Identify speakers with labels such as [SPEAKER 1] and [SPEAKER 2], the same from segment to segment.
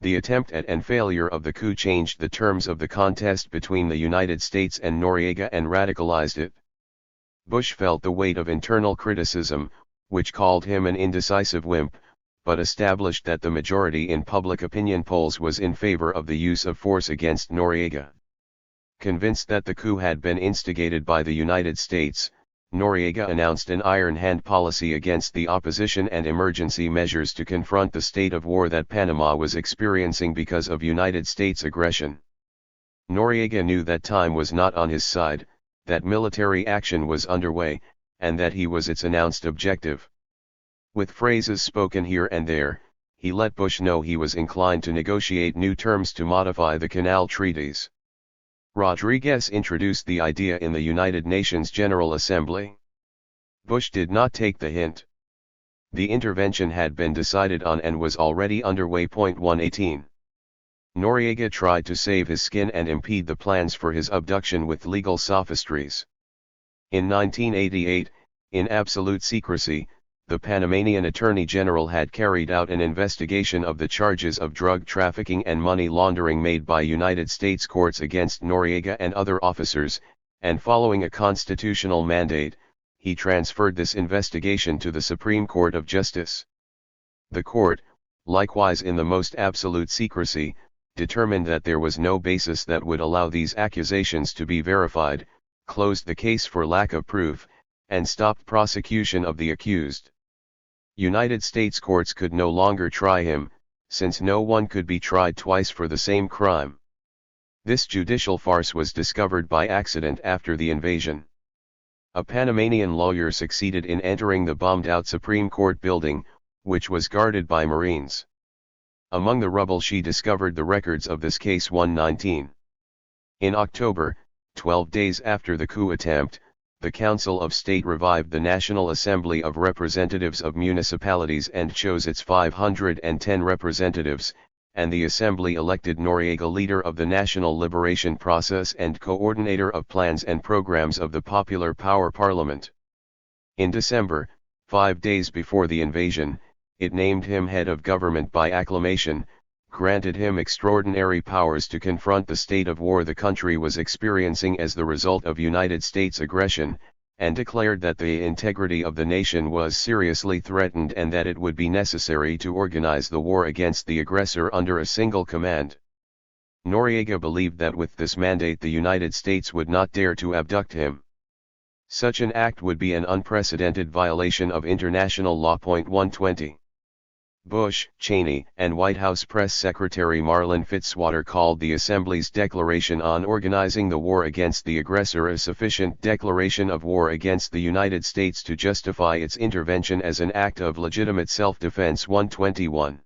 [SPEAKER 1] The attempt at and failure of the coup changed the terms of the contest between the United States and Noriega and radicalized it. Bush felt the weight of internal criticism, which called him an indecisive wimp, but established that the majority in public opinion polls was in favor of the use of force against Noriega. Convinced that the coup had been instigated by the United States, Noriega announced an iron hand policy against the opposition and emergency measures to confront the state of war that Panama was experiencing because of United States aggression. Noriega knew that time was not on his side, that military action was underway, and that he was its announced objective. With phrases spoken here and there, he let Bush know he was inclined to negotiate new terms to modify the Canal Treaties. Rodriguez introduced the idea in the United Nations General Assembly. Bush did not take the hint. The intervention had been decided on and was already underway. 118. Noriega tried to save his skin and impede the plans for his abduction with legal sophistries. In 1988, in absolute secrecy, the Panamanian Attorney General had carried out an investigation of the charges of drug trafficking and money laundering made by United States courts against Noriega and other officers, and following a constitutional mandate, he transferred this investigation to the Supreme Court of Justice. The court, likewise in the most absolute secrecy, determined that there was no basis that would allow these accusations to be verified, closed the case for lack of proof, and stopped prosecution of the accused. United States courts could no longer try him, since no one could be tried twice for the same crime. This judicial farce was discovered by accident after the invasion. A Panamanian lawyer succeeded in entering the bombed-out Supreme Court building, which was guarded by Marines. Among the rubble she discovered the records of this case. 119. In October, 12 days after the coup attempt, the Council of State revived the National Assembly of Representatives of Municipalities and chose its 510 representatives, and the Assembly elected Noriega leader of the National Liberation Process and coordinator of plans and programs of the Popular Power Parliament. In December, 5 days before the invasion, it named him head of government by acclamation, granted him extraordinary powers to confront the state of war the country was experiencing as the result of United States aggression, and declared that the integrity of the nation was seriously threatened and that it would be necessary to organize the war against the aggressor under a single command. Noriega believed that with this mandate the United States would not dare to abduct him. Such an act would be an unprecedented violation of international law. 120. Bush, Cheney, and White House Press Secretary Marlin Fitzwater called the Assembly's declaration on organizing the war against the aggressor a sufficient declaration of war against the United States to justify its intervention as an act of legitimate self-defense. 121.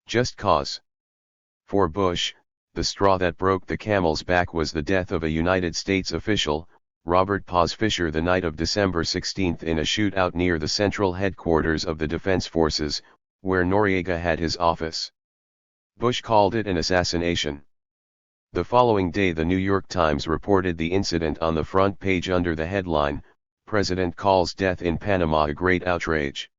[SPEAKER 1] Just cause. For Bush, the straw that broke the camel's back was the death of a United States official, Robert Paz Fisher, the night of December 16 in a shootout near the central headquarters of the Defense Forces, where Noriega had his office. Bush called it an assassination. The following day the New York Times reported the incident on the front page under the headline, "President Calls Death in Panama a Great Outrage."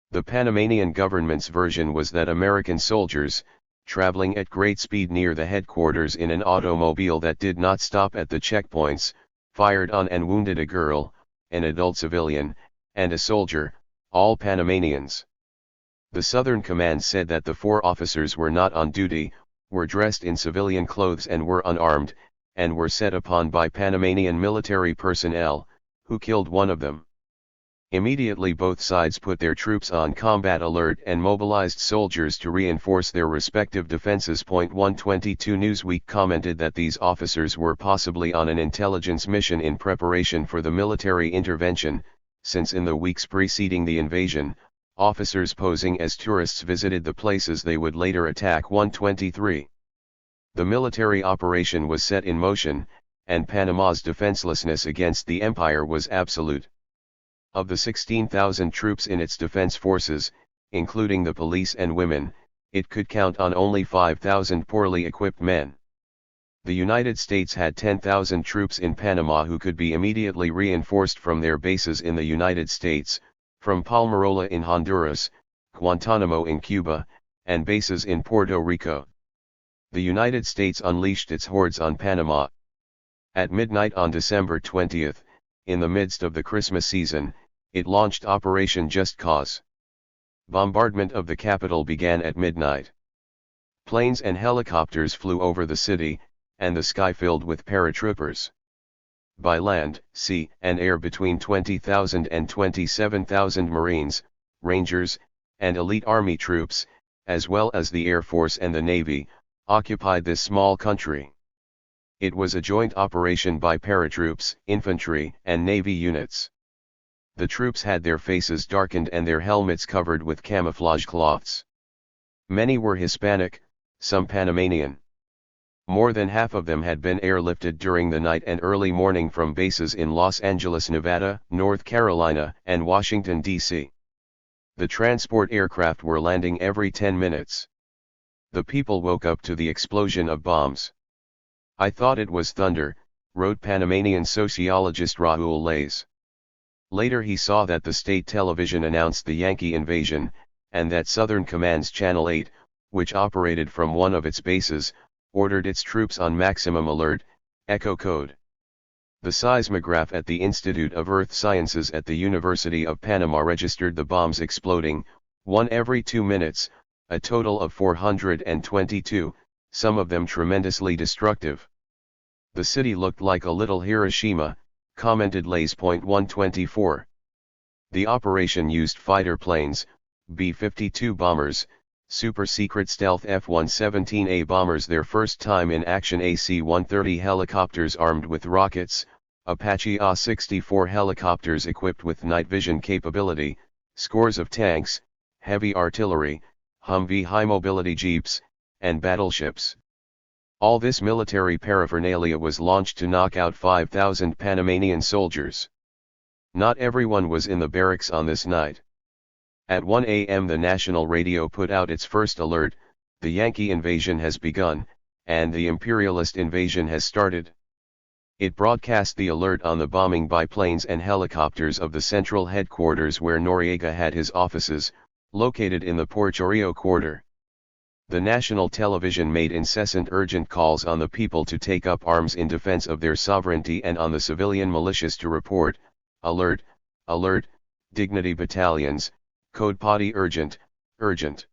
[SPEAKER 1] The Panamanian government's version was that American soldiers, traveling at great speed near the headquarters in an automobile that did not stop at the checkpoints, fired on and wounded a girl, an adult civilian, and a soldier, all Panamanians. The Southern Command said that the 4 officers were not on duty, were dressed in civilian clothes and were unarmed, and were set upon by Panamanian military personnel, who killed one of them. Immediately both sides put their troops on combat alert and mobilized soldiers to reinforce their respective defenses. 122 Newsweek commented that these officers were possibly on an intelligence mission in preparation for the military intervention, since in the weeks preceding the invasion, officers posing as tourists visited the places they would later attack. 123. The military operation was set in motion, and Panama's defenselessness against the empire was absolute. Of the 16,000 troops in its defense forces, including the police and women, it could count on only 5,000 poorly equipped men. The United States had 10,000 troops in Panama who could be immediately reinforced from their bases in the United States, from Palmarola in Honduras, Guantanamo in Cuba, and bases in Puerto Rico. The United States unleashed its hordes on Panama. At midnight on December 20th, in the midst of the Christmas season, it launched Operation Just Cause. Bombardment of the capital began at midnight. Planes and helicopters flew over the city, and the sky filled with paratroopers. By land, sea, and air between 20,000 and 27,000 Marines, Rangers, and elite Army troops, as well as the Air Force and the Navy, occupied this small country. It was a joint operation by paratroops, infantry, and Navy units. The troops had their faces darkened and their helmets covered with camouflage cloths. Many were Hispanic, some Panamanian. More than half of them had been airlifted during the night and early morning from bases in Los Angeles, Nevada, North Carolina, and Washington, D.C. The transport aircraft were landing every 10 minutes. The people woke up to the explosion of bombs. "I thought it was thunder," wrote Panamanian sociologist Raul Lays. Later he saw that the state television announced the Yankee invasion, and that Southern Command's Channel 8, which operated from one of its bases, ordered its troops on maximum alert, Echo Code. The seismograph at the Institute of Earth Sciences at the University of Panama registered the bombs exploding, one every 2 minutes, a total of 422, some of them tremendously destructive. "The city looked like a little Hiroshima," commented Lays. 124. The operation used fighter planes, B-52 bombers, super-secret stealth F-117A bombers, their first time in action, AC-130 helicopters armed with rockets, Apache A-64 helicopters equipped with night vision capability, scores of tanks, heavy artillery, Humvee high-mobility jeeps, and battleships. All this military paraphernalia was launched to knock out 5,000 Panamanian soldiers. Not everyone was in the barracks on this night. At 1 a.m. the national radio put out its first alert: "The Yankee invasion has begun, and the imperialist invasion has started." It broadcast the alert on the bombing by planes and helicopters of the central headquarters where Noriega had his offices, located in the Portorio quarter. The national television made incessant urgent calls on the people to take up arms in defense of their sovereignty and on the civilian militias to report, "Alert, alert, dignity battalions, code potty urgent, urgent.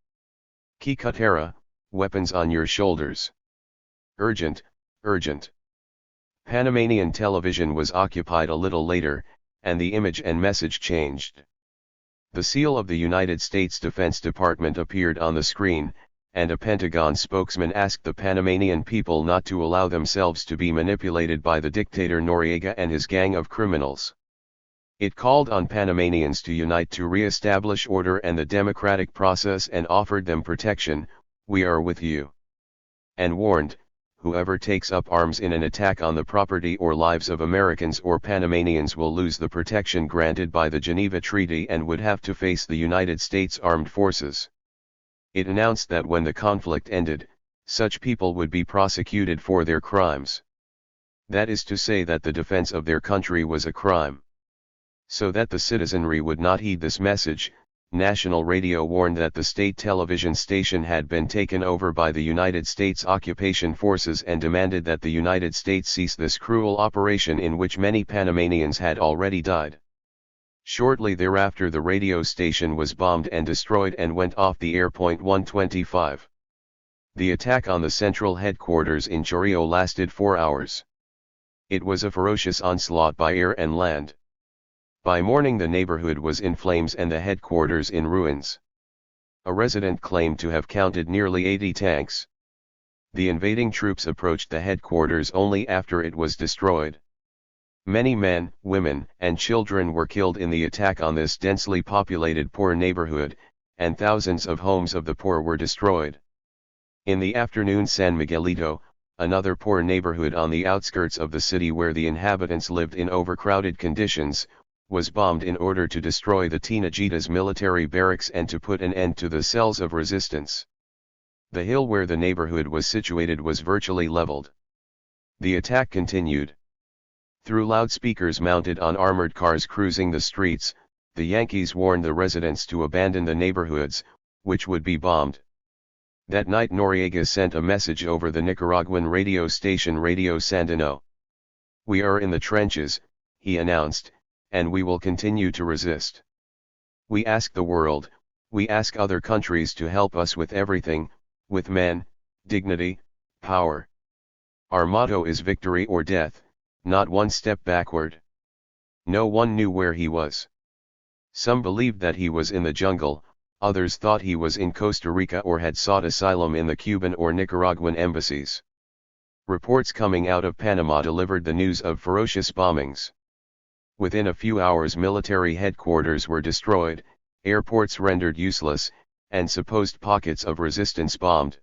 [SPEAKER 1] Kikutera, weapons on your shoulders. Urgent, urgent." Panamanian television was occupied a little later, and the image and message changed. The seal of the United States Defense Department appeared on the screen, and a Pentagon spokesman asked the Panamanian people not to allow themselves to be manipulated by the dictator Noriega and his gang of criminals. It called on Panamanians to unite to re-establish order and the democratic process and offered them protection. "We are with you." And warned, whoever takes up arms in an attack on the property or lives of Americans or Panamanians will lose the protection granted by the Geneva Treaty and would have to face the United States Armed Forces. It announced that when the conflict ended, such people would be prosecuted for their crimes. That is to say that the defense of their country was a crime. So that the citizenry would not heed this message, national radio warned that the state television station had been taken over by the United States occupation forces and demanded that the United States cease this cruel operation in which many Panamanians had already died. Shortly thereafter the radio station was bombed and destroyed and went off the air. 125. The attack on the central headquarters in Chorrillo lasted 4 hours. It was a ferocious onslaught by air and land. By morning the neighborhood was in flames and the headquarters in ruins. A resident claimed to have counted nearly 80 tanks. The invading troops approached the headquarters only after it was destroyed. Many men, women, and children were killed in the attack on this densely populated poor neighborhood, and thousands of homes of the poor were destroyed. In the afternoon San Miguelito, another poor neighborhood on the outskirts of the city where the inhabitants lived in overcrowded conditions, was bombed in order to destroy the Tinajitas military barracks and to put an end to the cells of resistance. The hill where the neighborhood was situated was virtually leveled. The attack continued. Through loudspeakers mounted on armored cars cruising the streets, the Yankees warned the residents to abandon the neighborhoods, which would be bombed. That night Noriega sent a message over the Nicaraguan radio station Radio Sandino. "We are in the trenches," he announced, "and we will continue to resist. We ask the world, we ask other countries to help us with everything, with men, dignity, power. Our motto is victory or death, not one step backward." No one knew where he was. Some believed that he was in the jungle, others thought he was in Costa Rica or had sought asylum in the Cuban or Nicaraguan embassies. Reports coming out of Panama delivered the news of ferocious bombings. Within a few hours military headquarters were destroyed, airports rendered useless, and supposed pockets of resistance bombed.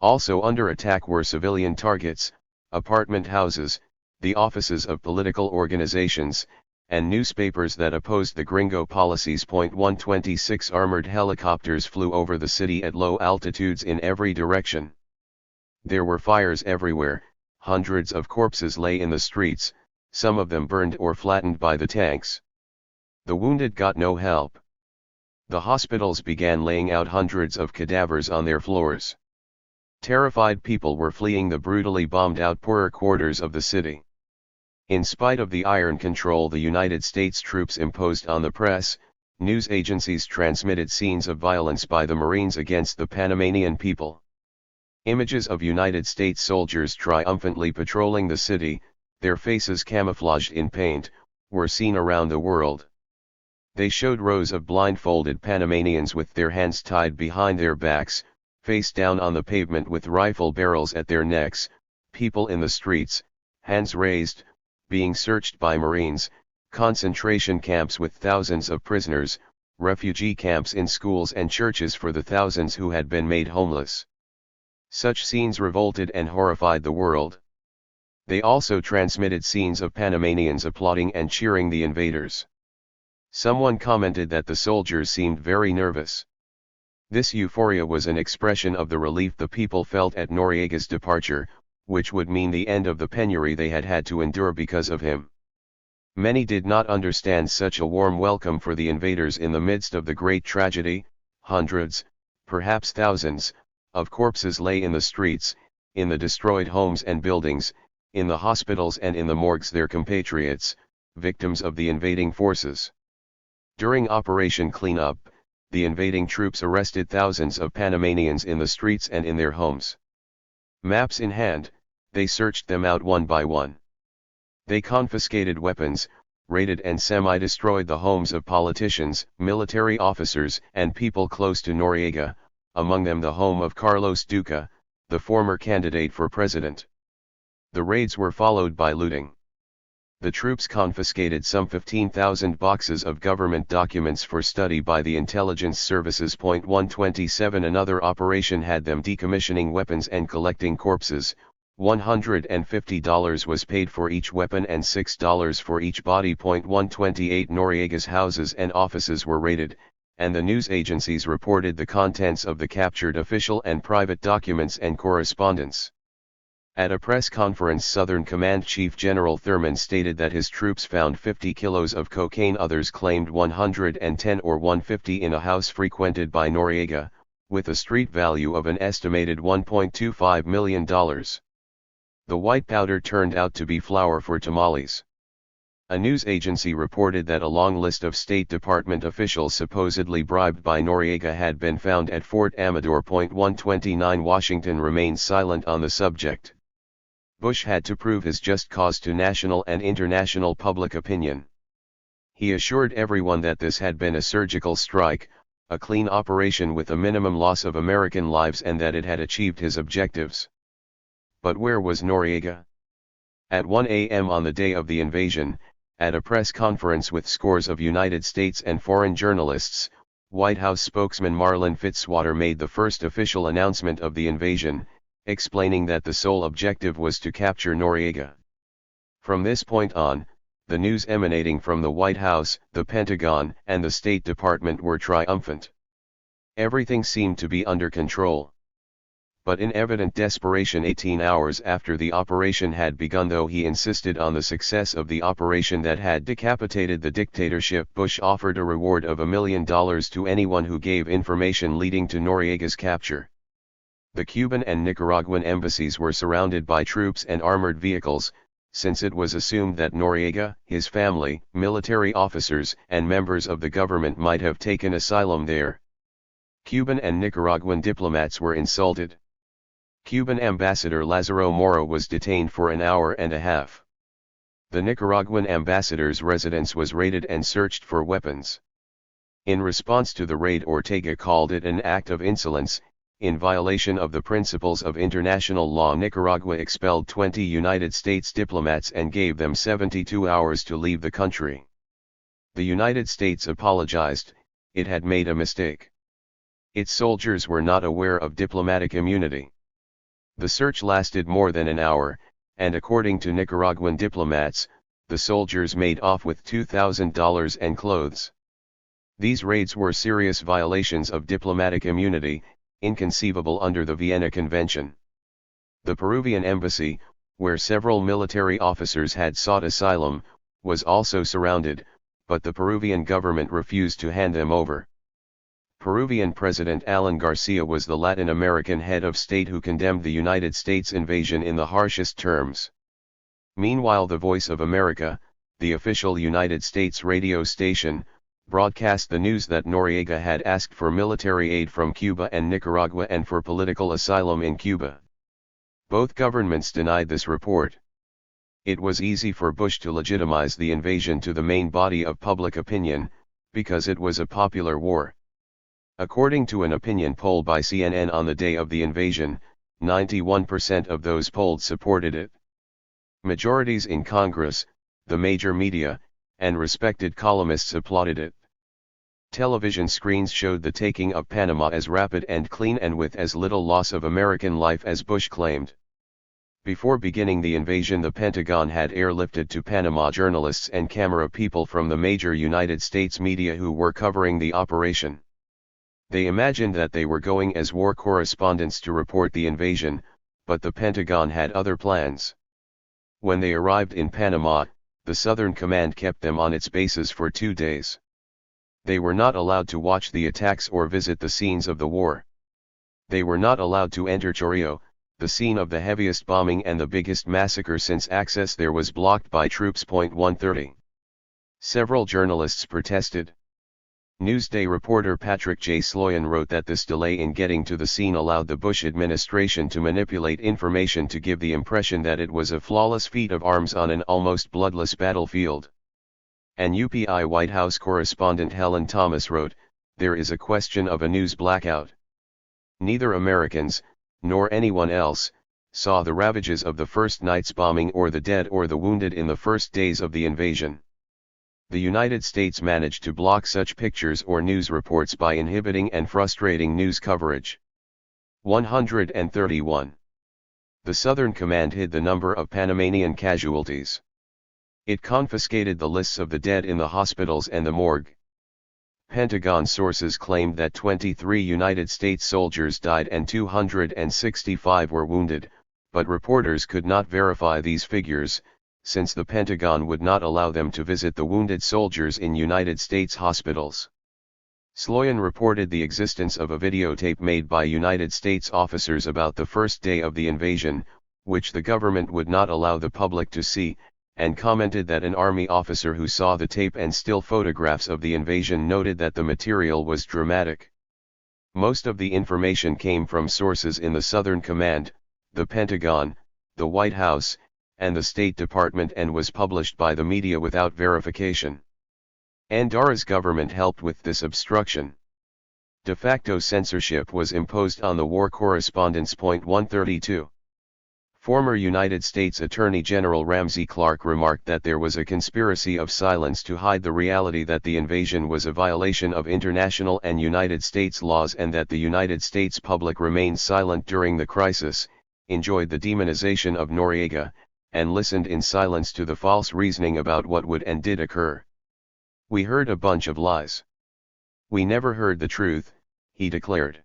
[SPEAKER 1] Also under attack were civilian targets, apartment houses, the offices of political organizations, and newspapers that opposed the gringo policies. 126 armored helicopters flew over the city at low altitudes in every direction. There were fires everywhere, hundreds of corpses lay in the streets, some of them burned or flattened by the tanks. The wounded got no help. The hospitals began laying out hundreds of cadavers on their floors. Terrified people were fleeing the brutally bombed out poorer quarters of the city. In spite of the iron control the United States troops imposed on the press, news agencies transmitted scenes of violence by the Marines against the Panamanian people. Images of United States soldiers triumphantly patrolling the city, their faces camouflaged in paint, were seen around the world. They showed rows of blindfolded Panamanians with their hands tied behind their backs, face down on the pavement with rifle barrels at their necks, people in the streets, hands raised, being searched by Marines, concentration camps with thousands of prisoners, refugee camps in schools and churches for the thousands who had been made homeless. Such scenes revolted and horrified the world. They also transmitted scenes of Panamanians applauding and cheering the invaders. Someone commented that the soldiers seemed very nervous. This euphoria was an expression of the relief the people felt at Noriega's departure, which would mean the end of the penury they had had to endure because of him. Many did not understand such a warm welcome for the invaders in the midst of the great tragedy. Hundreds, perhaps thousands, of corpses lay in the streets, in the destroyed homes and buildings, in the hospitals and in the morgues, their compatriots, victims of the invading forces. During Operation Cleanup, the invading troops arrested thousands of Panamanians in the streets and in their homes. Maps in hand, they searched them out one by one. They confiscated weapons, raided and semi-destroyed the homes of politicians, military officers, and people close to Noriega, among them the home of Carlos Duque, the former candidate for president. The raids were followed by looting. The troops confiscated some 15,000 boxes of government documents for study by the intelligence services. 127 Another operation had them decommissioning weapons and collecting corpses. $150 was paid for each weapon and $6 for each body. 128 Noriega's houses and offices were raided, and the news agencies reported the contents of the captured official and private documents and correspondence. At a press conference, Southern Command Chief General Thurman stated that his troops found 50 kilos of cocaine. Others claimed 110 or 150 in a house frequented by Noriega, with a street value of an estimated $1.25 million. The white powder turned out to be flour for tamales. A news agency reported that a long list of State Department officials supposedly bribed by Noriega had been found at Fort Amador. 129 Washington remained silent on the subject. Bush had to prove his just cause to national and international public opinion. He assured everyone that this had been a surgical strike, a clean operation with a minimum loss of American lives, and that it had achieved his objectives. But where was Noriega? At 1 a.m. on the day of the invasion, at a press conference with scores of United States and foreign journalists, White House spokesman Marlin Fitzwater made the first official announcement of the invasion, explaining that the sole objective was to capture Noriega. From this point on, the news emanating from the White House, the Pentagon, and the State Department were triumphant. Everything seemed to be under control. But in evident desperation 18 hours after the operation had begun, though he insisted on the success of the operation that had decapitated the dictatorship, Bush offered a reward of $1 million to anyone who gave information leading to Noriega's capture. The Cuban and Nicaraguan embassies were surrounded by troops and armored vehicles, since it was assumed that Noriega, his family, military officers, and members of the government might have taken asylum there. Cuban and Nicaraguan diplomats were insulted. Cuban ambassador Lázaro Mora was detained for an hour and a half. The Nicaraguan ambassador's residence was raided and searched for weapons. In response to the raid, Ortega called it an act of insolence. In violation of the principles of international law, Nicaragua expelled 20 United States diplomats and gave them 72 hours to leave the country. The United States apologized. It had made a mistake. Its soldiers were not aware of diplomatic immunity. The search lasted more than an hour, and according to Nicaraguan diplomats, the soldiers made off with $2,000 and clothes. These raids were serious violations of diplomatic immunity, inconceivable under the Vienna Convention. The Peruvian embassy, where several military officers had sought asylum, was also surrounded, but the Peruvian government refused to hand them over. Peruvian President Alan Garcia was the Latin American head of state who condemned the United States invasion in the harshest terms. Meanwhile, the Voice of America, the official United States radio station, broadcast the news that Noriega had asked for military aid from Cuba and Nicaragua and for political asylum in Cuba. Both governments denied this report. It was easy for Bush to legitimize the invasion to the main body of public opinion, because it was a popular war. According to an opinion poll by CNN on the day of the invasion, 91% of those polled supported it. Majorities in Congress, the major media, and respected columnists applauded it. Television screens showed the taking of Panama as rapid and clean and with as little loss of American life as Bush claimed. Before beginning the invasion, the Pentagon had airlifted to Panama journalists and camera people from the major United States media who were covering the operation. They imagined that they were going as war correspondents to report the invasion, but the Pentagon had other plans. When they arrived in Panama, the Southern Command kept them on its bases for 2 days. They were not allowed to watch the attacks or visit the scenes of the war. They were not allowed to enter Chorrillo, the scene of the heaviest bombing and the biggest massacre, since access there was blocked by troops. 130. Several journalists protested. Newsday reporter Patrick J. Sloyan wrote that this delay in getting to the scene allowed the Bush administration to manipulate information to give the impression that it was a flawless feat of arms on an almost bloodless battlefield. And UPI White House correspondent Helen Thomas wrote, "There is a question of a news blackout. Neither Americans, nor anyone else, saw the ravages of the first night's bombing or the dead or the wounded in the first days of the invasion. The United States managed to block such pictures or news reports by inhibiting and frustrating news coverage." 131. The Southern Command hid the number of Panamanian casualties. It confiscated the lists of the dead in the hospitals and the morgue. Pentagon sources claimed that 23 United States soldiers died and 265 were wounded, but reporters could not verify these figures, since the Pentagon would not allow them to visit the wounded soldiers in United States hospitals. Sloyan reported the existence of a videotape made by United States officers about the first day of the invasion, which the government would not allow the public to see, and commented that an Army officer who saw the tape and still photographs of the invasion noted that the material was dramatic. Most of the information came from sources in the Southern Command, the Pentagon, the White House, and the State Department, and was published by the media without verification. Andorra's government helped with this obstruction. De facto censorship was imposed on the war correspondents. 132. Former United States Attorney General Ramsey Clark remarked that there was a conspiracy of silence to hide the reality that the invasion was a violation of international and United States laws, and that the United States public remained silent during the crisis, enjoyed the demonization of Noriega, and listened in silence to the false reasoning about what would and did occur. "We heard a bunch of lies. We never heard the truth," he declared.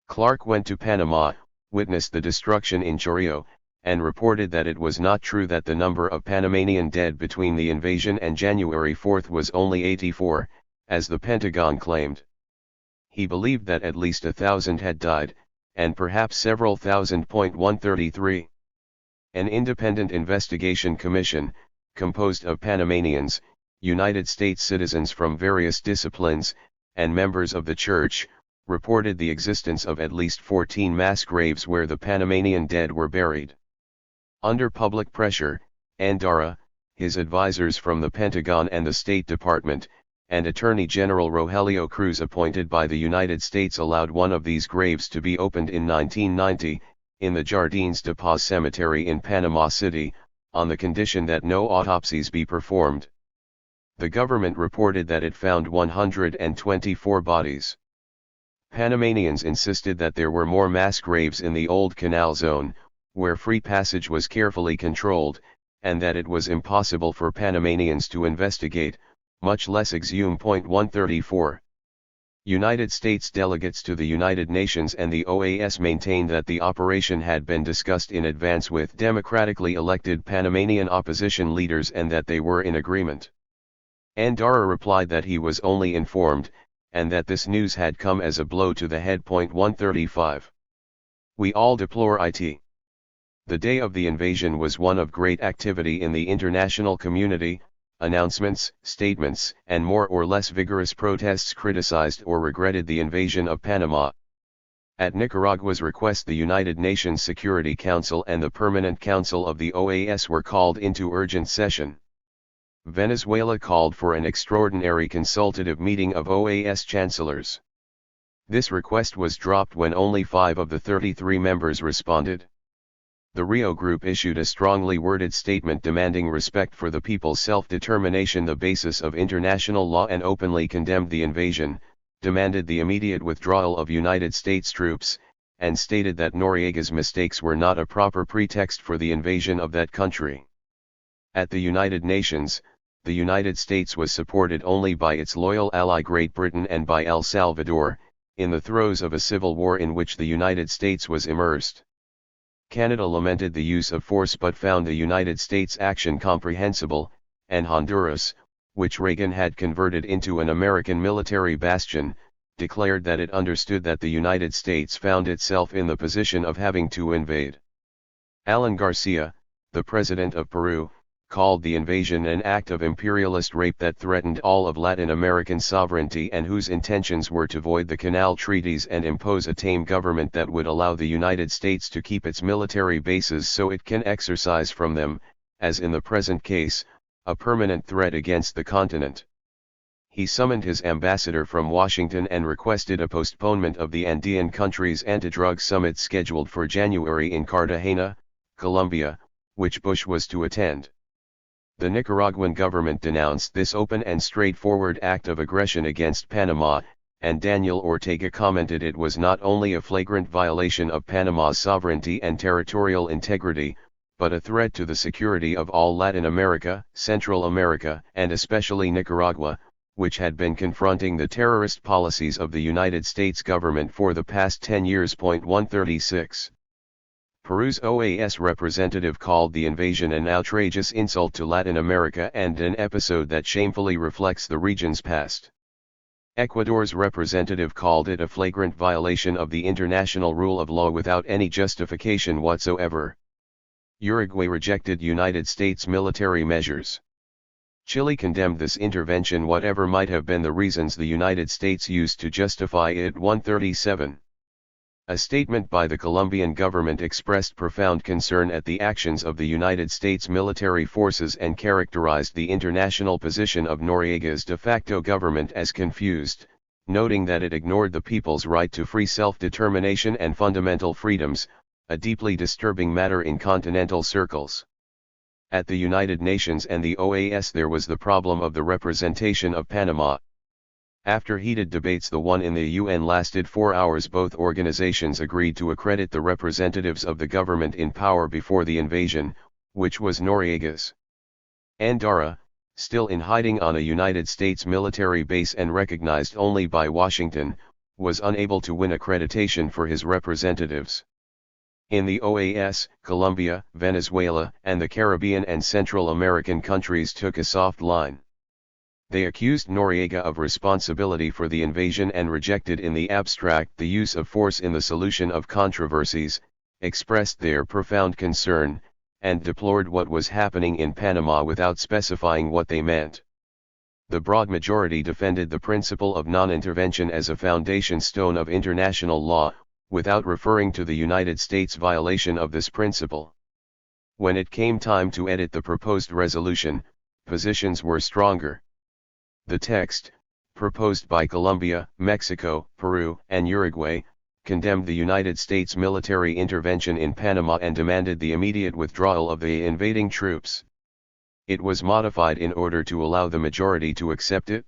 [SPEAKER 1] Clark went to Panama, witnessed the destruction in Chorrillo, and reported that it was not true that the number of Panamanian dead between the invasion and January 4 was only 84, as the Pentagon claimed. He believed that at least 1,000 had died, and perhaps several thousand. 133. An independent investigation commission, composed of Panamanians, United States citizens from various disciplines, and members of the church, reported the existence of at least 14 mass graves where the Panamanian dead were buried. Under public pressure, Andara, his advisors from the Pentagon and the State Department, and Attorney General Rogelio Cruz appointed by the United States allowed one of these graves to be opened in 1990, in the Jardines de Paz Cemetery in Panama City, on the condition that no autopsies be performed. The government reported that it found 124 bodies. Panamanians insisted that there were more mass graves in the old canal zone, where free passage was carefully controlled, and that it was impossible for Panamanians to investigate, much less exhume. 134. United States delegates to the United Nations and the OAS maintained that the operation had been discussed in advance with democratically elected Panamanian opposition leaders and that they were in agreement. Andara replied that he was only informed, and that this news had come as a blow to the head. 135. We all deplore it. The day of the invasion was one of great activity in the international community. Announcements, statements, and more or less vigorous protests criticized or regretted the invasion of Panama. At Nicaragua's request, the United Nations Security Council and the Permanent Council of the OAS were called into urgent session. Venezuela called for an extraordinary consultative meeting of OAS chancellors. This request was dropped when only 5 of the 33 members responded. The Rio Group issued a strongly worded statement demanding respect for the people's self-determination, the basis of international law, and openly condemned the invasion, demanded the immediate withdrawal of United States troops, and stated that Noriega's mistakes were not a proper pretext for the invasion of that country. At the United Nations, the United States was supported only by its loyal ally Great Britain and by El Salvador, in the throes of a civil war in which the United States was immersed. Canada lamented the use of force but found the United States action comprehensible, and Honduras, which Reagan had converted into an American military bastion, declared that it understood that the United States found itself in the position of having to invade. Alan Garcia, the president of Peru, called the invasion an act of imperialist rape that threatened all of Latin American sovereignty and whose intentions were to void the Canal Treaties and impose a tame government that would allow the United States to keep its military bases so it can exercise from them, as in the present case, a permanent threat against the continent. He summoned his ambassador from Washington and requested a postponement of the Andean countries' anti-drug summit scheduled for January in Cartagena, Colombia, which Bush was to attend. The Nicaraguan government denounced this open and straightforward act of aggression against Panama, and Daniel Ortega commented it was not only a flagrant violation of Panama's sovereignty and territorial integrity, but a threat to the security of all Latin America, Central America, and especially Nicaragua, which had been confronting the terrorist policies of the United States government for the past 10 years. 136. Peru's OAS representative called the invasion an outrageous insult to Latin America and an episode that shamefully reflects the region's past. Ecuador's representative called it a flagrant violation of the international rule of law without any justification whatsoever. Uruguay rejected United States military measures. Chile condemned this intervention whatever might have been the reasons the United States used to justify it. 137. A statement by the Colombian government expressed profound concern at the actions of the United States military forces and characterized the international position of Noriega's de facto government as confused, noting that it ignored the people's right to free self-determination and fundamental freedoms, a deeply disturbing matter in continental circles. At the United Nations and the OAS there was the problem of the representation of Panama. After heated debates, the one in the UN lasted 4 hours. Both organizations agreed to accredit the representatives of the government in power before the invasion, which was Noriega's. Andara, still in hiding on a United States military base and recognized only by Washington, was unable to win accreditation for his representatives. In the OAS, Colombia, Venezuela, and the Caribbean and Central American countries took a soft line. They accused Noriega of responsibility for the invasion and rejected in the abstract the use of force in the solution of controversies, expressed their profound concern, and deplored what was happening in Panama without specifying what they meant. The broad majority defended the principle of non-intervention as a foundation stone of international law, without referring to the United States' violation of this principle. When it came time to edit the proposed resolution, positions were stronger. The text, proposed by Colombia, Mexico, Peru, and Uruguay, condemned the United States military intervention in Panama and demanded the immediate withdrawal of the invading troops. It was modified in order to allow the majority to accept it.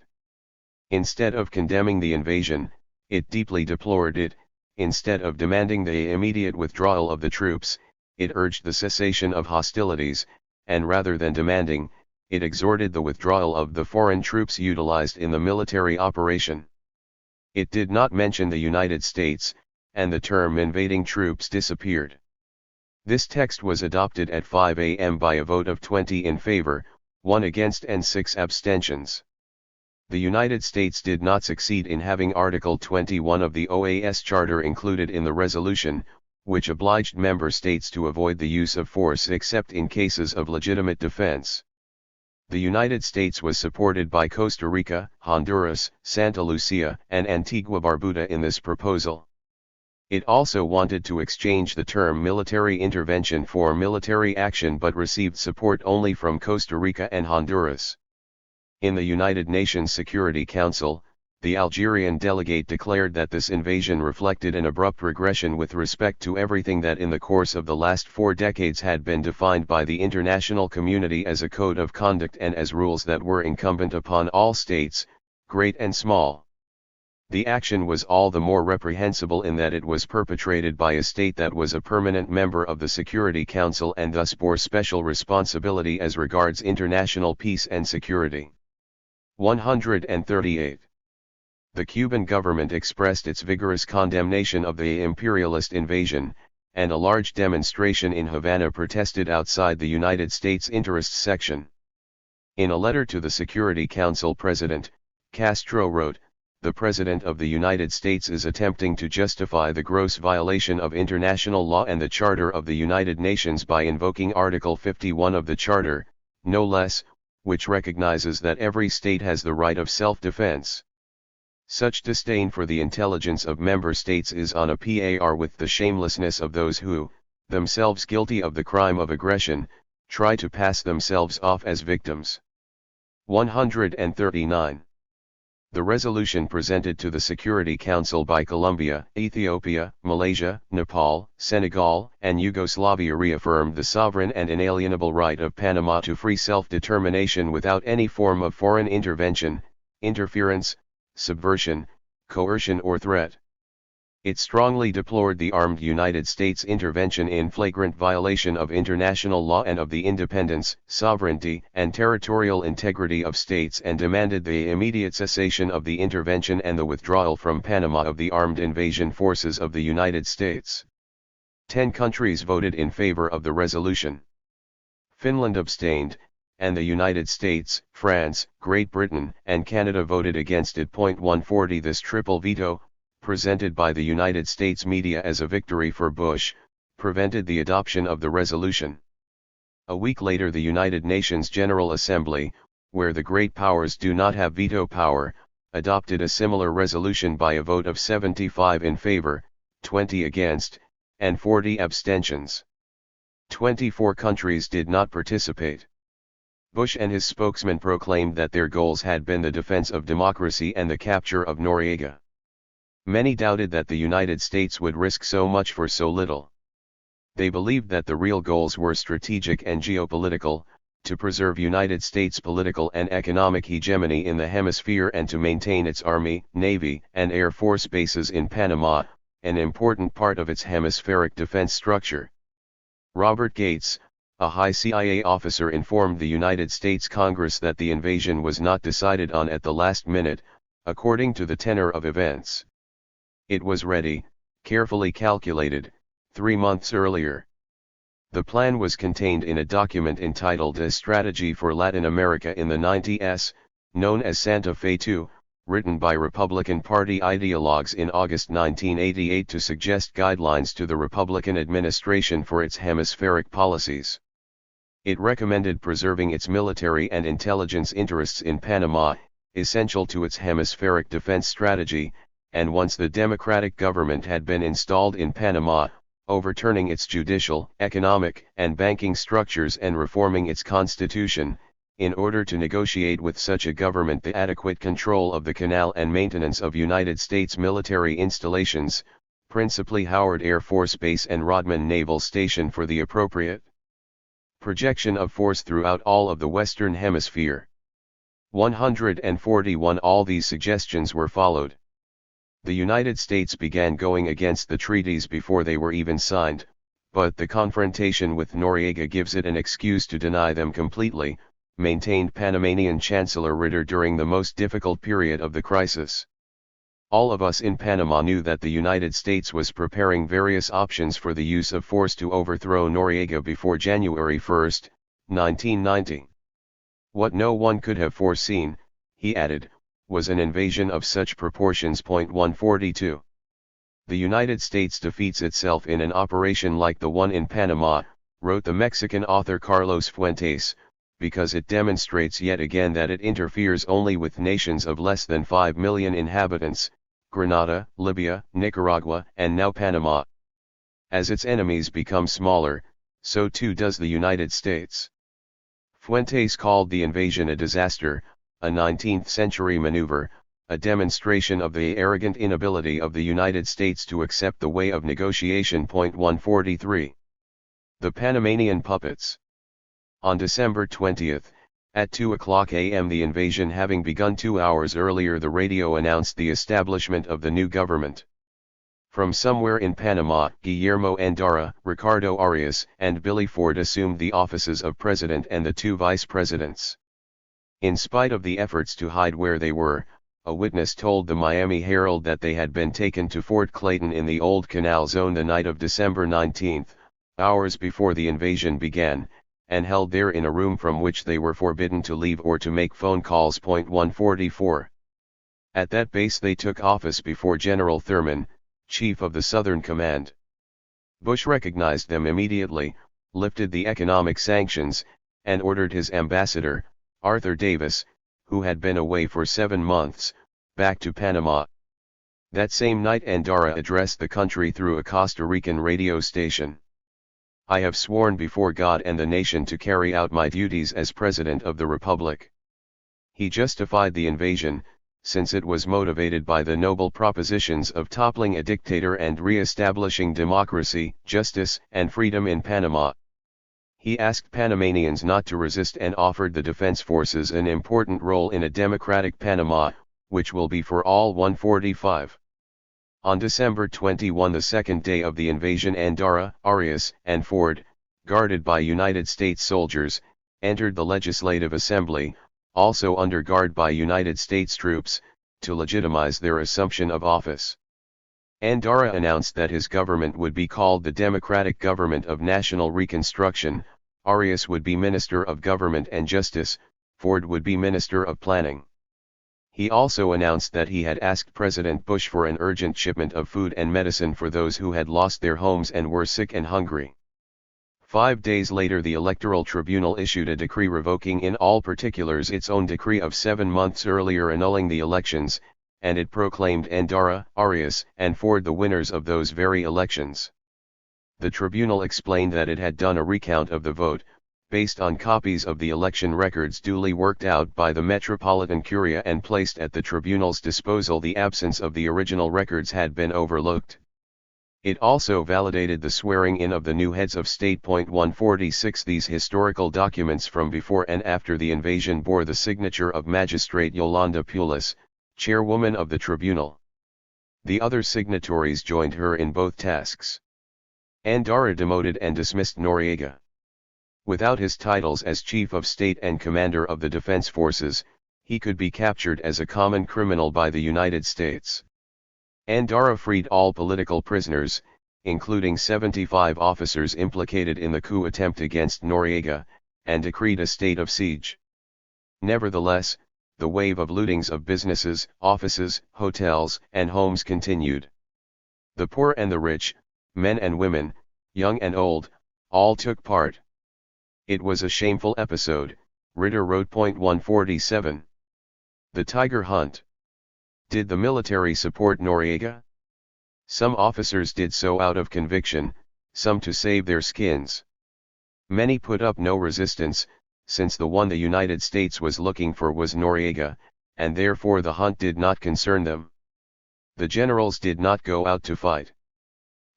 [SPEAKER 1] Instead of condemning the invasion, it deeply deplored it. Instead of demanding the immediate withdrawal of the troops, it urged the cessation of hostilities, and rather than demanding, it exhorted the withdrawal of the foreign troops utilized in the military operation. It did not mention the United States, and the term invading troops disappeared. This text was adopted at 5 a.m. by a vote of 20 in favor, 1 against and 6 abstentions. The United States did not succeed in having Article 21 of the OAS Charter included in the resolution, which obliged member states to avoid the use of force except in cases of legitimate defense. The United States was supported by Costa Rica, Honduras, Santa Lucia, and Antigua-Barbuda in this proposal. It also wanted to exchange the term military intervention for military action but received support only from Costa Rica and Honduras. In the United Nations Security Council, the Algerian delegate declared that this invasion reflected an abrupt regression with respect to everything that in the course of the last 4 decades had been defined by the international community as a code of conduct and as rules that were incumbent upon all states, great and small. The action was all the more reprehensible in that it was perpetrated by a state that was a permanent member of the Security Council and thus bore special responsibility as regards international peace and security. 138. The Cuban government expressed its vigorous condemnation of the imperialist invasion, and a large demonstration in Havana protested outside the United States Interests section. In a letter to the Security Council President, Castro wrote, "The President of the United States is attempting to justify the gross violation of international law and the Charter of the United Nations by invoking Article 51 of the Charter, no less, which recognizes that every state has the right of self-defense. Such disdain for the intelligence of member states is on a par with the shamelessness of those who, themselves guilty of the crime of aggression, try to pass themselves off as victims." 139. The resolution presented to the Security Council by Colombia, Ethiopia, Malaysia, Nepal, Senegal, and Yugoslavia reaffirmed the sovereign and inalienable right of Panama to free self-determination without any form of foreign intervention, interference, subversion, coercion or threat. It strongly deplored the armed United States intervention in flagrant violation of international law and of the independence, sovereignty, and territorial integrity of states and demanded the immediate cessation of the intervention and the withdrawal from Panama of the armed invasion forces of the United States. 10 countries voted in favor of the resolution. Finland abstained, and the United States, France, Great Britain, and Canada voted against it. 140 This triple veto, presented by the United States media as a victory for Bush, prevented the adoption of the resolution. A week later the United Nations General Assembly, where the great powers do not have veto power, adopted a similar resolution by a vote of 75 in favor, 20 against, and 40 abstentions. 24 countries did not participate. Bush and his spokesman proclaimed that their goals had been the defense of democracy and the capture of Noriega. Many doubted that the United States would risk so much for so little. They believed that the real goals were strategic and geopolitical, to preserve United States political and economic hegemony in the hemisphere and to maintain its Army, Navy, and Air Force bases in Panama, an important part of its hemispheric defense structure. Robert Gates, a high CIA officer, informed the United States Congress that the invasion was not decided on at the last minute, according to the tenor of events. It was ready, carefully calculated, 3 months earlier. The plan was contained in a document entitled A Strategy for Latin America in the 90s, known as Santa Fe II, written by Republican Party ideologues in August 1988 to suggest guidelines to the Republican administration for its hemispheric policies. It recommended preserving its military and intelligence interests in Panama, essential to its hemispheric defense strategy, and once the democratic government had been installed in Panama, overturning its judicial, economic, and banking structures and reforming its constitution, in order to negotiate with such a government the adequate control of the canal and maintenance of United States military installations, principally Howard Air Force Base and Rodman Naval Station, for the appropriate projection of force throughout all of the Western Hemisphere. 141 All these suggestions were followed. The United States began going against the treaties before they were even signed, but the confrontation with Noriega gives it an excuse to deny them completely, maintained Panamanian Chancellor Ritter during the most difficult period of the crisis. All of us in Panama knew that the United States was preparing various options for the use of force to overthrow Noriega before January 1, 1990. What no one could have foreseen, he added, was an invasion of such proportions. 142. The United States defeats itself in an operation like the one in Panama, wrote the Mexican author Carlos Fuentes, because it demonstrates yet again that it interferes only with nations of less than 5 million inhabitants, Grenada, Libya, Nicaragua, and now Panama. As its enemies become smaller, so too does the United States. Fuentes called the invasion a disaster, a 19th-century maneuver, a demonstration of the arrogant inability of the United States to accept the way of negotiation. 143. The Panamanian puppets. On December 20, at 2:00 a.m. the invasion having begun 2 hours earlier, the radio announced the establishment of the new government. From somewhere in Panama, Guillermo Endara, Ricardo Arias, and Billy Ford assumed the offices of president and the two vice presidents. In spite of the efforts to hide where they were, a witness told the Miami Herald that they had been taken to Fort Clayton in the Old Canal Zone the night of December 19, hours before the invasion began, and held there in a room from which they were forbidden to leave or to make phone calls. 144. At that base they took office before General Thurman, chief of the Southern Command. Bush recognized them immediately, lifted the economic sanctions, and ordered his ambassador, Arthur Davis, who had been away for 7 months, back to Panama. That same night Endara addressed the country through a Costa Rican radio station. I have sworn before God and the nation to carry out my duties as President of the Republic. He justified the invasion, since it was motivated by the noble propositions of toppling a dictator and re-establishing democracy, justice, and freedom in Panama. He asked Panamanians not to resist and offered the defense forces an important role in a democratic Panama, which will be for all. 145. On December 21, the second day of the invasion, Endara, Arias, and Ford, guarded by United States soldiers, entered the Legislative Assembly, also under guard by United States troops, to legitimize their assumption of office. Endara announced that his government would be called the Democratic Government of National Reconstruction, Arias would be Minister of Government and Justice, Ford would be Minister of Planning. He also announced that he had asked President Bush for an urgent shipment of food and medicine for those who had lost their homes and were sick and hungry. 5 days later the Electoral Tribunal issued a decree revoking in all particulars its own decree of 7 months earlier annulling the elections, and it proclaimed Endara, Arias, and Ford the winners of those very elections. The tribunal explained that it had done a recount of the vote, based on copies of the election records duly worked out by the Metropolitan Curia and placed at the tribunal's disposal. The absence of the original records had been overlooked. It also validated the swearing in of the new heads of state. 146. These historical documents from before and after the invasion bore the signature of Magistrate Yolanda Pulis, chairwoman of the tribunal. The other signatories joined her in both tasks. Endara demoted and dismissed Noriega. Without his titles as Chief of State and Commander of the Defense Forces, he could be captured as a common criminal by the United States. Endara freed all political prisoners, including 75 officers implicated in the coup attempt against Noriega, and decreed a state of siege. Nevertheless, the wave of lootings of businesses, offices, hotels, and homes continued. The poor and the rich, men and women, young and old, all took part. It was a shameful episode, Ritter wrote. 147. The Tiger Hunt. Did the military support Noriega? Some officers did so out of conviction, some to save their skins. Many put up no resistance, since the one the United States was looking for was Noriega, and therefore the hunt did not concern them. The generals did not go out to fight.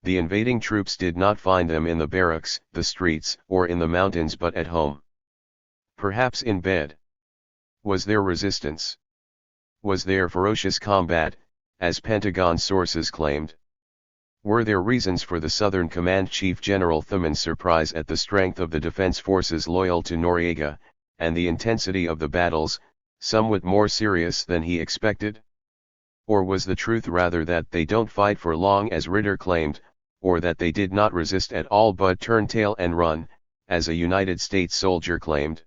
[SPEAKER 1] The invading troops did not find them in the barracks, the streets, or in the mountains but at home. Perhaps in bed. Was there resistance? Was there ferocious combat, as Pentagon sources claimed? Were there reasons for the Southern Command Chief General Thurman's surprise at the strength of the defense forces loyal to Noriega, and the intensity of the battles, somewhat more serious than he expected? Or was the truth rather that they don't fight for long as Ritter claimed, or that they did not resist at all but turn tail and run, as a United States soldier claimed?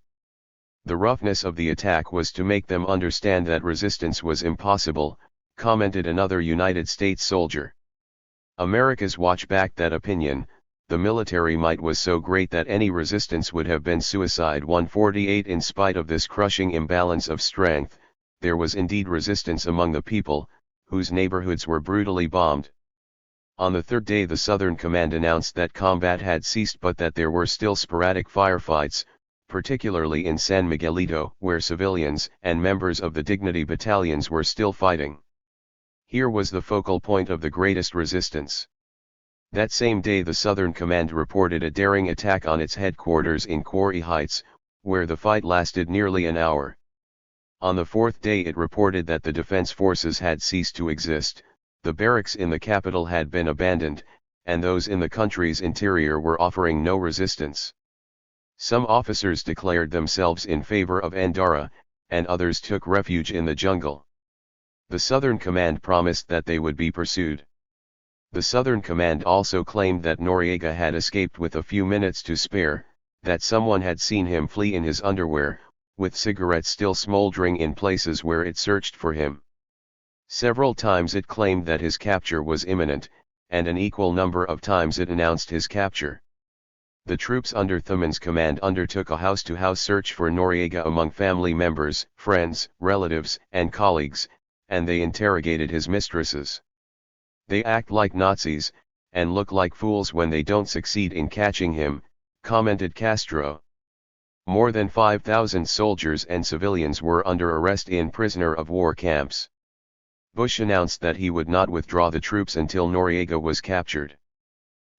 [SPEAKER 1] The roughness of the attack was to make them understand that resistance was impossible, commented another United States soldier. America's watch backed that opinion. The military might was so great that any resistance would have been suicide. 148. In spite of this crushing imbalance of strength, there was indeed resistance among the people, whose neighborhoods were brutally bombed. On the third day the Southern Command announced that combat had ceased but that there were still sporadic firefights, particularly in San Miguelito, where civilians and members of the Dignity battalions were still fighting. Here was the focal point of the greatest resistance. That same day the Southern Command reported a daring attack on its headquarters in Quarry Heights, where the fight lasted nearly an hour. On the fourth day it reported that the defense forces had ceased to exist, the barracks in the capital had been abandoned, and those in the country's interior were offering no resistance. Some officers declared themselves in favor of Andara, and others took refuge in the jungle. The Southern Command promised that they would be pursued. The Southern Command also claimed that Noriega had escaped with a few minutes to spare, that someone had seen him flee in his underwear, with cigarettes still smoldering in places where it searched for him. Several times it claimed that his capture was imminent, and an equal number of times it announced his capture. The troops under Thurman's command undertook a house-to-house search for Noriega among family members, friends, relatives, and colleagues, and they interrogated his mistresses. They act like Nazis, and look like fools when they don't succeed in catching him, commented Castro. More than 5,000 soldiers and civilians were under arrest in prisoner of war camps. Bush announced that he would not withdraw the troops until Noriega was captured.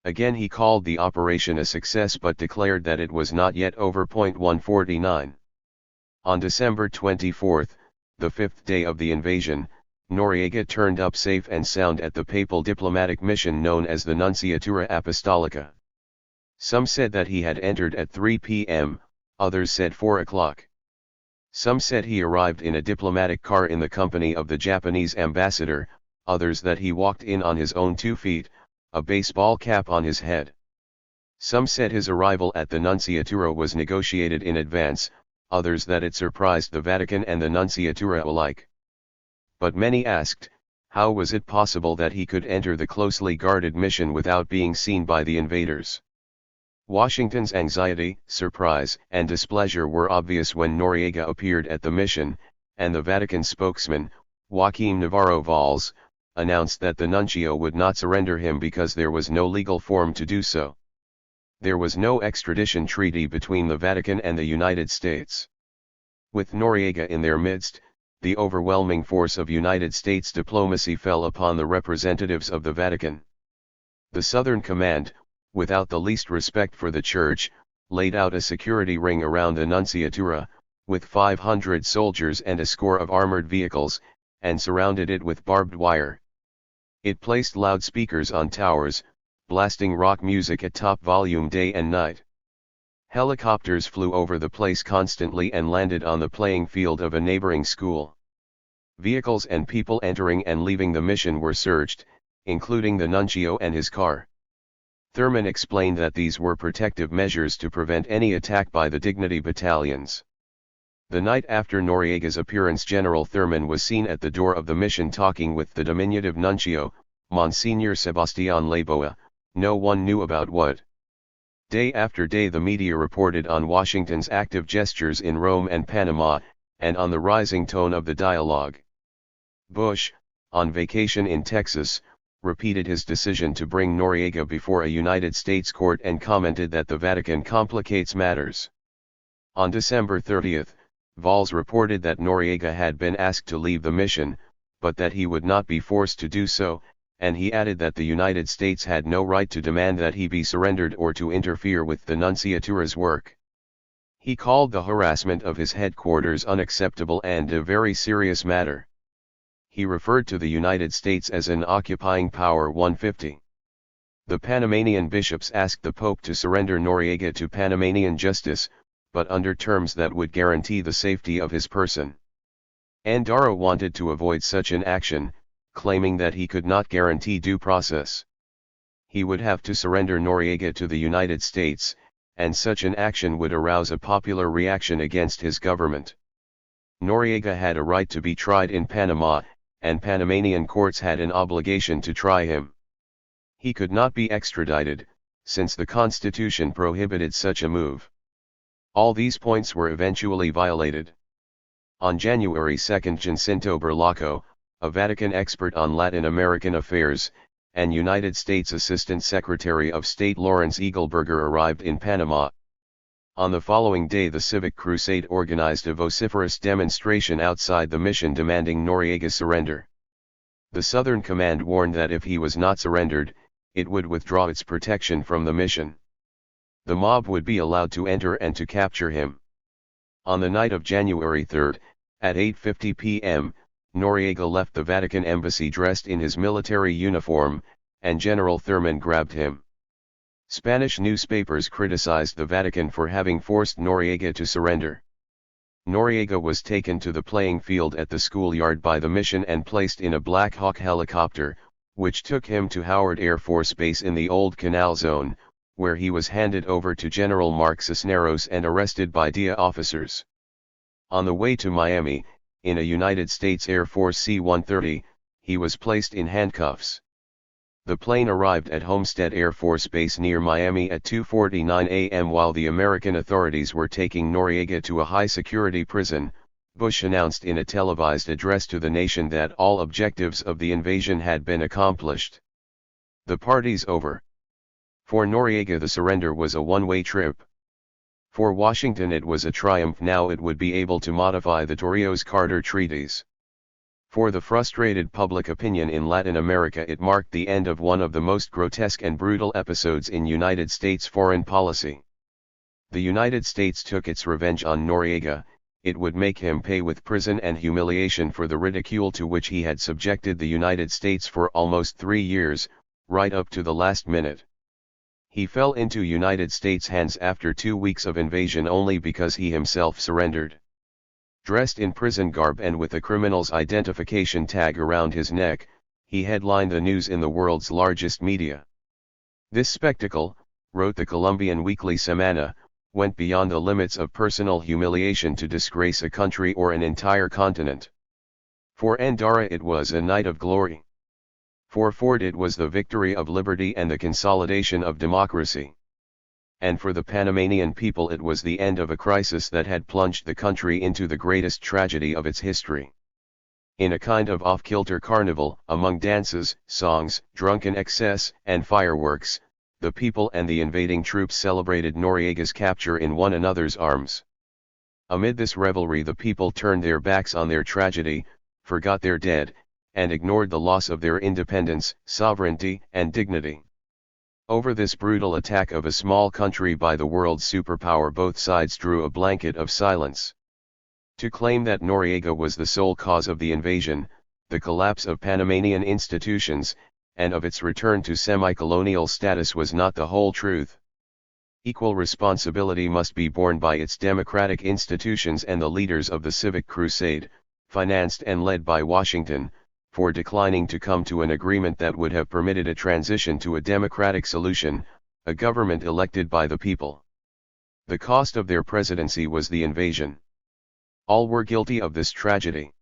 [SPEAKER 1] Again he called the operation a success but declared that it was not yet over. 149. On December 24, the fifth day of the invasion, Noriega turned up safe and sound at the papal diplomatic mission known as the Nunciatura Apostolica. Some said that he had entered at 3 p.m., others said 4 o'clock. Some said he arrived in a diplomatic car in the company of the Japanese ambassador, others that he walked in on his own 2 feet, a baseball cap on his head. Some said his arrival at the Nunciatura was negotiated in advance, others that it surprised the Vatican and the Nunciatura alike. But many asked, how was it possible that he could enter the closely guarded mission without being seen by the invaders? Washington's anxiety, surprise, and displeasure were obvious when Noriega appeared at the mission, and the Vatican spokesman, Joaquim Navarro Valls, announced that the nuncio would not surrender him because there was no legal form to do so. There was no extradition treaty between the Vatican and the United States. With Noriega in their midst, the overwhelming force of United States diplomacy fell upon the representatives of the Vatican. The Southern Command, without the least respect for the Church, laid out a security ring around the Nunciatura, with 500 soldiers and a score of armored vehicles, and surrounded it with barbed wire. It placed loudspeakers on towers, blasting rock music at top volume day and night. Helicopters flew over the place constantly and landed on the playing field of a neighboring school. Vehicles and people entering and leaving the mission were searched, including the nuncio and his car. Thurman explained that these were protective measures to prevent any attack by the Dignity battalions. The night after Noriega's appearance, General Thurman was seen at the door of the mission talking with the diminutive nuncio, Monsignor Sebastián Leiboa, no one knew about what. Day after day the media reported on Washington's active gestures in Rome and Panama, and on the rising tone of the dialogue. Bush, on vacation in Texas, repeated his decision to bring Noriega before a United States court and commented that the Vatican complicates matters. On December 30, Valls reported that Noriega had been asked to leave the mission, but that he would not be forced to do so, and he added that the United States had no right to demand that he be surrendered or to interfere with the Nunciatura's work. He called the harassment of his headquarters unacceptable and a very serious matter. He referred to the United States as an occupying power. 150. The Panamanian bishops asked the Pope to surrender Noriega to Panamanian justice, but under terms that would guarantee the safety of his person. Andara wanted to avoid such an action, claiming that he could not guarantee due process. He would have to surrender Noriega to the United States, and such an action would arouse a popular reaction against his government. Noriega had a right to be tried in Panama, and Panamanian courts had an obligation to try him. He could not be extradited, since the Constitution prohibited such a move. All these points were eventually violated. On January 2, Jacinto Berlocco, a Vatican expert on Latin American affairs, and United States Assistant Secretary of State Lawrence Eagleburger arrived in Panama. On the following day the Civic Crusade organized a vociferous demonstration outside the mission demanding Noriega's surrender. The Southern Command warned that if he was not surrendered, it would withdraw its protection from the mission. The mob would be allowed to enter and to capture him. On the night of January 3, at 8:50 p.m., Noriega left the Vatican embassy dressed in his military uniform, and General Thurman grabbed him. Spanish newspapers criticized the Vatican for having forced Noriega to surrender. Noriega was taken to the playing field at the schoolyard by the mission and placed in a Black Hawk helicopter, which took him to Howard Air Force Base in the Old Canal Zone, where he was handed over to General Mark Cisneros and arrested by DIA officers. On the way to Miami, in a United States Air Force C-130, he was placed in handcuffs. The plane arrived at Homestead Air Force Base near Miami at 2:49 a.m. While the American authorities were taking Noriega to a high-security prison. Bush announced in a televised address to the nation that all objectives of the invasion had been accomplished. The party's over. For Noriega the surrender was a one-way trip. For Washington it was a triumph. Now it would be able to modify the Torrijos-Carter treaties. For the frustrated public opinion in Latin America it marked the end of one of the most grotesque and brutal episodes in United States foreign policy. The United States took its revenge on Noriega. It would make him pay with prison and humiliation for the ridicule to which he had subjected the United States for almost 3 years, right up to the last minute. He fell into United States hands after 2 weeks of invasion only because he himself surrendered. Dressed in prison garb and with a criminal's identification tag around his neck, he headlined the news in the world's largest media. This spectacle, wrote the Colombian weekly Semana, went beyond the limits of personal humiliation to disgrace a country or an entire continent. For Andara it was a night of glory. For Ford it was the victory of liberty and the consolidation of democracy. And for the Panamanian people it was the end of a crisis that had plunged the country into the greatest tragedy of its history. In a kind of off-kilter carnival, among dances, songs, drunken excess, and fireworks, the people and the invading troops celebrated Noriega's capture in one another's arms. Amid this revelry the people turned their backs on their tragedy, forgot their dead, and ignored the loss of their independence, sovereignty, and dignity. Over this brutal attack of a small country by the world's superpower both sides drew a blanket of silence. To claim that Noriega was the sole cause of the invasion, the collapse of Panamanian institutions, and of its return to semi-colonial status was not the whole truth. Equal responsibility must be borne by its democratic institutions and the leaders of the Civic Crusade, financed and led by Washington, for declining to come to an agreement that would have permitted a transition to a democratic solution, a government elected by the people. The cost of their presidency was the invasion. All were guilty of this tragedy.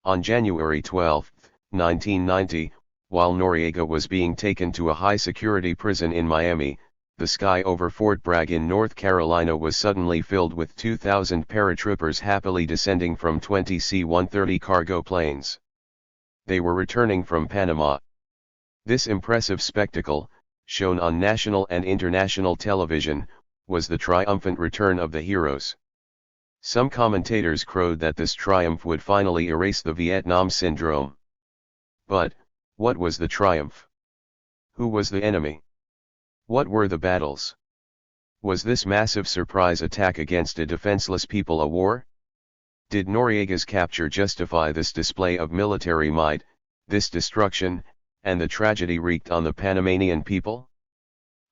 [SPEAKER 1] On January 12, 1990, while Noriega was being taken to a high-security prison in Miami, the sky over Fort Bragg in North Carolina was suddenly filled with 2,000 paratroopers happily descending from 20 C-130 cargo planes. They were returning from Panama. This impressive spectacle, shown on national and international television, was the triumphant return of the heroes. Some commentators crowed that this triumph would finally erase the Vietnam syndrome. But, what was the triumph? Who was the enemy? What were the battles? Was this massive surprise attack against a defenseless people a war? Did Noriega's capture justify this display of military might, this destruction, and the tragedy wreaked on the Panamanian people?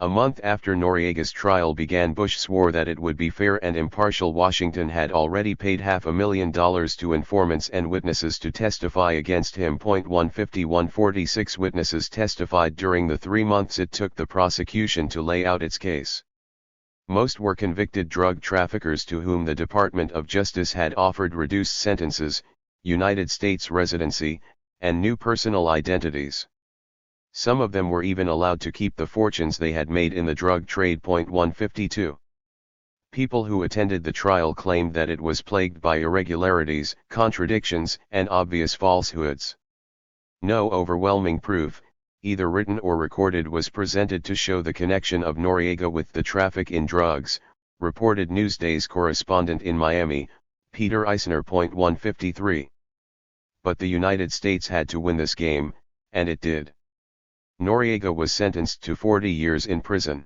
[SPEAKER 1] A month after Noriega's trial began, Bush swore that it would be fair and impartial. Washington had already paid $500,000 to informants and witnesses to testify against him. 15146 witnesses testified during the 3 months it took the prosecution to lay out its case. Most were convicted drug traffickers to whom the Department of Justice had offered reduced sentences, United States residency, and new personal identities. Some of them were even allowed to keep the fortunes they had made in the drug trade. 152. People who attended the trial claimed that it was plagued by irregularities, contradictions, and obvious falsehoods. No overwhelming proof, either written or recorded, was presented to show the connection of Noriega with the traffic in drugs, reported Newsday's correspondent in Miami, Peter Eisner. 153. But the United States had to win this game, and it did. Noriega was sentenced to 40 years in prison.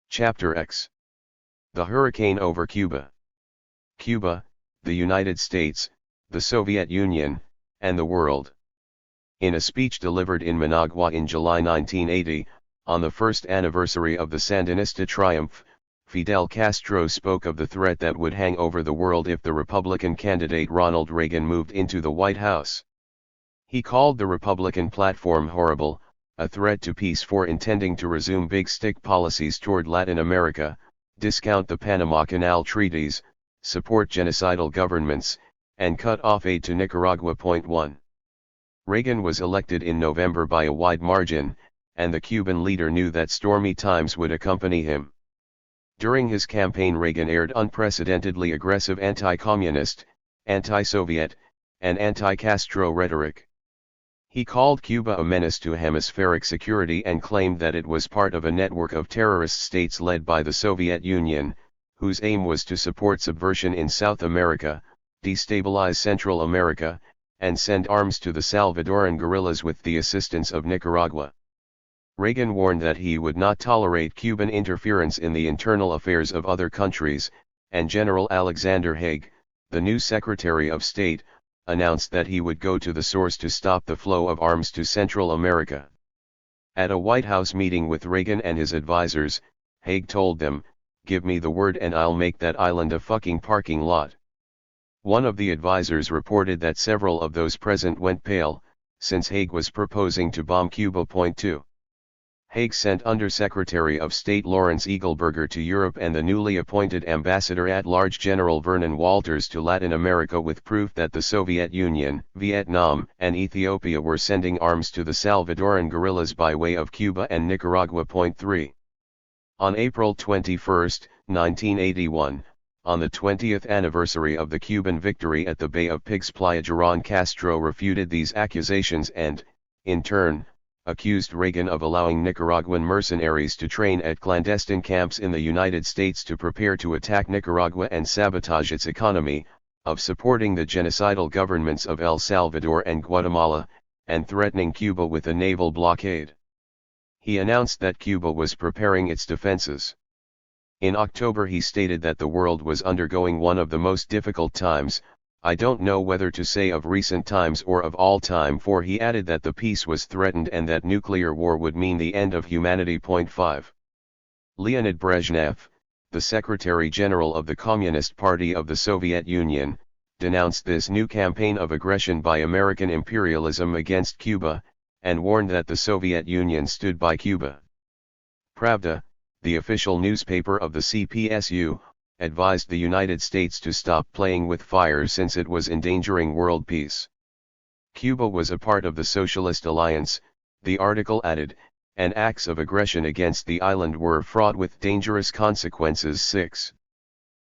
[SPEAKER 1] Chapter X. The Hurricane over Cuba. Cuba, the United States, the Soviet Union, and the world. In a speech delivered in Managua in July 1980, on the first anniversary of the Sandinista triumph, Fidel Castro spoke of the threat that would hang over the world if the Republican candidate Ronald Reagan moved into the White House. He called the Republican platform horrible, a threat to peace for intending to resume big stick policies toward Latin America, discount the Panama Canal treaties, support genocidal governments, and cut off aid to Nicaragua. 1. Reagan was elected in November by a wide margin, and the Cuban leader knew that stormy times would accompany him. During his campaign, Reagan aired unprecedentedly aggressive anti-communist, anti-Soviet, and anti-Castro rhetoric. He called Cuba a menace to hemispheric security and claimed that it was part of a network of terrorist states led by the Soviet Union, whose aim was to support subversion in South America, destabilize Central America, and send arms to the Salvadoran guerrillas with the assistance of Nicaragua. Reagan warned that he would not tolerate Cuban interference in the internal affairs of other countries, and General Alexander Haig, the new Secretary of State, announced that he would go to the source to stop the flow of arms to Central America. At a White House meeting with Reagan and his advisors, Haig told them, "Give me the word and I'll make that island a fucking parking lot." One of the advisors reported that several of those present went pale, since Haig was proposing to bomb Cuba. 2. Haig sent Under-Secretary of State Lawrence Eagleburger to Europe and the newly appointed Ambassador-at-Large General Vernon Walters to Latin America with proof that the Soviet Union, Vietnam, and Ethiopia were sending arms to the Salvadoran guerrillas by way of Cuba and Nicaragua. 3. On April 21, 1981, on the 20th anniversary of the Cuban victory at the Bay of Pigs, Playa Girón, Castro refuted these accusations and, in turn, accused Reagan of allowing Nicaraguan mercenaries to train at clandestine camps in the United States to prepare to attack Nicaragua and sabotage its economy, of supporting the genocidal governments of El Salvador and Guatemala, and threatening Cuba with a naval blockade. He announced that Cuba was preparing its defenses. In October he stated that the world was undergoing one of the most difficult times, I don't know whether to say of recent times or of all time, for he added that the peace was threatened and that nuclear war would mean the end of humanity. 5. Leonid Brezhnev, the Secretary General of the Communist Party of the Soviet Union, denounced this new campaign of aggression by American imperialism against Cuba, and warned that the Soviet Union stood by Cuba. Pravda, the official newspaper of the CPSU, advised the United States to stop playing with fire since it was endangering world peace. Cuba was a part of the Socialist Alliance, the article added, and acts of aggression against the island were fraught with dangerous consequences. 6.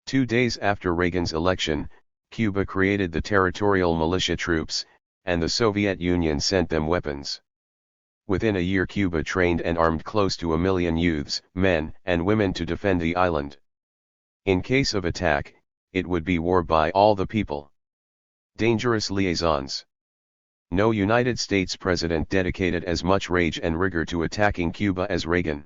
[SPEAKER 1] 2 days after Reagan's election, Cuba created the territorial militia troops, and the Soviet Union sent them weapons. Within a year Cuba trained and armed close to 1 million youths, men and women to defend the island. In case of attack, it would be war by all the people. Dangerous liaisons. No United States president dedicated as much rage and rigor to attacking Cuba as Reagan.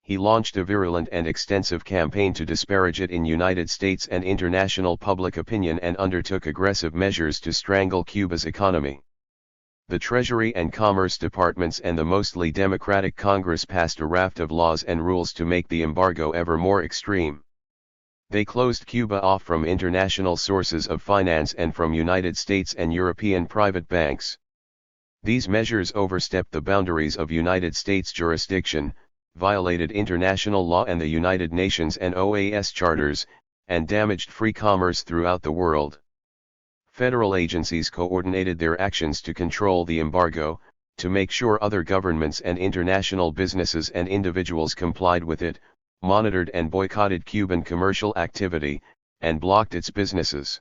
[SPEAKER 1] He launched a virulent and extensive campaign to disparage it in United States and international public opinion and undertook aggressive measures to strangle Cuba's economy. The Treasury and Commerce Departments and the mostly Democratic Congress passed a raft of laws and rules to make the embargo ever more extreme. They closed Cuba off from international sources of finance and from United States and European private banks. These measures overstepped the boundaries of United States jurisdiction, violated international law and the United Nations and OAS charters, and damaged free commerce throughout the world. Federal agencies coordinated their actions to control the embargo, to make sure other governments and international businesses and individuals complied with it, monitored and boycotted Cuban commercial activity, and blocked its businesses.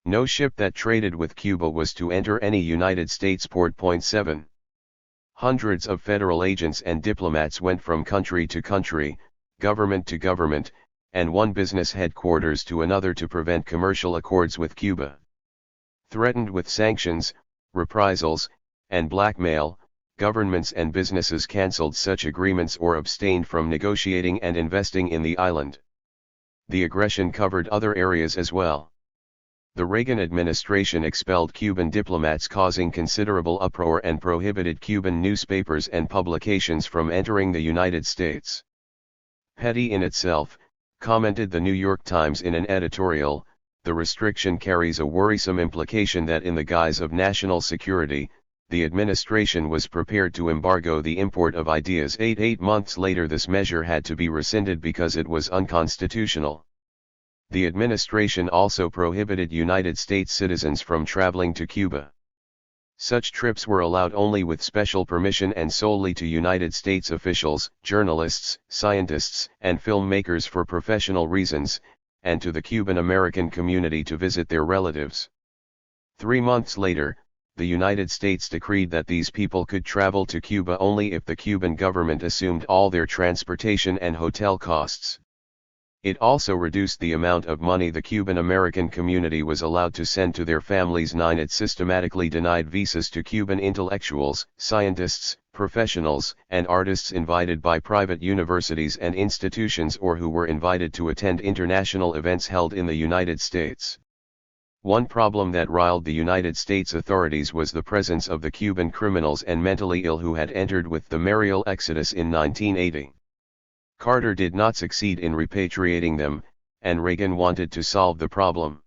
[SPEAKER 1] No ship that traded with Cuba was to enter any United States port. 7. Hundreds of federal agents and diplomats went from country to country, government to government, and one business headquarters to another to prevent commercial accords with Cuba. Threatened with sanctions, reprisals, and blackmail, governments and businesses cancelled such agreements or abstained from negotiating and investing in the island. The aggression covered other areas as well. The Reagan administration expelled Cuban diplomats, causing considerable uproar, and prohibited Cuban newspapers and publications from entering the United States. Petty in itself, commented the New York Times in an editorial, the restriction carries a worrisome implication that in the guise of national security, the administration was prepared to embargo the import of ideas. 8 months later this measure had to be rescinded because it was unconstitutional. The administration also prohibited United States citizens from traveling to Cuba. Such trips were allowed only with special permission and solely to United States officials, journalists, scientists, and filmmakers for professional reasons, and to the Cuban American community to visit their relatives. 3 months later, the United States decreed that these people could travel to Cuba only if the Cuban government assumed all their transportation and hotel costs. It also reduced the amount of money the Cuban American community was allowed to send to their families. 9. It systematically denied visas to Cuban intellectuals, scientists, professionals, and artists invited by private universities and institutions or who were invited to attend international events held in the United States. One problem that riled the United States authorities was the presence of the Cuban criminals and mentally ill who had entered with the Mariel Exodus in 1980. Carter did not succeed in repatriating them, and Reagan wanted to solve the problem.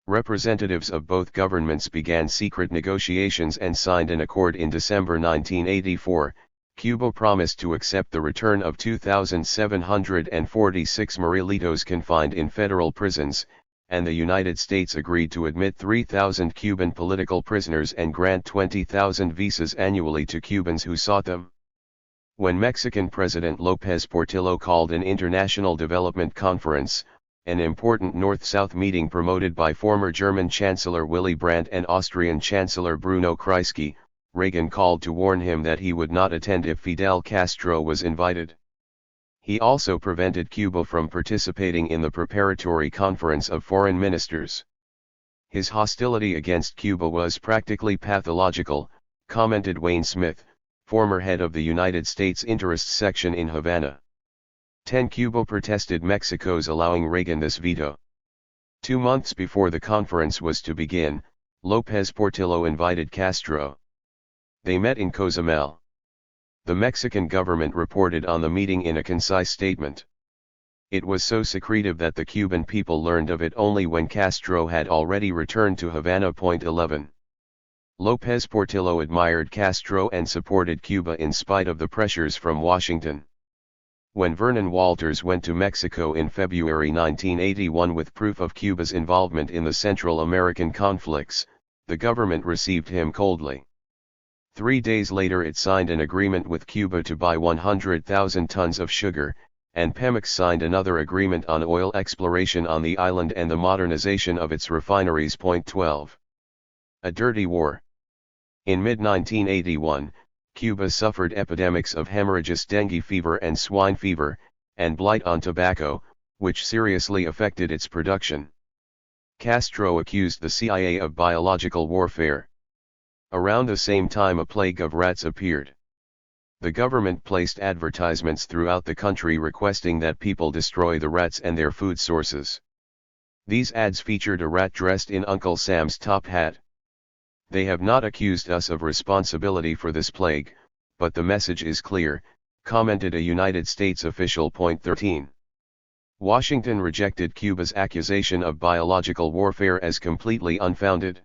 [SPEAKER 1] Representatives of both governments began secret negotiations and signed an accord in December 1984. Cuba promised to accept the return of 2,746 Marielitos confined in federal prisons, and the United States agreed to admit 3,000 Cuban political prisoners and grant 20,000 visas annually to Cubans who sought them. When Mexican President López Portillo called an international development conference, an important North-South meeting promoted by former German Chancellor Willy Brandt and Austrian Chancellor Bruno Kreisky, Reagan called to warn him that he would not attend if Fidel Castro was invited. He also prevented Cuba from participating in the preparatory conference of foreign ministers. His hostility against Cuba was practically pathological, commented Wayne Smith, former head of the United States Interests Section in Havana. 10. Cuba protested Mexico's allowing Reagan this veto. 2 months before the conference was to begin, López Portillo invited Castro. They met in Cozumel. The Mexican government reported on the meeting in a concise statement. It was so secretive that the Cuban people learned of it only when Castro had already returned to Havana. 11. López Portillo admired Castro and supported Cuba in spite of the pressures from Washington. When Vernon Walters went to Mexico in February 1981 with proof of Cuba's involvement in the Central American conflicts, the government received him coldly. 3 days later it signed an agreement with Cuba to buy 100,000 tons of sugar, and Pemex signed another agreement on oil exploration on the island and the modernization of its refineries. 12. A dirty war. In mid-1981, Cuba suffered epidemics of hemorrhageous dengue fever and swine fever, and blight on tobacco, which seriously affected its production. Castro accused the CIA of biological warfare. Around the same time a plague of rats appeared. The government placed advertisements throughout the country requesting that people destroy the rats and their food sources. These ads featured a rat dressed in Uncle Sam's top hat. They have not accused us of responsibility for this plague, but the message is clear, commented a United States official. 13. Washington rejected Cuba's accusation of biological warfare as completely unfounded.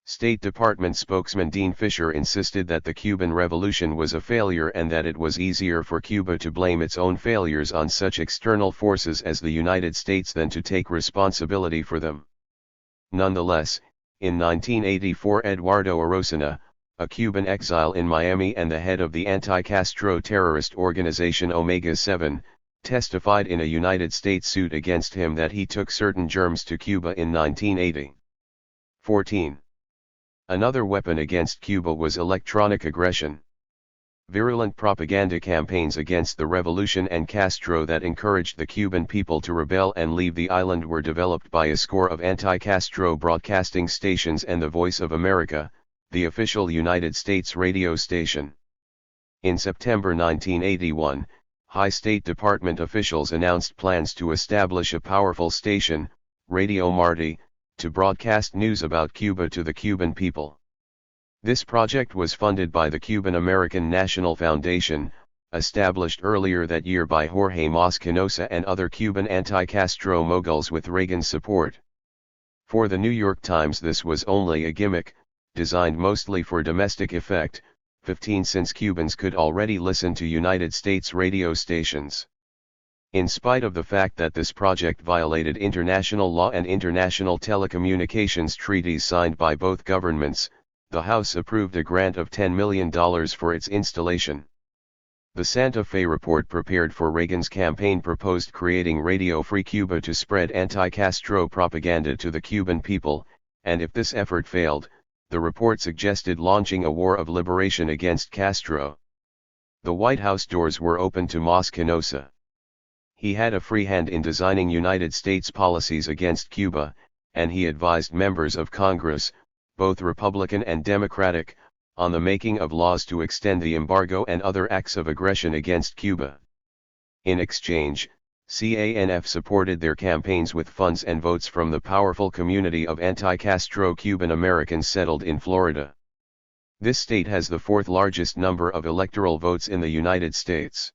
[SPEAKER 1] State Department spokesman Dean Fisher insisted that the Cuban Revolution was a failure and that it was easier for Cuba to blame its own failures on such external forces as the United States than to take responsibility for them. Nonetheless, in 1984 Eduardo Arocena, a Cuban exile in Miami and the head of the anti-Castro terrorist organization Omega 7, testified in a United States suit against him that he took certain germs to Cuba in 1980. 14. Another weapon against Cuba was electronic aggression. Virulent propaganda campaigns against the revolution and Castro that encouraged the Cuban people to rebel and leave the island were developed by a score of anti-Castro broadcasting stations and the Voice of America, the official United States radio station. In September 1981, high State Department officials announced plans to establish a powerful station, Radio Marti, to broadcast news about Cuba to the Cuban people. This project was funded by the Cuban American National Foundation, established earlier that year by Jorge Moscanosa and other Cuban anti-Castro moguls with Reagan's support. For the New York Times this was only a gimmick, designed mostly for domestic effect. 15 Since Cubans could already listen to United States radio stations. In spite of the fact that this project violated international law and international telecommunications treaties signed by both governments, the House approved a grant of $10 million for its installation. The Santa Fe report prepared for Reagan's campaign proposed creating Radio Free Cuba to spread anti-Castro propaganda to the Cuban people, and if this effort failed, the report suggested launching a war of liberation against Castro. The White House doors were open to Moscanosa. He had a free hand in designing United States policies against Cuba, and he advised members of Congress, both Republican and Democratic, on the making of laws to extend the embargo and other acts of aggression against Cuba. In exchange, CANF supported their campaigns with funds and votes from the powerful community of anti-Castro Cuban Americans settled in Florida. This state has the fourth largest number of electoral votes in the United States.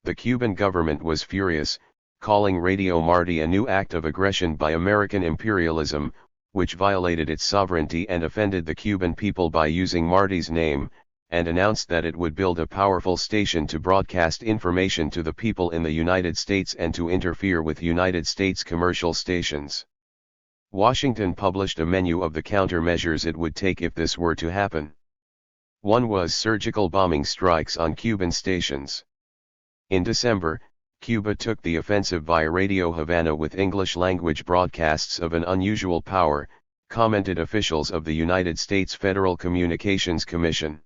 [SPEAKER 1] The Cuban government was furious, calling Radio Marti a new act of aggression by American imperialism, which violated its sovereignty and offended the Cuban people by using Marti's name, and announced that it would build a powerful station to broadcast information to the people in the United States and to interfere with United States commercial stations. Washington published a menu of the countermeasures it would take if this were to happen. One was surgical bombing strikes on Cuban stations. In December, Cuba took the offensive via Radio Havana with English-language broadcasts of an unusual power, commented officials of the United States Federal Communications Commission.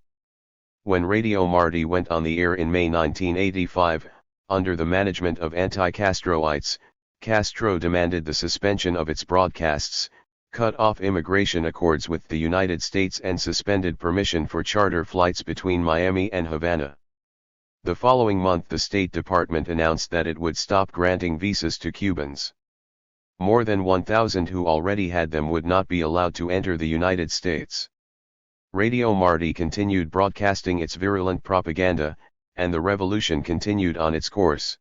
[SPEAKER 1] When Radio Marti went on the air in May 1985, under the management of anti-Castroites, Castro demanded the suspension of its broadcasts, cut off immigration accords with the United States and suspended permission for charter flights between Miami and Havana. The following month the State Department announced that it would stop granting visas to Cubans. More than 1,000 who already had them would not be allowed to enter the United States. Radio Marti continued broadcasting its virulent propaganda, and the revolution continued on its course.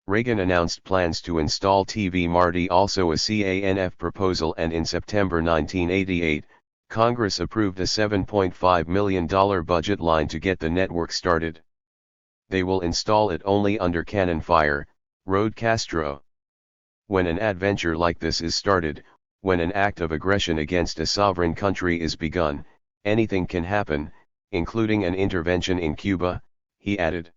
[SPEAKER 1] Reagan announced plans to install TV Marti, also a CANF proposal, and in September 1988, Congress approved a $7.5 million budget line to get the network started. They will install it only under cannon fire, wrote Castro. When an adventure like this is started, when an act of aggression against a sovereign country is begun, anything can happen, including an intervention in Cuba, he added.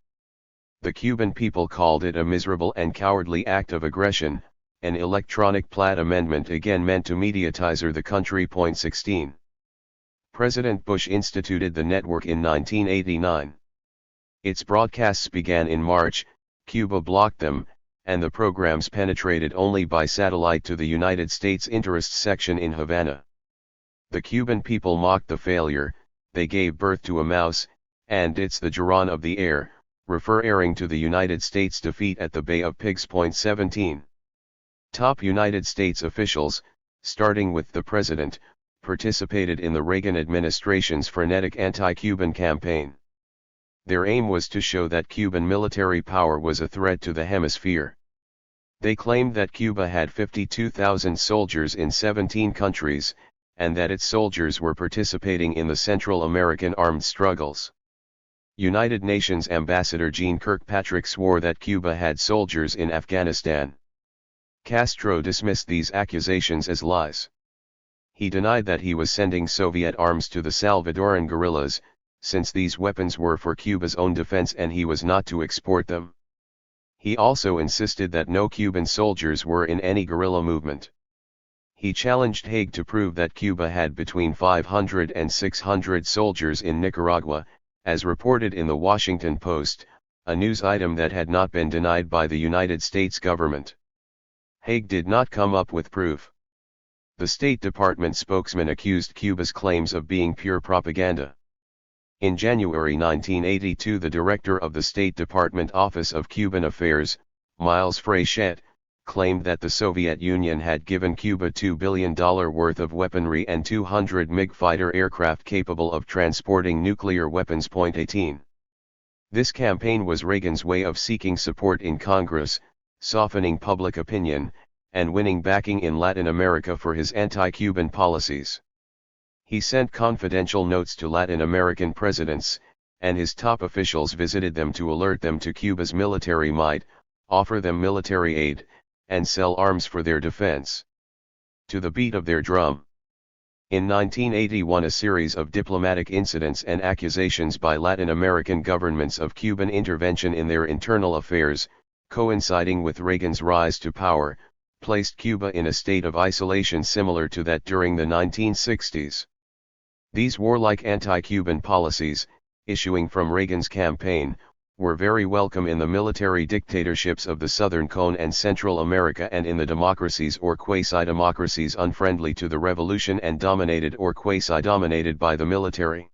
[SPEAKER 1] The Cuban people called it a miserable and cowardly act of aggression, an electronic Platt amendment again meant to mediatize the country. 16. President Bush instituted the network in 1989. Its broadcasts began in March, Cuba blocked them, and the programs penetrated only by satellite to the United States Interest section in Havana. The Cuban people mocked the failure, they gave birth to a mouse, and it's the Geron of the air, referring to the United States defeat at the Bay of Pigs. 17. Top United States officials, starting with the president, participated in the Reagan administration's frenetic anti-Cuban campaign. Their aim was to show that Cuban military power was a threat to the hemisphere. They claimed that Cuba had 52,000 soldiers in 17 countries, and that its soldiers were participating in the Central American armed struggles. United Nations Ambassador Jeane Kirkpatrick swore that Cuba had soldiers in Afghanistan. Castro dismissed these accusations as lies. He denied that he was sending Soviet arms to the Salvadoran guerrillas, since these weapons were for Cuba's own defense and he was not to export them. He also insisted that no Cuban soldiers were in any guerrilla movement. He challenged Haig to prove that Cuba had between 500 and 600 soldiers in Nicaragua, as reported in the Washington Post, a news item that had not been denied by the United States government. Haig did not come up with proof. The State Department spokesman accused Cuba's claims of being pure propaganda. In January 1982, the director of the State Department Office of Cuban Affairs, Miles Frechette, claimed that the Soviet Union had given Cuba $2 billion worth of weaponry and 200 MiG fighter aircraft capable of transporting nuclear weapons. 18. This campaign was Reagan's way of seeking support in Congress, softening public opinion, and winning backing in Latin America for his anti-Cuban policies. He sent confidential notes to Latin American presidents, and his top officials visited them to alert them to Cuba's military might, offer them military aid, and sell arms for their defense. To the beat of their drum. In 1981, a series of diplomatic incidents and accusations by Latin American governments of Cuban intervention in their internal affairs, coinciding with Reagan's rise to power, placed Cuba in a state of isolation similar to that during the 1960s. These warlike anti-Cuban policies, issuing from Reagan's campaign, were very welcome in the military dictatorships of the Southern Cone and Central America and in the democracies or quasi-democracies unfriendly to the revolution and dominated or quasi-dominated by the military.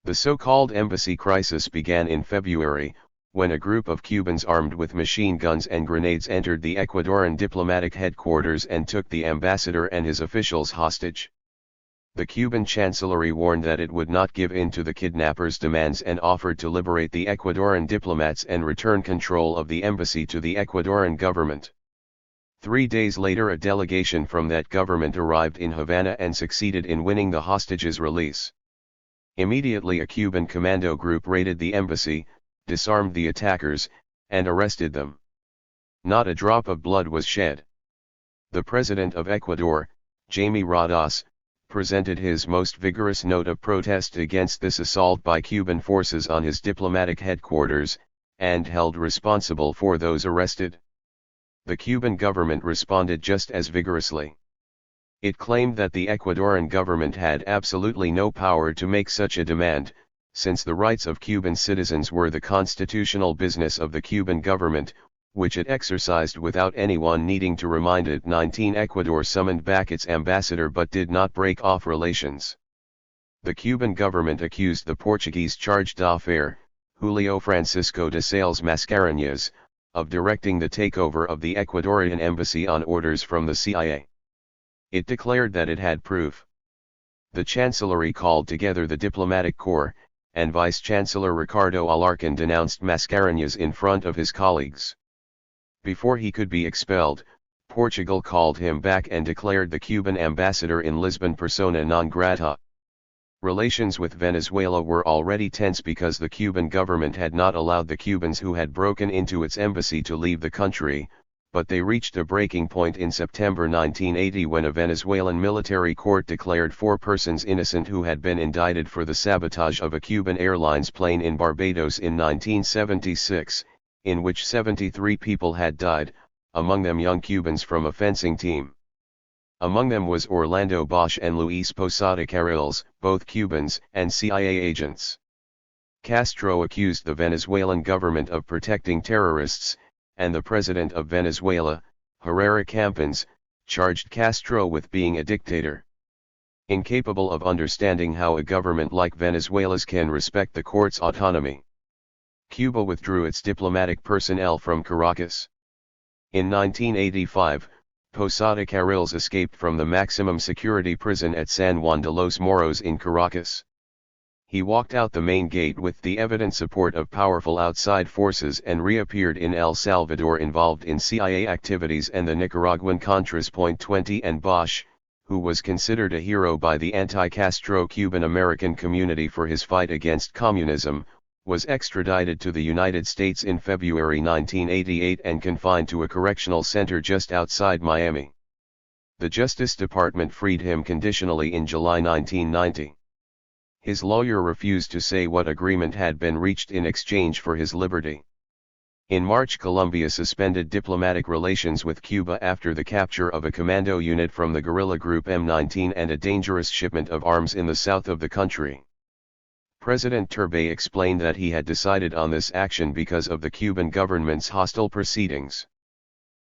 [SPEAKER 1] The so-called embassy crisis began in February, when a group of Cubans armed with machine guns and grenades entered the Ecuadorian diplomatic headquarters and took the ambassador and his officials hostage. The Cuban chancellery warned that it would not give in to the kidnappers' demands and offered to liberate the Ecuadorian diplomats and return control of the embassy to the Ecuadorian government. 3 days later, a delegation from that government arrived in Havana and succeeded in winning the hostages' release. Immediately, a Cuban commando group raided the embassy, disarmed the attackers, and arrested them. Not a drop of blood was shed. The president of Ecuador, Jaime Rodas, presented his most vigorous note of protest against this assault by Cuban forces on his diplomatic headquarters, and held responsible for those arrested. The Cuban government responded just as vigorously. It claimed that the Ecuadorian government had absolutely no power to make such a demand, since the rights of Cuban citizens were the constitutional business of the Cuban government, which it exercised without anyone needing to remind it. 19. Ecuador summoned back its ambassador but did not break off relations. The Cuban government accused the Portuguese charge d'affaires, Julio Francisco de Sales Mascarenhas, of directing the takeover of the Ecuadorian embassy on orders from the CIA. It declared that it had proof. The Chancellery called together the diplomatic corps, and Vice-Chancellor Ricardo Alarcón denounced Mascarenhas in front of his colleagues. Before he could be expelled, Portugal called him back and declared the Cuban ambassador in Lisbon persona non grata. Relations with Venezuela were already tense because the Cuban government had not allowed the Cubans who had broken into its embassy to leave the country, but they reached a breaking point in September 1980 when a Venezuelan military court declared 4 persons innocent who had been indicted for the sabotage of a Cuban Airlines plane in Barbados in 1976, in which 73 people had died, among them young Cubans from a fencing team. Among them was Orlando Bosch and Luis Posada Carriles, both Cubans and CIA agents. Castro accused the Venezuelan government of protecting terrorists, and the president of Venezuela, Herrera Campins, charged Castro with being a dictator. Incapable of understanding how a government like Venezuela's can respect the court's autonomy, Cuba withdrew its diplomatic personnel from Caracas. In 1985, Posada Carriles escaped from the maximum security prison at San Juan de los Moros in Caracas. He walked out the main gate with the evident support of powerful outside forces and reappeared in El Salvador involved in CIA activities and the Nicaraguan Contras. 20 and Bosch, who was considered a hero by the anti-Castro Cuban American community for his fight against communism, was extradited to the United States in February 1988 and confined to a correctional center just outside Miami. The Justice Department freed him conditionally in July 1990. His lawyer refused to say what agreement had been reached in exchange for his liberty. In March, Colombia suspended diplomatic relations with Cuba after the capture of a commando unit from the guerrilla group M19 and a dangerous shipment of arms in the south of the country. President Turbay explained that he had decided on this action because of the Cuban government's hostile proceedings.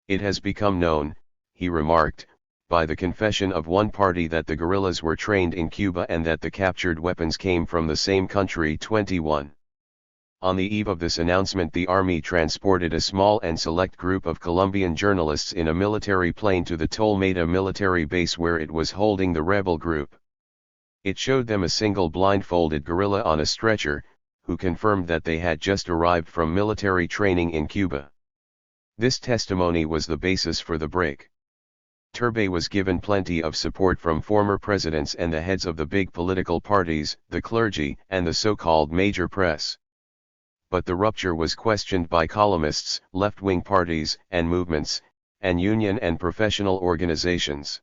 [SPEAKER 1] It has become known, he remarked, by the confession of one party that the guerrillas were trained in Cuba and that the captured weapons came from the same country. 21. On the eve of this announcement, the army transported a small and select group of Colombian journalists in a military plane to the Tolmeda military base where it was holding the rebel group. It showed them a single blindfolded guerrilla on a stretcher, who confirmed that they had just arrived from military training in Cuba. This testimony was the basis for the break. Turbay was given plenty of support from former presidents and the heads of the big political parties, the clergy, and the so-called major press. But the rupture was questioned by columnists, left-wing parties and movements, and union and professional organizations.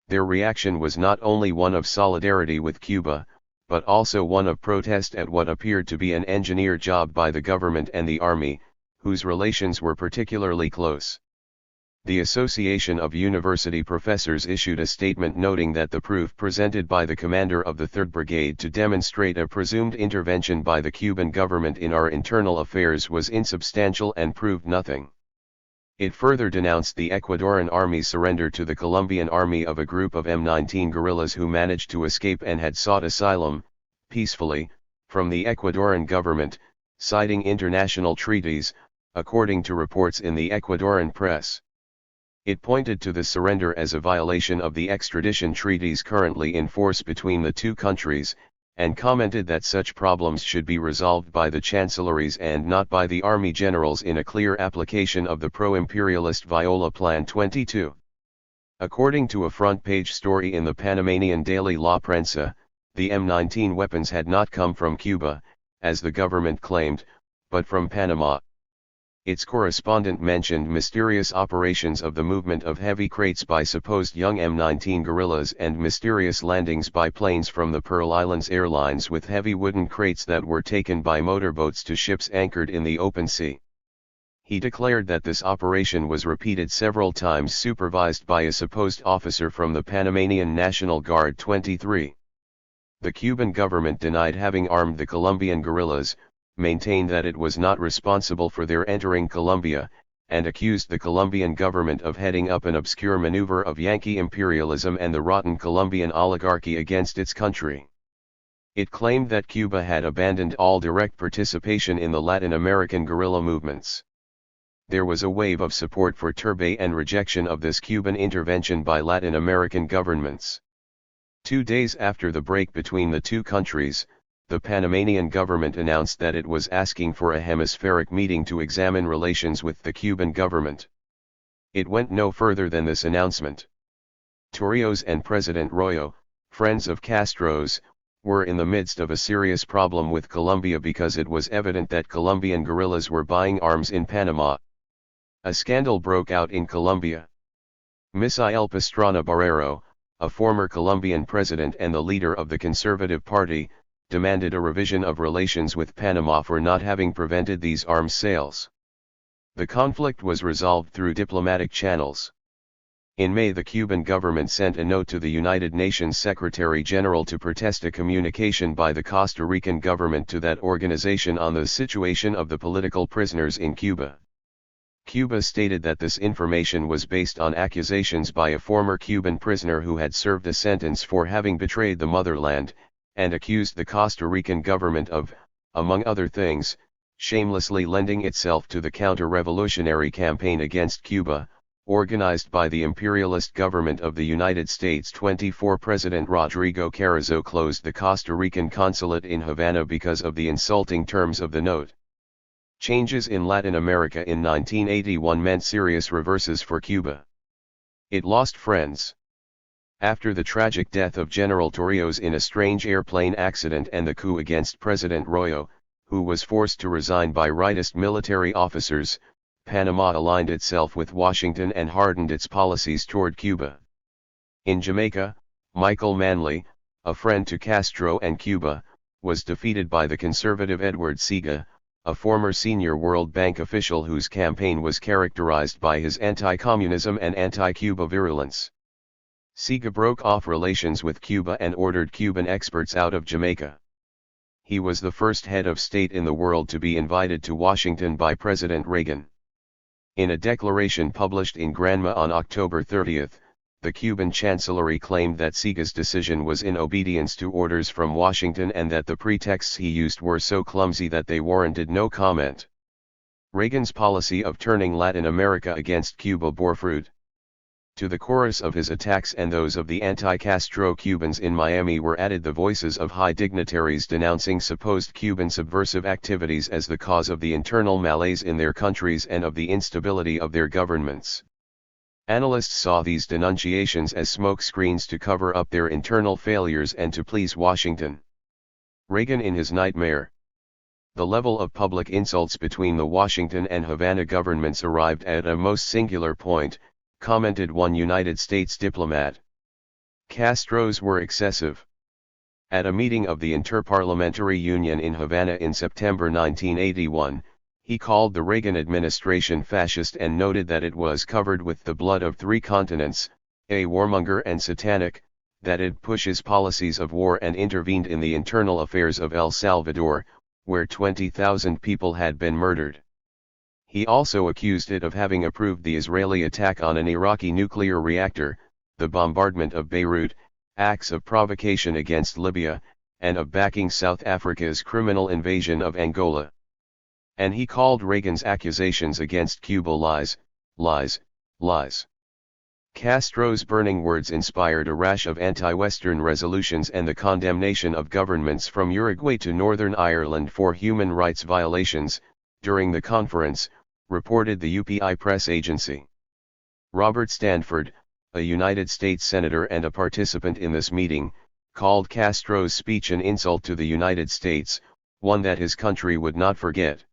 [SPEAKER 1] Their reaction was not only one of solidarity with Cuba, but also one of protest at what appeared to be an engineered job by the government and the army, whose relations were particularly close. The Association of University Professors issued a statement noting that the proof presented by the commander of the 3rd Brigade to demonstrate a presumed intervention by the Cuban government in our internal affairs was insubstantial and proved nothing. It further denounced the Ecuadorian army's surrender to the Colombian army of a group of M19 guerrillas who managed to escape and had sought asylum, peacefully, from the Ecuadorian government, citing international treaties, according to reports in the Ecuadorian press. It pointed to the surrender as a violation of the extradition treaties currently in force between the two countries, and commented that such problems should be resolved by the chancelleries and not by the army generals in a clear application of the pro-imperialist Viola Plan 22. According to a front-page story in the Panamanian daily La Prensa, the M19 weapons had not come from Cuba, as the government claimed, but from Panama. Its correspondent mentioned mysterious operations of the movement of heavy crates by supposed young M19 guerrillas and mysterious landings by planes from the Pearl Islands Airlines with heavy wooden crates that were taken by motorboats to ships anchored in the open sea. He declared that this operation was repeated several times, supervised by a supposed officer from the Panamanian National Guard. 23. The Cuban government denied having armed the Colombian guerrillas, maintained that it was not responsible for their entering Colombia, and accused the Colombian government of heading up an obscure maneuver of Yankee imperialism and the rotten Colombian oligarchy against its country. It claimed that Cuba had abandoned all direct participation in the Latin American guerrilla movements. There was a wave of support for Turbay and rejection of this Cuban intervention by Latin American governments. 2 days after the break between the two countries, the Panamanian government announced that it was asking for a hemispheric meeting to examine relations with the Cuban government. It went no further than this announcement. Torrijos and President Royo, friends of Castro's, were in the midst of a serious problem with Colombia because it was evident that Colombian guerrillas were buying arms in Panama. A scandal broke out in Colombia. Misael Pastrana Barrero, a former Colombian president and the leader of the Conservative Party, demanded a revision of relations with Panama for not having prevented these arms sales. The conflict was resolved through diplomatic channels. In May, the Cuban government sent a note to the United Nations Secretary General to protest a communication by the Costa Rican government to that organization on the situation of the political prisoners in Cuba. Cuba stated that this information was based on accusations by a former Cuban prisoner who had served a sentence for having betrayed the motherland, and accused the Costa Rican government of, among other things, shamelessly lending itself to the counter-revolutionary campaign against Cuba, organized by the imperialist government of the United States. 24 President Rodrigo Carrizo closed the Costa Rican consulate in Havana because of the insulting terms of the note. Changes in Latin America in 1981 meant serious reverses for Cuba. It lost friends. After the tragic death of General Torrijos in a strange airplane accident and the coup against President Royo, who was forced to resign by rightist military officers, Panama aligned itself with Washington and hardened its policies toward Cuba. In Jamaica, Michael Manley, a friend to Castro and Cuba, was defeated by the conservative Edward Siga, a former senior World Bank official whose campaign was characterized by his anti-communism and anti-Cuba virulence. Siga broke off relations with Cuba and ordered Cuban experts out of Jamaica. He was the first head of state in the world to be invited to Washington by President Reagan. In a declaration published in Granma on October 30, the Cuban Chancellery claimed that Siga's decision was in obedience to orders from Washington and that the pretexts he used were so clumsy that they warranted no comment. Reagan's policy of turning Latin America against Cuba bore fruit. To the chorus of his attacks and those of the anti-Castro Cubans in Miami were added the voices of high dignitaries denouncing supposed Cuban subversive activities as the cause of the internal malaise in their countries and of the instability of their governments. Analysts saw these denunciations as smokescreens to cover up their internal failures and to please Washington. Reagan in his nightmare. The level of public insults between the Washington and Havana governments arrived at a most singular point, commented one United States diplomat. Castro's were excessive. At a meeting of the Interparliamentary Union in Havana in September 1981, he called the Reagan administration fascist and noted that it was covered with the blood of 3 continents, a warmonger and satanic, that it pushes policies of war and intervened in the internal affairs of El Salvador, where 20,000 people had been murdered. He also accused it of having approved the Israeli attack on an Iraqi nuclear reactor, the bombardment of Beirut, acts of provocation against Libya, and of backing South Africa's criminal invasion of Angola. And he called Reagan's accusations against Cuba lies, lies, lies. Castro's burning words inspired a rash of anti-Western resolutions and the condemnation of governments from Uruguay to Northern Ireland for human rights violations. During the conference, reported the UPI press agency. Robert Stanford, a United States senator and a participant in this meeting, called Castro's speech an insult to the United States, one that his country would not forget.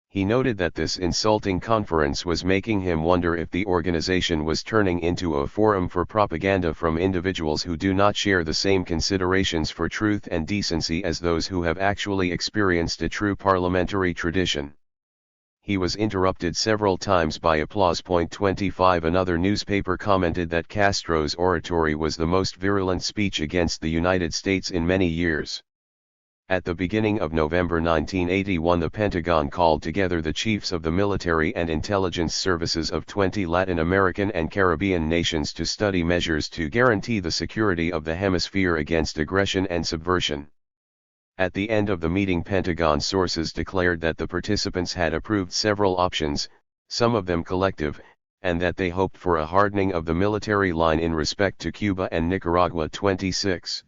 [SPEAKER 1] He noted that this insulting conference was making him wonder if the organization was turning into a forum for propaganda from individuals who do not share the same considerations for truth and decency as those who have actually experienced a true parliamentary tradition. He was interrupted several times by applause. 25 Another newspaper commented that Castro's oratory was the most virulent speech against the United States in many years. At the beginning of November 1981, the Pentagon called together the chiefs of the military and intelligence services of 20 Latin American and Caribbean nations to study measures to guarantee the security of the hemisphere against aggression and subversion. At the end of the meeting, Pentagon sources declared that the participants had approved several options, some of them collective, and that they hoped for a hardening of the military line in respect to Cuba and Nicaragua. 26.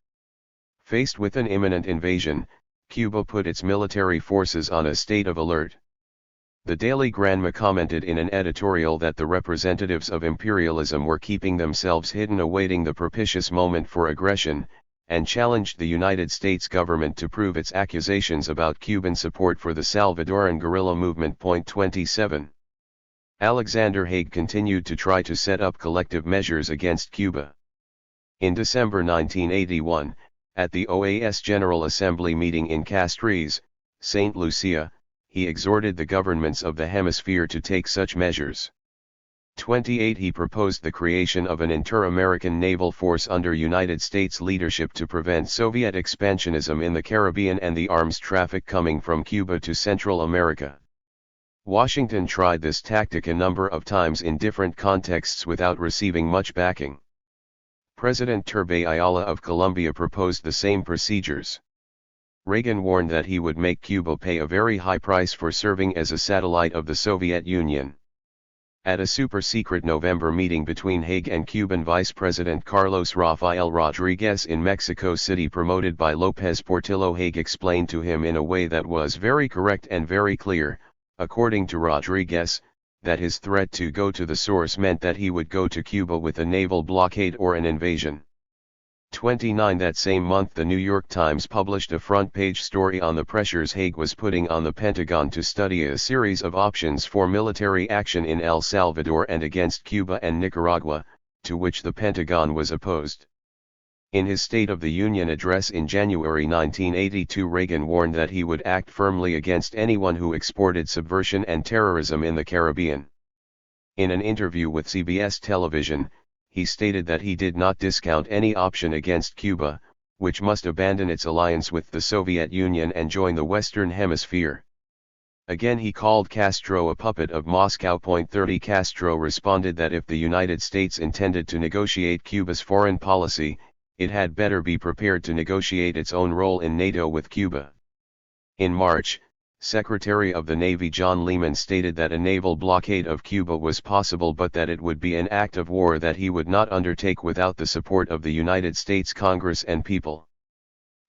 [SPEAKER 1] Faced with an imminent invasion, Cuba put its military forces on a state of alert. The Daily Granma commented in an editorial that the representatives of imperialism were keeping themselves hidden awaiting the propitious moment for aggression, and challenged the United States government to prove its accusations about Cuban support for the Salvadoran guerrilla movement. 27. Alexander Haig continued to try to set up collective measures against Cuba. In December 1981, at the OAS General Assembly meeting in Castries, St. Lucia, he exhorted the governments of the hemisphere to take such measures. 28. He proposed the creation of an inter-American naval force under United States leadership to prevent Soviet expansionism in the Caribbean and the arms traffic coming from Cuba to Central America. Washington tried this tactic a number of times in different contexts without receiving much backing. President Turbay Ayala of Colombia proposed the same procedures. Reagan warned that he would make Cuba pay a very high price for serving as a satellite of the Soviet Union. At a super-secret November meeting between Haig and Cuban Vice President Carlos Rafael Rodriguez in Mexico City promoted by López Portillo, Haig explained to him in a way that was very correct and very clear, according to Rodriguez, that his threat to go to the source meant that he would go to Cuba with a naval blockade or an invasion. 29. That same month the New York Times published a front-page story on the pressures Haig was putting on the Pentagon to study a series of options for military action in El Salvador and against Cuba and Nicaragua, to which the Pentagon was opposed. In his State of the Union address in January 1982, Reagan warned that he would act firmly against anyone who exported subversion and terrorism in the Caribbean. In an interview with CBS television, he stated that he did not discount any option against Cuba, which must abandon its alliance with the Soviet Union and join the Western Hemisphere. Again he called Castro a puppet of Moscow. 30. Castro responded that if the United States intended to negotiate Cuba's foreign policy, it had better be prepared to negotiate its own role in NATO with Cuba. In March, Secretary of the Navy John Lehman stated that a naval blockade of Cuba was possible but that it would be an act of war that he would not undertake without the support of the United States Congress and people.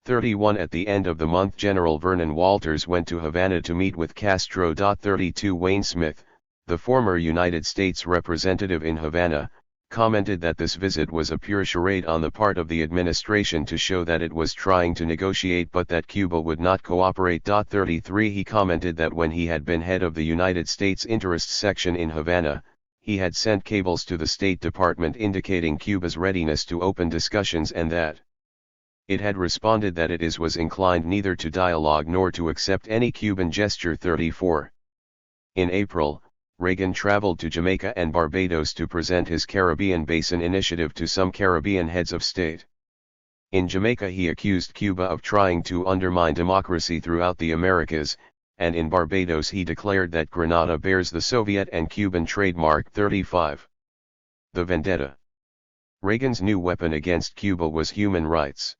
[SPEAKER 1] 31. At the end of the month General Vernon Walters went to Havana to meet with Castro. 32. Wayne Smith, the former United States representative in Havana, commented that this visit was a pure charade on the part of the administration to show that it was trying to negotiate but that Cuba would not cooperate. 33. He commented that when he had been head of the United States Interests Section in Havana, he had sent cables to the State Department indicating Cuba's readiness to open discussions and that it had responded that it was inclined neither to dialogue nor to accept any Cuban gesture. 34. In April, Reagan traveled to Jamaica and Barbados to present his Caribbean Basin Initiative to some Caribbean heads of state. In Jamaica he accused Cuba of trying to undermine democracy throughout the Americas, and in Barbados he declared that Grenada bears the Soviet and Cuban trademark. 35. The vendetta. Reagan's new weapon against Cuba was human rights.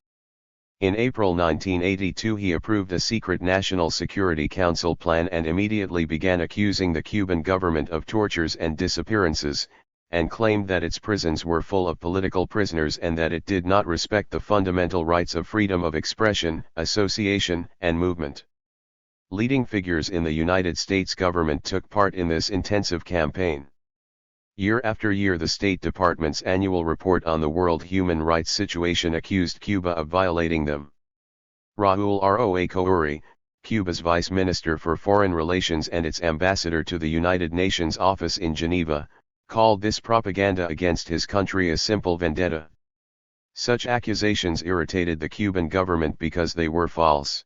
[SPEAKER 1] In April 1982 he approved a secret National Security Council plan and immediately began accusing the Cuban government of tortures and disappearances, and claimed that its prisons were full of political prisoners and that it did not respect the fundamental rights of freedom of expression, association, and movement. Leading figures in the United States government took part in this intensive campaign. Year after year the State Department's annual report on the world human rights situation accused Cuba of violating them. Raúl Roa Couri, Cuba's Vice Minister for Foreign Relations and its ambassador to the United Nations office in Geneva, called this propaganda against his country a simple vendetta. Such accusations irritated the Cuban government because they were false.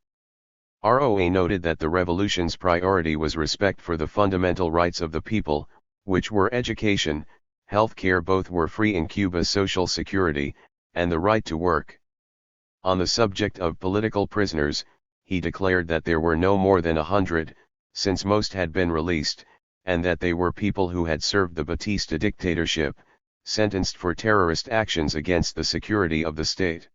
[SPEAKER 1] Roa noted that the revolution's priority was respect for the fundamental rights of the people, which were education, health care, both were free in Cuba, social security, and the right to work. On the subject of political prisoners, he declared that there were no more than 100, since most had been released, and that they were people who had served the Batista dictatorship, sentenced for terrorist actions against the security of the state.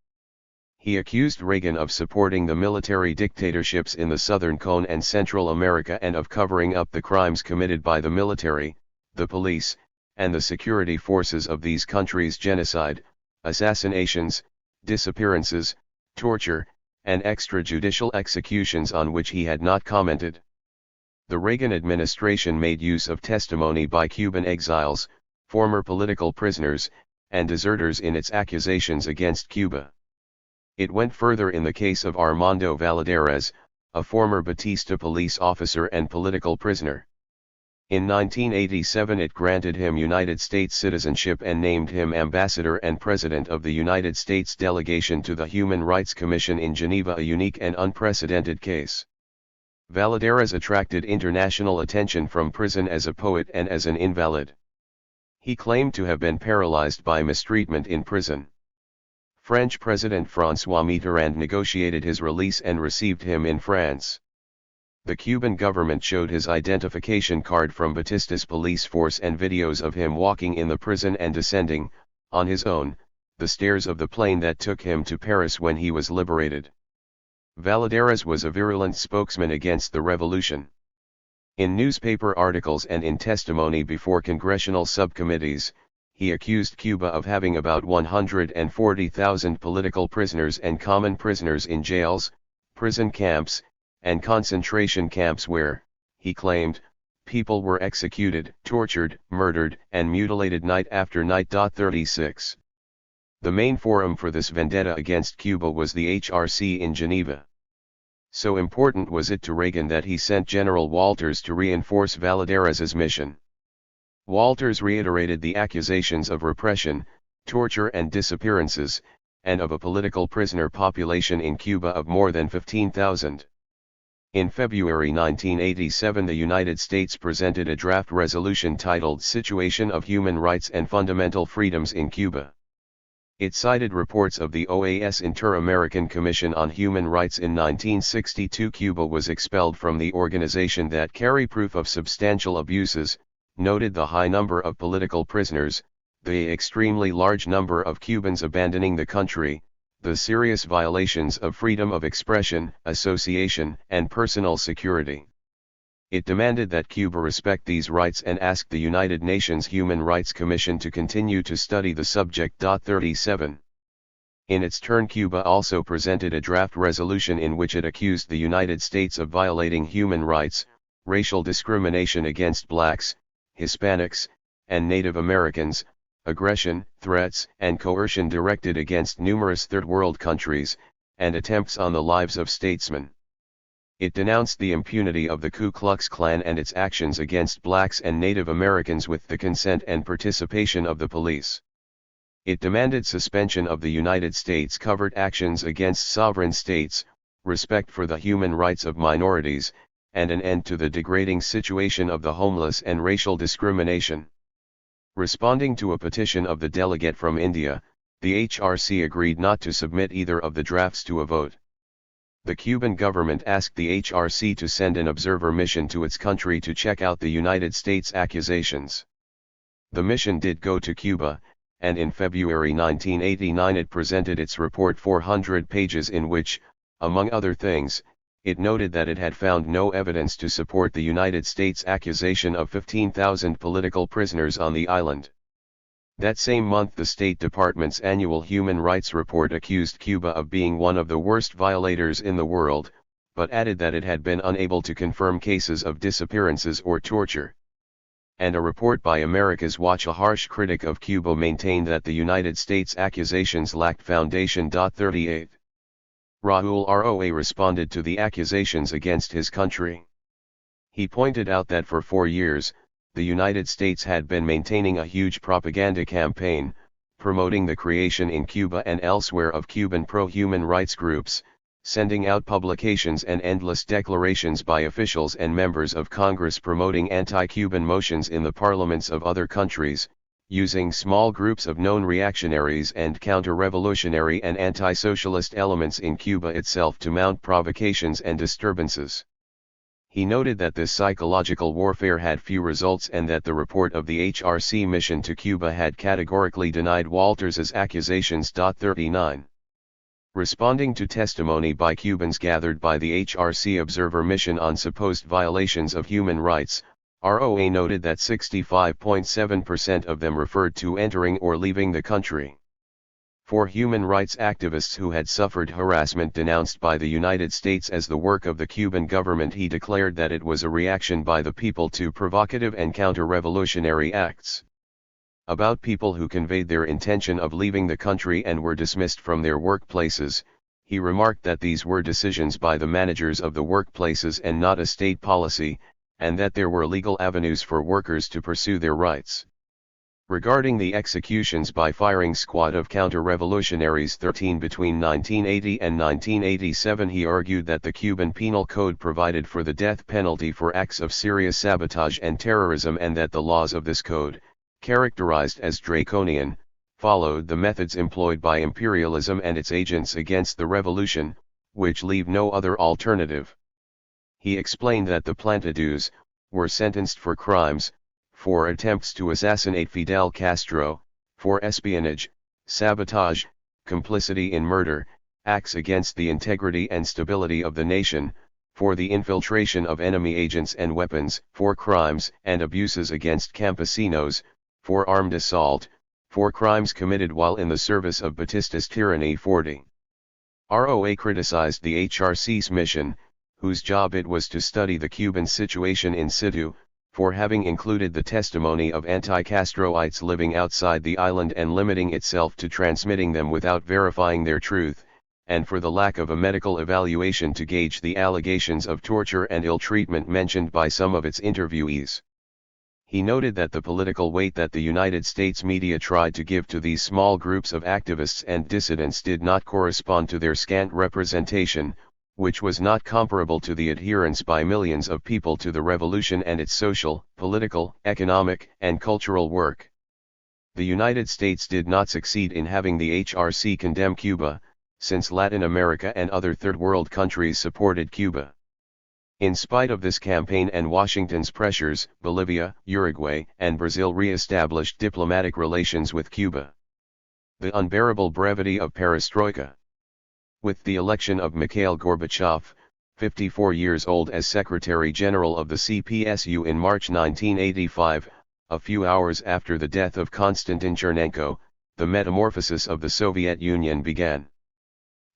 [SPEAKER 1] He accused Reagan of supporting the military dictatorships in the Southern Cone and Central America and of covering up the crimes committed by the military, the police, and the security forces of these countries: genocide, assassinations, disappearances, torture, and extrajudicial executions on which he had not commented. The Reagan administration made use of testimony by Cuban exiles, former political prisoners, and deserters in its accusations against Cuba. It went further in the case of Armando Valladares, a former Batista police officer and political prisoner. In 1987 it granted him United States citizenship and named him ambassador and president of the United States delegation to the Human Rights Commission in Geneva, a unique and unprecedented case. Valladares attracted international attention from prison as a poet and as an invalid. He claimed to have been paralyzed by mistreatment in prison. French President François Mitterrand negotiated his release and received him in France. The Cuban government showed his identification card from Batista's police force and videos of him walking in the prison and descending, on his own, the stairs of the plane that took him to Paris when he was liberated. Valladares was a virulent spokesman against the revolution. In newspaper articles and in testimony before congressional subcommittees, he accused Cuba of having about 140,000 political prisoners and common prisoners in jails, prison camps, and concentration camps where, he claimed, people were executed, tortured, murdered, and mutilated night after night. 36. The main forum for this vendetta against Cuba was the HRC in Geneva. So important was it to Reagan that he sent General Walters to reinforce Valladares's mission. Walters reiterated the accusations of repression, torture and disappearances, and of a political prisoner population in Cuba of more than 15,000. In February 1987 the United States presented a draft resolution titled Situation of Human Rights and Fundamental Freedoms in Cuba. It cited reports of the OAS Inter-American Commission on Human Rights in 1962. Cuba was expelled from the organization that carry proof of substantial abuses, noted the high number of political prisoners, the extremely large number of Cubans abandoning the country, the serious violations of freedom of expression, association, and personal security. It demanded that Cuba respect these rights and asked the United Nations Human Rights Commission to continue to study the subject. 37. In its turn, Cuba also presented a draft resolution in which it accused the United States of violating human rights, racial discrimination against blacks, Hispanics, and Native Americans, aggression, threats, and coercion directed against numerous Third World countries, and attempts on the lives of statesmen. It denounced the impunity of the Ku Klux Klan and its actions against blacks and Native Americans with the consent and participation of the police. It demanded suspension of the United States covert actions against sovereign states, respect for the human rights of minorities, and an end to the degrading situation of the homeless and racial discrimination. Responding to a petition of the delegate from India, the HRC agreed not to submit either of the drafts to a vote. The Cuban government asked the HRC to send an observer mission to its country to check out the United States accusations. The mission did go to Cuba, and in February 1989 it presented its report 400 pages in which, among other things, it noted that it had found no evidence to support the United States accusation of 15,000 political prisoners on the island. That same month the State Department's annual Human Rights Report accused Cuba of being one of the worst violators in the world, but added that it had been unable to confirm cases of disappearances or torture. And a report by America's Watch, a harsh critic of Cuba, maintained that the United States accusations lacked foundation. 38. Raul Roa responded to the accusations against his country. He pointed out that for 4 years, the United States had been maintaining a huge propaganda campaign, promoting the creation in Cuba and elsewhere of Cuban pro-human rights groups, sending out publications and endless declarations by officials and members of Congress promoting anti-Cuban motions in the parliaments of other countries, using small groups of known reactionaries and counter-revolutionary and anti-socialist elements in Cuba itself to mount provocations and disturbances. He noted that this psychological warfare had few results and that the report of the HRC mission to Cuba had categorically denied Walters's accusations. 39. Responding to testimony by Cubans gathered by the HRC observer mission on supposed violations of human rights, ROA noted that 65.7% of them referred to entering or leaving the country. For human rights activists who had suffered harassment denounced by the United States as the work of the Cuban government, he declared that it was a reaction by the people to provocative and counter-revolutionary acts. About people who conveyed their intention of leaving the country and were dismissed from their workplaces, He remarked that these were decisions by the managers of the workplaces and not a state policy, and that there were legal avenues for workers to pursue their rights. Regarding the executions by firing squad of counter-revolutionaries 13 between 1980 and 1987, he argued that the Cuban Penal Code provided for the death penalty for acts of serious sabotage and terrorism, and that the laws of this code, characterized as draconian, followed the methods employed by imperialism and its agents against the revolution, which leave no other alternative. He explained that the plantados were sentenced for crimes, for attempts to assassinate Fidel Castro, for espionage, sabotage, complicity in murder, acts against the integrity and stability of the nation, for the infiltration of enemy agents and weapons, for crimes and abuses against campesinos, for armed assault, for crimes committed while in the service of Batista's tyranny. 40. ROA criticized the HRC's mission, whose job it was to study the Cuban situation in situ, for having included the testimony of anti-Castroites living outside the island and limiting itself to transmitting them without verifying their truth, and for the lack of a medical evaluation to gauge the allegations of torture and ill-treatment mentioned by some of its interviewees. He noted that the political weight that the United States media tried to give to these small groups of activists and dissidents did not correspond to their scant representation, which was not comparable to the adherence by millions of people to the revolution and its social, political, economic, and cultural work. The United States did not succeed in having the HRC condemn Cuba, since Latin America and other Third World countries supported Cuba. In spite of this campaign and Washington's pressures, Bolivia, Uruguay, and Brazil re-established diplomatic relations with Cuba. The unbearable brevity of perestroika. With the election of Mikhail Gorbachev, 54 years old, as Secretary General of the CPSU in March 1985, a few hours after the death of Konstantin Chernenko, the metamorphosis of the Soviet Union began.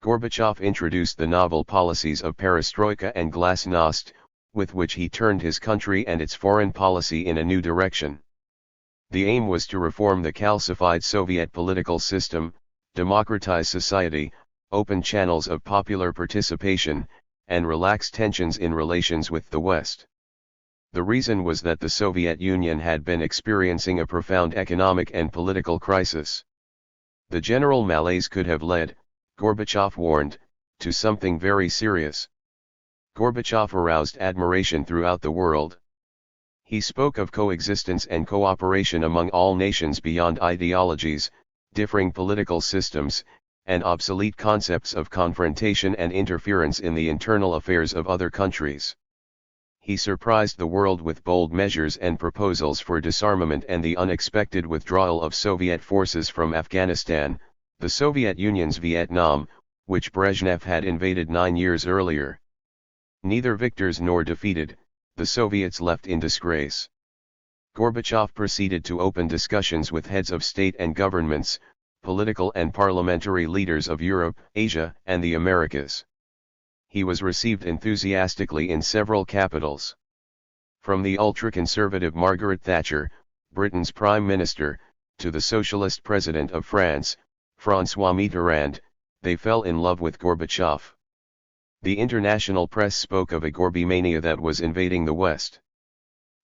[SPEAKER 1] Gorbachev introduced the novel policies of perestroika and glasnost, with which he turned his country and its foreign policy in a new direction. The aim was to reform the calcified Soviet political system, democratize society, open channels of popular participation, and relax tensions in relations with the West. The reason was that the Soviet Union had been experiencing a profound economic and political crisis. The general malaise could have led, Gorbachev warned, to something very serious. Gorbachev aroused admiration throughout the world. He spoke of coexistence and cooperation among all nations beyond ideologies, differing political systems, and obsolete concepts of confrontation and interference in the internal affairs of other countries. He surprised the world with bold measures and proposals for disarmament and the unexpected withdrawal of Soviet forces from Afghanistan, the Soviet Union's Vietnam, which Brezhnev had invaded 9 years earlier. Neither victors nor defeated, the Soviets left in disgrace. Gorbachev proceeded to open discussions with heads of state and governments, political and parliamentary leaders of Europe, Asia, and the Americas. He was received enthusiastically in several capitals. From the ultra-conservative Margaret Thatcher, Britain's Prime Minister, to the Socialist President of France, François Mitterrand, they fell in love with Gorbachev. The international press spoke of a Gorbimania that was invading the West.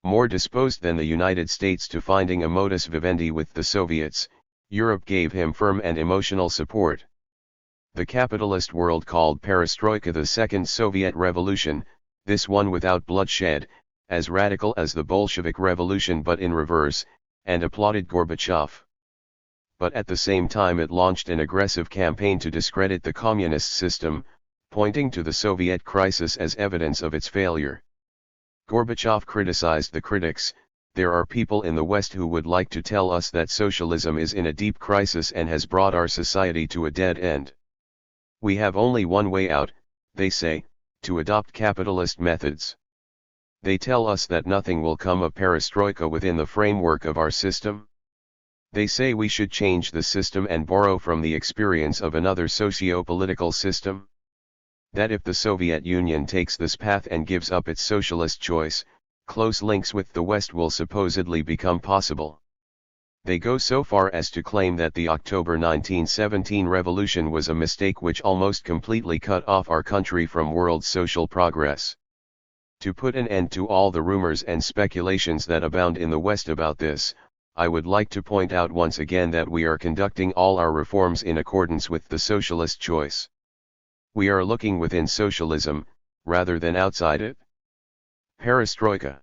[SPEAKER 1] More disposed than the United States to finding a modus vivendi with the Soviets, Europe gave him firm and emotional support. The capitalist world called perestroika the Second Soviet Revolution, this one without bloodshed, as radical as the Bolshevik Revolution but in reverse, and applauded Gorbachev. But at the same time it launched an aggressive campaign to discredit the communist system, pointing to the Soviet crisis as evidence of its failure. Gorbachev criticized the critics. There are people in the West who would like to tell us that socialism is in a deep crisis and has brought our society to a dead end. We have only one way out, they say, to adopt capitalist methods. They tell us that nothing will come of perestroika within the framework of our system. They say we should change the system and borrow from the experience of another socio-political system. That if the Soviet Union takes this path and gives up its socialist choice, close links with the West will supposedly become possible. They go so far as to claim that the October 1917 revolution was a mistake which almost completely cut off our country from world social progress. To put an end to all the rumors and speculations that abound in the West about this, I would like to point out once again that we are conducting all our reforms in accordance with the socialist choice. We are looking within socialism, rather than outside it. Perestroika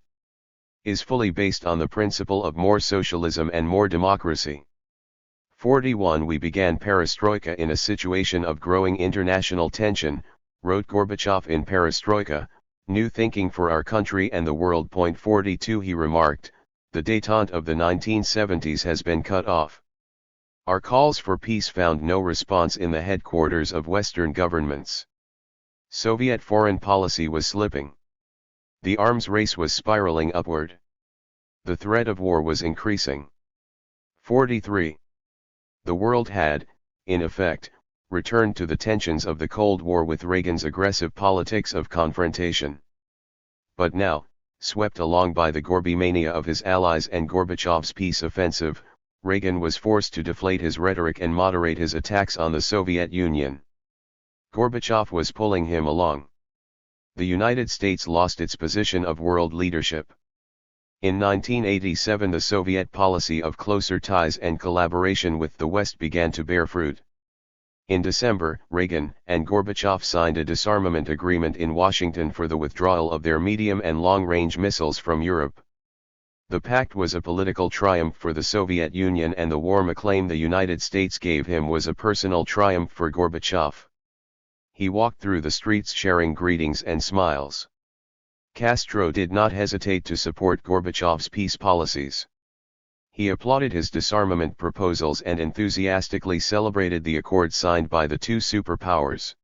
[SPEAKER 1] is fully based on the principle of more socialism and more democracy. 41 We began perestroika in a situation of growing international tension, wrote Gorbachev in Perestroika, New Thinking for Our Country and the World. 42 He remarked, the détente of the 1970s has been cut off. Our calls for peace found no response in the headquarters of Western governments. Soviet foreign policy was slipping. The arms race was spiraling upward. The threat of war was increasing. 43. The world had, in effect, returned to the tensions of the Cold War with Reagan's aggressive politics of confrontation. But now, swept along by the Gorby mania of his allies and Gorbachev's peace offensive, Reagan was forced to deflate his rhetoric and moderate his attacks on the Soviet Union. Gorbachev was pulling him along. The United States lost its position of world leadership. In 1987 the Soviet policy of closer ties and collaboration with the West began to bear fruit. In December, Reagan and Gorbachev signed a disarmament agreement in Washington for the withdrawal of their medium and long-range missiles from Europe. The pact was a political triumph for the Soviet Union, and the warm acclaim the United States gave him was a personal triumph for Gorbachev. He walked through the streets sharing greetings and smiles. Castro did not hesitate to support Gorbachev's peace policies. He applauded his disarmament proposals and enthusiastically celebrated the accord signed by the two superpowers.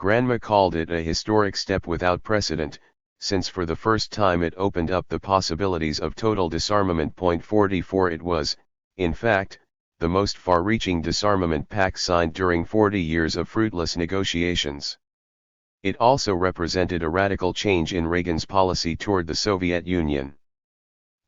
[SPEAKER 1] Granma called it a historic step without precedent, since for the first time it opened up the possibilities of total disarmament. 44 It was, in fact, the most far-reaching disarmament pact signed during 40 years of fruitless negotiations. It also represented a radical change in Reagan's policy toward the Soviet Union.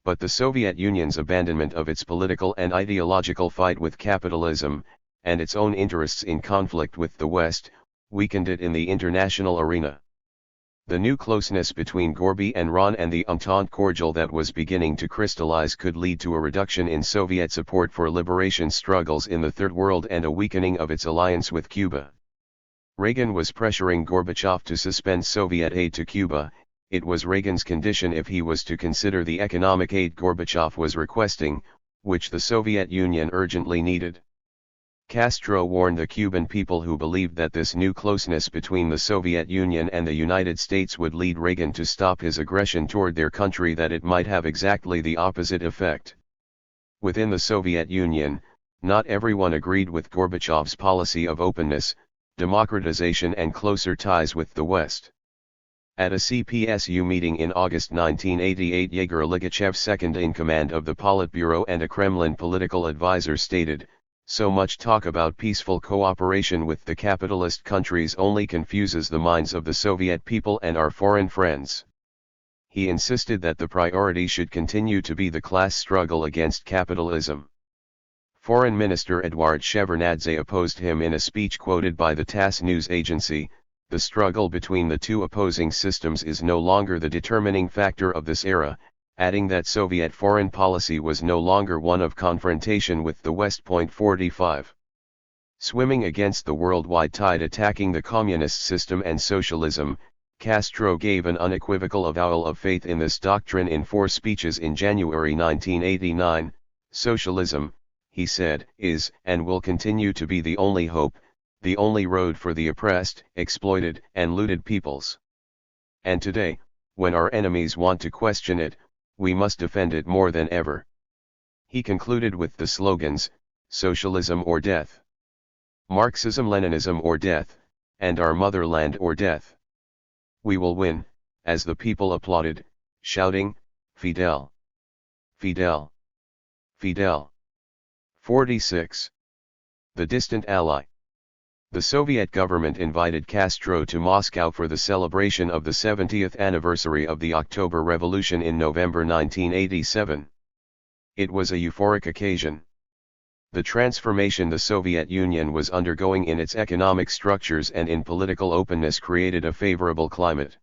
[SPEAKER 1] But the Soviet Union's abandonment of its political and ideological fight with capitalism, and its own interests in conflict with the West, weakened it in the international arena. The new closeness between Gorby and Ron and the Entente Cordiale that was beginning to crystallize could lead to a reduction in Soviet support for liberation struggles in the Third World and a weakening of its alliance with Cuba. Reagan was pressuring Gorbachev to suspend Soviet aid to Cuba. It was Reagan's condition if he was to consider the economic aid Gorbachev was requesting, which the Soviet Union urgently needed. Castro warned the Cuban people who believed that this new closeness between the Soviet Union and the United States would lead Reagan to stop his aggression toward their country, that it might have exactly the opposite effect. Within the Soviet Union, not everyone agreed with Gorbachev's policy of openness, democratization and closer ties with the West. At a CPSU meeting in August 1988, Yegor Ligachev, second-in-command of the Politburo and a Kremlin political advisor, stated, "So much talk about peaceful cooperation with the capitalist countries only confuses the minds of the Soviet people and our foreign friends." He insisted that the priority should continue to be the class struggle against capitalism. Foreign Minister Eduard Shevardnadze opposed him in a speech quoted by the TASS news agency. The struggle between the two opposing systems is no longer the determining factor of this era, adding that Soviet foreign policy was no longer one of confrontation with the West. 45. Swimming against the worldwide tide attacking the communist system and socialism, Castro gave an unequivocal avowal of faith in this doctrine in 4 speeches in January 1989. Socialism, he said, is and will continue to be the only hope, the only road for the oppressed, exploited, and looted peoples. And today, when our enemies want to question it, we must defend it more than ever. He concluded with the slogans, socialism or death, Marxism-Leninism or death, and our motherland or death. We will win, as the people applauded, shouting, Fidel! Fidel! Fidel! 46. The distant ally. The Soviet government invited Castro to Moscow for the celebration of the 70th anniversary of the October Revolution in November 1987. It was a euphoric occasion. The transformation the Soviet Union was undergoing in its economic structures and in political openness created a favorable climate.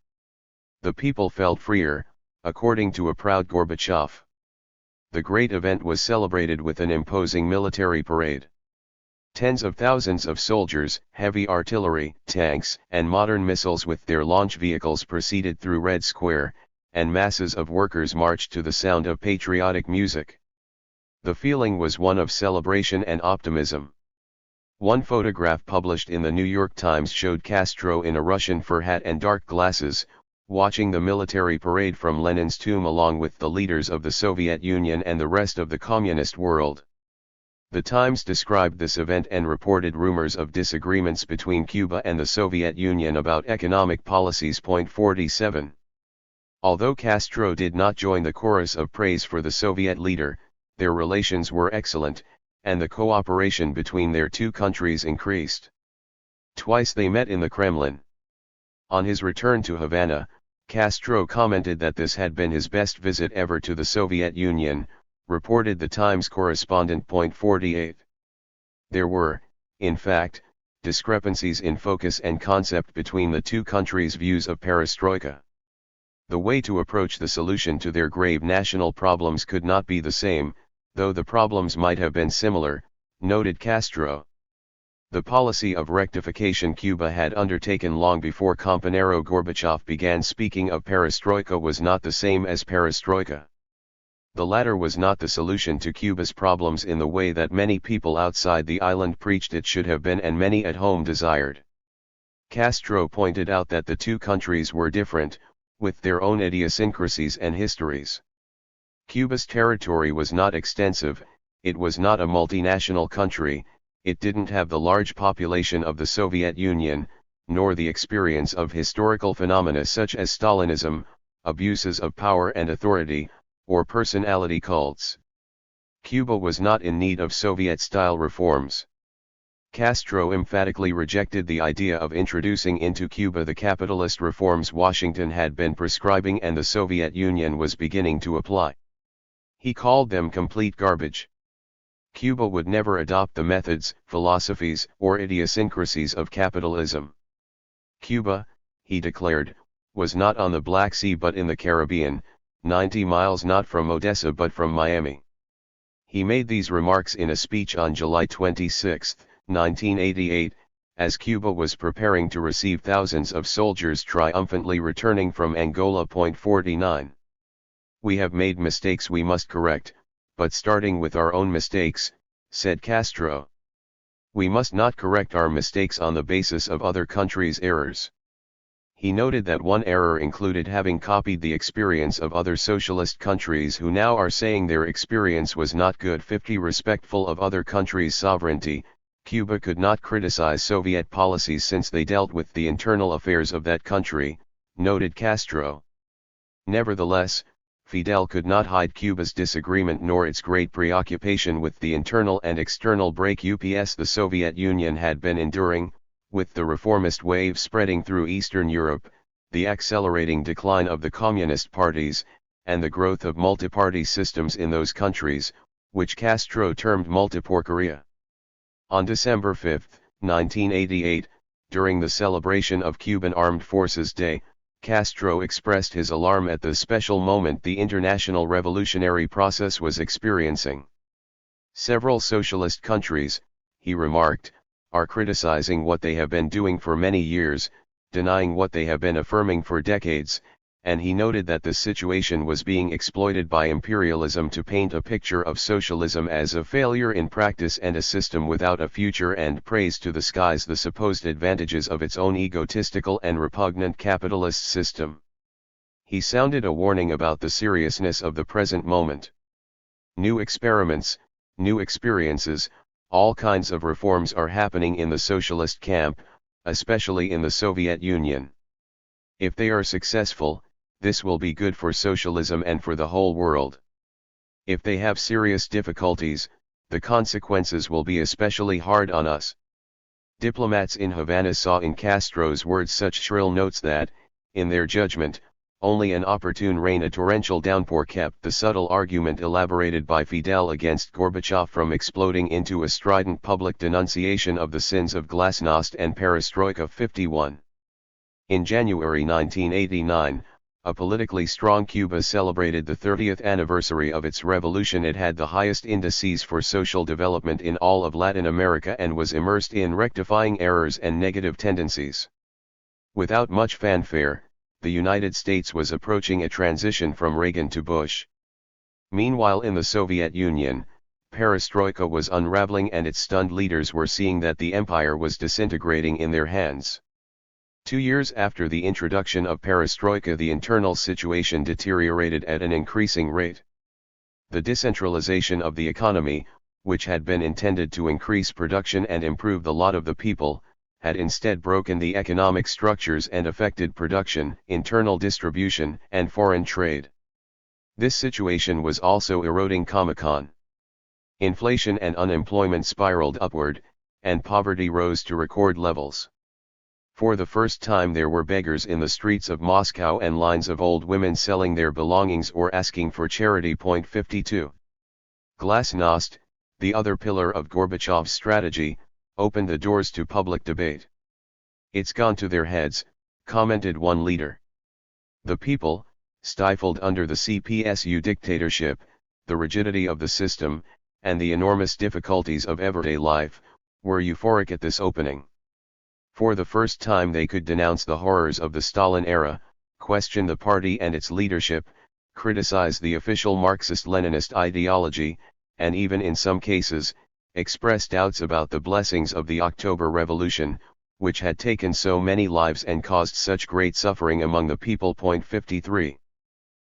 [SPEAKER 1] The people felt freer, according to a proud Gorbachev. The great event was celebrated with an imposing military parade. Tens of thousands of soldiers, heavy artillery, tanks, and modern missiles with their launch vehicles proceeded through Red Square, and masses of workers marched to the sound of patriotic music. The feeling was one of celebration and optimism. One photograph published in the New York Times showed Castro in a Russian fur hat and dark glasses, watching the military parade from Lenin's tomb along with the leaders of the Soviet Union and the rest of the communist world. The Times described this event and reported rumors of disagreements between Cuba and the Soviet Union about economic policies. 47. Although Castro did not join the chorus of praise for the Soviet leader, their relations were excellent, and the cooperation between their two countries increased. Twice they met in the Kremlin. On his return to Havana, Castro commented that this had been his best visit ever to the Soviet Union, reported the Times correspondent. 48. There were, in fact, discrepancies in focus and concept between the two countries' views of perestroika. The way to approach the solution to their grave national problems could not be the same, though the problems might have been similar, noted Castro. The policy of rectification Cuba had undertaken long before Compañero Gorbachev began speaking of perestroika was not the same as perestroika. The latter was not the solution to Cuba's problems in the way that many people outside the island preached it should have been and many at home desired. Castro pointed out that the two countries were different, with their own idiosyncrasies and histories. Cuba's territory was not extensive, it was not a multinational country, it didn't have the large population of the Soviet Union, nor the experience of historical phenomena such as Stalinism, abuses of power and authority, or personality cults. Cuba was not in need of Soviet-style reforms. Castro emphatically rejected the idea of introducing into Cuba the capitalist reforms Washington had been prescribing and the Soviet Union was beginning to apply. He called them complete garbage. Cuba would never adopt the methods, philosophies, or idiosyncrasies of capitalism. Cuba, he declared, was not on the Black Sea but in the Caribbean, 90 miles not from Odessa but from Miami. He made these remarks in a speech on July 26, 1988, as Cuba was preparing to receive thousands of soldiers triumphantly returning from Angola. 49. We have made mistakes we must correct, but starting with our own mistakes, said Castro. We must not correct our mistakes on the basis of other countries' errors. He noted that one error included having copied the experience of other socialist countries who now are saying their experience was not good. 50. Respectful of other countries' sovereignty, Cuba could not criticize Soviet policies since they dealt with the internal affairs of that country, noted Castro. Nevertheless, Fidel could not hide Cuba's disagreement nor its great preoccupation with the internal and external break-ups the Soviet Union had been enduring, with the reformist wave spreading through Eastern Europe, the accelerating decline of the communist parties, and the growth of multi-party systems in those countries, which Castro termed multiporqueria. On December 5, 1988, during the celebration of Cuban Armed Forces Day, Castro expressed his alarm at the special moment the international revolutionary process was experiencing. Several socialist countries, he remarked, are criticizing what they have been doing for many years, denying what they have been affirming for decades, and he noted that the situation was being exploited by imperialism to paint a picture of socialism as a failure in practice and a system without a future, and praised to the skies the supposed advantages of its own egotistical and repugnant capitalist system. He sounded a warning about the seriousness of the present moment. New experiments, new experiences, all kinds of reforms are happening in the socialist camp, especially in the Soviet Union. If they are successful, this will be good for socialism and for the whole world. If they have serious difficulties, the consequences will be especially hard on us. Diplomats in Havana saw in Castro's words such shrill notes that, in their judgment, only an opportune rain, a torrential downpour, kept the subtle argument elaborated by Fidel against Gorbachev from exploding into a strident public denunciation of the sins of glasnost and perestroika. 51. In January 1989, a politically strong Cuba celebrated the 30th anniversary of its revolution. It had the highest indices for social development in all of Latin America and was immersed in rectifying errors and negative tendencies. Without much fanfare, the United States was approaching a transition from Reagan to Bush. Meanwhile, in the Soviet Union, perestroika was unraveling and its stunned leaders were seeing that the empire was disintegrating in their hands. 2 years after the introduction of perestroika, the internal situation deteriorated at an increasing rate. The decentralization of the economy, which had been intended to increase production and improve the lot of the people, had instead broken the economic structures and affected production, internal distribution, and foreign trade. This situation was also eroding Comecon. Inflation and unemployment spiraled upward, and poverty rose to record levels. For the first time there were beggars in the streets of Moscow and lines of old women selling their belongings or asking for charity. 52. Glasnost, the other pillar of Gorbachev's strategy, opened the doors to public debate. "It's gone to their heads," commented one leader. The people, stifled under the CPSU dictatorship, the rigidity of the system, and the enormous difficulties of everyday life, were euphoric at this opening. For the first time they could denounce the horrors of the Stalin era, question the party and its leadership, criticize the official Marxist-Leninist ideology, and even in some cases, express doubts about the blessings of the October Revolution, which had taken so many lives and caused such great suffering among the people. 53.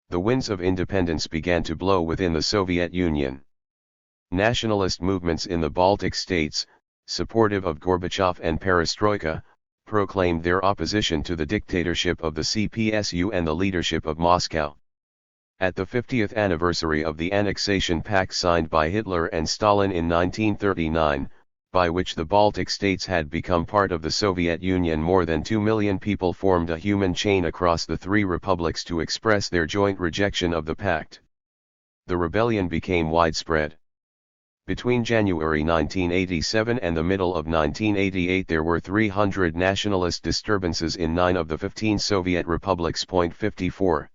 [SPEAKER 1] The winds of independence began to blow within the Soviet Union. Nationalist movements in the Baltic states, supportive of Gorbachev and perestroika, proclaimed their opposition to the dictatorship of the CPSU and the leadership of Moscow. At the 50th anniversary of the annexation pact signed by Hitler and Stalin in 1939, by which the Baltic states had become part of the Soviet Union, more than 2 million people formed a human chain across the three republics to express their joint rejection of the pact. The rebellion became widespread. Between January 1987 and the middle of 1988 there were 300 nationalist disturbances in 9 of the 15 Soviet republics. 54.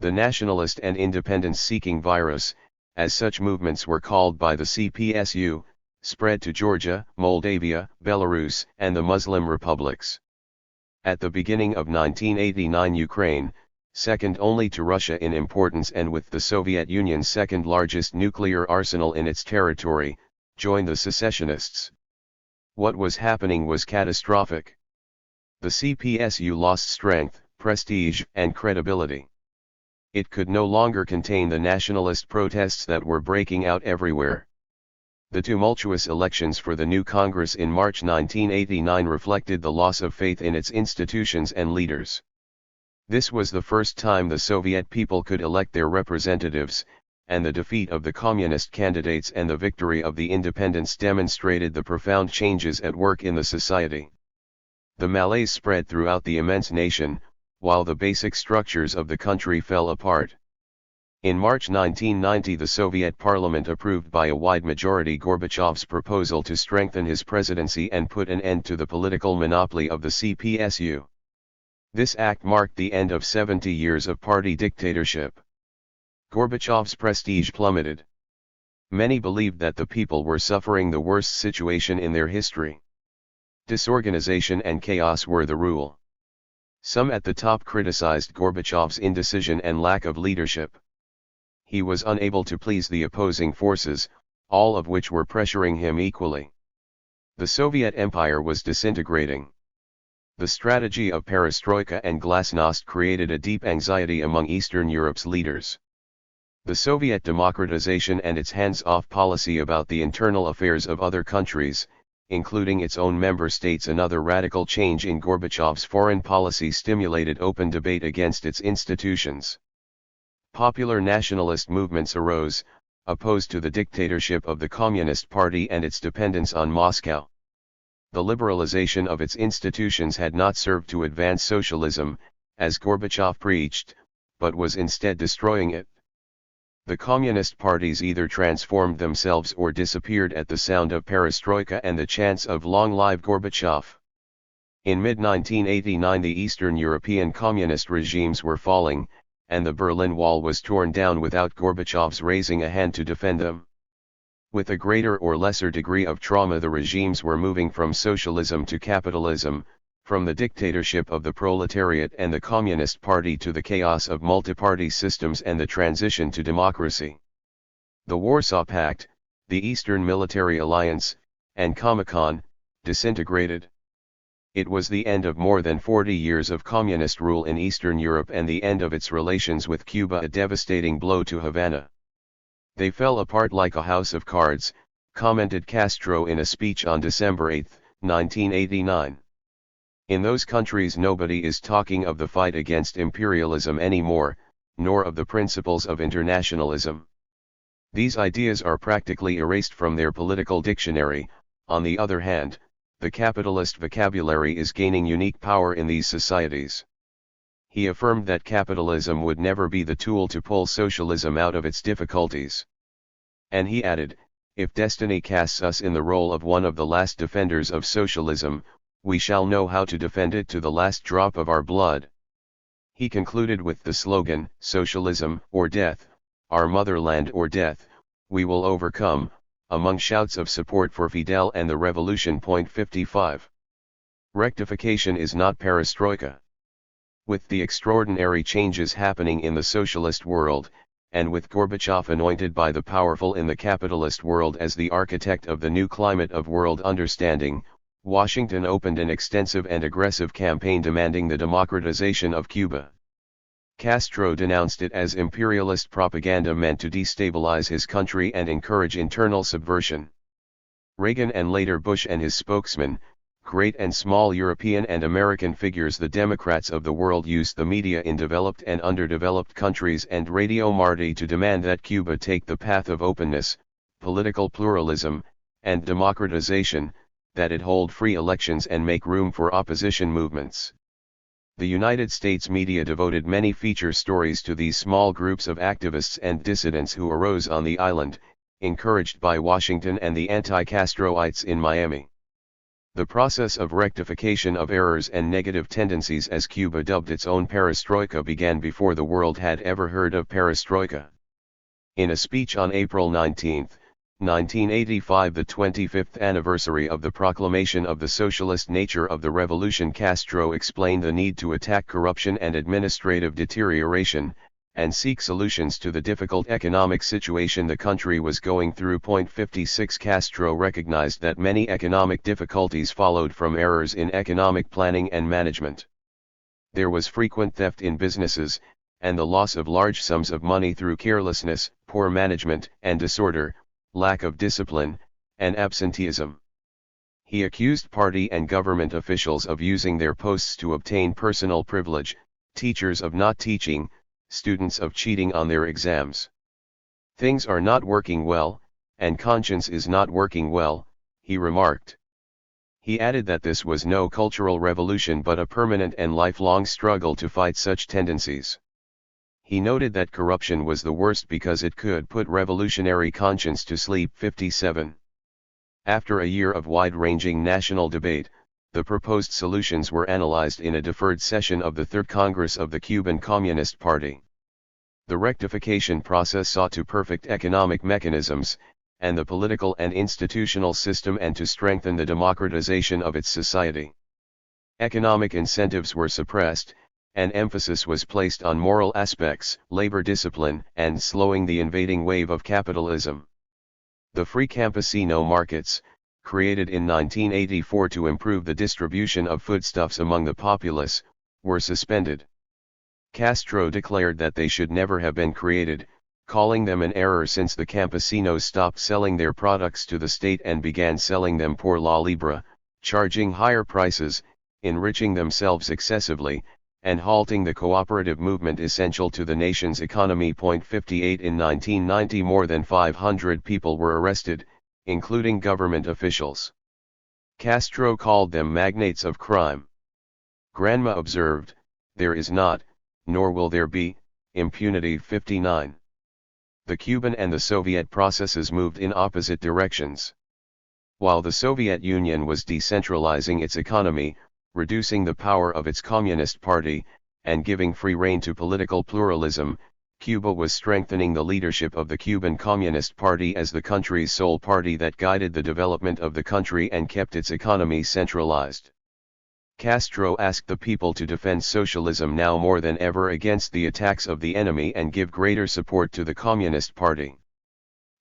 [SPEAKER 1] The nationalist and independence-seeking virus, as such movements were called by the CPSU, spread to Georgia, Moldavia, Belarus, and the Muslim republics. At the beginning of 1989 Ukraine, second only to Russia in importance and with the Soviet Union's second largest nuclear arsenal in its territory, joined the secessionists. What was happening was catastrophic. The CPSU lost strength, prestige, and credibility. It could no longer contain the nationalist protests that were breaking out everywhere. The tumultuous elections for the new Congress in March 1989 reflected the loss of faith in its institutions and leaders. This was the first time the Soviet people could elect their representatives, and the defeat of the communist candidates and the victory of the independents demonstrated the profound changes at work in the society. The malaise spread throughout the immense nation, while the basic structures of the country fell apart. In March 1990 the Soviet parliament approved by a wide majority Gorbachev's proposal to strengthen his presidency and put an end to the political monopoly of the CPSU. This act marked the end of 70 years of party dictatorship. Gorbachev's prestige plummeted. Many believed that the people were suffering the worst situation in their history. Disorganization and chaos were the rule. Some at the top criticized Gorbachev's indecision and lack of leadership. He was unable to please the opposing forces, all of which were pressuring him equally. The Soviet Empire was disintegrating. The strategy of perestroika and glasnost created a deep anxiety among Eastern Europe's leaders. The Soviet democratization and its hands-off policy about the internal affairs of other countries, including its own member states. Another radical change in Gorbachev's foreign policy stimulated open debate against its institutions. Popular nationalist movements arose, opposed to the dictatorship of the Communist Party and its dependence on Moscow. The liberalization of its institutions had not served to advance socialism, as Gorbachev preached, but was instead destroying it. The communist parties either transformed themselves or disappeared at the sound of perestroika and the chants of "Long live Gorbachev." In mid-1989 the Eastern European communist regimes were falling, and the Berlin Wall was torn down without Gorbachev's raising a hand to defend them. With a greater or lesser degree of trauma the regimes were moving from socialism to capitalism, from the dictatorship of the proletariat and the Communist Party to the chaos of multi-party systems and the transition to democracy. The Warsaw Pact, the Eastern Military Alliance, and Comecon, disintegrated. It was the end of more than 40 years of communist rule in Eastern Europe and the end of its relations with Cuba, a devastating blow to Havana. They fell apart like a house of cards, commented Castro in a speech on December 8, 1989. In those countries nobody is talking of the fight against imperialism anymore, nor of the principles of internationalism. These ideas are practically erased from their political dictionary. On the other hand, the capitalist vocabulary is gaining unique power in these societies. He affirmed that capitalism would never be the tool to pull socialism out of its difficulties. And he added, "If destiny casts us in the role of one of the last defenders of socialism, we shall know how to defend it to the last drop of our blood." He concluded with the slogan, "Socialism or death, our motherland or death, we will overcome," among shouts of support for Fidel and the revolution. 55. Rectification is not perestroika. With the extraordinary changes happening in the socialist world, and with Gorbachev anointed by the powerful in the capitalist world as the architect of the new climate of world understanding, Washington opened an extensive and aggressive campaign demanding the democratization of Cuba. Castro denounced it as imperialist propaganda meant to destabilize his country and encourage internal subversion. Reagan and later Bush and his spokesman, great and small European and American figures, the Democrats of the world, used the media in developed and underdeveloped countries and Radio Marti to demand that Cuba take the path of openness, political pluralism, and democratization, that it hold free elections and make room for opposition movements. The United States media devoted many feature stories to these small groups of activists and dissidents who arose on the island, encouraged by Washington and the anti-Castroites in Miami. The process of rectification of errors and negative tendencies, as Cuba dubbed its own perestroika, began before the world had ever heard of perestroika. In a speech on April 19, 1985, the 25th anniversary of the proclamation of the socialist nature of the revolution, Castro explained the need to attack corruption and administrative deterioration, and seek solutions to the difficult economic situation the country was going through. 56 Castro recognized that many economic difficulties followed from errors in economic planning and management. There was frequent theft in businesses, and the loss of large sums of money through carelessness, poor management and disorder, lack of discipline, and absenteeism. He accused party and government officials of using their posts to obtain personal privilege, teachers of not teaching, students of cheating on their exams. "Things are not working well, and conscience is not working well," he remarked. He added that this was no cultural revolution but a permanent and lifelong struggle to fight such tendencies. He noted that corruption was the worst because it could put revolutionary conscience to sleep. 57. After a year of wide-ranging national debate, the proposed solutions were analyzed in a deferred session of the Third Congress of the Cuban Communist Party. The rectification process sought to perfect economic mechanisms, and the political and institutional system, and to strengthen the democratization of its society. Economic incentives were suppressed, and emphasis was placed on moral aspects, labor discipline, and slowing the invading wave of capitalism. The free campesino markets, created in 1984 to improve the distribution of foodstuffs among the populace, were suspended. Castro declared that they should never have been created, calling them an error since the campesinos stopped selling their products to the state and began selling them por la libra, charging higher prices, enriching themselves excessively, and halting the cooperative movement essential to the nation's economy. 58 In 1990 more than 500 people were arrested, including government officials. Castro called them magnates of crime. Granma observed, There is not, nor will there be, impunity. 59. The Cuban and the Soviet processes moved in opposite directions. While the Soviet Union was decentralizing its economy, reducing the power of its Communist Party, and giving free rein to political pluralism, Cuba was strengthening the leadership of the Cuban Communist Party as the country's sole party that guided the development of the country and kept its economy centralized. Castro asked the people to defend socialism now more than ever against the attacks of the enemy and give greater support to the Communist Party.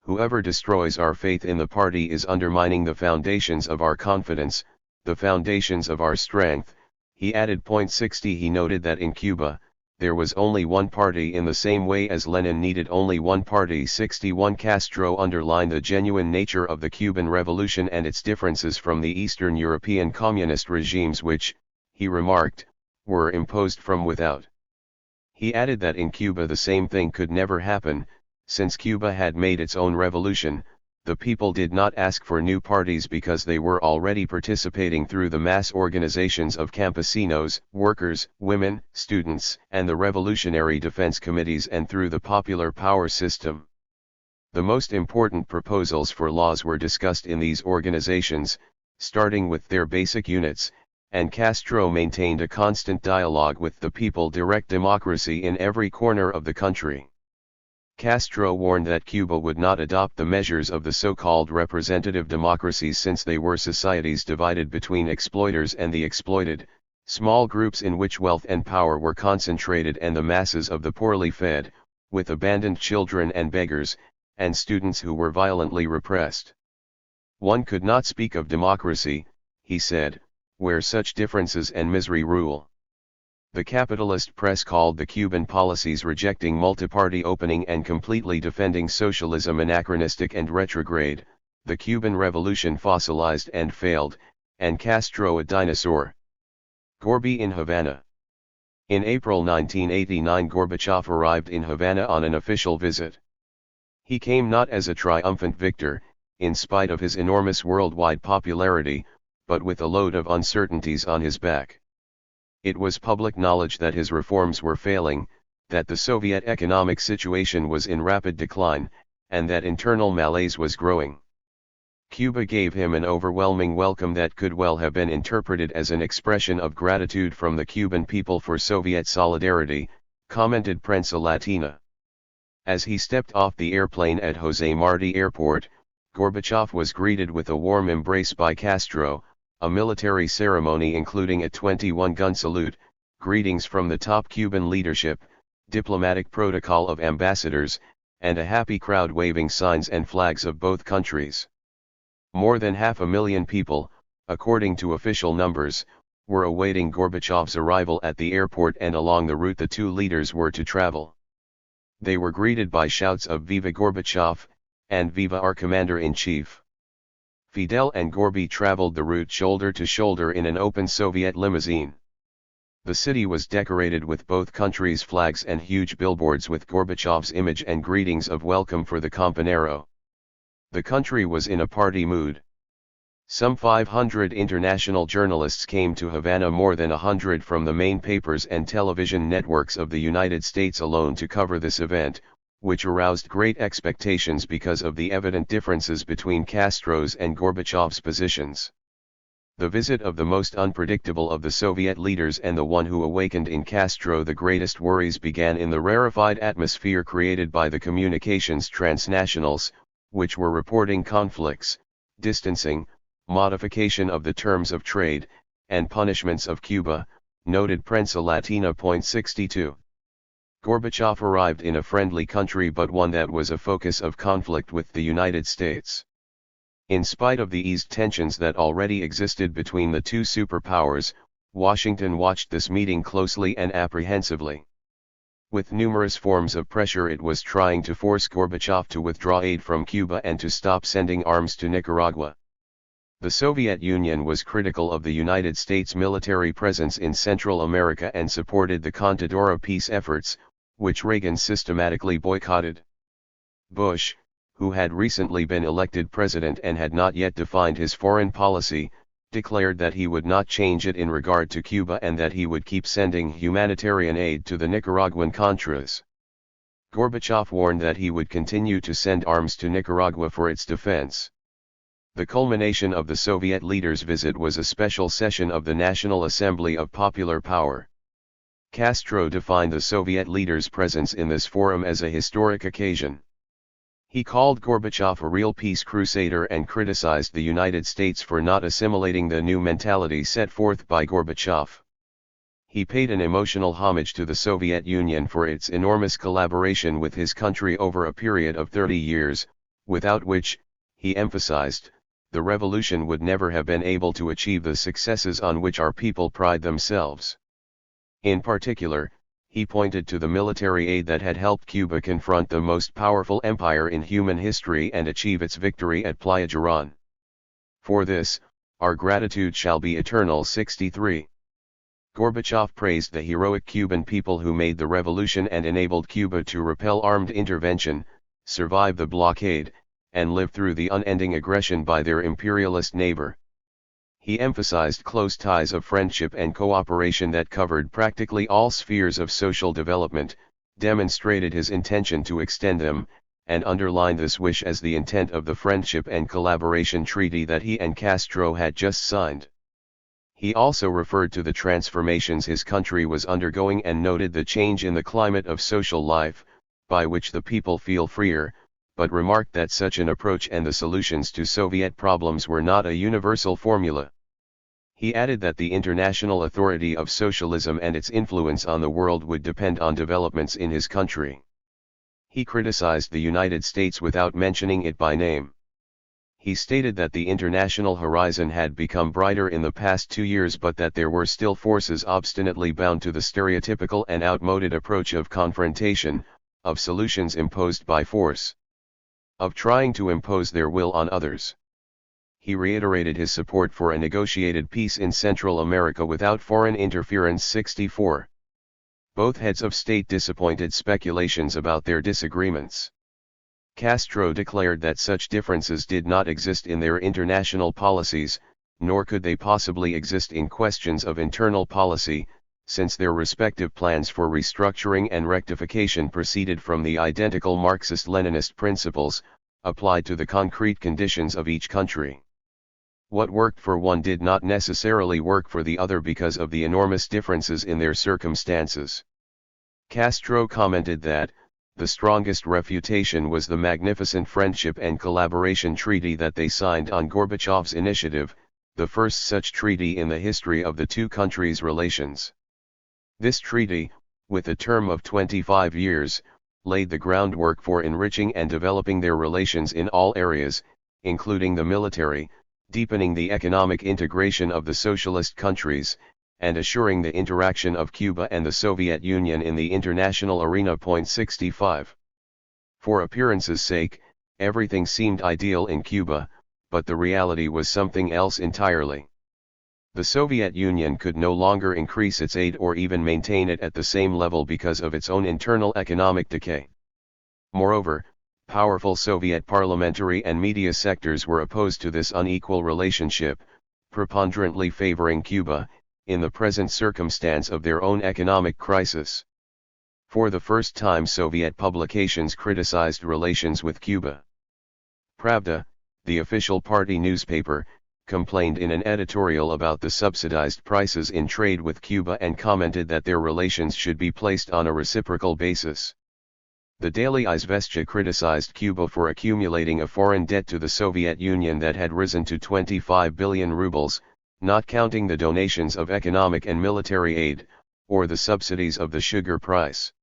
[SPEAKER 1] Whoever destroys our faith in the party is undermining the foundations of our confidence, the foundations of our strength, he added. 60. He noted that in Cuba, there was only one party in the same way as Lenin needed only one party. 61. Castro underlined the genuine nature of the Cuban Revolution and its differences from the Eastern European communist regimes which, he remarked, were imposed from without. He added that in Cuba the same thing could never happen. Since Cuba had made its own revolution, the people did not ask for new parties because they were already participating through the mass organizations of campesinos, workers, women, students, and the revolutionary defense committees and through the popular power system. The most important proposals for laws were discussed in these organizations, starting with their basic units, and Castro maintained a constant dialogue with the people. Direct democracy in every corner of the country. Castro warned that Cuba would not adopt the measures of the so-called representative democracies since they were societies divided between exploiters and the exploited, small groups in which wealth and power were concentrated and the masses of the poorly fed, with abandoned children and beggars, and students who were violently repressed. One could not speak of democracy, he said, where such differences and misery rule. The capitalist press called the Cuban policies rejecting multiparty opening and completely defending socialism anachronistic and retrograde, the Cuban Revolution fossilized and failed, and Castro a dinosaur. Gorby in Havana. In April 1989 Gorbachev arrived in Havana on an official visit. He came not as a triumphant victor, in spite of his enormous worldwide popularity, but with a load of uncertainties on his back. It was public knowledge that his reforms were failing, that the Soviet economic situation was in rapid decline, and that internal malaise was growing. Cuba gave him an overwhelming welcome that could well have been interpreted as an expression of gratitude from the Cuban people for Soviet solidarity, commented Prensa Latina. As he stepped off the airplane at José Martí Airport, Gorbachev was greeted with a warm embrace by Castro, a military ceremony including a 21-gun salute, greetings from the top Cuban leadership, diplomatic protocol of ambassadors, and a happy crowd waving signs and flags of both countries. More than 500,000 people, according to official numbers, were awaiting Gorbachev's arrival at the airport and along the route the two leaders were to travel. They were greeted by shouts of "Viva Gorbachev!" and "Viva our Commander-in-Chief!" Fidel and Gorby traveled the route shoulder to shoulder in an open Soviet limousine. The city was decorated with both countries' flags and huge billboards with Gorbachev's image and greetings of welcome for the Campanero. The country was in a party mood. Some 500 international journalists came to Havana, more than 100 from the main papers and television networks of the United States alone to cover this event, which aroused great expectations because of the evident differences between Castro's and Gorbachev's positions. The visit of the most unpredictable of the Soviet leaders and the one who awakened in Castro the greatest worries began in the rarefied atmosphere created by the communications transnationals, which were reporting conflicts, distancing, modification of the terms of trade, and punishments of Cuba, noted Prensa Latina. 62. Gorbachev arrived in a friendly country but one that was a focus of conflict with the United States. In spite of the eased tensions that already existed between the two superpowers, Washington watched this meeting closely and apprehensively. With numerous forms of pressure it was trying to force Gorbachev to withdraw aid from Cuba and to stop sending arms to Nicaragua. The Soviet Union was critical of the United States military presence in Central America and supported the Contadora peace efforts, which Reagan systematically boycotted. Bush, who had recently been elected president and had not yet defined his foreign policy, declared that he would not change it in regard to Cuba and that he would keep sending humanitarian aid to the Nicaraguan Contras. Gorbachev warned that he would continue to send arms to Nicaragua for its defense. The culmination of the Soviet leader's visit was a special session of the National Assembly of Popular Power. Castro defined the Soviet leader's presence in this forum as a historic occasion. He called Gorbachev a real peace crusader and criticized the United States for not assimilating the new mentality set forth by Gorbachev. He paid an emotional homage to the Soviet Union for its enormous collaboration with his country over a period of 30 years, without which, he emphasized, the revolution would never have been able to achieve the successes on which our people pride themselves. In particular, he pointed to the military aid that had helped Cuba confront the most powerful empire in human history and achieve its victory at Playa Girón. For this, our gratitude shall be eternal. 63. Gorbachev praised the heroic Cuban people who made the revolution and enabled Cuba to repel armed intervention, survive the blockade, and live through the unending aggression by their imperialist neighbor. He emphasized close ties of friendship and cooperation that covered practically all spheres of social development, demonstrated his intention to extend them, and underlined this wish as the intent of the Friendship and Collaboration Treaty that he and Castro had just signed. He also referred to the transformations his country was undergoing and noted the change in the climate of social life, by which the people feel freer, but remarked that such an approach and the solutions to Soviet problems were not a universal formula. He added that the international authority of socialism and its influence on the world would depend on developments in his country. He criticized the United States without mentioning it by name. He stated that the international horizon had become brighter in the past 2 years but that there were still forces obstinately bound to the stereotypical and outmoded approach of confrontation, of solutions imposed by force, of trying to impose their will on others. He reiterated his support for a negotiated peace in Central America without foreign interference. 64. Both heads of state disappointed speculations about their disagreements. Castro declared that such differences did not exist in their international policies, nor could they possibly exist in questions of internal policy, since their respective plans for restructuring and rectification proceeded from the identical Marxist-Leninist principles, applied to the concrete conditions of each country. What worked for one did not necessarily work for the other because of the enormous differences in their circumstances. Castro commented that, the strongest refutation was the magnificent Friendship and Collaboration Treaty that they signed on Gorbachev's initiative, the first such treaty in the history of the two countries' relations. This treaty, with a term of 25 years, laid the groundwork for enriching and developing their relations in all areas, including the military, deepening the economic integration of the socialist countries, and assuring the interaction of Cuba and the Soviet Union in the international arena. 65. For appearance's sake, everything seemed ideal in Cuba, but the reality was something else entirely. The Soviet Union could no longer increase its aid or even maintain it at the same level because of its own internal economic decay. Moreover, powerful Soviet parliamentary and media sectors were opposed to this unequal relationship, preponderantly favoring Cuba, in the present circumstance of their own economic crisis. For the first time Soviet publications criticized relations with Cuba. Pravda, the official party newspaper, complained in an editorial about the subsidized prices in trade with Cuba and commented that their relations should be placed on a reciprocal basis. The daily Izvestia criticized Cuba for accumulating a foreign debt to the Soviet Union that had risen to 25 billion rubles, not counting the donations of economic and military aid, or the subsidies of the sugar price.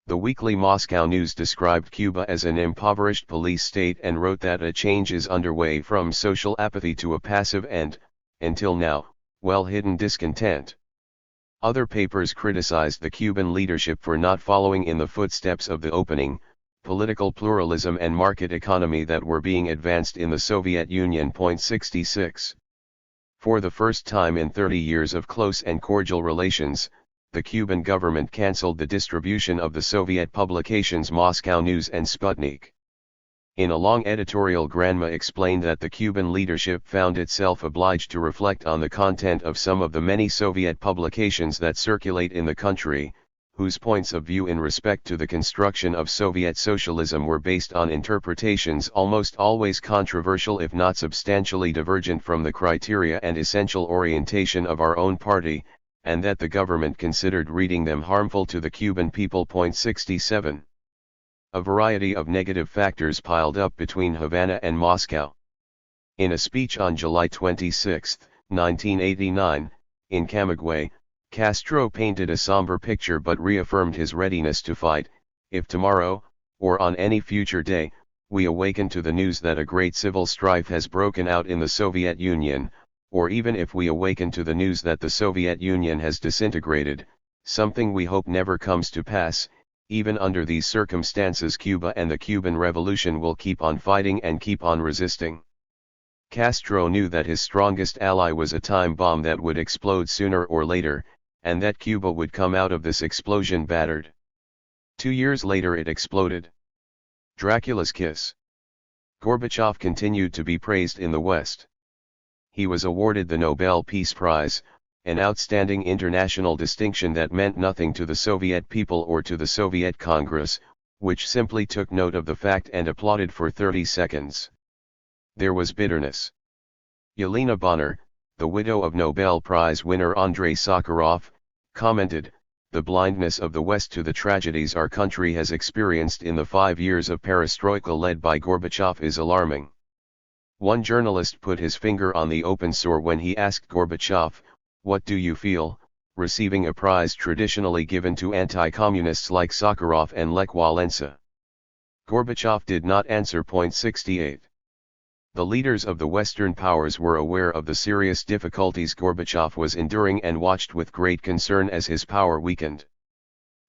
[SPEAKER 1] The weekly Moscow News described Cuba as an impoverished police state and wrote that a change is underway from social apathy to a passive and, until now, well-hidden discontent. Other papers criticized the Cuban leadership for not following in the footsteps of the opening, political pluralism and market economy that were being advanced in the Soviet Union. 66. For the first time in 30 years of close and cordial relations, the Cuban government cancelled the distribution of the Soviet publications Moscow News and Sputnik. In a long editorial, Granma explained that the Cuban leadership found itself obliged to reflect on the content of some of the many Soviet publications that circulate in the country, whose points of view in respect to the construction of Soviet socialism were based on interpretations almost always controversial if not substantially divergent from the criteria and essential orientation of our own party, and that the government considered reading them harmful to the Cuban people. 67. A variety of negative factors piled up between Havana and Moscow. In a speech on July 26, 1989, in Camagüey, Castro painted a somber picture but reaffirmed his readiness to fight, if tomorrow, or on any future day, we awaken to the news that a great civil strife has broken out in the Soviet Union, or even if we awaken to the news that the Soviet Union has disintegrated, something we hope never comes to pass. Even under these circumstances, Cuba and the Cuban Revolution will keep on fighting and keep on resisting. Castro knew that his strongest ally was a time bomb that would explode sooner or later, and that Cuba would come out of this explosion battered. 2 years later it exploded. Dracula's kiss. Gorbachev continued to be praised in the West. He was awarded the Nobel Peace Prize, an outstanding international distinction that meant nothing to the Soviet people or to the Soviet Congress, which simply took note of the fact and applauded for 30 seconds. There was bitterness. Yelena Bonner, the widow of Nobel Prize winner Andrei Sakharov, commented, "The blindness of the West to the tragedies our country has experienced in the 5 years of perestroika led by Gorbachev is alarming." One journalist put his finger on the open sore when he asked Gorbachev, "What do you feel, receiving a prize traditionally given to anti-communists like Sakharov and Lech Walesa?" Gorbachev did not answer. 68. The leaders of the Western powers were aware of the serious difficulties Gorbachev was enduring and watched with great concern as his power weakened.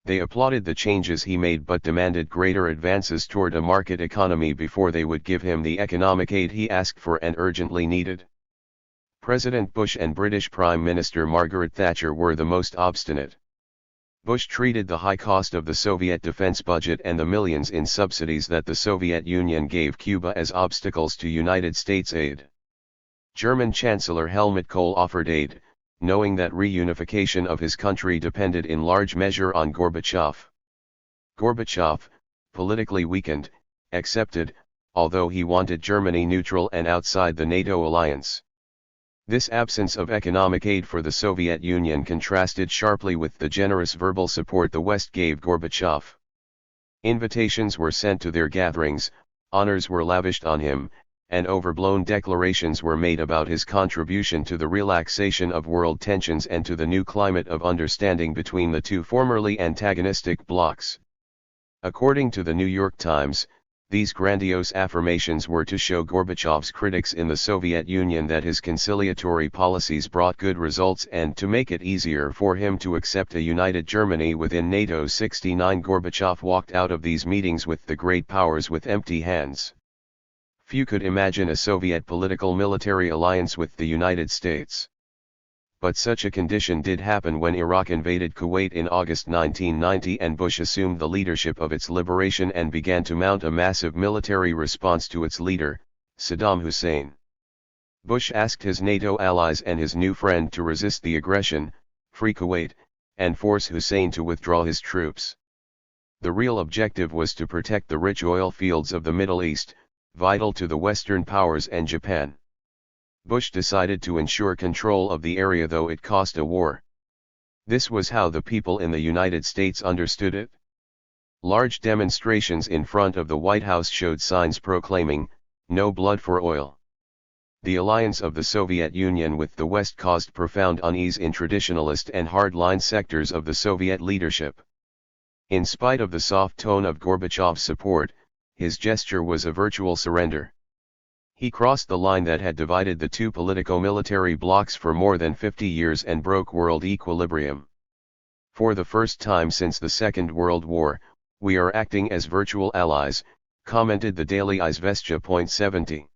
[SPEAKER 1] They applauded the changes he made but demanded greater advances toward a market economy before they would give him the economic aid he asked for and urgently needed. President Bush and British Prime Minister Margaret Thatcher were the most obstinate. Bush treated the high cost of the Soviet defense budget and the millions in subsidies that the Soviet Union gave Cuba as obstacles to United States aid. German Chancellor Helmut Kohl offered aid, knowing that reunification of his country depended in large measure on Gorbachev. Gorbachev, politically weakened, accepted, although he wanted Germany neutral and outside the NATO alliance. This absence of economic aid for the Soviet Union contrasted sharply with the generous verbal support the West gave Gorbachev. Invitations were sent to their gatherings, honors were lavished on him, and overblown declarations were made about his contribution to the relaxation of world tensions and to the new climate of understanding between the two formerly antagonistic blocs. According to the New York Times, these grandiose affirmations were to show Gorbachev's critics in the Soviet Union that his conciliatory policies brought good results and to make it easier for him to accept a united Germany within NATO. 69 Gorbachev walked out of these meetings with the great powers with empty hands. Few could imagine a Soviet political military alliance with the United States. But such a condition did happen when Iraq invaded Kuwait in August 1990 and Bush assumed the leadership of its liberation and began to mount a massive military response to its leader, Saddam Hussein. Bush asked his NATO allies and his new friend to resist the aggression, free Kuwait, and force Hussein to withdraw his troops. The real objective was to protect the rich oil fields of the Middle East, vital to the Western powers and Japan. Bush decided to ensure control of the area though it cost a war. This was how the people in the United States understood it. Large demonstrations in front of the White House showed signs proclaiming, "No blood for oil." The alliance of the Soviet Union with the West caused profound unease in traditionalist and hardline sectors of the Soviet leadership. In spite of the soft tone of Gorbachev's support, his gesture was a virtual surrender. He crossed the line that had divided the two politico-military blocs for more than 50 years and broke world equilibrium. For the first time since the Second World War, we are acting as virtual allies, commented the Daily Izvestia. 70.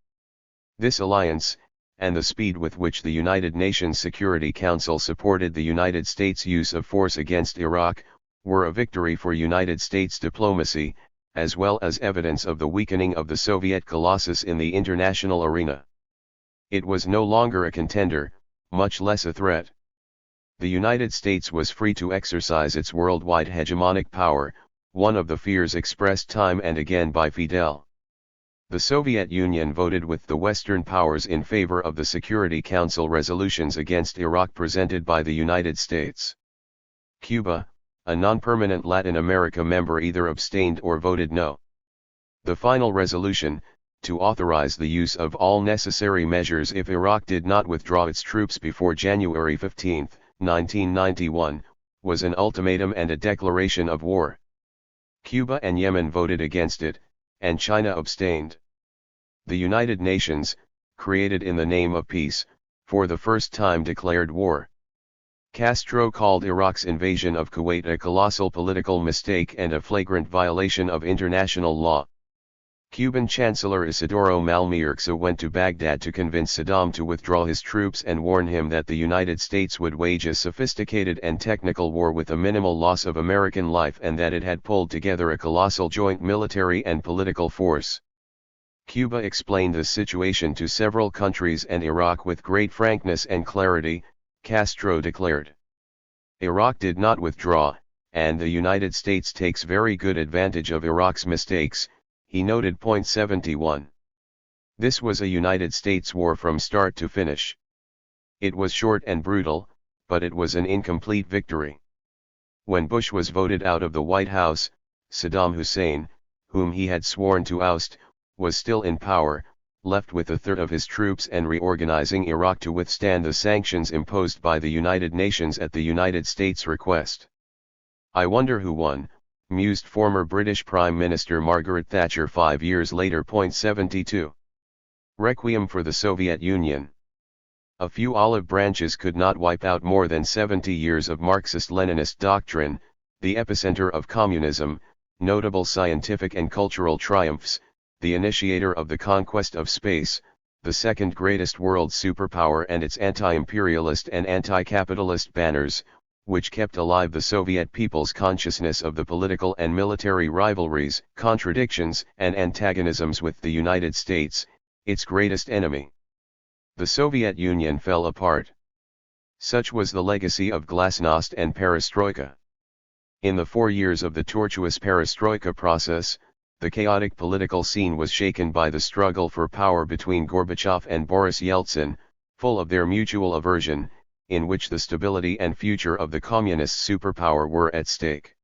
[SPEAKER 1] This alliance, and the speed with which the United Nations Security Council supported the United States' use of force against Iraq, were a victory for United States diplomacy, as well as evidence of the weakening of the Soviet colossus in the international arena. It was no longer a contender, much less a threat. The United States was free to exercise its worldwide hegemonic power, one of the fears expressed time and again by Fidel. The Soviet Union voted with the Western powers in favor of the Security Council resolutions against Iraq presented by the United States. Cuba, a non-permanent Latin America member, either abstained or voted no. The final resolution, to authorize the use of all necessary measures if Iraq did not withdraw its troops before January 15, 1991, was an ultimatum and a declaration of war. Cuba and Yemen voted against it, and China abstained. The United Nations, created in the name of peace, for the first time declared war. Castro called Iraq's invasion of Kuwait a colossal political mistake and a flagrant violation of international law. Cuban Chancellor Isidoro Malmaerxa went to Baghdad to convince Saddam to withdraw his troops and warn him that the United States would wage a sophisticated and technical war with a minimal loss of American life, and that it had pulled together a colossal joint military and political force. Cuba explained the situation to several countries and Iraq with great frankness and clarity, Castro declared. Iraq did not withdraw, and the United States takes very good advantage of Iraq's mistakes, he noted. 71. This was a United States war from start to finish. It was short and brutal, but it was an incomplete victory. When Bush was voted out of the White House, Saddam Hussein, whom he had sworn to oust, was still in power, left with a third of his troops and reorganizing Iraq to withstand the sanctions imposed by the United Nations at the United States' request. "I wonder who won," mused former British Prime Minister Margaret Thatcher 5 years later. 72. Requiem for the Soviet Union. A few olive branches could not wipe out more than 70 years of Marxist-Leninist doctrine, the epicenter of communism, notable scientific and cultural triumphs, the initiator of the conquest of space, the second greatest world superpower, and its anti-imperialist and anti-capitalist banners, which kept alive the Soviet people's consciousness of the political and military rivalries, contradictions, and antagonisms with the United States, its greatest enemy. The Soviet Union fell apart. Such was the legacy of glasnost and perestroika. In the 4 years of the tortuous perestroika process, the chaotic political scene was shaken by the struggle for power between Gorbachev and Boris Yeltsin, full of their mutual aversion, in which the stability and future of the communist superpower were at stake.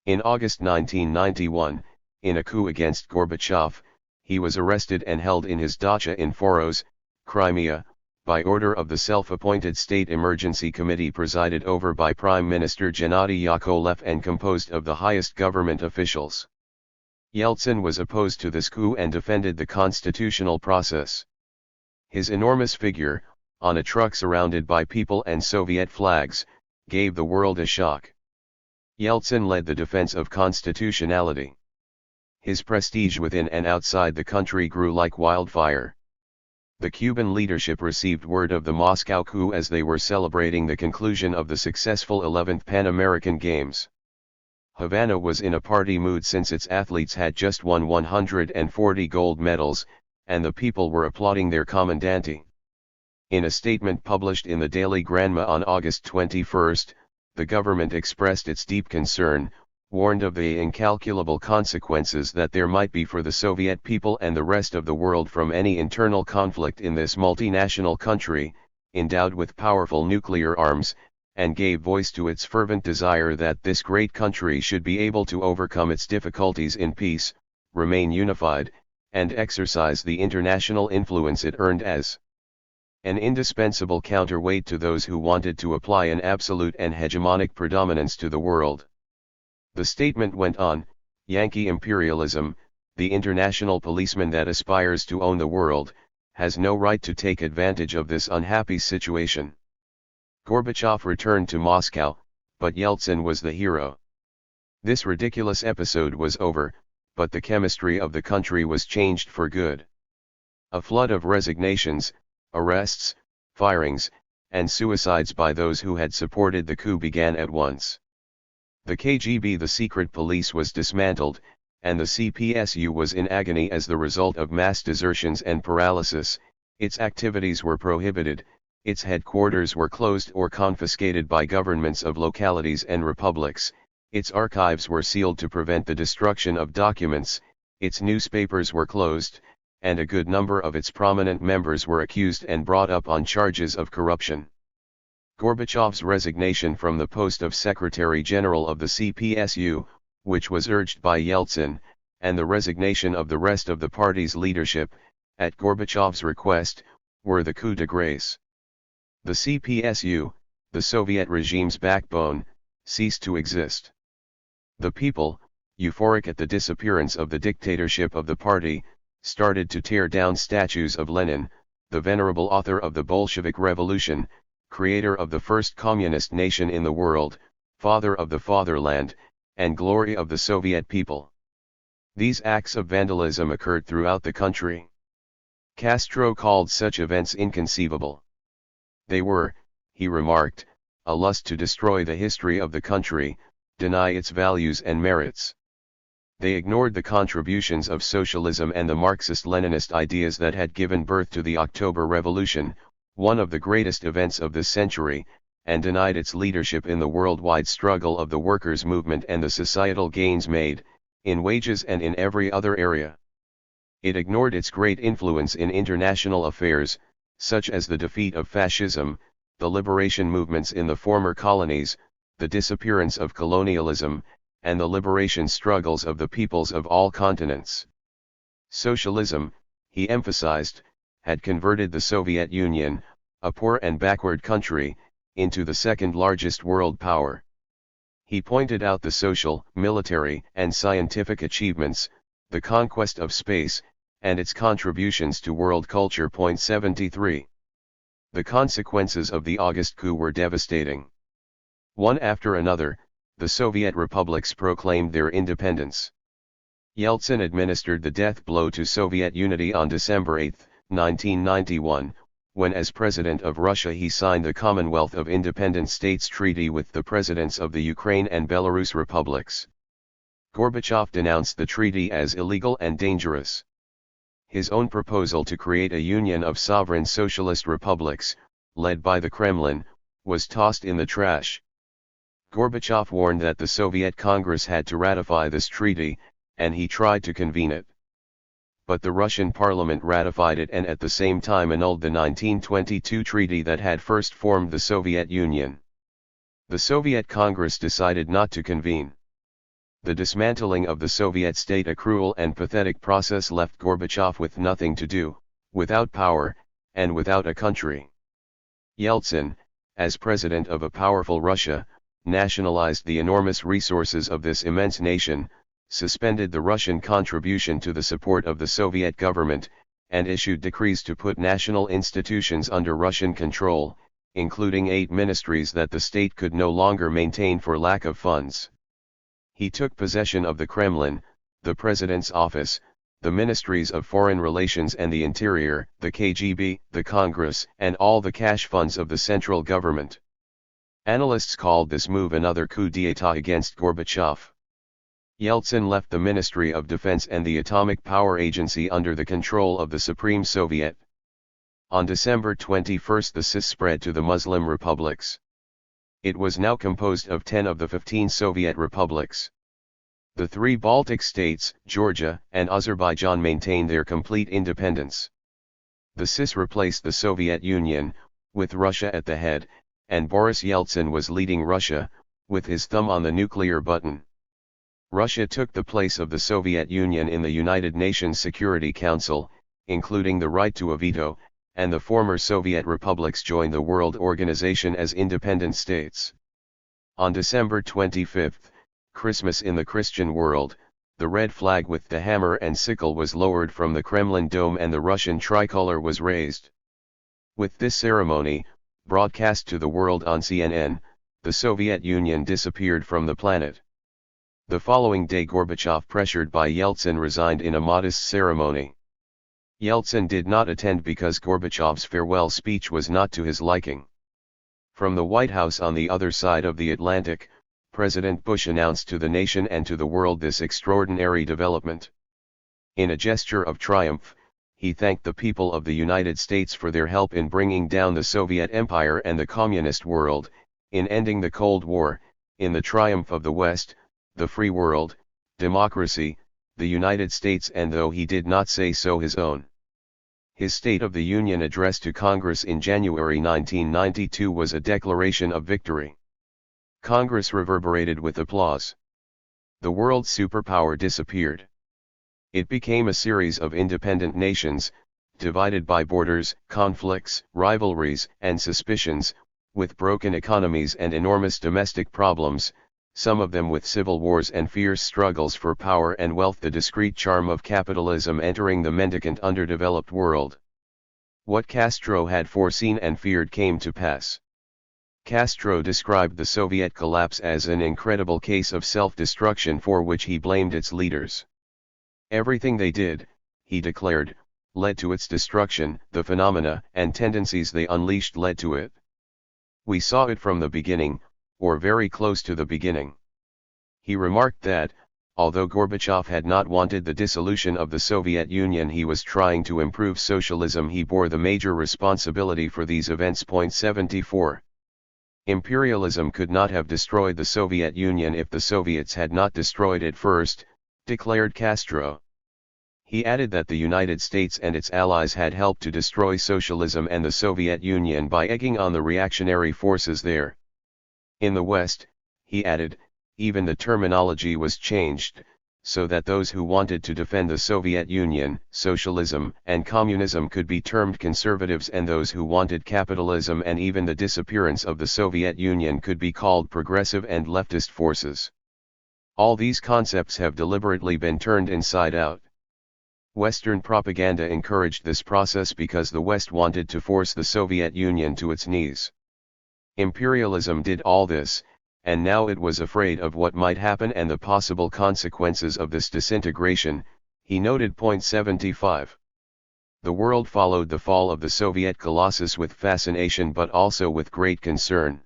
[SPEAKER 1] In August 1991, in a coup against Gorbachev, he was arrested and held in his dacha in Foros, Crimea, by order of the self-appointed State Emergency Committee presided over by Prime Minister Gennady Yakovlev and composed of the highest government officials. Yeltsin was opposed to this coup and defended the constitutional process. His enormous figure, on a truck surrounded by people and Soviet flags, gave the world a shock. Yeltsin led the defense of constitutionality. His prestige within and outside the country grew like wildfire. The Cuban leadership received word of the Moscow coup as they were celebrating the conclusion of the successful 11th Pan American Games. Havana was in a party mood since its athletes had just won 140 gold medals, and the people were applauding their commandante. In a statement published in the Daily Granma on August 21, the government expressed its deep concern, warned of the incalculable consequences that there might be for the Soviet people and the rest of the world from any internal conflict in this multinational country, endowed with powerful nuclear arms, and gave voice to its fervent desire that this great country should be able to overcome its difficulties in peace, remain unified, and exercise the international influence it earned as an indispensable counterweight to those who wanted to apply an absolute and hegemonic predominance to the world. The statement went on, "Yankee imperialism, the international policeman that aspires to own the world, has no right to take advantage of this unhappy situation." Gorbachev returned to Moscow, but Yeltsin was the hero. This ridiculous episode was over, but the chemistry of the country was changed for good. A flood of resignations, arrests, firings, and suicides by those who had supported the coup began at once. The KGB, the secret police, was dismantled, and the CPSU was in agony as the result of mass desertions and paralysis. Its activities were prohibited, its headquarters were closed or confiscated by governments of localities and republics, its archives were sealed to prevent the destruction of documents, its newspapers were closed, and a good number of its prominent members were accused and brought up on charges of corruption. Gorbachev's resignation from the post of Secretary General of the CPSU, which was urged by Yeltsin, and the resignation of the rest of the party's leadership, at Gorbachev's request, were the coup de grâce. The CPSU, the Soviet regime's backbone, ceased to exist. The people, euphoric at the disappearance of the dictatorship of the party, started to tear down statues of Lenin, the venerable author of the Bolshevik Revolution, creator of the first communist nation in the world, father of the fatherland, and glory of the Soviet people. These acts of vandalism occurred throughout the country. Castro called such events inconceivable. They were, he remarked, a lust to destroy the history of the country, deny its values and merits. They ignored the contributions of socialism and the Marxist-Leninist ideas that had given birth to the October Revolution, one of the greatest events of this century, and denied its leadership in the worldwide struggle of the workers' movement and the societal gains made, in wages and in every other area. It ignored its great influence in international affairs, such as the defeat of fascism, the liberation movements in the former colonies, the disappearance of colonialism, and the liberation struggles of the peoples of all continents. Socialism, he emphasized, had converted the Soviet Union, a poor and backward country, into the second largest world power. He pointed out the social, military, and scientific achievements, the conquest of space, and its contributions to world culture. 73. The consequences of the August coup were devastating. One after another, the Soviet republics proclaimed their independence. Yeltsin administered the death blow to Soviet unity on December 8, 1991, when as President of Russia he signed the Commonwealth of Independent States Treaty with the presidents of the Ukraine and Belarus republics. Gorbachev denounced the treaty as illegal and dangerous. His own proposal to create a union of sovereign socialist republics, led by the Kremlin, was tossed in the trash. Gorbachev warned that the Soviet Congress had to ratify this treaty, and he tried to convene it. But the Russian parliament ratified it and at the same time annulled the 1922 treaty that had first formed the Soviet Union. The Soviet Congress decided not to convene. The dismantling of the Soviet state, a cruel and pathetic process, left Gorbachev with nothing to do, without power, and without a country. Yeltsin, as president of a powerful Russia, nationalized the enormous resources of this immense nation, suspended the Russian contribution to the support of the Soviet government, and issued decrees to put national institutions under Russian control, including 8 ministries that the state could no longer maintain for lack of funds. He took possession of the Kremlin, the President's office, the Ministries of Foreign Relations and the Interior, the KGB, the Congress, and all the cash funds of the central government. Analysts called this move another coup d'état against Gorbachev. Yeltsin left the Ministry of Defense and the Atomic Power Agency under the control of the Supreme Soviet. On December 21 the CIS spread to the Muslim republics. It was now composed of 10 of the 15 Soviet republics. The 3 Baltic states, Georgia, and Azerbaijan maintained their complete independence. The CIS replaced the Soviet Union, with Russia at the head, and Boris Yeltsin was leading Russia, with his thumb on the nuclear button. Russia took the place of the Soviet Union in the United Nations Security Council, including the right to a veto, and the former Soviet republics joined the World Organization as independent states. On December 25, Christmas in the Christian world, the red flag with the hammer and sickle was lowered from the Kremlin dome and the Russian tricolor was raised. With this ceremony, broadcast to the world on CNN, the Soviet Union disappeared from the planet. The following day Gorbachev, pressured by Yeltsin, resigned in a modest ceremony. Yeltsin did not attend because Gorbachev's farewell speech was not to his liking. From the White House on the other side of the Atlantic, President Bush announced to the nation and to the world this extraordinary development. In a gesture of triumph, he thanked the people of the United States for their help in bringing down the Soviet Empire and the communist world, in ending the Cold War, in the triumph of the West, the free world, democracy, the United States, and though he did not say so his own. His State of the Union address to Congress in January 1992 was a declaration of victory. Congress reverberated with applause. The world's superpower disappeared. It became a series of independent nations, divided by borders, conflicts, rivalries, and suspicions, with broken economies and enormous domestic problems, some of them with civil wars and fierce struggles for power and wealth, the discreet charm of capitalism entering the mendicant underdeveloped world. What Castro had foreseen and feared came to pass. Castro described the Soviet collapse as an incredible case of self-destruction for which he blamed its leaders. Everything they did, he declared, led to its destruction. The phenomena and tendencies they unleashed led to it. We saw it from the beginning, or very close to the beginning. He remarked that, although Gorbachev had not wanted the dissolution of the Soviet Union, he was trying to improve socialism. He bore the major responsibility for these events. 74. Imperialism could not have destroyed the Soviet Union if the Soviets had not destroyed it first, declared Castro. He added that the United States and its allies had helped to destroy socialism and the Soviet Union by egging on the reactionary forces there. In the West, he added, even the terminology was changed, so that those who wanted to defend the Soviet Union, socialism, and communism could be termed conservatives, and those who wanted capitalism and even the disappearance of the Soviet Union could be called progressive and leftist forces. All these concepts have deliberately been turned inside out. Western propaganda encouraged this process because the West wanted to force the Soviet Union to its knees. Imperialism did all this, and now it was afraid of what might happen and the possible consequences of this disintegration, he noted. 75. The world followed the fall of the Soviet colossus with fascination but also with great concern.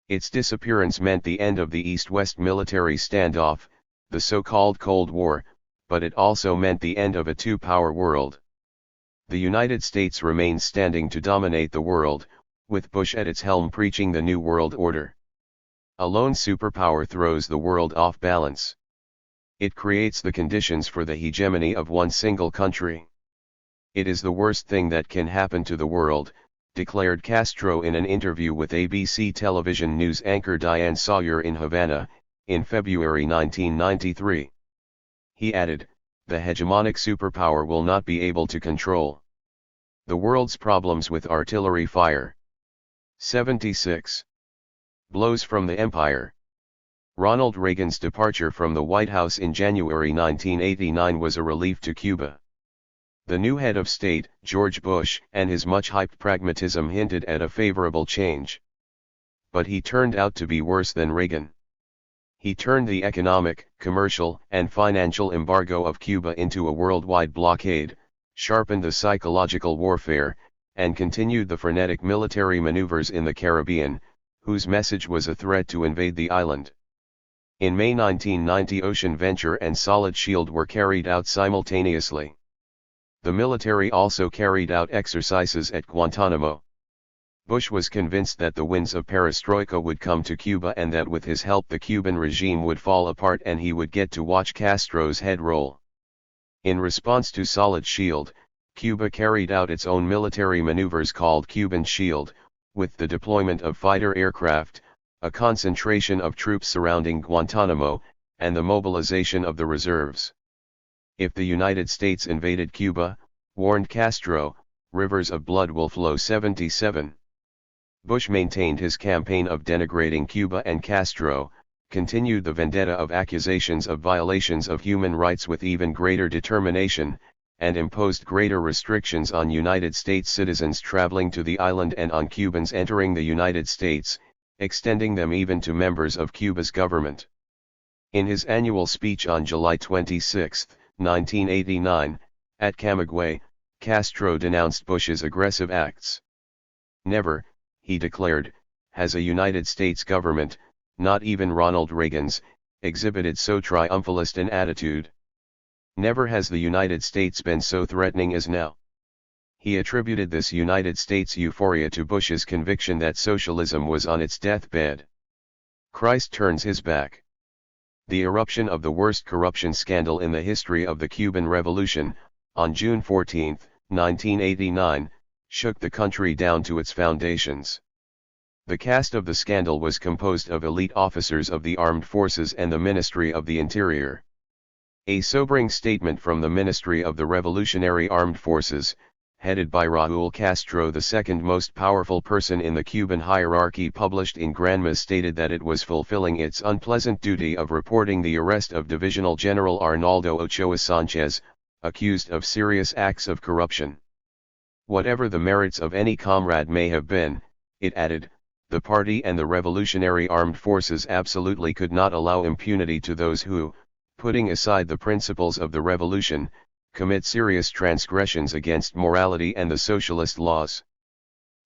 [SPEAKER 1] Its disappearance meant the end of the East-West military standoff, the so-called Cold War, but it also meant the end of a two-power world. The United States remained standing to dominate the world, with Bush at its helm preaching the New World Order. A lone superpower throws the world off balance. It creates the conditions for the hegemony of one single country. It is the worst thing that can happen to the world, declared Castro in an interview with ABC television news anchor Diane Sawyer in Havana, in February 1993. He added, the hegemonic superpower will not be able to control the world's problems with artillery fire. 76. Blows from the empire. Ronald Reagan's departure from the White House in January 1989 was a relief to Cuba. The new head of state, George Bush, and his much-hyped pragmatism hinted at a favorable change. But he turned out to be worse than Reagan. He turned the economic, commercial, and financial embargo of Cuba into a worldwide blockade, sharpened the psychological warfare, and continued the frenetic military maneuvers in the Caribbean, whose message was a threat to invade the island. In May 1990, Ocean Venture and Solid Shield were carried out simultaneously. The military also carried out exercises at Guantanamo. Bush was convinced that the winds of perestroika would come to Cuba and that with his help the Cuban regime would fall apart and he would get to watch Castro's head roll. In response to Solid Shield, Cuba carried out its own military maneuvers called Cuban Shield, with the deployment of fighter aircraft, a concentration of troops surrounding Guantanamo, and the mobilization of the reserves. If the United States invaded Cuba, warned Castro, rivers of blood will flow. 77. Bush maintained his campaign of denigrating Cuba, and Castro continued the vendetta of accusations of violations of human rights with even greater determination, and imposed greater restrictions on United States citizens traveling to the island and on Cubans entering the United States, extending them even to members of Cuba's government. In his annual speech on July 26, 1989, at Camagüey, Castro denounced Bush's aggressive acts. Never, he declared, has a United States government, not even Ronald Reagan's, exhibited so triumphalist an attitude. Never has the United States been so threatening as now. He attributed this United States euphoria to Bush's conviction that socialism was on its deathbed. Christ turns his back. The eruption of the worst corruption scandal in the history of the Cuban Revolution, on June 14, 1989, shook the country down to its foundations. The cast of the scandal was composed of elite officers of the armed forces and the Ministry of the Interior. A sobering statement from the Ministry of the Revolutionary Armed Forces, headed by Raúl Castro, the second most powerful person in the Cuban hierarchy, published in Granma, stated that it was fulfilling its unpleasant duty of reporting the arrest of Divisional General Arnaldo Ochoa Sanchez, accused of serious acts of corruption. Whatever the merits of any comrade may have been, it added, the party and the Revolutionary Armed Forces absolutely could not allow impunity to those who, putting aside the principles of the revolution, commit serious transgressions against morality and the socialist laws.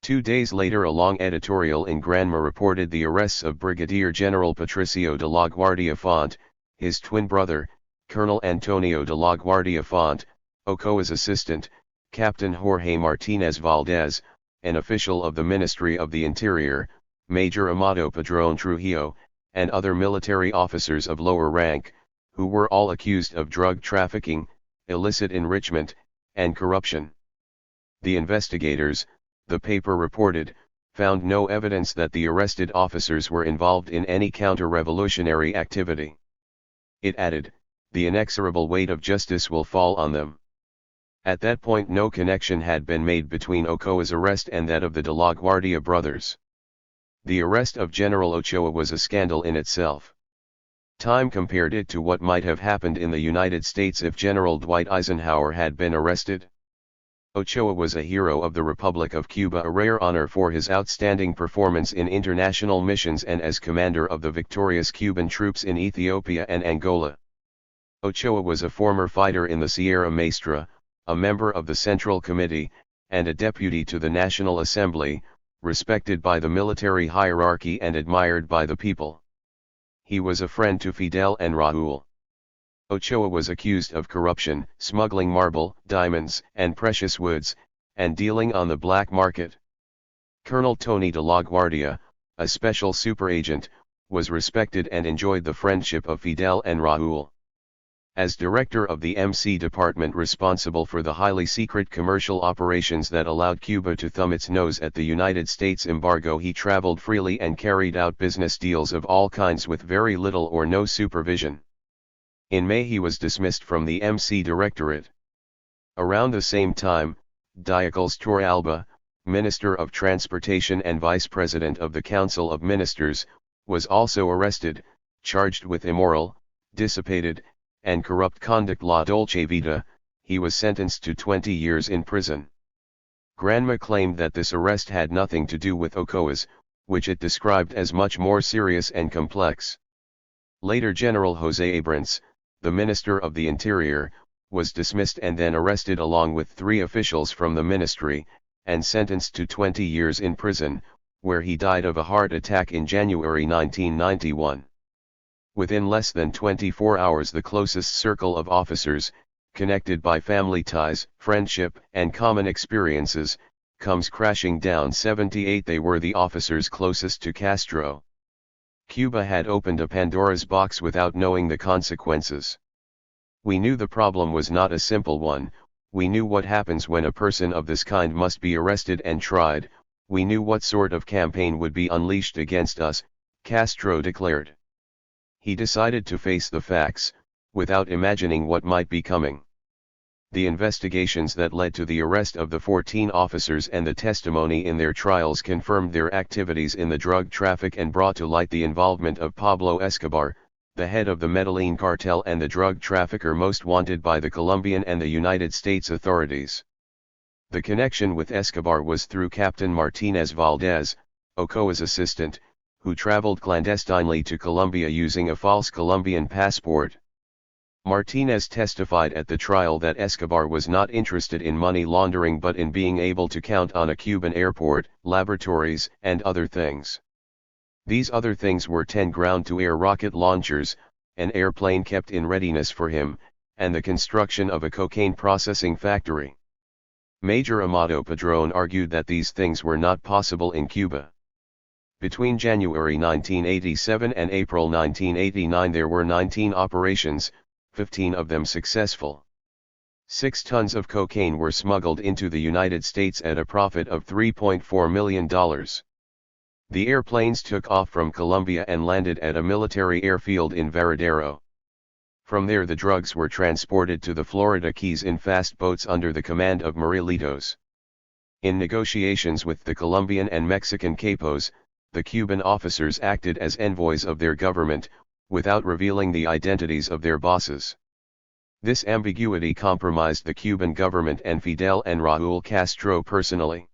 [SPEAKER 1] 2 days later, a long editorial in Granma reported the arrests of Brigadier General Patricio de la Guardia Font, his twin brother, Colonel Antonio de la Guardia Font, Ochoa's assistant, Captain Jorge Martinez Valdez, an official of the Ministry of the Interior, Major Amado Padrón Trujillo, and other military officers of lower rank, who were all accused of drug trafficking, illicit enrichment, and corruption. The investigators, the paper reported, found no evidence that the arrested officers were involved in any counter-revolutionary activity. It added, the inexorable weight of justice will fall on them. At that point no connection had been made between Ochoa's arrest and that of the de la Guardia brothers. The arrest of General Ochoa was a scandal in itself. Time compared it to what might have happened in the United States if General Dwight Eisenhower had been arrested. Ochoa was a hero of the Republic of Cuba, a rare honor for his outstanding performance in international missions and as commander of the victorious Cuban troops in Ethiopia and Angola. Ochoa was a former fighter in the Sierra Maestra, a member of the Central Committee, and a deputy to the National Assembly, respected by the military hierarchy and admired by the people. He was a friend to Fidel and Raúl. Ochoa was accused of corruption, smuggling marble, diamonds, and precious woods, and dealing on the black market. Colonel Tony de la Guardia, a special superagent, was respected and enjoyed the friendship of Fidel and Raúl. As director of the MC department responsible for the highly secret commercial operations that allowed Cuba to thumb its nose at the United States embargo, he traveled freely and carried out business deals of all kinds with very little or no supervision. In May he was dismissed from the MC directorate. Around the same time, Diocles Torrealba, Minister of Transportation and Vice President of the Council of Ministers, was also arrested, charged with immoral, dissipated, and corrupt conduct la dolce vita. He was sentenced to 20 years in prison. Granma claimed that this arrest had nothing to do with Ochoa's, which it described as much more serious and complex. Later General José Abrance, the Minister of the Interior, was dismissed and then arrested along with 3 officials from the ministry, and sentenced to 20 years in prison, where he died of a heart attack in January 1991. Within less than 24 hours the closest circle of officers, connected by family ties, friendship, and common experiences, comes crashing down. 78 They were the officers closest to Castro. Cuba had opened a Pandora's box without knowing the consequences. We knew the problem was not a simple one, we knew what happens when a person of this kind must be arrested and tried, we knew what sort of campaign would be unleashed against us, Castro declared. He decided to face the facts, without imagining what might be coming. The investigations that led to the arrest of the 14 officers and the testimony in their trials confirmed their activities in the drug traffic and brought to light the involvement of Pablo Escobar, the head of the Medellin cartel and the drug trafficker most wanted by the Colombian and the United States authorities. The connection with Escobar was through Captain Martinez Valdez, Ochoa's assistant, who traveled clandestinely to Colombia using a false Colombian passport. Martinez testified at the trial that Escobar was not interested in money laundering but in being able to count on a Cuban airport, laboratories, and other things. These other things were 10 ground-to-air rocket launchers, an airplane kept in readiness for him, and the construction of a cocaine processing factory. Major Amado Padrón argued that these things were not possible in Cuba. Between January 1987 and April 1989 there were 19 operations, 15 of them successful. 6 tons of cocaine were smuggled into the United States at a profit of $3.4 million. The airplanes took off from Colombia and landed at a military airfield in Varadero. From there the drugs were transported to the Florida Keys in fast boats under the command of Marielitos. In negotiations with the Colombian and Mexican capos, the Cuban officers acted as envoys of their government, without revealing the identities of their bosses. This ambiguity compromised the Cuban government and Fidel and Raúl Castro personally.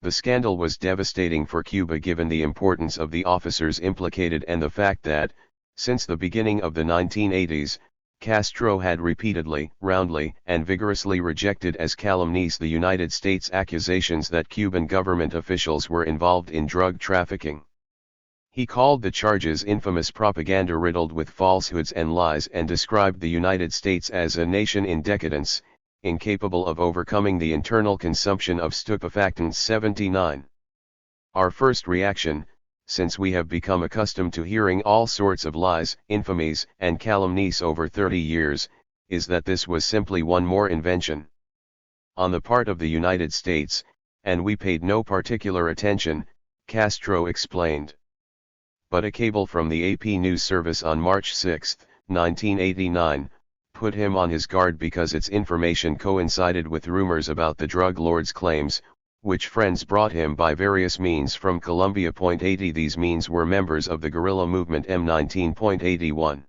[SPEAKER 1] The scandal was devastating for Cuba given the importance of the officers implicated and the fact that, since the beginning of the 1980s, Castro had repeatedly, roundly, and vigorously rejected as calumnies the United States accusations that Cuban government officials were involved in drug trafficking. He called the charges infamous propaganda riddled with falsehoods and lies and described the United States as a nation in decadence, incapable of overcoming the internal consumption of stupefactants. 79. Our first reaction, since we have become accustomed to hearing all sorts of lies, infamies, and calumnies over 30 years, is that this was simply one more invention on the part of the United States, and we paid no particular attention, Castro explained. But a cable from the AP News Service on March 6, 1989, put him on his guard because its information coincided with rumors about the drug lord's claims, which friends brought him by various means from Colombia. 80 These means were members of the guerrilla movement M19.81.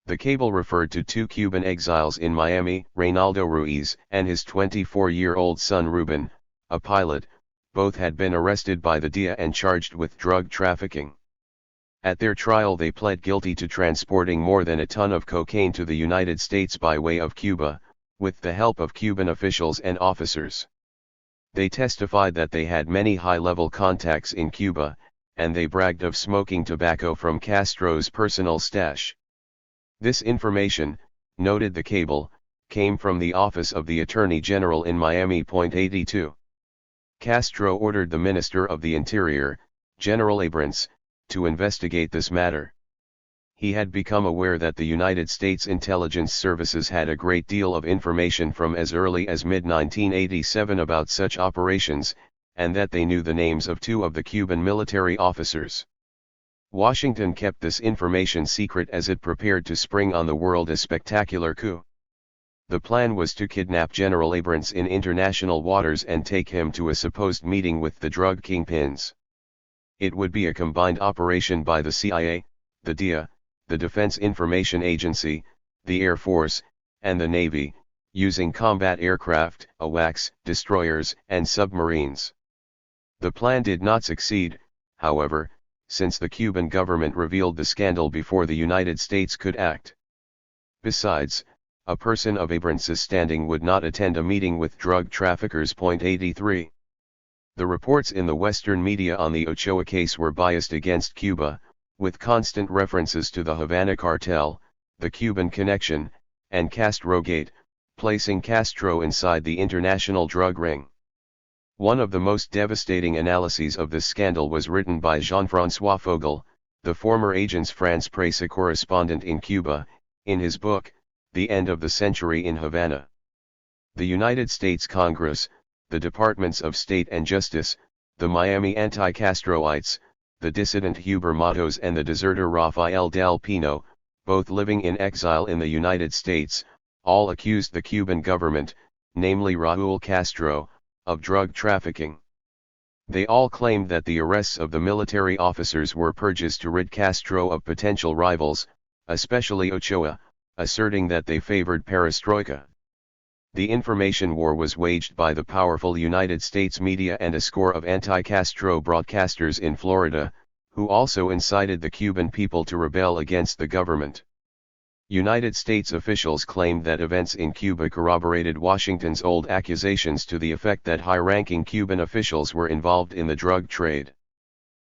[SPEAKER 1] The cable referred to 2 Cuban exiles in Miami, Reynaldo Ruiz and his 24-year-old son Ruben, a pilot. Both had been arrested by the DEA and charged with drug trafficking. At their trial they pled guilty to transporting more than a ton of cocaine to the United States by way of Cuba, with the help of Cuban officials and officers. They testified that they had many high-level contacts in Cuba, and they bragged of smoking tobacco from Castro's personal stash. This information, noted the cable, came from the office of the Attorney General in Miami. 82. Castro ordered the Minister of the Interior, General Abrams, to investigate this matter. He had become aware that the United States intelligence services had a great deal of information from as early as mid-1987 about such operations, and that they knew the names of 2 of the Cuban military officers. Washington kept this information secret as it prepared to spring on the world a spectacular coup. The plan was to kidnap General Abrams in international waters and take him to a supposed meeting with the drug kingpins. It would be a combined operation by the CIA, the DEA, the Defense Information Agency, the Air Force, and the Navy, using combat aircraft, AWACS, destroyers, and submarines. The plan did not succeed, however, since the Cuban government revealed the scandal before the United States could act. Besides, a person of Abrams's standing would not attend a meeting with drug traffickers. 83. The reports in the Western media on the Ochoa case were biased against Cuba, with constant references to the Havana cartel, the Cuban connection, and Castrogate, placing Castro inside the international drug ring. One of the most devastating analyses of this scandal was written by Jean-François Fogel, the former Agence France-Presse correspondent in Cuba, in his book, The End of the Century in Havana. The United States Congress, the Departments of State and Justice, the Miami anti-Castroites, the dissident Huber Matos and the deserter Rafael del Pino, both living in exile in the United States, all accused the Cuban government, namely Raúl Castro, of drug trafficking. They all claimed that the arrests of the military officers were purges to rid Castro of potential rivals, especially Ochoa, asserting that they favored perestroika. The information war was waged by the powerful United States media and a score of anti-Castro broadcasters in Florida, who also incited the Cuban people to rebel against the government. United States officials claimed that events in Cuba corroborated Washington's old accusations to the effect that high-ranking Cuban officials were involved in the drug trade.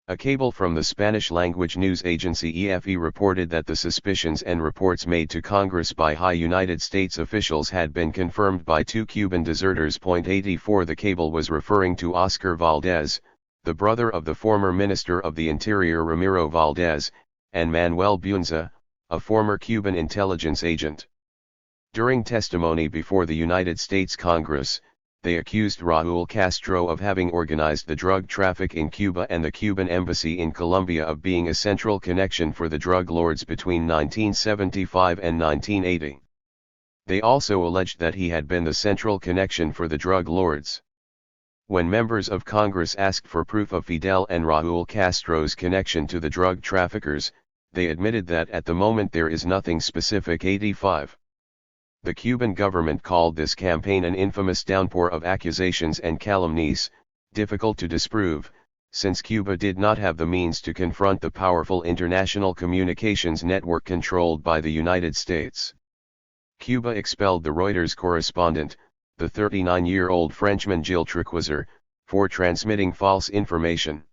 [SPEAKER 1] A cable from the Spanish-language news agency EFE reported that the suspicions and reports made to Congress by high United States officials had been confirmed by two Cuban deserters. 84 The cable was referring to Oscar Valdez, the brother of the former Minister of the Interior Ramiro Valdez, and Manuel Bunza, a former Cuban intelligence agent. During testimony before the United States Congress, they accused Raúl Castro of having organized the drug traffic in Cuba and the Cuban embassy in Colombia of being a central connection for the drug lords between 1975 and 1980. They also alleged that he had been the central connection for the drug lords. When members of Congress asked for proof of Fidel and Raúl Castro's connection to the drug traffickers, they admitted that at the moment there is nothing specific. 85. The Cuban government called this campaign an infamous downpour of accusations and calumnies, difficult to disprove, since Cuba did not have the means to confront the powerful international communications network controlled by the United States. Cuba expelled the Reuters correspondent, the 39-year-old Frenchman Gilles Triquezer, for transmitting false information.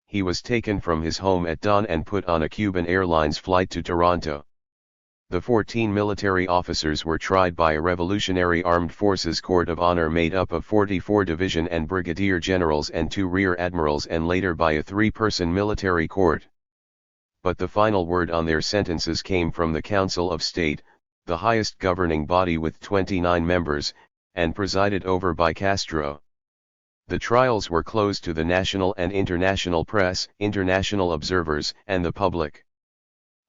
[SPEAKER 1] He was taken from his home at dawn and put on a Cuban Airlines flight to Toronto. The 14 military officers were tried by a Revolutionary Armed Forces Court of Honor made up of 44 division and brigadier generals and 2 rear admirals, and later by a 3-person military court. But the final word on their sentences came from the Council of State, the highest governing body with 29 members, and presided over by Castro. The trials were closed to the national and international press, international observers, and the public.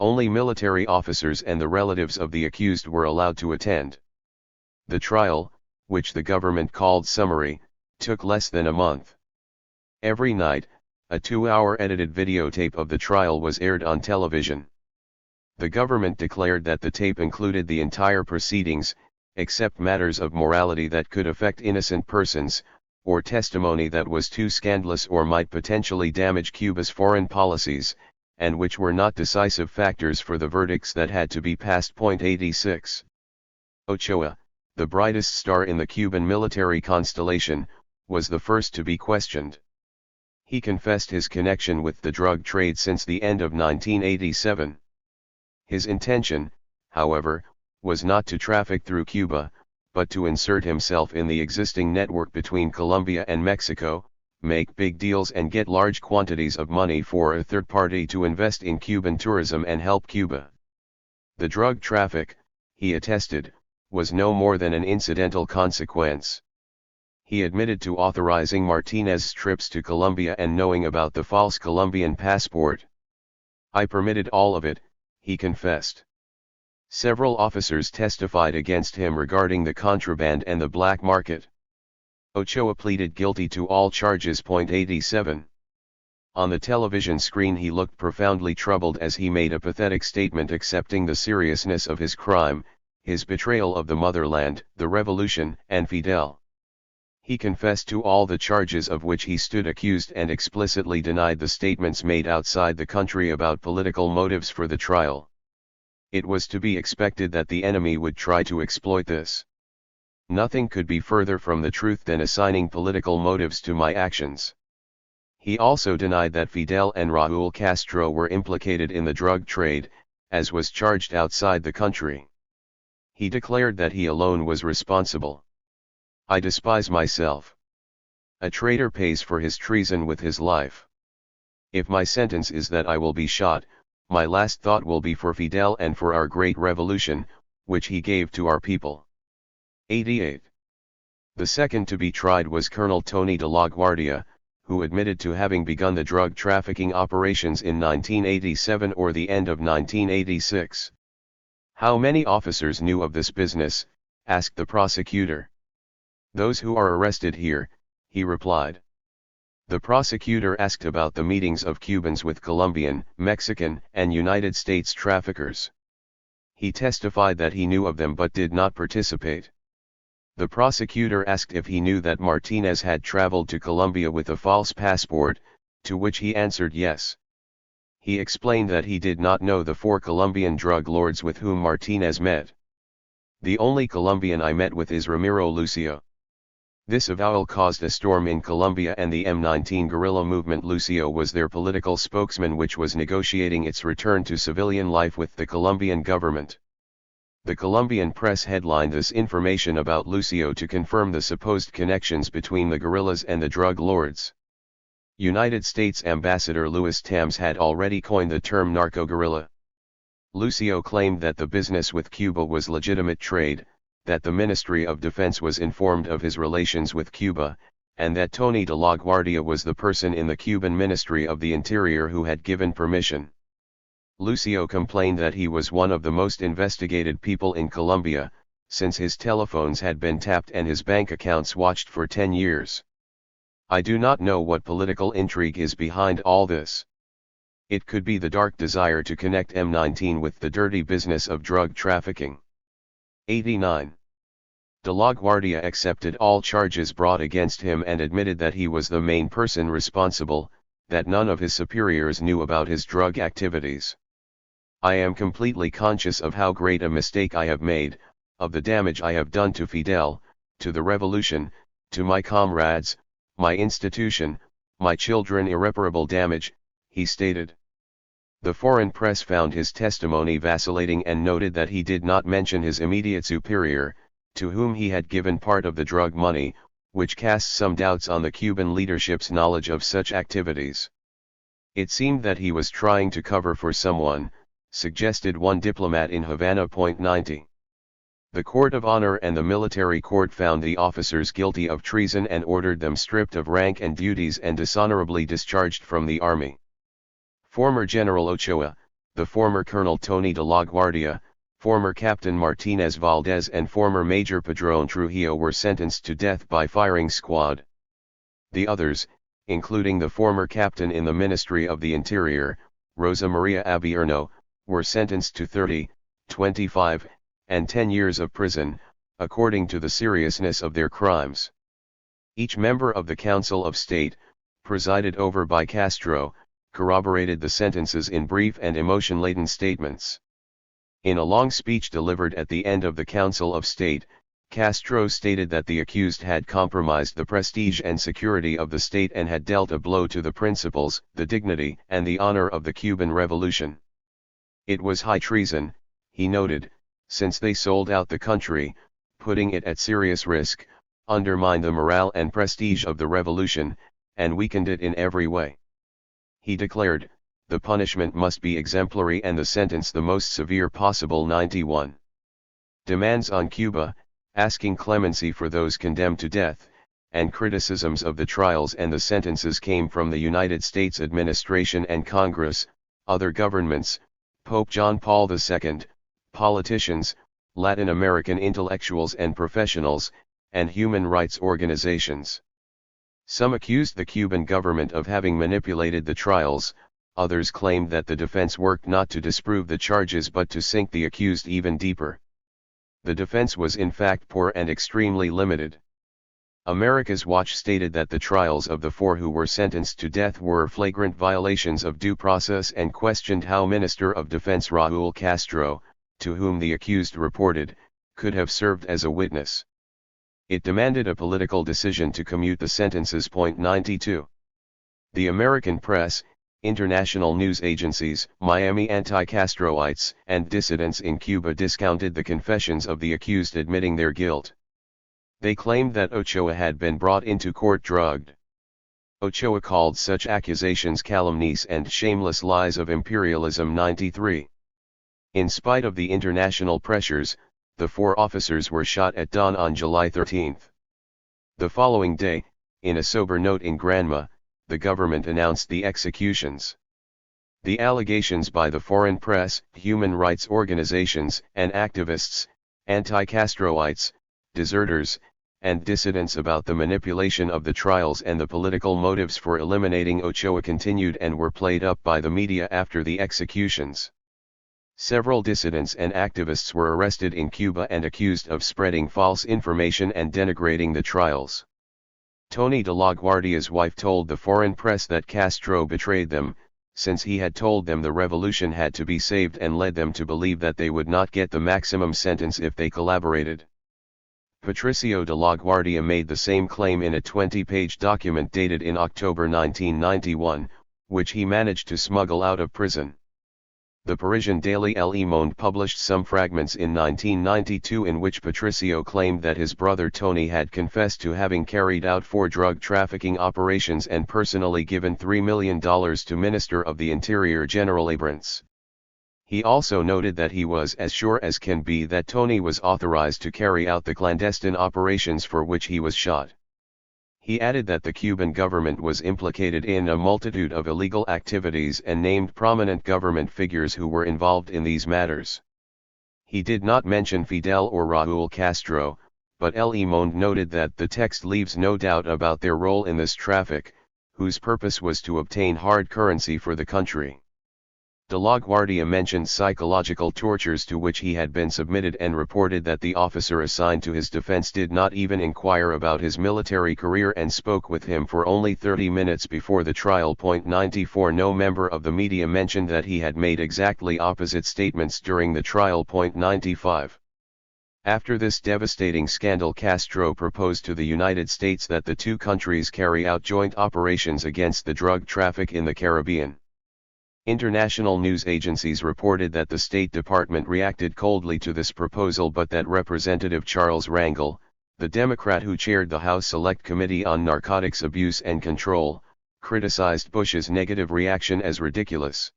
[SPEAKER 1] Only military officers and the relatives of the accused were allowed to attend. The trial, which the government called summary, took less than a month. Every night, a 2-hour edited videotape of the trial was aired on television. The government declared that the tape included the entire proceedings, except matters of morality that could affect innocent persons, or testimony that was too scandalous or might potentially damage Cuba's foreign policies, and which were not decisive factors for the verdicts that had to be passed. 86. Ochoa, the brightest star in the Cuban military constellation, was the first to be questioned. He confessed his connection with the drug trade since the end of 1987. His intention, however, was not to traffic through Cuba, but to insert himself in the existing network between Colombia and Mexico, make big deals and get large quantities of money for a third party to invest in Cuban tourism and help Cuba. The drug traffic, he attested, was no more than an incidental consequence. He admitted to authorizing Martinez's trips to Colombia and knowing about the false Colombian passport. "I permitted all of it," he confessed. Several officers testified against him regarding the contraband and the black market. Ochoa pleaded guilty to all charges. 87. On the television screen he looked profoundly troubled as he made a pathetic statement accepting the seriousness of his crime, his betrayal of the motherland, the revolution, and Fidel. He confessed to all the charges of which he stood accused and explicitly denied the statements made outside the country about political motives for the trial. It was to be expected that the enemy would try to exploit this. "Nothing could be further from the truth than assigning political motives to my actions." He also denied that Fidel and Raúl Castro were implicated in the drug trade, as was charged outside the country. He declared that he alone was responsible. "I despise myself. A traitor pays for his treason with his life. If my sentence is that I will be shot, my last thought will be for Fidel and for our great revolution, which he gave to our people." 88. The second to be tried was Colonel Tony de la Guardia, who admitted to having begun the drug trafficking operations in 1987 or the end of 1986. "How many officers knew of this business?" asked the prosecutor. "Those who are arrested here," he replied. The prosecutor asked about the meetings of Cubans with Colombian, Mexican, and United States traffickers. He testified that he knew of them but did not participate. The prosecutor asked if he knew that Martinez had traveled to Colombia with a false passport, to which he answered yes. He explained that he did not know the 4 Colombian drug lords with whom Martinez met. "The only Colombian I met with is Ramiro Lucio. This avowal caused a storm in Colombia, and the M19 guerrilla movement Lucio was their political spokesman, which was negotiating its return to civilian life with the Colombian government. The Colombian press headlined this information about Lucio to confirm the supposed connections between the guerrillas and the drug lords. United States Ambassador Louis Tams had already coined the term narco-guerrilla. Lucio claimed that the business with Cuba was legitimate trade, that the Ministry of Defense was informed of his relations with Cuba, and that Tony de la Guardia was the person in the Cuban Ministry of the Interior who had given permission. Lucio complained that he was one of the most investigated people in Colombia, since his telephones had been tapped and his bank accounts watched for 10 years. I do not know what political intrigue is behind all this. It could be the dark desire to connect M19 with the dirty business of drug trafficking. 89. De la Guardia accepted all charges brought against him and admitted that he was the main person responsible, that none of his superiors knew about his drug activities. I am completely conscious of how great a mistake I have made, of the damage I have done to Fidel, to the revolution, to my comrades, my institution, my children, irreparable damage, he stated. The foreign press found his testimony vacillating and noted that he did not mention his immediate superior, to whom he had given part of the drug money, which casts some doubts on the Cuban leadership's knowledge of such activities. It seemed that he was trying to cover for someone, suggested one diplomat in Havana. 90. The Court of Honor and the military court found the officers guilty of treason and ordered them stripped of rank and duties and dishonorably discharged from the army. Former General Ochoa, the former Colonel Tony de la Guardia, former Captain Martinez Valdez and former Major Padrón Trujillo were sentenced to death by firing squad. The others, including the former captain in the Ministry of the Interior, Rosa Maria Abierno, were sentenced to 30, 25, and 10 years of prison, according to the seriousness of their crimes. Each member of the Council of State, presided over by Castro, corroborated the sentences in brief and emotion-laden statements. In a long speech delivered at the end of the Council of State, Castro stated that the accused had compromised the prestige and security of the state and had dealt a blow to the principles, the dignity, and the honor of the Cuban Revolution. It was high treason, he noted, since they sold out the country, putting it at serious risk, undermined the morale and prestige of the revolution, and weakened it in every way. He declared, the punishment must be exemplary and the sentence the most severe possible. 91. Demands on Cuba, asking clemency for those condemned to death, and criticisms of the trials and the sentences came from the United States administration and Congress, other governments, Pope John Paul II, politicians, Latin American intellectuals and professionals, and human rights organizations. Some accused the Cuban government of having manipulated the trials, others claimed that the defense worked not to disprove the charges but to sink the accused even deeper. The defense was in fact poor and extremely limited. America's Watch stated that the trials of the 4 who were sentenced to death were flagrant violations of due process and questioned how Minister of Defense Raúl Castro, to whom the accused reported, could have served as a witness. It demanded a political decision to commute the sentences. 92. The American press, international news agencies, Miami anti-Castroites, and dissidents in Cuba discounted the confessions of the accused admitting their guilt. They claimed that Ochoa had been brought into court drugged. Ochoa called such accusations calumnies and shameless lies of imperialism. 93. In spite of the international pressures, the 4 officers were shot at dawn on July 13. The following day, in a sober note in Granma, the government announced the executions. The allegations by the foreign press, human rights organizations, and activists, anti-Castroites, deserters, and dissidents about the manipulation of the trials and the political motives for eliminating Ochoa continued and were played up by the media after the executions. Several dissidents and activists were arrested in Cuba and accused of spreading false information and denigrating the trials. Tony de la Guardia's wife told the foreign press that Castro betrayed them, since he had told them the revolution had to be saved and led them to believe that they would not get the maximum sentence if they collaborated. Patricio de la Guardia made the same claim in a 20-page document dated in October 1991, which he managed to smuggle out of prison. The Parisian daily Le Monde published some fragments in 1992 in which Patricio claimed that his brother Tony had confessed to having carried out 4 drug trafficking operations and personally given $3 million to Minister of the Interior General Abrance. He also noted that he was as sure as can be that Tony was authorized to carry out the clandestine operations for which he was shot. He added that the Cuban government was implicated in a multitude of illegal activities and named prominent government figures who were involved in these matters. He did not mention Fidel or Raúl Castro, but Le Monde noted that the text leaves no doubt about their role in this traffic, whose purpose was to obtain hard currency for the country. De la Guardia mentioned psychological tortures to which he had been submitted and reported that the officer assigned to his defense did not even inquire about his military career and spoke with him for only 30 minutes before the trial. 94 No member of the media mentioned that he had made exactly opposite statements during the trial. 95 After this devastating scandal, Castro proposed to the United States that the two countries carry out joint operations against the drug traffic in the Caribbean. International news agencies reported that the State Department reacted coldly to this proposal, but that Representative Charles Rangel, the Democrat who chaired the House Select Committee on Narcotics Abuse and Control, criticized Bush's negative reaction as ridiculous.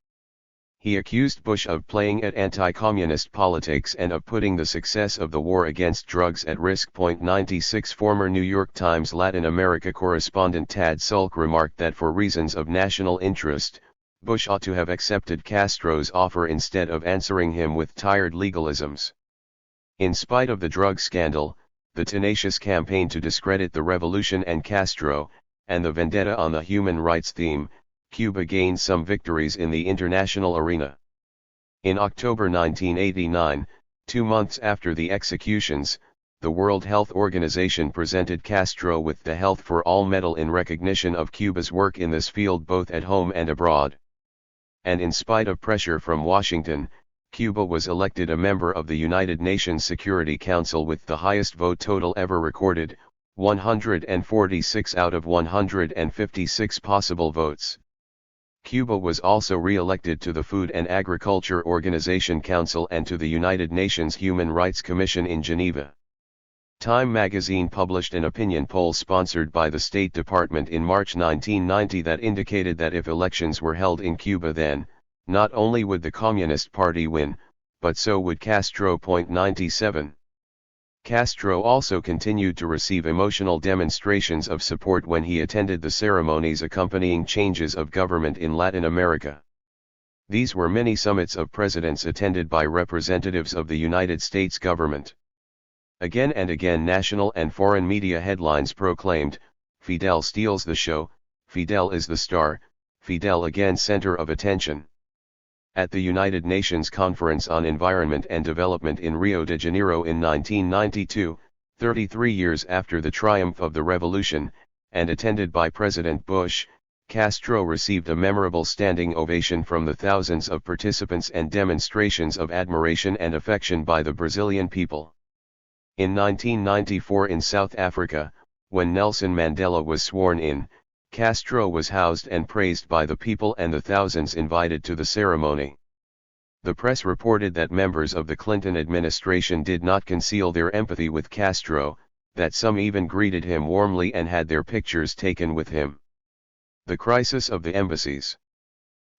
[SPEAKER 1] He accused Bush of playing at anti-communist politics and of putting the success of the war against drugs at risk. 96 Former New York Times Latin America correspondent Tad Sulk remarked that for reasons of national interest, Bush ought to have accepted Castro's offer instead of answering him with tired legalisms. In spite of the drug scandal, the tenacious campaign to discredit the revolution and Castro, and the vendetta on the human rights theme, Cuba gained some victories in the international arena. In October 1989, 2 months after the executions, the World Health Organization presented Castro with the Health for All Medal in recognition of Cuba's work in this field both at home and abroad. And in spite of pressure from Washington, Cuba was elected a member of the United Nations Security Council with the highest vote total ever recorded, 146 out of 156 possible votes. Cuba was also re-elected to the Food and Agriculture Organization Council and to the United Nations Human Rights Commission in Geneva. Time magazine published an opinion poll sponsored by the State Department in March 1990 that indicated that if elections were held in Cuba, then, not only would the Communist Party win, but so would Castro. 97 Castro also continued to receive emotional demonstrations of support when he attended the ceremonies accompanying changes of government in Latin America. These were mini summits of presidents attended by representatives of the United States government. Again and again national and foreign media headlines proclaimed, "Fidel steals the show, Fidel is the star, Fidel again center of attention." At the United Nations Conference on Environment and Development in Rio de Janeiro in 1992, 33 years after the triumph of the revolution, and attended by President Bush, Castro received a memorable standing ovation from the thousands of participants and demonstrations of admiration and affection by the Brazilian people. In 1994 in South Africa, when Nelson Mandela was sworn in, Castro was housed and praised by the people and the thousands invited to the ceremony. The press reported that members of the Clinton administration did not conceal their empathy with Castro, that some even greeted him warmly and had their pictures taken with him. The crisis of the embassies.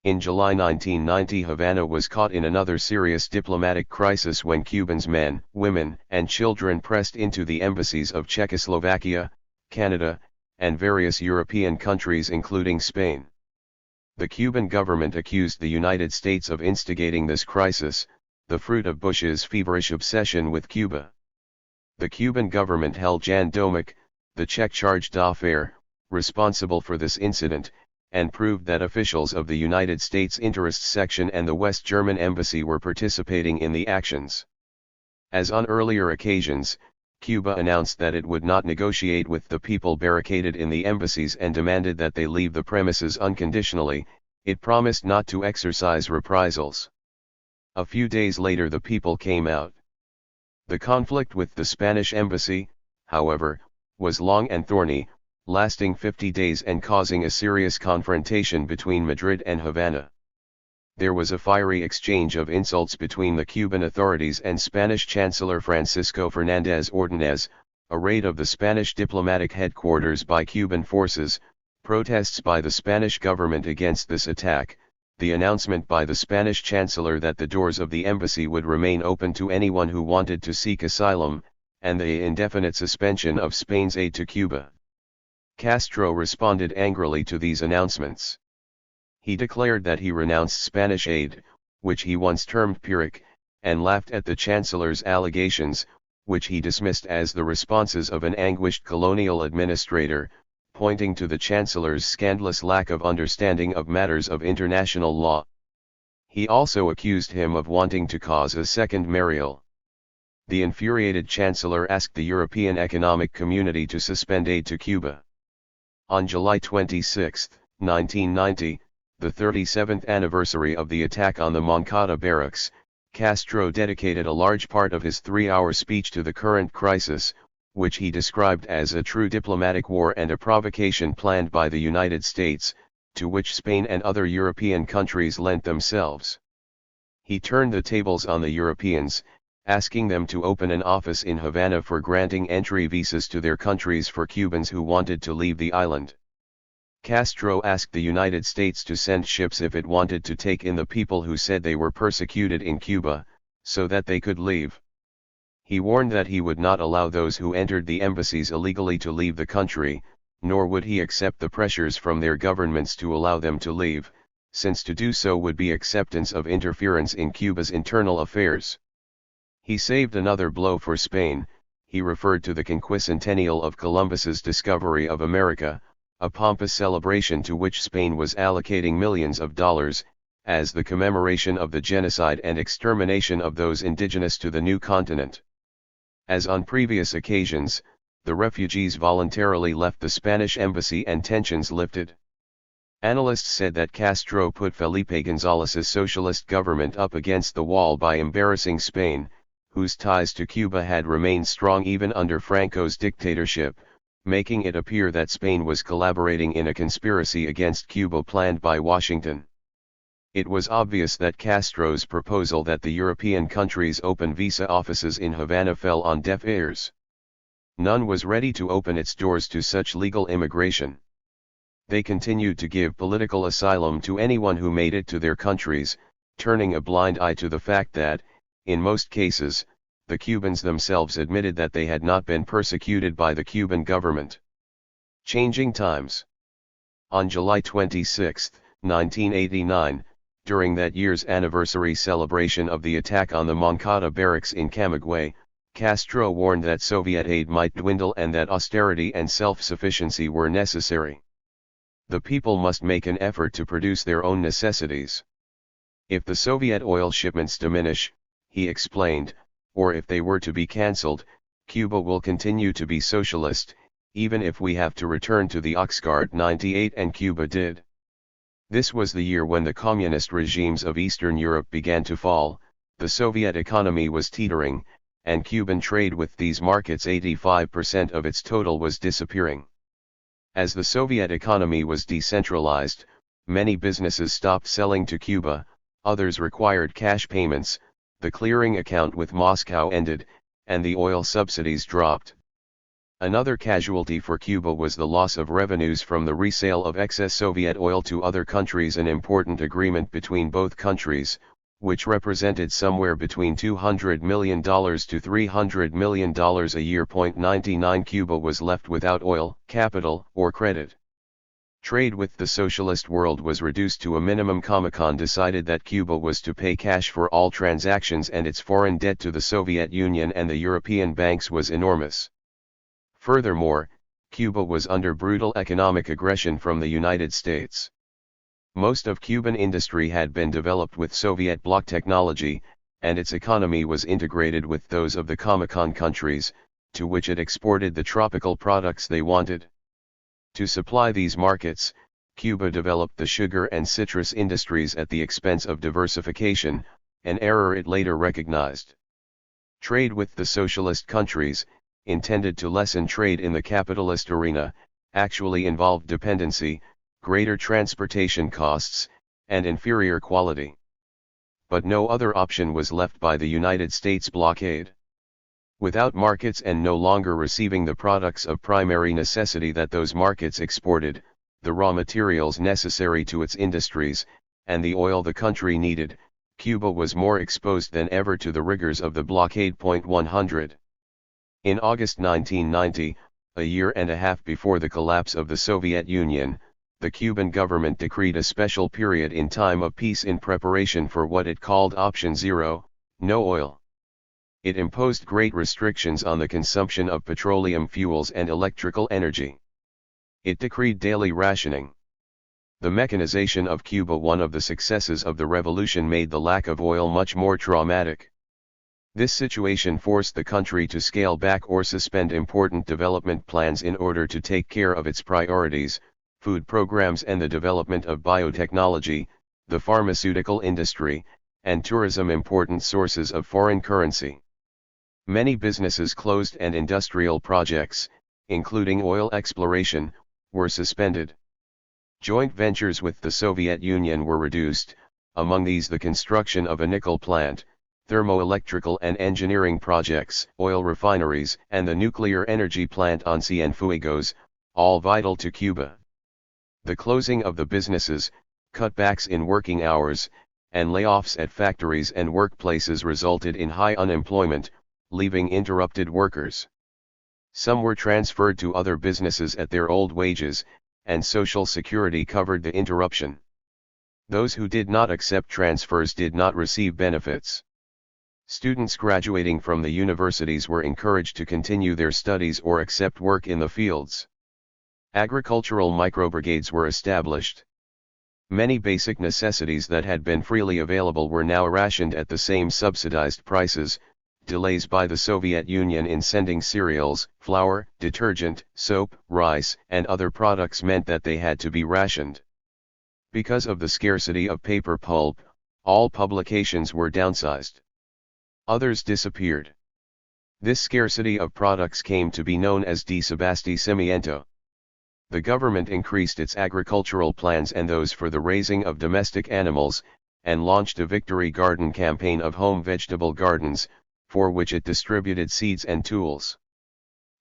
[SPEAKER 1] In July 1990, Havana was caught in another serious diplomatic crisis when Cubans, men, women, and children pressed into the embassies of Czechoslovakia, Canada, and various European countries including Spain. The Cuban government accused the United States of instigating this crisis, the fruit of Bush's feverish obsession with Cuba. The Cuban government held Jan Domek, the Czech charge d'affaires, responsible for this incident, and proved that officials of the United States Interests Section and the West German Embassy were participating in the actions. As on earlier occasions, Cuba announced that it would not negotiate with the people barricaded in the embassies and demanded that they leave the premises unconditionally. It promised not to exercise reprisals. A few days later the people came out. The conflict with the Spanish embassy, however, was long and thorny, lasting 50 days and causing a serious confrontation between Madrid and Havana. There was a fiery exchange of insults between the Cuban authorities and Spanish Chancellor Francisco Fernández Ordóñez, a raid of the Spanish diplomatic headquarters by Cuban forces, protests by the Spanish government against this attack, the announcement by the Spanish Chancellor that the doors of the embassy would remain open to anyone who wanted to seek asylum, and the indefinite suspension of Spain's aid to Cuba. Castro responded angrily to these announcements. He declared that he renounced Spanish aid, which he once termed Pyrrhic, and laughed at the Chancellor's allegations, which he dismissed as the responses of an anguished colonial administrator, pointing to the Chancellor's scandalous lack of understanding of matters of international law. He also accused him of wanting to cause a second Mariel. The infuriated Chancellor asked the European Economic Community to suspend aid to Cuba. On July 26, 1990, the 37th anniversary of the attack on the Moncada barracks, Castro dedicated a large part of his 3-hour speech to the current crisis, which he described as a true diplomatic war and a provocation planned by the United States, to which Spain and other European countries lent themselves. He turned the tables on the Europeans, asking them to open an office in Havana for granting entry visas to their countries for Cubans who wanted to leave the island. Castro asked the United States to send ships if it wanted to take in the people who said they were persecuted in Cuba, so that they could leave. He warned that he would not allow those who entered the embassies illegally to leave the country, nor would he accept the pressures from their governments to allow them to leave, since to do so would be acceptance of interference in Cuba's internal affairs. He saved another blow for Spain. He referred to the quinquacentennial of Columbus's discovery of America, a pompous celebration to which Spain was allocating millions of dollars, as the commemoration of the genocide and extermination of those indigenous to the new continent. As on previous occasions, the refugees voluntarily left the Spanish embassy and tensions lifted. Analysts said that Castro put Felipe González's socialist government up against the wall by embarrassing Spain, whose ties to Cuba had remained strong even under Franco's dictatorship, making it appear that Spain was collaborating in a conspiracy against Cuba planned by Washington. It was obvious that Castro's proposal that the European countries open visa offices in Havana fell on deaf ears. None was ready to open its doors to such legal immigration. They continued to give political asylum to anyone who made it to their countries, turning a blind eye to the fact that, in most cases, the Cubans themselves admitted that they had not been persecuted by the Cuban government. Changing times. On July 26, 1989, during that year's anniversary celebration of the attack on the Moncada barracks in Camagüey, Castro warned that Soviet aid might dwindle and that austerity and self-sufficiency were necessary. The people must make an effort to produce their own necessities. If the Soviet oil shipments diminish, he explained, or if they were to be cancelled, Cuba will continue to be socialist, even if we have to return to the Oxguard 98 and Cuba did. This was the year when the communist regimes of Eastern Europe began to fall, the Soviet economy was teetering, and Cuban trade with these markets 85% of its total was disappearing. As the Soviet economy was decentralized, many businesses stopped selling to Cuba, others required cash payments, the clearing account with Moscow ended, and the oil subsidies dropped. Another casualty for Cuba was the loss of revenues from the resale of excess Soviet oil to other countries, an important agreement between both countries, which represented somewhere between $200 million to $300 million a year. 99 Cuba was left without oil, capital, or credit. Trade with the socialist world was reduced to a minimum. Comecon decided that Cuba was to pay cash for all transactions, and its foreign debt to the Soviet Union and the European banks was enormous. Furthermore, Cuba was under brutal economic aggression from the United States. Most of Cuban industry had been developed with Soviet bloc technology, and its economy was integrated with those of the Comecon countries, to which it exported the tropical products they wanted. To supply these markets, Cuba developed the sugar and citrus industries at the expense of diversification, an error it later recognized. Trade with the socialist countries, intended to lessen trade in the capitalist arena, actually involved dependency, greater transportation costs, and inferior quality. But no other option was left by the United States blockade. Without markets and no longer receiving the products of primary necessity that those markets exported, the raw materials necessary to its industries, and the oil the country needed, Cuba was more exposed than ever to the rigors of the blockade. 100. In August 1990, a year and a half before the collapse of the Soviet Union, the Cuban government decreed a special period in time of peace in preparation for what it called Option Zero, no oil. It imposed great restrictions on the consumption of petroleum fuels and electrical energy. It decreed daily rationing. The mechanization of Cuba, one of the successes of the revolution, made the lack of oil much more traumatic. This situation forced the country to scale back or suspend important development plans in order to take care of its priorities, food programs and the development of biotechnology, the pharmaceutical industry, and tourism, important sources of foreign currency. Many businesses closed and industrial projects, including oil exploration, were suspended. Joint ventures with the Soviet Union were reduced, among these the construction of a nickel plant, thermoelectrical and engineering projects, oil refineries, and the nuclear energy plant on Cienfuegos, all vital to Cuba. The closing of the businesses, cutbacks in working hours, and layoffs at factories and workplaces resulted in high unemployment, leaving interrupted workers. Some were transferred to other businesses at their old wages, and Social Security covered the interruption. Those who did not accept transfers did not receive benefits. Students graduating from the universities were encouraged to continue their studies or accept work in the fields. Agricultural microbrigades were established. Many basic necessities that had been freely available were now rationed at the same subsidized prices. Delays by the Soviet Union in sending cereals, flour, detergent, soap, rice, and other products meant that they had to be rationed. Because of the scarcity of paper pulp, all publications were downsized. Others disappeared. This scarcity of products came to be known as desabastecimiento. The government increased its agricultural plans and those for the raising of domestic animals, and launched a victory garden campaign of home vegetable gardens, for which it distributed seeds and tools.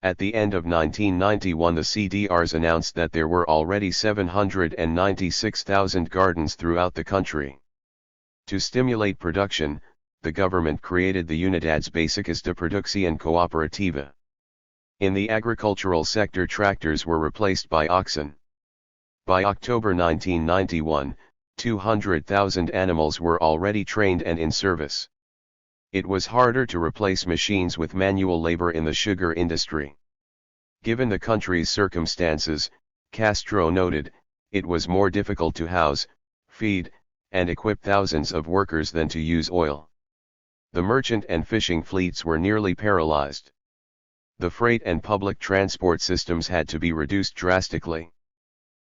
[SPEAKER 1] At the end of 1991, the CDRs announced that there were already 796,000 gardens throughout the country. To stimulate production, the government created the Unidades Básicas de Producción Cooperativa. In the agricultural sector, tractors were replaced by oxen. By October 1991, 200,000 animals were already trained and in service. It was harder to replace machines with manual labor in the sugar industry. Given the country's circumstances, Castro noted, it was more difficult to house, feed, and equip thousands of workers than to use oil. The merchant and fishing fleets were nearly paralyzed. The freight and public transport systems had to be reduced drastically.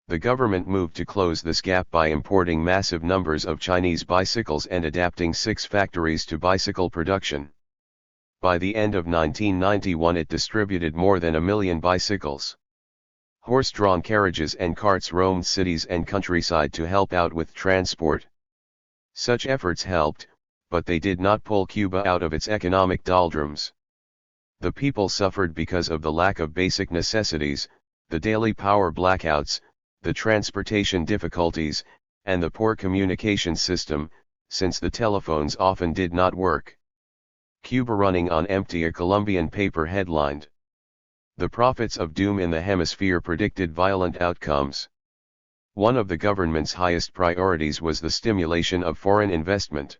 [SPEAKER 1] The government moved to close this gap by importing massive numbers of Chinese bicycles and adapting 6 factories to bicycle production. By the end of 1991, it distributed more than 1 million bicycles. Horse-drawn carriages and carts roamed cities and countryside to help out with transport. Such efforts helped, but they did not pull Cuba out of its economic doldrums. The people suffered because of the lack of basic necessities, the daily power blackouts, the transportation difficulties, and the poor communication system, since the telephones often did not work. Cuba running on empty, a Colombian paper headlined. The prophets of doom in the hemisphere predicted violent outcomes. One of the government's highest priorities was the stimulation of foreign investment.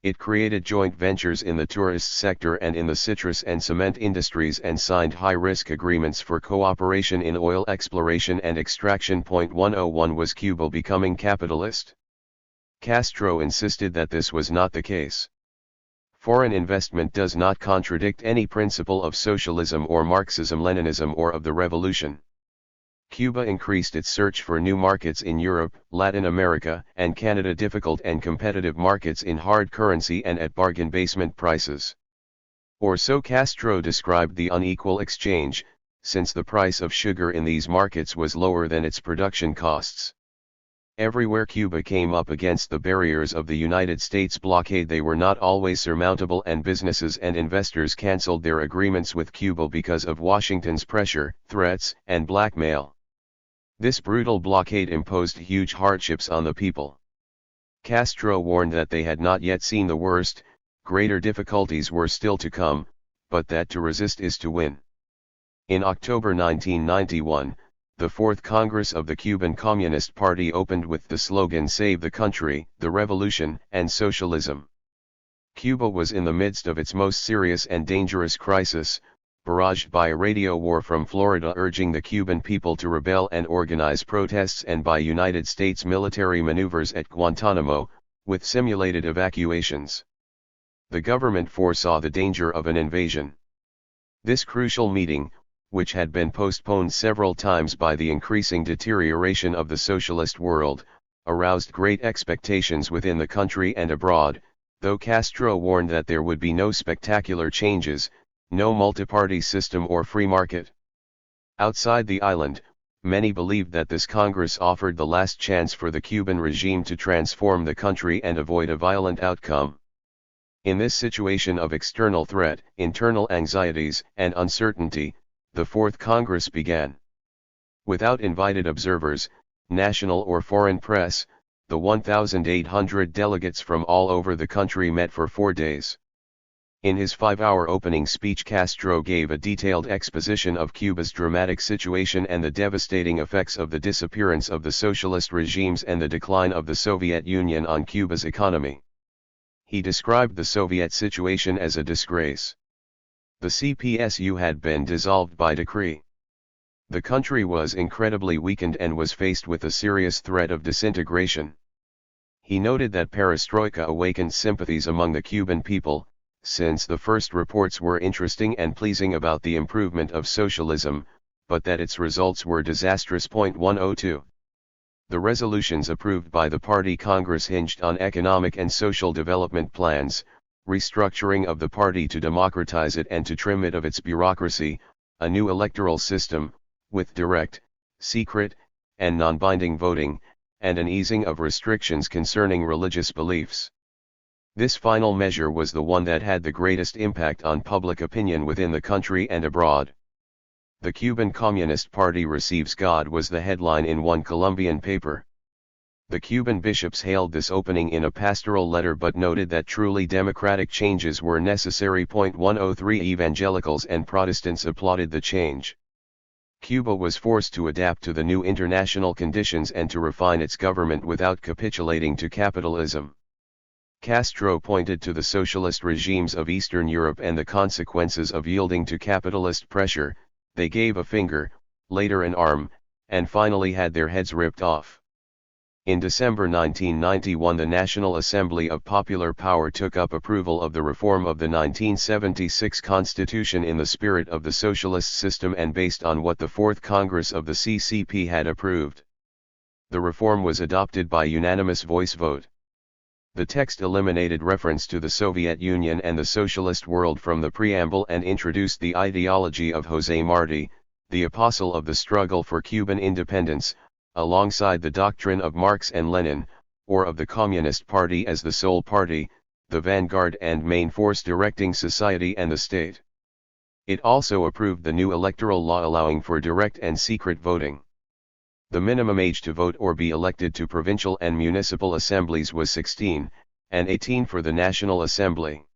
[SPEAKER 1] It created joint ventures in the tourist sector and in the citrus and cement industries and signed high-risk agreements for cooperation in oil exploration and extraction. 101 Was Cuba becoming capitalist? Castro insisted that this was not the case. Foreign investment does not contradict any principle of socialism or Marxism-Leninism or of the revolution. Cuba increased its search for new markets in Europe, Latin America, and Canada, difficult and competitive markets in hard currency and at bargain basement prices. Or so Castro described the unequal exchange, since the price of sugar in these markets was lower than its production costs. Everywhere Cuba came up against the barriers of the United States blockade, they were not always surmountable, and businesses and investors canceled their agreements with Cuba because of Washington's pressure, threats, and blackmail. This brutal blockade imposed huge hardships on the people. Castro warned that they had not yet seen the worst, greater difficulties were still to come, but that to resist is to win. In October 1991, the Fourth Congress of the Cuban Communist Party opened with the slogan "Save the Country, the Revolution, and Socialism." Cuba was in the midst of its most serious and dangerous crisis, barraged by a radio war from Florida urging the Cuban people to rebel and organize protests, and by United States military maneuvers at Guantanamo, with simulated evacuations. The government foresaw the danger of an invasion. This crucial meeting, which had been postponed several times by the increasing deterioration of the socialist world, aroused great expectations within the country and abroad, though Castro warned that there would be no spectacular changes, no multiparty system or free market. Outside the island, many believed that this Congress offered the last chance for the Cuban regime to transform the country and avoid a violent outcome. In this situation of external threat, internal anxieties, and uncertainty, the Fourth Congress began. Without invited observers, national or foreign press, the 1,800 delegates from all over the country met for 4 days. In his 5-hour opening speech, Castro gave a detailed exposition of Cuba's dramatic situation and the devastating effects of the disappearance of the socialist regimes and the decline of the Soviet Union on Cuba's economy. He described the Soviet situation as a disgrace. The CPSU had been dissolved by decree. The country was incredibly weakened and was faced with a serious threat of disintegration. He noted that perestroika awakened sympathies among the Cuban people, since the first reports were interesting and pleasing about the improvement of socialism, but that its results were disastrous. 102. The resolutions approved by the Party Congress hinged on economic and social development plans, restructuring of the party to democratize it and to trim it of its bureaucracy, a new electoral system, with direct, secret, and non-binding voting, and an easing of restrictions concerning religious beliefs. This final measure was the one that had the greatest impact on public opinion within the country and abroad. "The Cuban Communist Party receives God" was the headline in one Colombian paper. The Cuban bishops hailed this opening in a pastoral letter but noted that truly democratic changes were necessary. 103 Evangelicals and Protestants applauded the change. Cuba was forced to adapt to the new international conditions and to refine its government without capitulating to capitalism. Castro pointed to the socialist regimes of Eastern Europe and the consequences of yielding to capitalist pressure. They gave a finger, later an arm, and finally had their heads ripped off. In December 1991, the National Assembly of Popular Power took up approval of the reform of the 1976 Constitution in the spirit of the socialist system and based on what the Fourth Congress of the CCP had approved. The reform was adopted by unanimous voice vote. The text eliminated reference to the Soviet Union and the socialist world from the preamble and introduced the ideology of José Martí, the apostle of the struggle for Cuban independence, alongside the doctrine of Marx and Lenin, or of the Communist Party as the sole party, the vanguard and main force directing society and the state. It also approved the new electoral law allowing for direct and secret voting. The minimum age to vote or be elected to provincial and municipal assemblies was 16, and 18 for the National Assembly.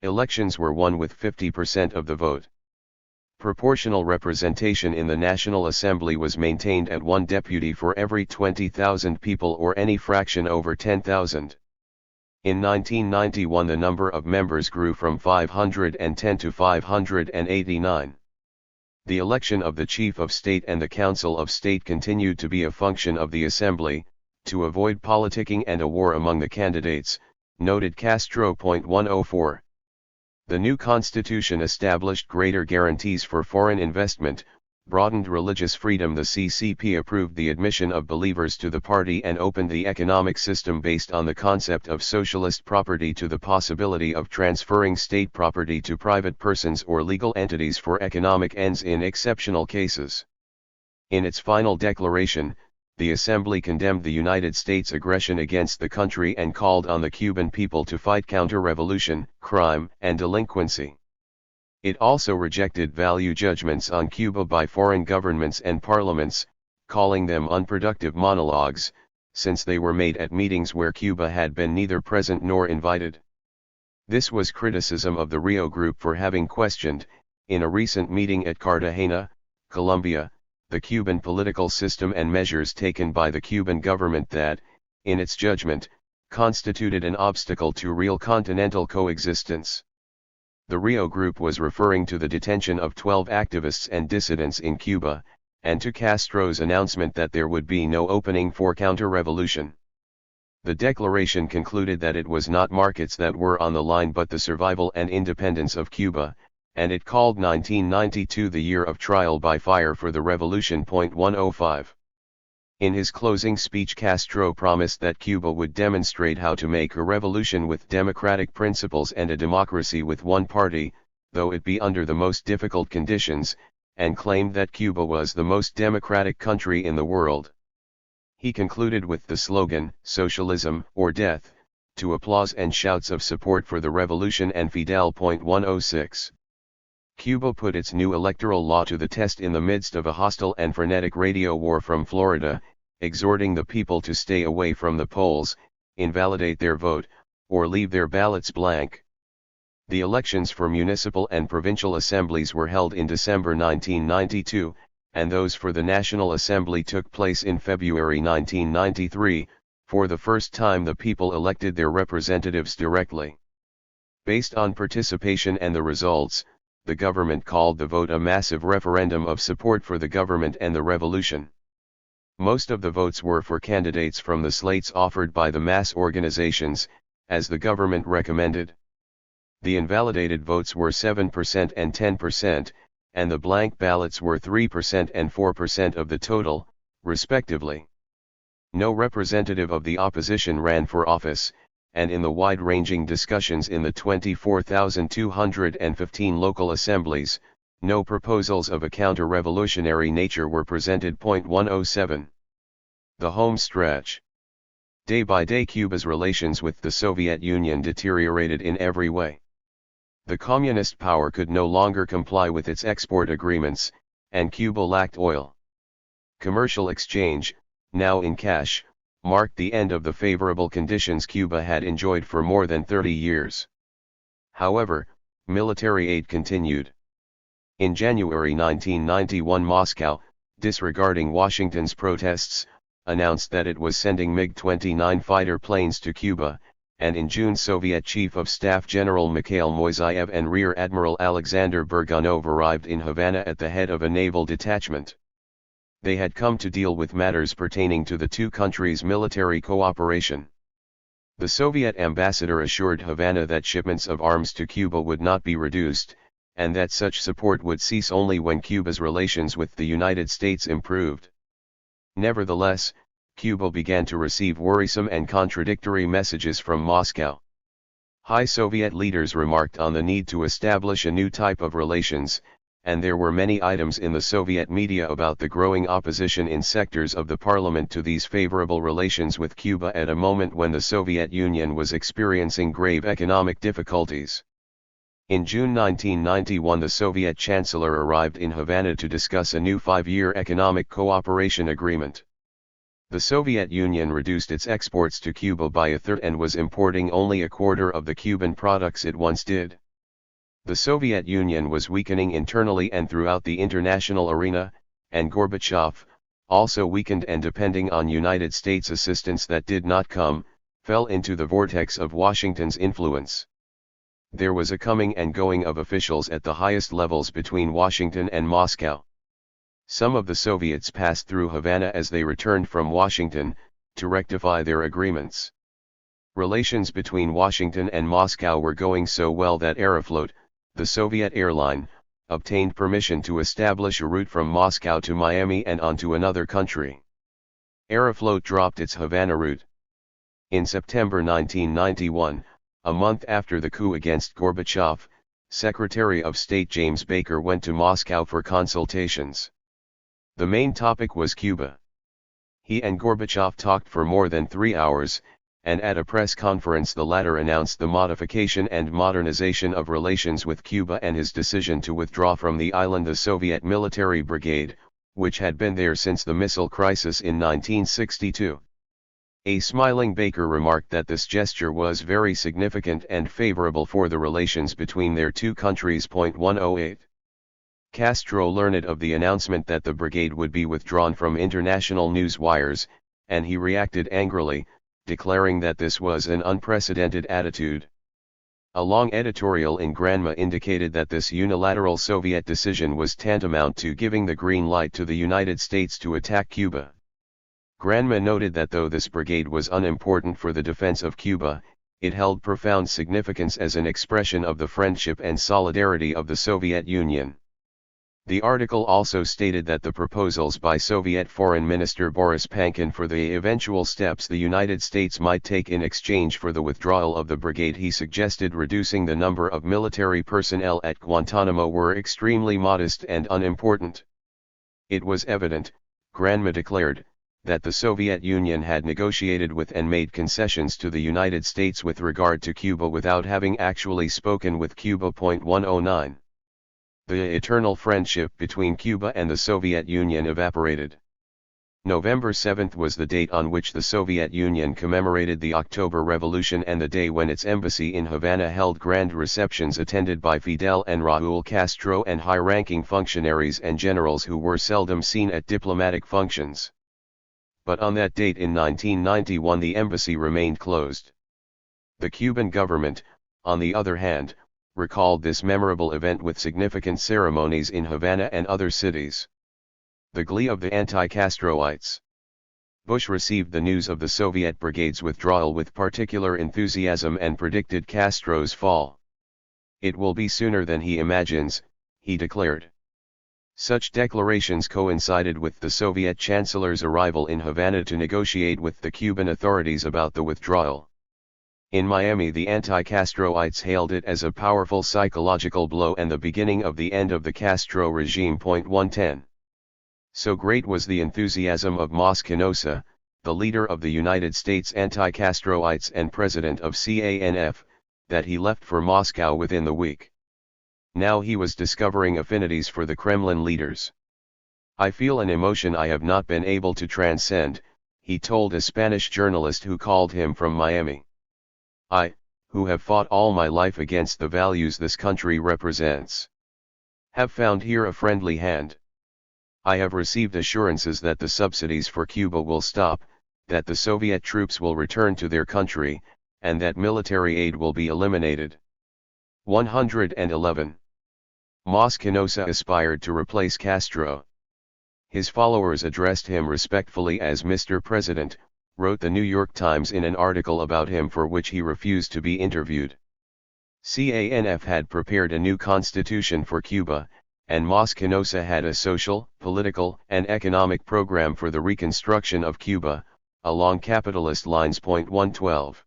[SPEAKER 1] Elections were won with 50% of the vote. Proportional representation in the National Assembly was maintained at 1 deputy for every 20,000 people or any fraction over 10,000. In 1991 the number of members grew from 510 to 589. The election of the Chief of State and the Council of State continued to be a function of the Assembly, to avoid politicking and a war among the candidates, noted Castro. 104. The new constitution established greater guarantees for foreign investment, broadened religious freedom. The CCP approved the admission of believers to the party and opened the economic system based on the concept of socialist property to the possibility of transferring state property to private persons or legal entities for economic ends in exceptional cases. In its final declaration, the Assembly condemned the United States' aggression against the country and called on the Cuban people to fight counter-revolution, crime, and delinquency. It also rejected value judgments on Cuba by foreign governments and parliaments, calling them unproductive monologues, since they were made at meetings where Cuba had been neither present nor invited. This was criticism of the Rio Group for having questioned, in a recent meeting at Cartagena, Colombia, the Cuban political system and measures taken by the Cuban government that, in its judgment, constituted an obstacle to real continental coexistence. The Rio Group was referring to the detention of 12 activists and dissidents in Cuba, and to Castro's announcement that there would be no opening for counter-revolution. The declaration concluded that it was not markets that were on the line but the survival and independence of Cuba, and it called 1992 the year of trial by fire for the revolution. 105. In his closing speech, Castro promised that Cuba would demonstrate how to make a revolution with democratic principles and a democracy with one party, though it be under the most difficult conditions, and claimed that Cuba was the most democratic country in the world. He concluded with the slogan, "Socialism or Death," to applause and shouts of support for the revolution and Fidel. 106. Cuba put its new electoral law to the test in the midst of a hostile and frenetic radio war from Florida, exhorting the people to stay away from the polls, invalidate their vote, or leave their ballots blank. The elections for municipal and provincial assemblies were held in December 1992, and those for the National Assembly took place in February 1993. For the first time the people elected their representatives directly. Based on participation and the results, the government called the vote a massive referendum of support for the government and the revolution. Most of the votes were for candidates from the slates offered by the mass organizations, as the government recommended. The invalidated votes were 7% and 10%, and the blank ballots were 3% and 4% of the total, respectively. No representative of the opposition ran for office, and in the wide-ranging discussions in the 24,215 local assemblies, no proposals of a counter-revolutionary nature were presented. 107. The home stretch. Day by day Cuba's relations with the Soviet Union deteriorated in every way. The communist power could no longer comply with its export agreements, and Cuba lacked oil. Commercial exchange, now in cash, marked the end of the favorable conditions Cuba had enjoyed for more than 30 years. However, military aid continued. In January 1991, Moscow, disregarding Washington's protests, announced that it was sending MiG-29 fighter planes to Cuba, and in June Soviet Chief of Staff General Mikhail Moiseyev and Rear Admiral Alexander Burgunov arrived in Havana at the head of a naval detachment. They had come to deal with matters pertaining to the two countries' military cooperation. The Soviet ambassador assured Havana that shipments of arms to Cuba would not be reduced, and that such support would cease only when Cuba's relations with the United States improved. Nevertheless, Cuba began to receive worrisome and contradictory messages from Moscow. High Soviet leaders remarked on the need to establish a new type of relations, and there were many items in the Soviet media about the growing opposition in sectors of the parliament to these favorable relations with Cuba at a moment when the Soviet Union was experiencing grave economic difficulties. In June 1991, the Soviet Chancellor arrived in Havana to discuss a new 5-year economic cooperation agreement. The Soviet Union reduced its exports to Cuba by a third and was importing only a quarter of the Cuban products it once did. The Soviet Union was weakening internally and throughout the international arena, and Gorbachev, also weakened and depending on United States assistance that did not come, fell into the vortex of Washington's influence. There was a coming and going of officials at the highest levels between Washington and Moscow. Some of the Soviets passed through Havana as they returned from Washington, to rectify their agreements. Relations between Washington and Moscow were going so well that Aeroflot, the Soviet airline, obtained permission to establish a route from Moscow to Miami and onto another country. Aeroflot dropped its Havana route. In September 1991, a month after the coup against Gorbachev, Secretary of State James Baker went to Moscow for consultations. The main topic was Cuba. He and Gorbachev talked for more than 3 hours, and at a press conference the latter announced the modification and modernization of relations with Cuba and his decision to withdraw from the island the Soviet military brigade, which had been there since the missile crisis in 1962. A smiling Baker remarked that this gesture was very significant and favorable for the relations between their two countries. 108. Castro learned of the announcement that the brigade would be withdrawn from international news wires, and he reacted angrily, declaring that this was an unprecedented attitude. A long editorial in Granma indicated that this unilateral Soviet decision was tantamount to giving the green light to the United States to attack Cuba. Granma noted that though this brigade was unimportant for the defense of Cuba, it held profound significance as an expression of the friendship and solidarity of the Soviet Union. The article also stated that the proposals by Soviet Foreign Minister Boris Pankin for the eventual steps the United States might take in exchange for the withdrawal of the brigade, he suggested reducing the number of military personnel at Guantanamo, were extremely modest and unimportant. It was evident, Granma declared, that the Soviet Union had negotiated with and made concessions to the United States with regard to Cuba without having actually spoken with Cuba. 109. The eternal friendship between Cuba and the Soviet Union evaporated. November 7 was the date on which the Soviet Union commemorated the October Revolution and the day when its embassy in Havana held grand receptions attended by Fidel and Raúl Castro and high-ranking functionaries and generals who were seldom seen at diplomatic functions. But on that date in 1991 the embassy remained closed. The Cuban government, on the other hand, recalled this memorable event with significant ceremonies in Havana and other cities. The glee of the anti-Castroites. Bush received the news of the Soviet brigade's withdrawal with particular enthusiasm and predicted Castro's fall. "It will be sooner than he imagines," he declared. Such declarations coincided with the Soviet Chancellor's arrival in Havana to negotiate with the Cuban authorities about the withdrawal. In Miami the anti-Castroites hailed it as a powerful psychological blow and the beginning of the end of the Castro regime. 110. So great was the enthusiasm of Moscanosa, the leader of the United States anti-Castroites and president of CANF, that he left for Moscow within the week. Now he was discovering affinities for the Kremlin leaders. "I feel an emotion I have not been able to transcend," he told a Spanish journalist who called him from Miami. "I, who have fought all my life against the values this country represents, have found here a friendly hand. I have received assurances that the subsidies for Cuba will stop, that the Soviet troops will return to their country, and that military aid will be eliminated." 111. Moscanosa aspired to replace Castro. His followers addressed him respectfully as Mr. President, wrote the New York Times in an article about him for which he refused to be interviewed. CANF had prepared a new constitution for Cuba, and Moscanosa had a social, political, and economic program for the reconstruction of Cuba, along capitalist lines. 112.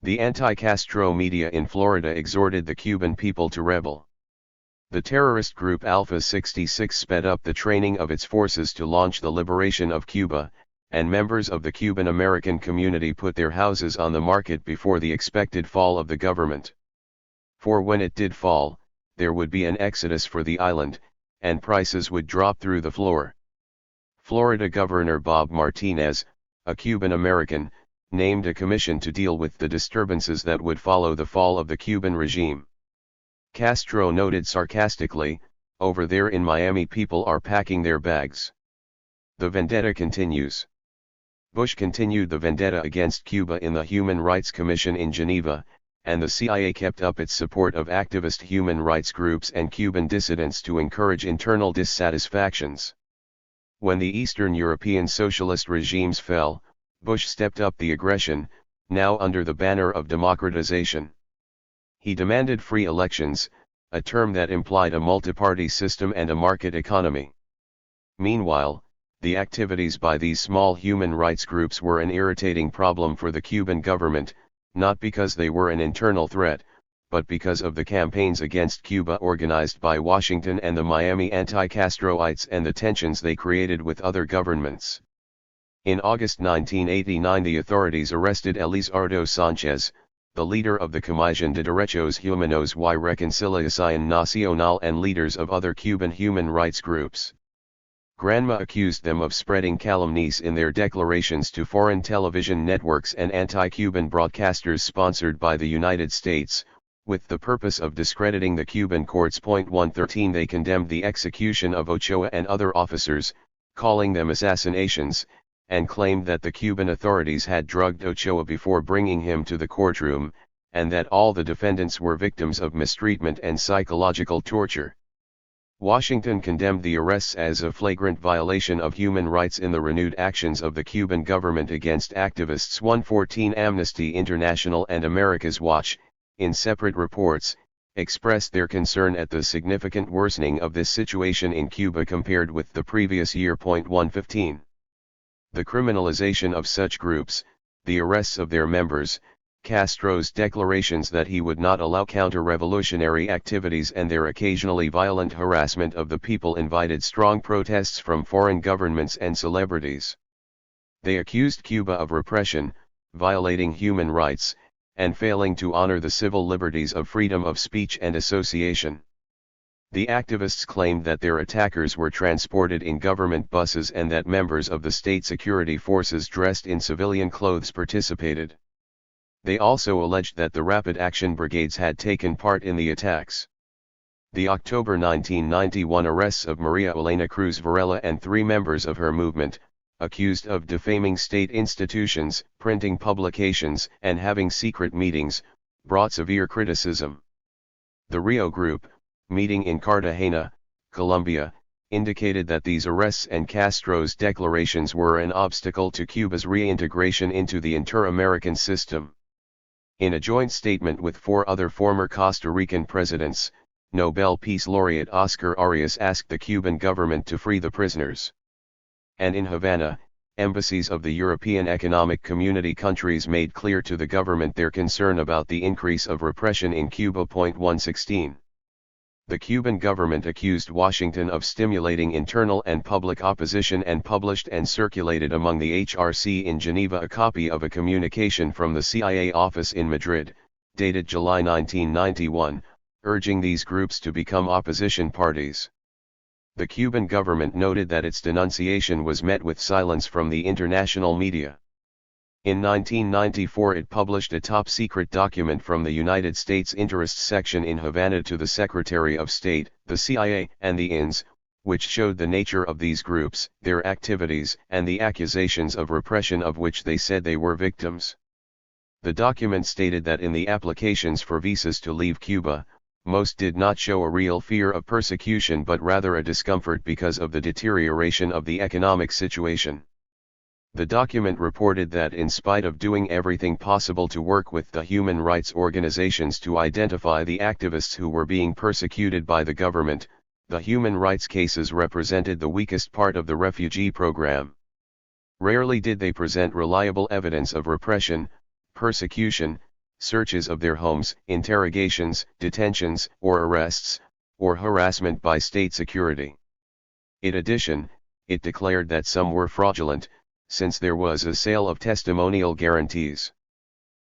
[SPEAKER 1] The anti-Castro media in Florida exhorted the Cuban people to rebel. The terrorist group Alpha 66 sped up the training of its forces to launch the liberation of Cuba, and members of the Cuban American community put their houses on the market before the expected fall of the government. For when it did fall, there would be an exodus for the island, and prices would drop through the floor. Florida Governor Bob Martinez, a Cuban American, named a commission to deal with the disturbances that would follow the fall of the Cuban regime. Castro noted sarcastically, "Over there in Miami people are packing their bags." The vendetta continues. Bush continued the vendetta against Cuba in the Human Rights Commission in Geneva, and the CIA kept up its support of activist human rights groups and Cuban dissidents to encourage internal dissatisfactions. When the Eastern European socialist regimes fell, Bush stepped up the aggression, now under the banner of democratization. He demanded free elections, a term that implied a multi-party system and a market economy. Meanwhile, the activities by these small human rights groups were an irritating problem for the Cuban government, not because they were an internal threat, but because of the campaigns against Cuba organized by Washington and the Miami anti-Castroites and the tensions they created with other governments. In August 1989, the authorities arrested Elisardo Sanchez, the leader of the Comisión de Derechos Humanos y Reconciliación Nacional, and leaders of other Cuban human rights groups. Granma accused them of spreading calumnies in their declarations to foreign television networks and anti-Cuban broadcasters sponsored by the United States, with the purpose of discrediting the Cuban courts. 113 They condemned the execution of Ochoa and other officers, calling them assassinations, and claimed that the Cuban authorities had drugged Ochoa before bringing him to the courtroom, and that all the defendants were victims of mistreatment and psychological torture. Washington condemned the arrests as a flagrant violation of human rights in the renewed actions of the Cuban government against activists. 114 Amnesty International and America's Watch, in separate reports, expressed their concern at the significant worsening of this situation in Cuba compared with the previous year. 115. The criminalization of such groups, the arrests of their members, Castro's declarations that he would not allow counter-revolutionary activities, and their occasionally violent harassment of the people invited strong protests from foreign governments and celebrities. They accused Cuba of repression, violating human rights, and failing to honor the civil liberties of freedom of speech and association. The activists claimed that their attackers were transported in government buses and that members of the state security forces dressed in civilian clothes participated. They also alleged that the Rapid Action Brigades had taken part in the attacks. The October 1991 arrests of Maria Elena Cruz Varela and 3 members of her movement, accused of defaming state institutions, printing publications, and having secret meetings, brought severe criticism. The Rio Group, meeting in Cartagena, Colombia, indicated that these arrests and Castro's declarations were an obstacle to Cuba's reintegration into the inter-American system. In a joint statement with 4 other former Costa Rican presidents, Nobel Peace Laureate Oscar Arias asked the Cuban government to free the prisoners. And in Havana, embassies of the European Economic Community countries made clear to the government their concern about the increase of repression in Cuba. 116. The Cuban government accused Washington of stimulating internal and public opposition and published and circulated among the HRC in Geneva a copy of a communication from the CIA office in Madrid, dated July 1991, urging these groups to become opposition parties. The Cuban government noted that its denunciation was met with silence from the international media. In 1994 it published a top-secret document from the United States Interests Section in Havana to the Secretary of State, the CIA, and the INS, which showed the nature of these groups, their activities, and the accusations of repression of which they said they were victims. The document stated that in the applications for visas to leave Cuba, most did not show a real fear of persecution but rather a discomfort because of the deterioration of the economic situation. The document reported that in spite of doing everything possible to work with the human rights organizations to identify the activists who were being persecuted by the government, the human rights cases represented the weakest part of the refugee program. Rarely did they present reliable evidence of repression, persecution, searches of their homes, interrogations, detentions, or arrests, or harassment by state security. In addition, it declared that some were fraudulent, since there was a sale of testimonial guarantees.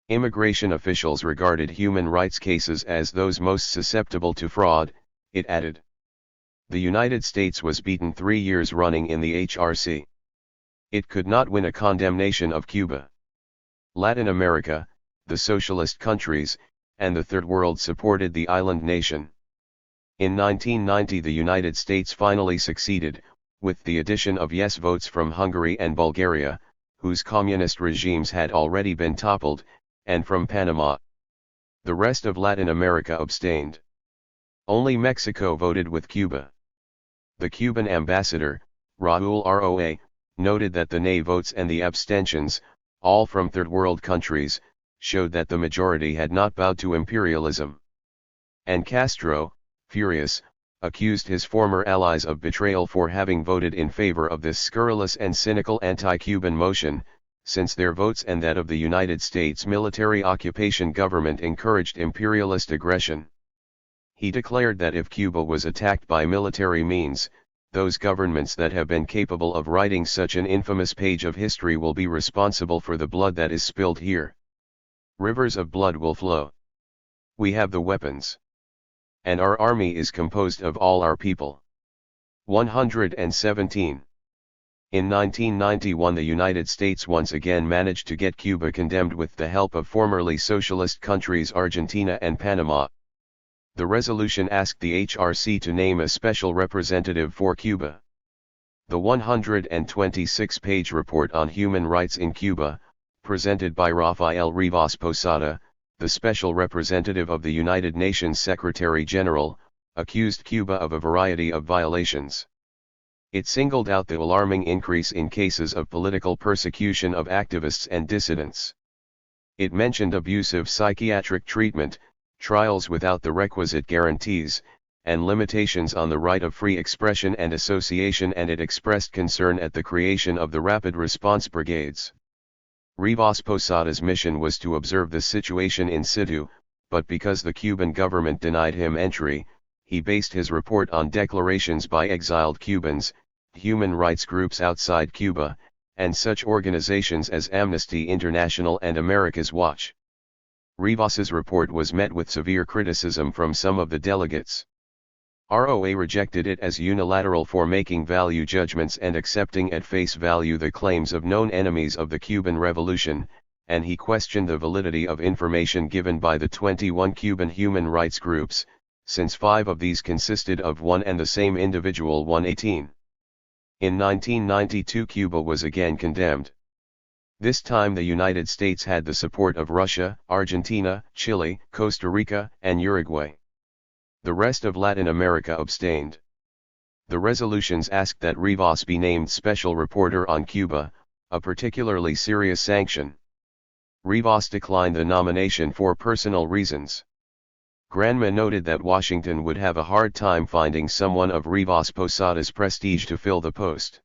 [SPEAKER 1] Immigration officials regarded human rights cases as those most susceptible to fraud, it added. The United States was beaten 3 years running in the HRC. It could not win a condemnation of Cuba. Latin America, the socialist countries, and the Third World supported the island nation. In 1990 the United States finally succeeded, with the addition of yes votes from Hungary and Bulgaria, whose communist regimes had already been toppled, and from Panama. The rest of Latin America abstained. Only Mexico voted with Cuba. The Cuban ambassador, Raúl Roa, noted that the nay votes and the abstentions, all from Third World countries, showed that the majority had not bowed to imperialism. And Castro, furious, accused his former allies of betrayal for having voted in favor of this scurrilous and cynical anti-Cuban motion, since their votes and that of the United States military occupation government encouraged imperialist aggression. He declared that if Cuba was attacked by military means, those governments that have been capable of writing such an infamous page of history will be responsible for the blood that is spilled here. Rivers of blood will flow. We have the weapons. And our army is composed of all our people. 117. In 1991 the United States once again managed to get Cuba condemned with the help of formerly socialist countries Argentina and Panama. The resolution asked the HRC to name a special representative for Cuba. The 126-page report on human rights in Cuba, presented by Rafael Rivas Posada, the special representative of the United Nations Secretary-General, accused Cuba of a variety of violations. It singled out the alarming increase in cases of political persecution of activists and dissidents. It mentioned abusive psychiatric treatment, trials without the requisite guarantees, and limitations on the right of free expression and association, and it expressed concern at the creation of the Rapid Response Brigades. Rivas Posada's mission was to observe the situation in situ, but because the Cuban government denied him entry, he based his report on declarations by exiled Cubans, human rights groups outside Cuba, and such organizations as Amnesty International and America's Watch. Rivas's report was met with severe criticism from some of the delegates. ROA rejected it as unilateral for making value judgments and accepting at face value the claims of known enemies of the Cuban Revolution, and he questioned the validity of information given by the 21 Cuban human rights groups, since 5 of these consisted of one and the same individual. 118. In 1992 Cuba was again condemned. This time the United States had the support of Russia, Argentina, Chile, Costa Rica, and Uruguay. The rest of Latin America abstained. The resolutions asked that Rivas be named special reporter on Cuba, a particularly serious sanction. Rivas declined the nomination for personal reasons. Granma noted that Washington would have a hard time finding someone of Rivas Posada's prestige to fill the post.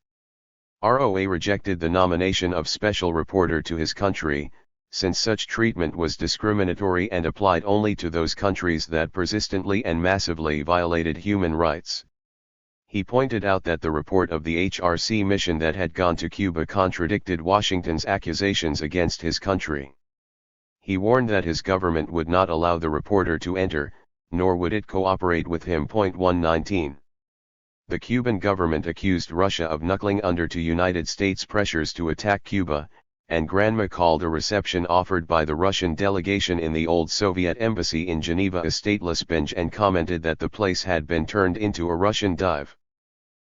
[SPEAKER 1] ROA rejected the nomination of special reporter to his country, since such treatment was discriminatory and applied only to those countries that persistently and massively violated human rights. He pointed out that the report of the HRC mission that had gone to Cuba contradicted Washington's accusations against his country. He warned that his government would not allow the reporter to enter, nor would it cooperate with him. 119. The Cuban government accused Russia of knuckling under to United States pressures to attack Cuba, and Granma called a reception offered by the Russian delegation in the old Soviet embassy in Geneva a stateless binge and commented that the place had been turned into a Russian dive.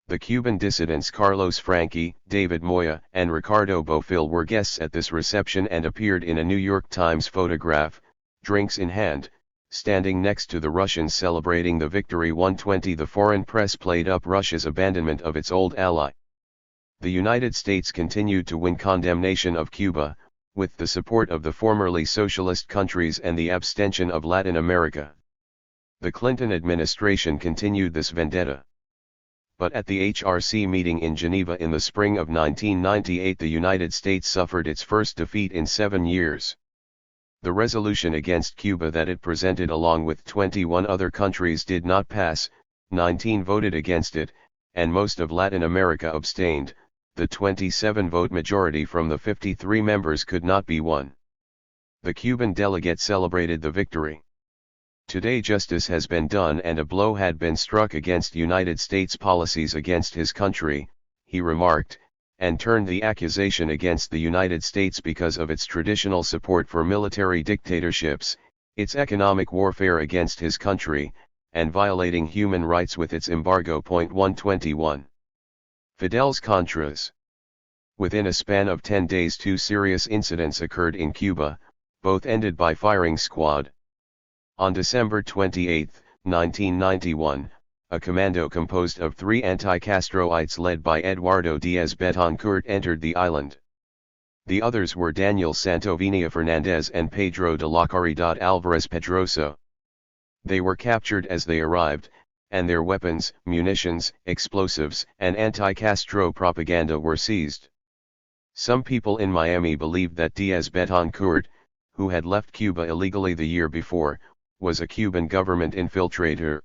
[SPEAKER 1] The Cuban dissidents Carlos Franchi, David Moya, and Ricardo Bofill were guests at this reception and appeared in a New York Times photograph, drinks in hand, standing next to the Russians celebrating the victory. 120. The foreign press played up Russia's abandonment of its old ally. The United States continued to win condemnation of Cuba, with the support of the formerly socialist countries and the abstention of Latin America. The Clinton administration continued this vendetta. But at the HRC meeting in Geneva in the spring of 1998 the United States suffered its first defeat in 7 years. The resolution against Cuba that it presented along with 21 other countries did not pass, 19 voted against it, and most of Latin America abstained. The 27-vote majority from the 53 members could not be won. The Cuban delegate celebrated the victory. Today justice has been done and a blow had been struck against United States policies against his country, he remarked, and turned the accusation against the United States because of its traditional support for military dictatorships, its economic warfare against his country, and violating human rights with its embargo. 121. Fidel's Contras. Within a span of 10 days 2 serious incidents occurred in Cuba, both ended by firing squad. On December 28, 1991, a commando composed of 3 anti-Castroites led by Eduardo Diaz Betancourt entered the island. The others were Daniel Santovenia Fernandez and Pedro de la Caridad Alvarez Pedroso. They were captured as they arrived, and their weapons, munitions, explosives, and anti-Castro propaganda were seized. Some people in Miami believed that Díaz Betancourt, who had left Cuba illegally the year before, was a Cuban government infiltrator.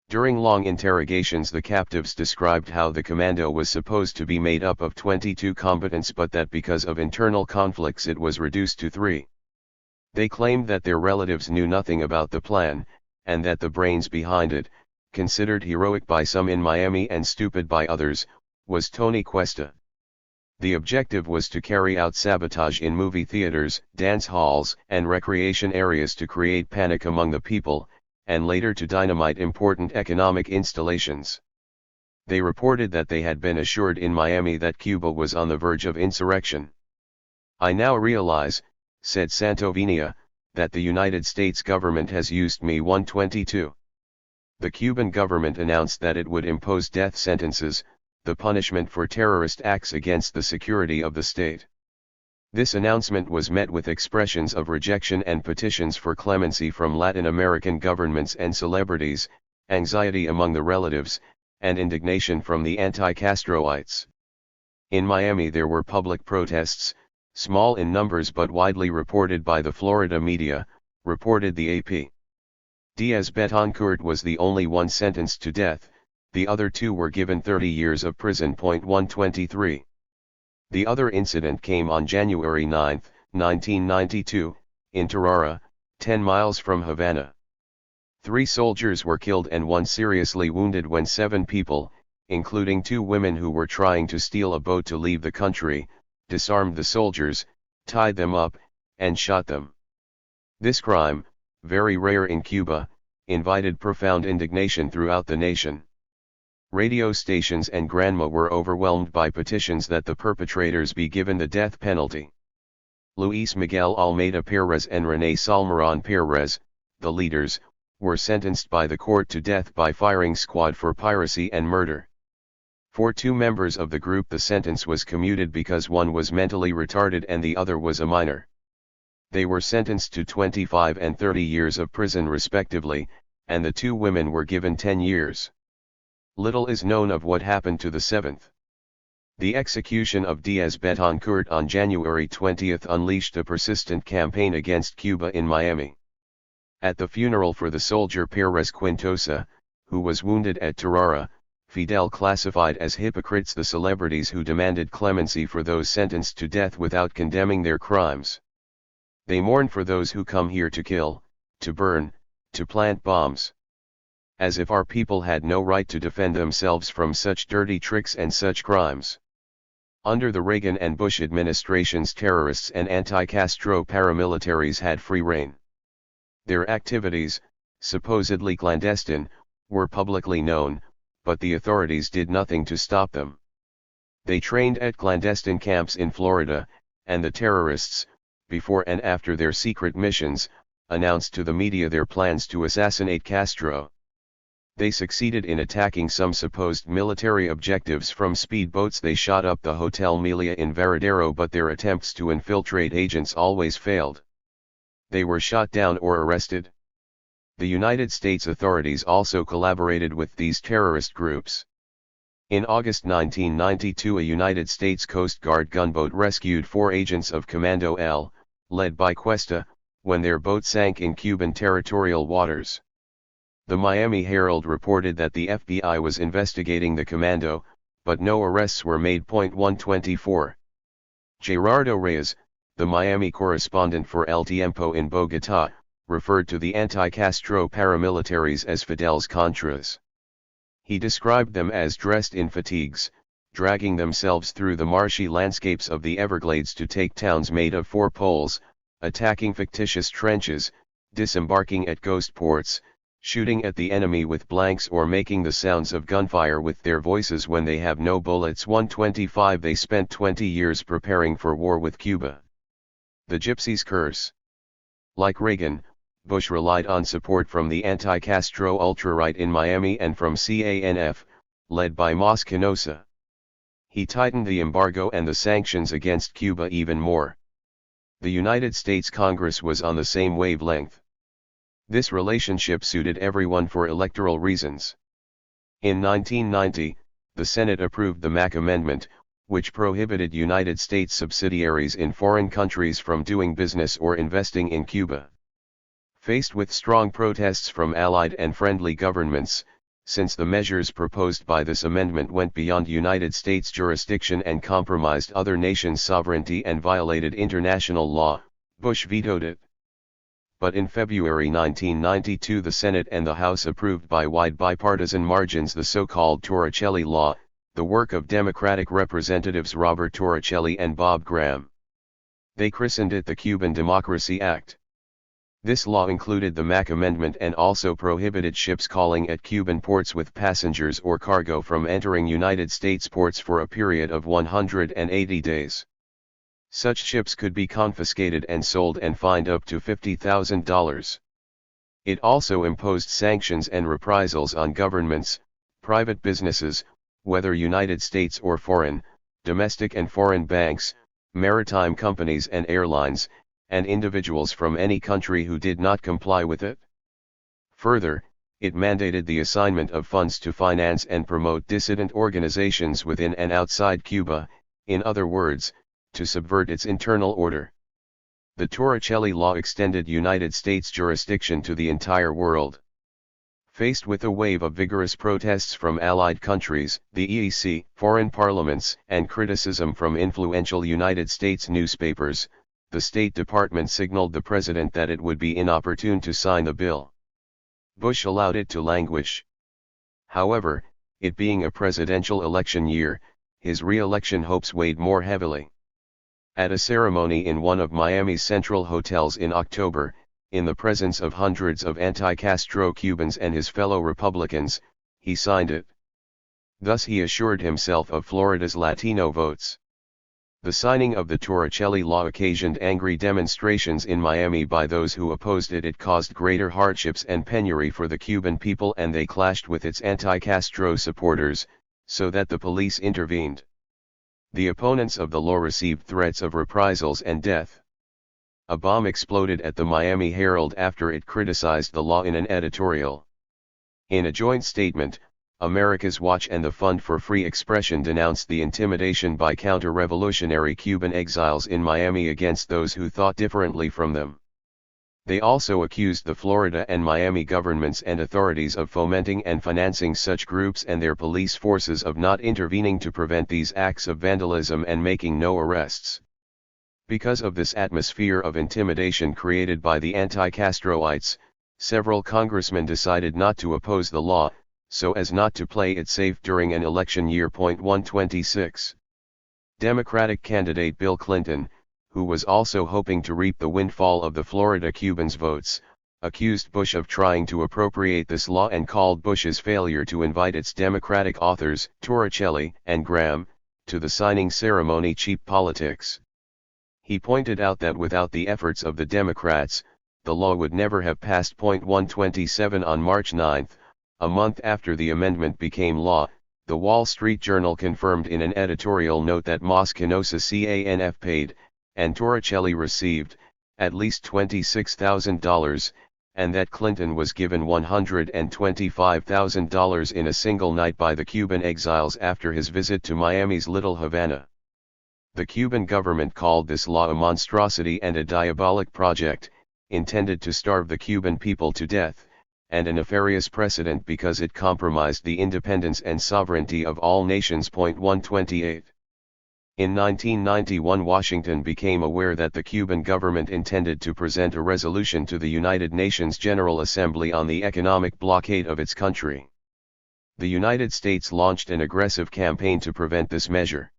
[SPEAKER 1] During long interrogations, the captives described how the commando was supposed to be made up of 22 combatants, but that because of internal conflicts it was reduced to 3. They claimed that their relatives knew nothing about the plan, and that the brains behind it, considered heroic by some in Miami and stupid by others, was Tony Cuesta. The objective was to carry out sabotage in movie theaters, dance halls, and recreation areas to create panic among the people, and later to dynamite important economic installations. They reported that they had been assured in Miami that Cuba was on the verge of insurrection. "I now realize," said Santovenia, "that the United States government has used me 122. The Cuban government announced that it would impose death sentences, the punishment for terrorist acts against the security of the state. This announcement was met with expressions of rejection and petitions for clemency from Latin American governments and celebrities, anxiety among the relatives, and indignation from the anti-Castroites. In Miami there were public protests, small in numbers but widely reported by the Florida media," reported the AP. Díaz Betancourt was the only one sentenced to death, the other 2 were given 30 years of prison. 123. The other incident came on January 9, 1992, in Tarara, 10 miles from Havana. 3 soldiers were killed and 1 seriously wounded when 7 people, including 2 women who were trying to steal a boat to leave the country, disarmed the soldiers, tied them up, and shot them. This crime, very rare in Cuba, invited profound indignation throughout the nation. Radio stations and Granma were overwhelmed by petitions that the perpetrators be given the death penalty. Luis Miguel Almeida Perez and René Salmerón Perez, the leaders, were sentenced by the court to death by firing squad for piracy and murder. For 2 members of the group the sentence was commuted because one was mentally retarded and the other was a minor. They were sentenced to 25 and 30 years of prison respectively, and the 2 women were given 10 years. Little is known of what happened to the 7th. The execution of Díaz Betancourt on January 20 unleashed a persistent campaign against Cuba in Miami. At the funeral for the soldier Pérez Quintosa, who was wounded at Tarara, Fidel classified as hypocrites the celebrities who demanded clemency for those sentenced to death without condemning their crimes. They mourn for those who come here to kill, to burn, to plant bombs. As if our people had no right to defend themselves from such dirty tricks and such crimes. Under the Reagan and Bush administrations, terrorists and anti-Castro paramilitaries had free rein. Their activities, supposedly clandestine, were publicly known, but the authorities did nothing to stop them. They trained at clandestine camps in Florida, and the terrorists, before and after their secret missions, announced to the media their plans to assassinate Castro. They succeeded in attacking some supposed military objectives from speedboats. They shot up the Hotel Melia in Varadero, but their attempts to infiltrate agents always failed. They were shot down or arrested. The United States authorities also collaborated with these terrorist groups. In August 1992, a United States Coast Guard gunboat rescued 4 agents of Commando L, led by Cuesta, when their boat sank in Cuban territorial waters. The Miami Herald reported that the FBI was investigating the commando, but no arrests were made. 124. Gerardo Reyes, the Miami correspondent for El Tiempo in Bogotá, referred to the anti-Castro paramilitaries as Fidel's Contras. He described them as dressed in fatigues, dragging themselves through the marshy landscapes of the Everglades to take towns made of 4 poles, attacking fictitious trenches, disembarking at ghost ports, shooting at the enemy with blanks or making the sounds of gunfire with their voices when they have no bullets. 125. They spent 20 years preparing for war with Cuba. The Gypsies' curse. Like Reagan, Bush relied on support from the anti-Castro ultra-right in Miami and from CANF, led by Mas Canosa. He tightened the embargo and the sanctions against Cuba even more. The United States Congress was on the same wavelength. This relationship suited everyone for electoral reasons. In 1990, the Senate approved the Mack Amendment, which prohibited United States subsidiaries in foreign countries from doing business or investing in Cuba. Faced with strong protests from allied and friendly governments, since the measures proposed by this amendment went beyond United States jurisdiction and compromised other nations' sovereignty and violated international law, Bush vetoed it. But in February 1992 the Senate and the House approved by wide bipartisan margins the so-called Torricelli Law, the work of Democratic Representatives Robert Torricelli and Bob Graham. They christened it the Cuban Democracy Act. This law included the Mack Amendment and also prohibited ships calling at Cuban ports with passengers or cargo from entering United States ports for a period of 180 days. Such ships could be confiscated and sold and fined up to $50,000. It also imposed sanctions and reprisals on governments, private businesses, whether United States or foreign, domestic and foreign banks, maritime companies and airlines, and individuals from any country who did not comply with it. Further, it mandated the assignment of funds to finance and promote dissident organizations within and outside Cuba, in other words, to subvert its internal order. The Torricelli Law extended United States jurisdiction to the entire world. Faced with a wave of vigorous protests from allied countries, the EEC, foreign parliaments, and criticism from influential United States newspapers, the State Department signaled the president that it would be inopportune to sign the bill. Bush allowed it to languish. However, it being a presidential election year, his re-election hopes weighed more heavily. At a ceremony in one of Miami's Central hotels in October, in the presence of hundreds of anti-Castro Cubans and his fellow Republicans, he signed it. Thus he assured himself of Florida's Latino votes. The signing of the Torricelli Law occasioned angry demonstrations in Miami by those who opposed it. It caused greater hardships and penury for the Cuban people, and they clashed with its anti-Castro supporters, so that the police intervened. The opponents of the law received threats of reprisals and death. A bomb exploded at the Miami Herald after it criticized the law in an editorial. In a joint statement, America's Watch and the Fund for Free Expression denounced the intimidation by counter-revolutionary Cuban exiles in Miami against those who thought differently from them. They also accused the Florida and Miami governments and authorities of fomenting and financing such groups and their police forces of not intervening to prevent these acts of vandalism and making no arrests. Because of this atmosphere of intimidation created by the anti-Castroites, several congressmen decided not to oppose the law, so as not to play it safe during an election year. 126. Democratic candidate Bill Clinton, who was also hoping to reap the windfall of the Florida Cubans' votes, accused Bush of trying to appropriate this law and called Bush's failure to invite its Democratic authors, Torricelli and Graham, to the signing ceremony cheap politics. He pointed out that without the efforts of the Democrats, the law would never have passed. 127. On March 9, a month after the amendment became law, the Wall Street Journal confirmed in an editorial note that Moscanosa Canf paid, and Torricelli received, at least $26,000, and that Clinton was given $125,000 in a single night by the Cuban exiles after his visit to Miami's Little Havana. The Cuban government called this law a monstrosity and a diabolic project, intended to starve the Cuban people to death, and a nefarious precedent because it compromised the independence and sovereignty of all nations. 128. In 1991 Washington became aware that the Cuban government intended to present a resolution to the United Nations General Assembly on the economic blockade of its country. The United States launched an aggressive campaign to prevent this measure.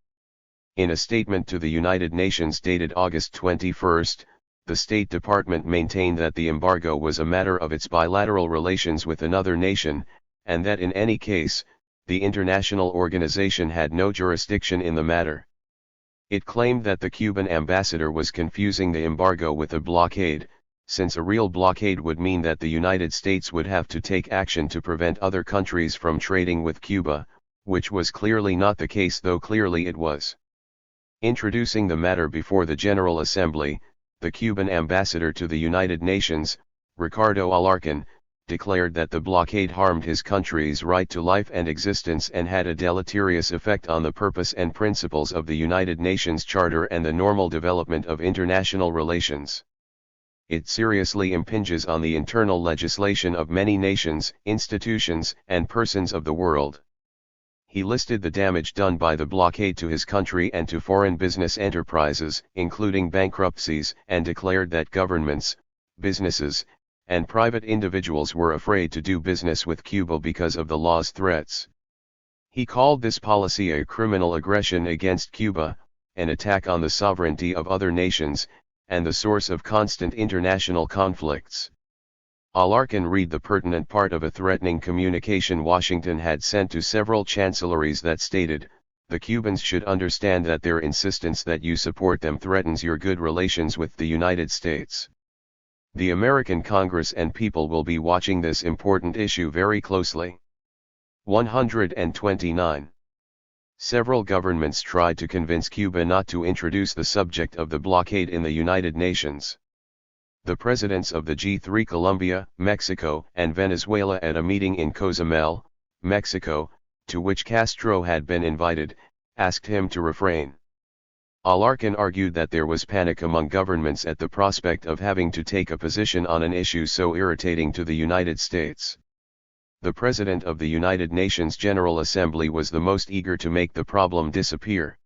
[SPEAKER 1] In a statement to the United Nations dated August 21, the State Department maintained that the embargo was a matter of its bilateral relations with another nation, and that in any case, the international organization had no jurisdiction in the matter. It claimed that the Cuban ambassador was confusing the embargo with a blockade, since a real blockade would mean that the United States would have to take action to prevent other countries from trading with Cuba, which was clearly not the case, though clearly it was. Introducing the matter before the General Assembly, the Cuban ambassador to the United Nations, Ricardo Alarcón, declared that the blockade harmed his country's right to life and existence and had a deleterious effect on the purpose and principles of the United Nations Charter and the normal development of international relations. It seriously impinges on the internal legislation of many nations, institutions, and persons of the world. He listed the damage done by the blockade to his country and to foreign business enterprises, including bankruptcies, and declared that governments, businesses, and private individuals were afraid to do business with Cuba because of the law's threats. He called this policy a criminal aggression against Cuba, an attack on the sovereignty of other nations, and the source of constant international conflicts. Alarcon read the pertinent part of a threatening communication Washington had sent to several chancelleries that stated, "The Cubans should understand that their insistence that you support them threatens your good relations with the United States. The American Congress and people will be watching this important issue very closely." 129. Several governments tried to convince Cuba not to introduce the subject of the blockade in the United Nations. The presidents of the G3, Colombia, Mexico, and Venezuela, at a meeting in Cozumel, Mexico, to which Castro had been invited, asked him to refrain. Alarcon argued that there was panic among governments at the prospect of having to take a position on an issue so irritating to the United States. The President of the United Nations General Assembly was the most eager to make the problem disappear.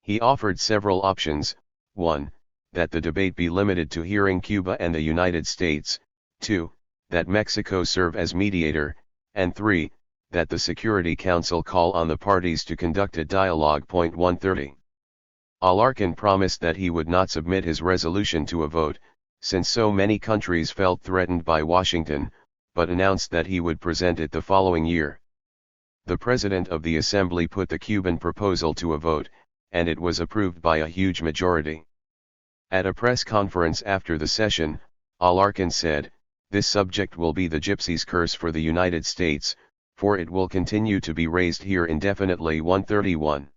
[SPEAKER 1] He offered several options: 1. That the debate be limited to hearing Cuba and the United States, 2. That Mexico serve as mediator, and 3. That the Security Council call on the parties to conduct a dialogue. 130. Alarcon promised that he would not submit his resolution to a vote, since so many countries felt threatened by Washington, but announced that he would present it the following year. The President of the Assembly put the Cuban proposal to a vote, and it was approved by a huge majority. At a press conference after the session, Alarcon said, "This subject will be the gypsy's curse for the United States, for it will continue to be raised here indefinitely." 131.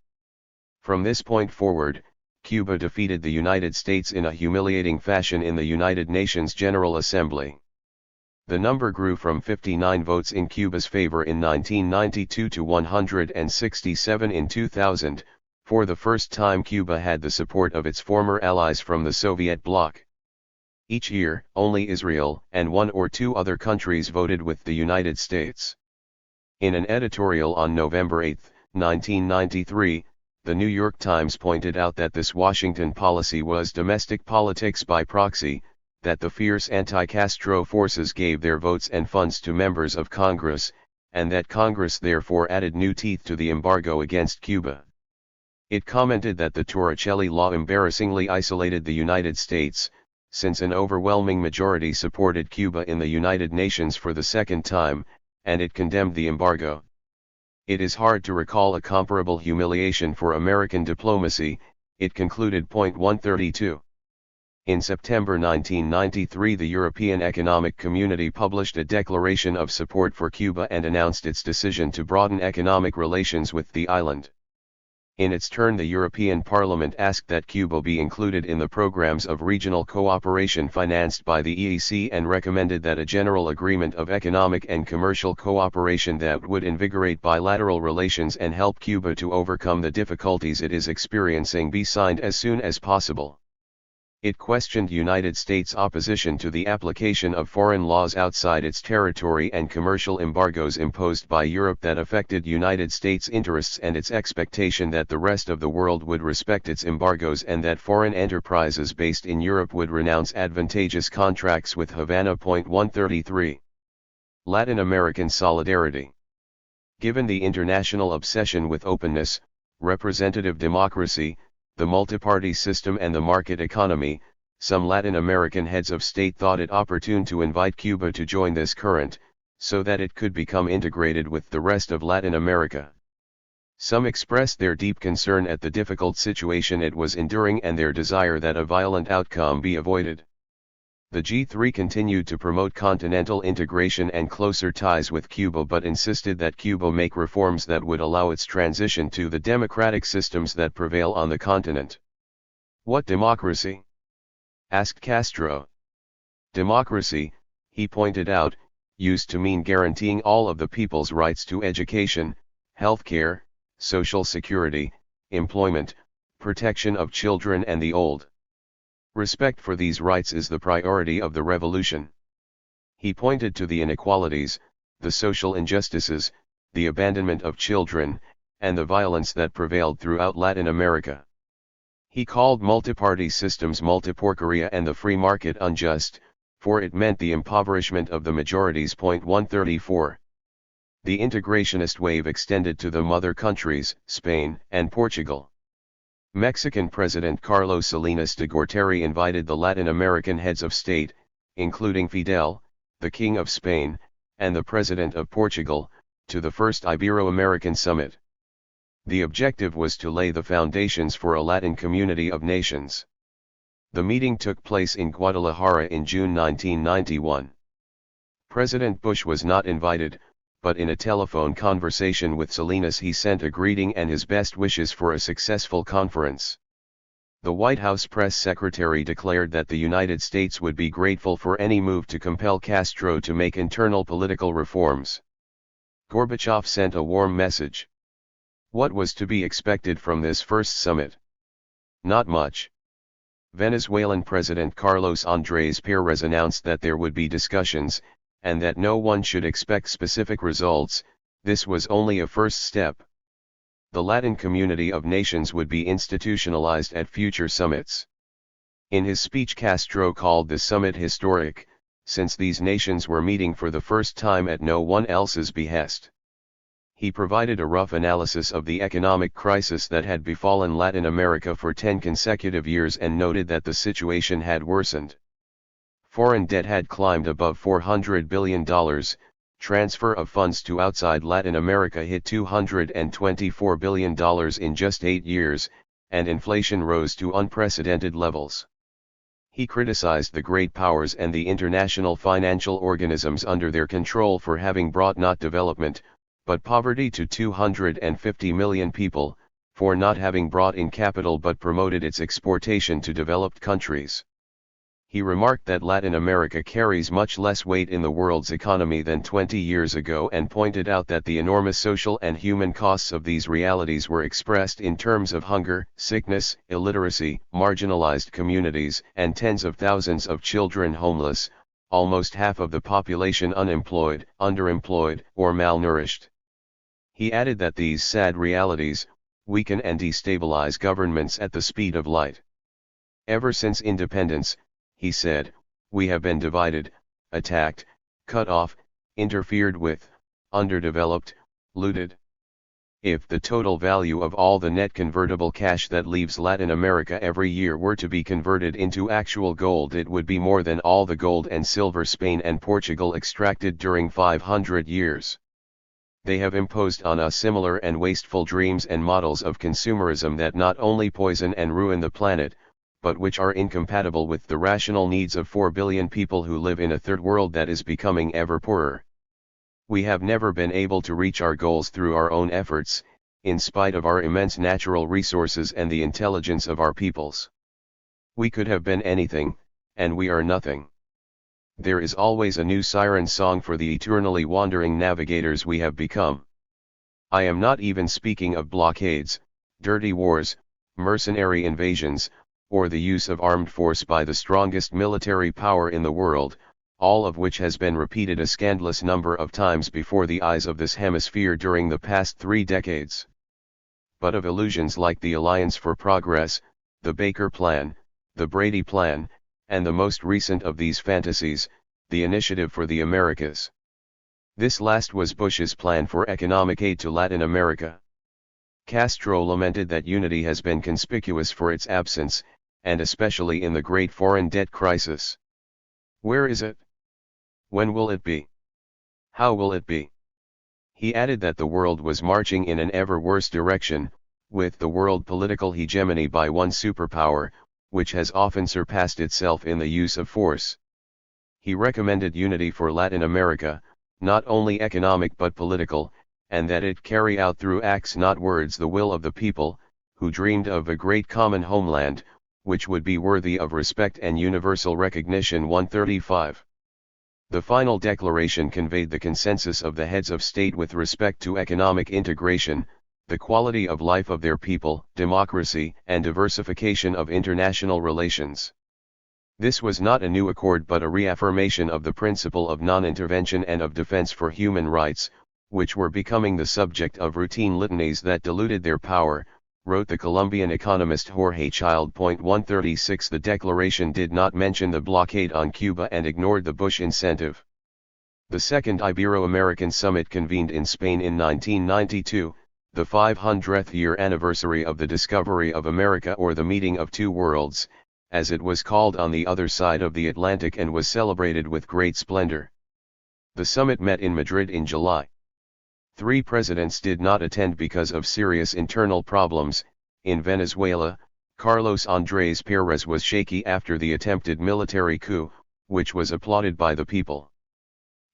[SPEAKER 1] From this point forward, Cuba defeated the United States in a humiliating fashion in the United Nations General Assembly. The number grew from 59 votes in Cuba's favor in 1992 to 167 in 2000. For the first time Cuba had the support of its former allies from the Soviet bloc. Each year, only Israel and one or two other countries voted with the United States. In an editorial on November 8, 1993, the New York Times pointed out that this Washington policy was domestic politics by proxy, that the fierce anti-Castro forces gave their votes and funds to members of Congress, and that Congress therefore added new teeth to the embargo against Cuba. It commented that the Torricelli Law embarrassingly isolated the United States, since an overwhelming majority supported Cuba in the United Nations for the second time, and it condemned the embargo. It is hard to recall a comparable humiliation for American diplomacy, it concluded. 132. In September 1993, the European Economic Community published a declaration of support for Cuba and announced its decision to broaden economic relations with the island. In its turn, the European Parliament asked that Cuba be included in the programs of regional cooperation financed by the EEC and recommended that a general agreement of economic and commercial cooperation that would invigorate bilateral relations and help Cuba to overcome the difficulties it is experiencing be signed as soon as possible. It questioned United States opposition to the application of foreign laws outside its territory and commercial embargoes imposed by Europe that affected United States interests and its expectation that the rest of the world would respect its embargoes and that foreign enterprises based in Europe would renounce advantageous contracts with Havana. 133. Latin American solidarity. Given the international obsession with openness, representative democracy, the multiparty system and the market economy, some Latin American heads of state thought it opportune to invite Cuba to join this current, so that it could become integrated with the rest of Latin America. Some expressed their deep concern at the difficult situation it was enduring and their desire that a violent outcome be avoided. The G3 continued to promote continental integration and closer ties with Cuba but insisted that Cuba make reforms that would allow its transition to the democratic systems that prevail on the continent. "What democracy?" asked Castro. "Democracy," he pointed out, used to mean guaranteeing all of the people's rights to education, healthcare, social security, employment, protection of children and the old. Respect for these rights is the priority of the revolution. He pointed to the inequalities, the social injustices, the abandonment of children, and the violence that prevailed throughout Latin America. He called multiparty systems multiporqueria and the free market unjust, for it meant the impoverishment of the majorities. 134. The integrationist wave extended to the mother countries, Spain and Portugal. Mexican President Carlos Salinas de Gortari invited the Latin American heads of state, including Fidel, the King of Spain, and the President of Portugal, to the first Ibero-American summit. The objective was to lay the foundations for a Latin community of nations. The meeting took place in Guadalajara in June 1991. President Bush was not invited, but in a telephone conversation with Salinas he sent a greeting and his best wishes for a successful conference. The White House press secretary declared that the United States would be grateful for any move to compel Castro to make internal political reforms. Gorbachev sent a warm message. What was to be expected from this first summit? Not much. Venezuelan President Carlos Andrés Pérez announced that there would be discussions, and that no one should expect specific results. This was only a first step. The Latin community of nations would be institutionalized at future summits. In his speech, Castro called the summit historic, since these nations were meeting for the first time at no one else's behest. He provided a rough analysis of the economic crisis that had befallen Latin America for 10 consecutive years and noted that the situation had worsened. Foreign debt had climbed above $400 billion, transfer of funds to outside Latin America hit $224 billion in just 8 years, and inflation rose to unprecedented levels. He criticized the great powers and the international financial organisms under their control for having brought not development, but poverty to 250 million people, for not having brought in capital but promoted its exportation to developed countries. He remarked that Latin America carries much less weight in the world's economy than 20 years ago and pointed out that the enormous social and human costs of these realities were expressed in terms of hunger, sickness, illiteracy, marginalized communities, and tens of thousands of children homeless, almost half of the population unemployed, underemployed, or malnourished. He added that these sad realities weaken and destabilize governments at the speed of light. Ever since independence, he said, we have been divided, attacked, cut off, interfered with, underdeveloped, looted. If the total value of all the net convertible cash that leaves Latin America every year were to be converted into actual gold, it would be more than all the gold and silver Spain and Portugal extracted during 500 years. They have imposed on us similar and wasteful dreams and models of consumerism that not only poison and ruin the planet, but which are incompatible with the rational needs of 4 billion people who live in a third world that is becoming ever poorer. We have never been able to reach our goals through our own efforts, in spite of our immense natural resources and the intelligence of our peoples. We could have been anything, and we are nothing. There is always a new siren song for the eternally wandering navigators we have become. I am not even speaking of blockades, dirty wars, mercenary invasions, or the use of armed force by the strongest military power in the world, all of which has been repeated a scandalous number of times before the eyes of this hemisphere during the past 3 decades. But of illusions like the Alliance for Progress, the Baker Plan, the Brady Plan, and the most recent of these fantasies, the Initiative for the Americas. This last was Bush's plan for economic aid to Latin America. Castro lamented that unity has been conspicuous for its absence, and especially in the great foreign debt crisis. Where is it? When will it be? How will it be? He added that the world was marching in an ever worse direction, with the world political hegemony by one superpower, which has often surpassed itself in the use of force. He recommended unity for Latin America, not only economic but political, and that it carry out through acts not words the will of the people, who dreamed of a great common homeland, which would be worthy of respect and universal recognition. 135. The final declaration conveyed the consensus of the heads of state with respect to economic integration, the quality of life of their people, democracy, and diversification of international relations. This was not a new accord but a reaffirmation of the principle of non-intervention and of defense for human rights, which were becoming the subject of routine litanies that diluted their power, wrote the Colombian economist Jorge Child. 136. The declaration did not mention the blockade on Cuba and ignored the Bush incentive. The Second Ibero-American Summit convened in Spain in 1992, the 500th year anniversary of the discovery of America, or the meeting of two worlds, as it was called on the other side of the Atlantic, and was celebrated with great splendor. The summit met in Madrid in July. 3 presidents did not attend because of serious internal problems. In Venezuela, Carlos Andrés Pérez was shaky after the attempted military coup, which was applauded by the people.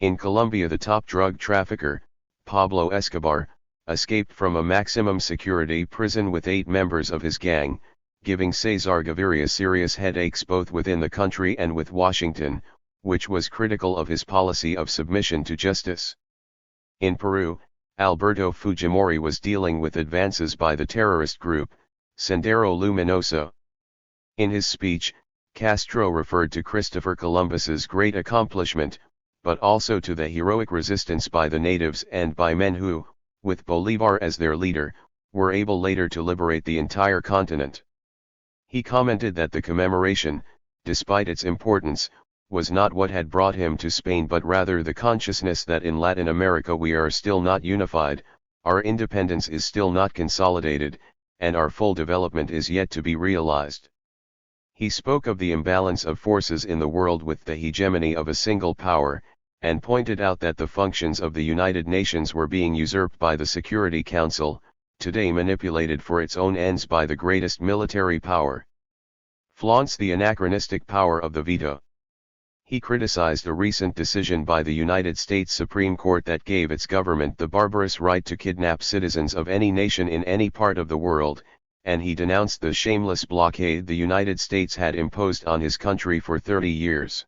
[SPEAKER 1] In Colombia, the top drug trafficker, Pablo Escobar, escaped from a maximum security prison with 8 members of his gang, giving Cesar Gaviria serious headaches both within the country and with Washington, which was critical of his policy of submission to justice. In Peru, Alberto Fujimori was dealing with advances by the terrorist group, Sendero Luminoso. In his speech, Castro referred to Christopher Columbus's great accomplishment, but also to the heroic resistance by the natives and by men who, with Bolívar as their leader, were able later to liberate the entire continent. He commented that the commemoration, despite its importance, was not what had brought him to Spain but rather the consciousness that in Latin America we are still not unified, our independence is still not consolidated, and our full development is yet to be realized. He spoke of the imbalance of forces in the world with the hegemony of a single power, and pointed out that the functions of the United Nations were being usurped by the Security Council, today manipulated for its own ends by the greatest military power. Flaunts the anachronistic power of the veto. He criticized a recent decision by the United States Supreme Court that gave its government the barbarous right to kidnap citizens of any nation in any part of the world, and he denounced the shameless blockade the United States had imposed on his country for 30 years.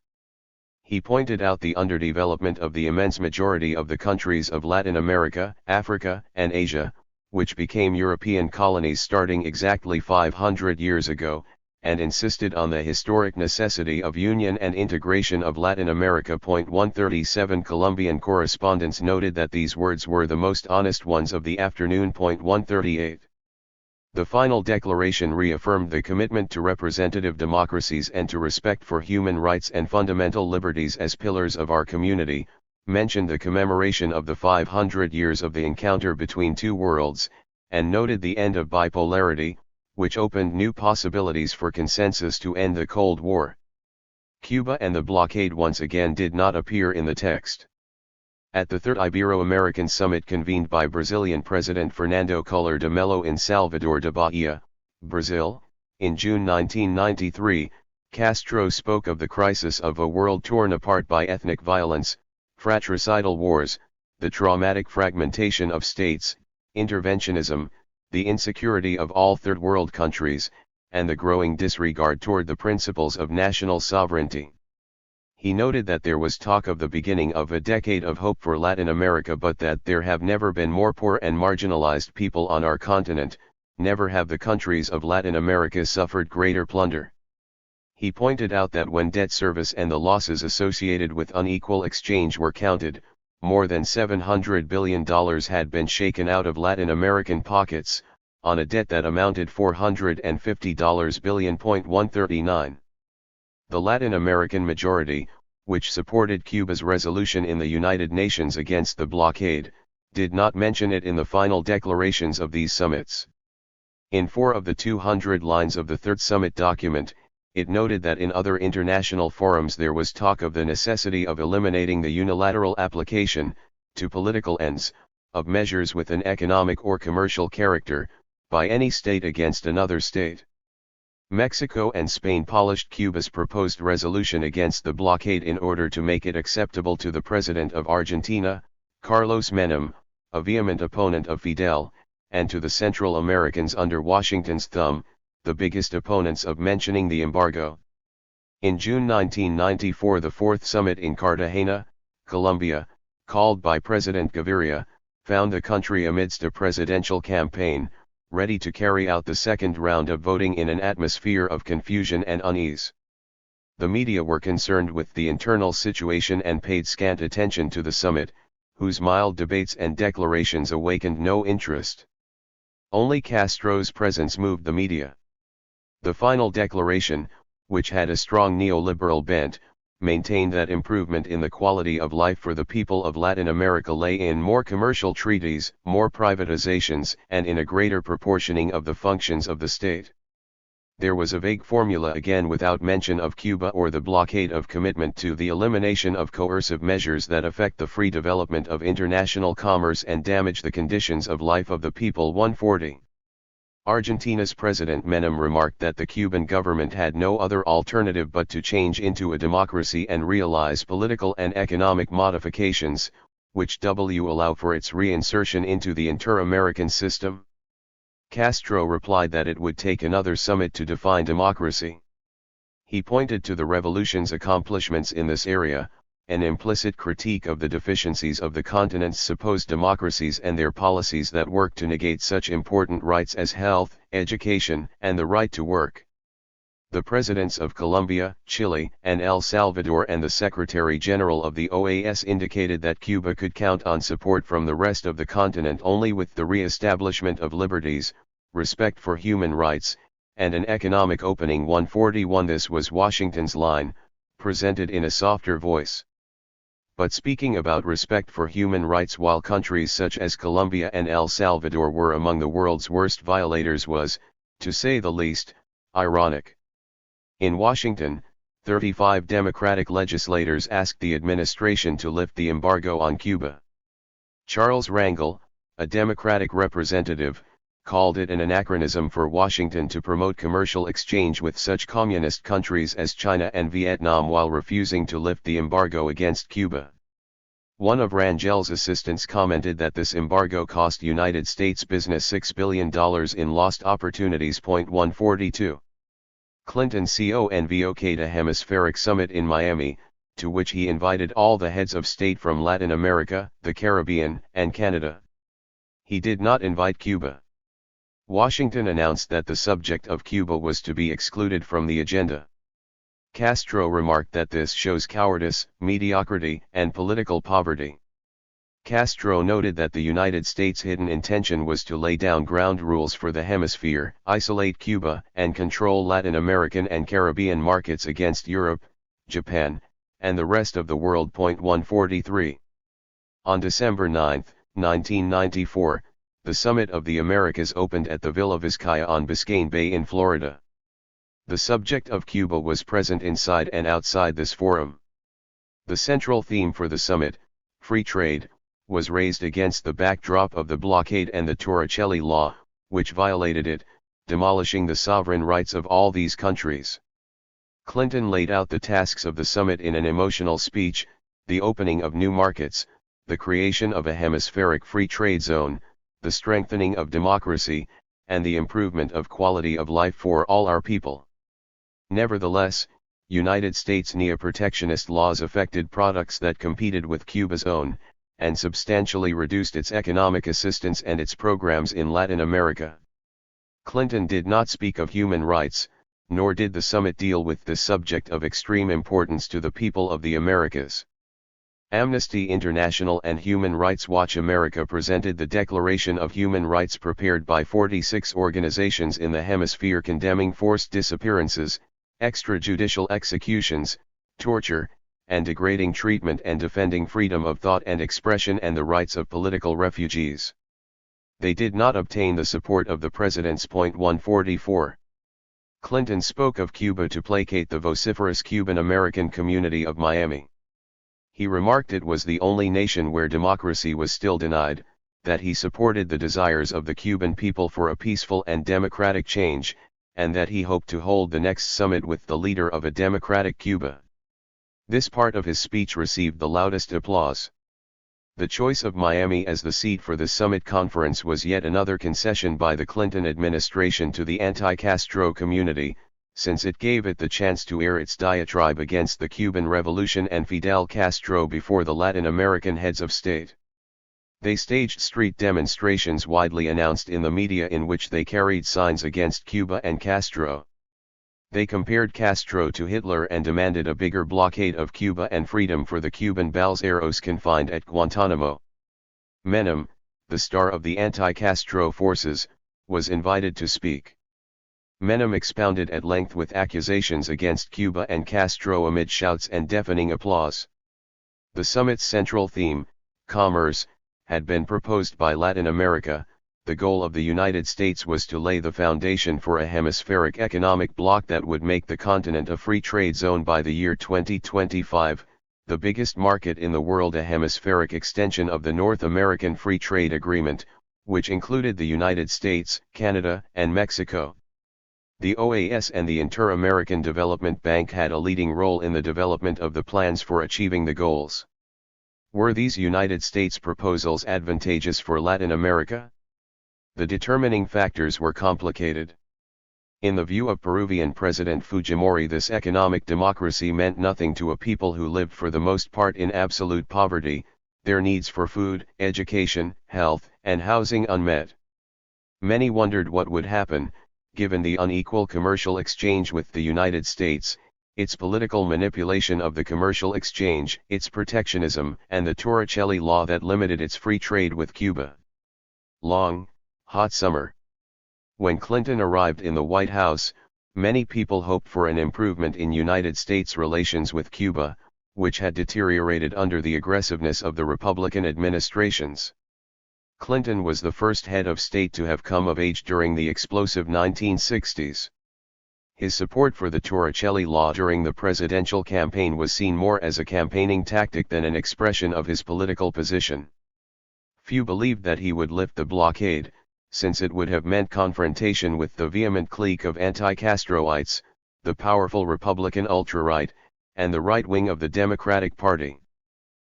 [SPEAKER 1] He pointed out the underdevelopment of the immense majority of the countries of Latin America, Africa, and Asia, which became European colonies starting exactly 500 years ago, and insisted on the historic necessity of union and integration of Latin America. 137 Colombian correspondents noted that these words were the most honest ones of the afternoon. 138. The final declaration reaffirmed the commitment to representative democracies and to respect for human rights and fundamental liberties as pillars of our community, mentioned the commemoration of the 500 years of the encounter between two worlds, and noted the end of bipolarity, which opened new possibilities for consensus to end the Cold War. Cuba and the blockade once again did not appear in the text. At the Third Ibero-American Summit convened by Brazilian President Fernando Collor de Mello in Salvador da Bahia, Brazil, in June 1993, Castro spoke of the crisis of a world torn apart by ethnic violence, fratricidal wars, the traumatic fragmentation of states, interventionism, the insecurity of all third world countries, and the growing disregard toward the principles of national sovereignty. He noted that there was talk of the beginning of a decade of hope for Latin America, but that there have never been more poor and marginalized people on our continent, never have the countries of Latin America suffered greater plunder. He pointed out that when debt service and the losses associated with unequal exchange were counted, more than $700 billion had been shaken out of Latin American pockets, on a debt that amounted $450 billion. 139. The Latin American majority, which supported Cuba's resolution in the United Nations against the blockade, did not mention it in the final declarations of these summits. In 4 of the 200 lines of the Third Summit document, it noted that in other international forums there was talk of the necessity of eliminating the unilateral application, to political ends, of measures with an economic or commercial character, by any state against another state. Mexico and Spain polished Cuba's proposed resolution against the blockade in order to make it acceptable to the President of Argentina, Carlos Menem, a vehement opponent of Fidel, and to the Central Americans under Washington's thumb, the biggest opponents of mentioning the embargo. In June 1994, the fourth summit in Cartagena, Colombia, called by President Gaviria, found the country amidst a presidential campaign, ready to carry out the second round of voting in an atmosphere of confusion and unease. The media were concerned with the internal situation and paid scant attention to the summit, whose mild debates and declarations awakened no interest. Only Castro's presence moved the media. The final declaration, which had a strong neoliberal bent, maintained that improvement in the quality of life for the people of Latin America lay in more commercial treaties, more privatizations, and in a greater proportioning of the functions of the state. There was a vague formula again without mention of Cuba or the blockade of commitment to the elimination of coercive measures that affect the free development of international commerce and damage the conditions of life of the people. 140. Argentina's President Menem remarked that the Cuban government had no other alternative but to change into a democracy and realize political and economic modifications, which allow for its reinsertion into the inter-American system. Castro replied that it would take another summit to define democracy. He pointed to the revolution's accomplishments in this area, an implicit critique of the deficiencies of the continent's supposed democracies and their policies that work to negate such important rights as health, education, and the right to work. The presidents of Colombia, Chile, and El Salvador and the Secretary General of the OAS indicated that Cuba could count on support from the rest of the continent only with the re-establishment of liberties, respect for human rights, and an economic opening. 141. This was Washington's line, presented in a softer voice. But speaking about respect for human rights while countries such as Colombia and El Salvador were among the world's worst violators was, to say the least, ironic. In Washington, 35 Democratic legislators asked the administration to lift the embargo on Cuba. Charles Rangel, a Democratic representative, called it an anachronism for Washington to promote commercial exchange with such communist countries as China and Vietnam while refusing to lift the embargo against Cuba. One of Rangel's assistants commented that this embargo cost United States business $6 billion in lost opportunities. 142. Clinton convoked a hemispheric summit in Miami, to which he invited all the heads of state from Latin America, the Caribbean, and Canada. He did not invite Cuba. Washington announced that the subject of Cuba was to be excluded from the agenda. Castro remarked that this shows cowardice, mediocrity, and political poverty. Castro noted that the United States' hidden intention was to lay down ground rules for the hemisphere, isolate Cuba, and control Latin American and Caribbean markets against Europe, Japan, and the rest of the world. 143. On December 9, 1994, the Summit of the Americas opened at the Villa Vizcaya on Biscayne Bay in Florida. The subject of Cuba was present inside and outside this forum. The central theme for the summit, free trade, was raised against the backdrop of the blockade and the Torricelli Law, which violated it, demolishing the sovereign rights of all these countries. Clinton laid out the tasks of the summit in an emotional speech: the opening of new markets, the creation of a hemispheric free trade zone, the strengthening of democracy, and the improvement of quality of life for all our people. Nevertheless, United States neo-protectionist laws affected products that competed with Cuba's own, and substantially reduced its economic assistance and its programs in Latin America. Clinton did not speak of human rights, nor did the summit deal with this subject of extreme importance to the people of the Americas. Amnesty International and Human Rights Watch America presented the Declaration of Human Rights prepared by 46 organizations in the hemisphere condemning forced disappearances, extrajudicial executions, torture, and degrading treatment and defending freedom of thought and expression and the rights of political refugees. They did not obtain the support of the president's. 144. Clinton spoke of Cuba to placate the vociferous Cuban-American community of Miami. He remarked it was the only nation where democracy was still denied, that he supported the desires of the Cuban people for a peaceful and democratic change, and that he hoped to hold the next summit with the leader of a democratic Cuba. This part of his speech received the loudest applause. The choice of Miami as the seat for the summit conference was yet another concession by the Clinton administration to the anti-Castro community, since it gave it the chance to air its diatribe against the Cuban Revolution and Fidel Castro before the Latin American heads of state. They staged street demonstrations widely announced in the media in which they carried signs against Cuba and Castro. They compared Castro to Hitler and demanded a bigger blockade of Cuba and freedom for the Cuban balseros confined at Guantanamo. Menem, the star of the anti-Castro forces, was invited to speak. Menem expounded at length with accusations against Cuba and Castro amid shouts and deafening applause. The summit's central theme, commerce, had been proposed by Latin America. The goal of the United States was to lay the foundation for a hemispheric economic bloc that would make the continent a free trade zone by the year 2025, the biggest market in the world, a hemispheric extension of the North American Free Trade Agreement, which included the United States, Canada, and Mexico. The OAS and the Inter-American Development Bank had a leading role in the development of the plans for achieving the goals. Were these United States proposals advantageous for Latin America? The determining factors were complicated. In the view of Peruvian President Fujimori, this economic democracy meant nothing to a people who lived for the most part in absolute poverty, their needs for food, education, health, and housing unmet. Many wondered what would happen, given the unequal commercial exchange with the United States, its political manipulation of the commercial exchange, its protectionism, and the Torricelli law that limited its free trade with Cuba. Long, hot summer. When Clinton arrived in the White House, many people hoped for an improvement in United States relations with Cuba, which had deteriorated under the aggressiveness of the Republican administrations. Clinton was the first head of state to have come of age during the explosive 1960s. His support for the Torricelli law during the presidential campaign was seen more as a campaigning tactic than an expression of his political position. Few believed that he would lift the blockade, since it would have meant confrontation with the vehement clique of anti-Castroites, the powerful Republican ultra-right, and the right wing of the Democratic Party.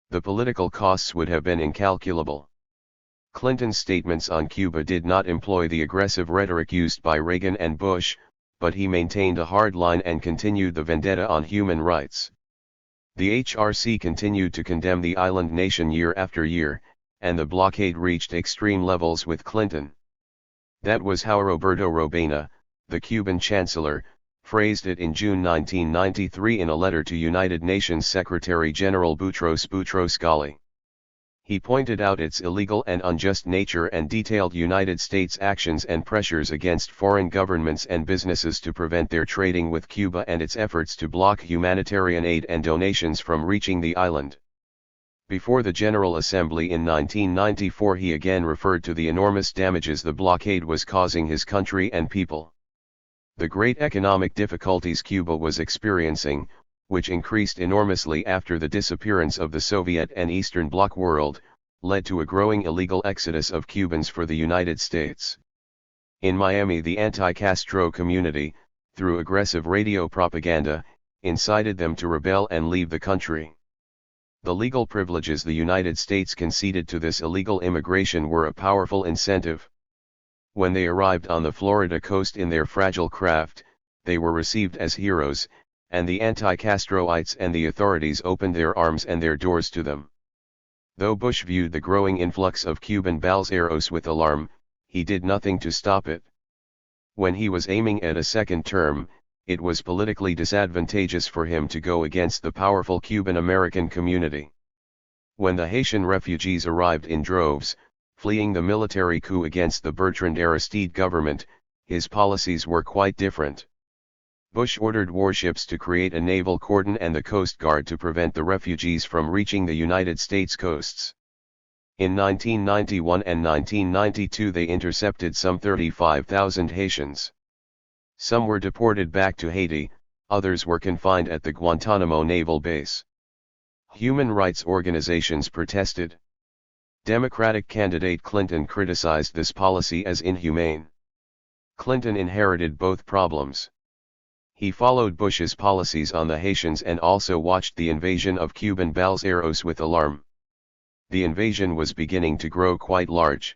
[SPEAKER 1] The political costs would have been incalculable. Clinton's statements on Cuba did not employ the aggressive rhetoric used by Reagan and Bush, but he maintained a hard line and continued the vendetta on human rights. The HRC continued to condemn the island nation year after year, and the blockade reached extreme levels with Clinton. That was how Roberto Robaina, the Cuban chancellor, phrased it in June 1993 in a letter to United Nations Secretary-General Boutros Boutros-Ghali. He pointed out its illegal and unjust nature and detailed United States actions and pressures against foreign governments and businesses to prevent their trading with Cuba and its efforts to block humanitarian aid and donations from reaching the island. Before the General Assembly in 1994, he again referred to the enormous damages the blockade was causing his country and people. The great economic difficulties Cuba was experiencing, which increased enormously after the disappearance of the Soviet and Eastern Bloc world, led to a growing illegal exodus of Cubans for the United States. In Miami, the anti-Castro community, through aggressive radio propaganda, incited them to rebel and leave the country. The legal privileges the United States conceded to this illegal immigration were a powerful incentive. When they arrived on the Florida coast in their fragile craft, they were received as heroes, and the anti-Castroites and the authorities opened their arms and their doors to them. Though Bush viewed the growing influx of Cuban balseros with alarm, he did nothing to stop it. When he was aiming at a second term, it was politically disadvantageous for him to go against the powerful Cuban-American community. When the Haitian refugees arrived in droves, fleeing the military coup against the Bertrand Aristide government, his policies were quite different. Bush ordered warships to create a naval cordon and the Coast Guard to prevent the refugees from reaching the United States coasts. In 1991 and 1992 they intercepted some 35,000 Haitians. Some were deported back to Haiti, others were confined at the Guantanamo naval base. Human rights organizations protested. Democratic candidate Clinton criticized this policy as inhumane. Clinton inherited both problems. He followed Bush's policies on the Haitians and also watched the invasion of Cuban balseros with alarm. The invasion was beginning to grow quite large.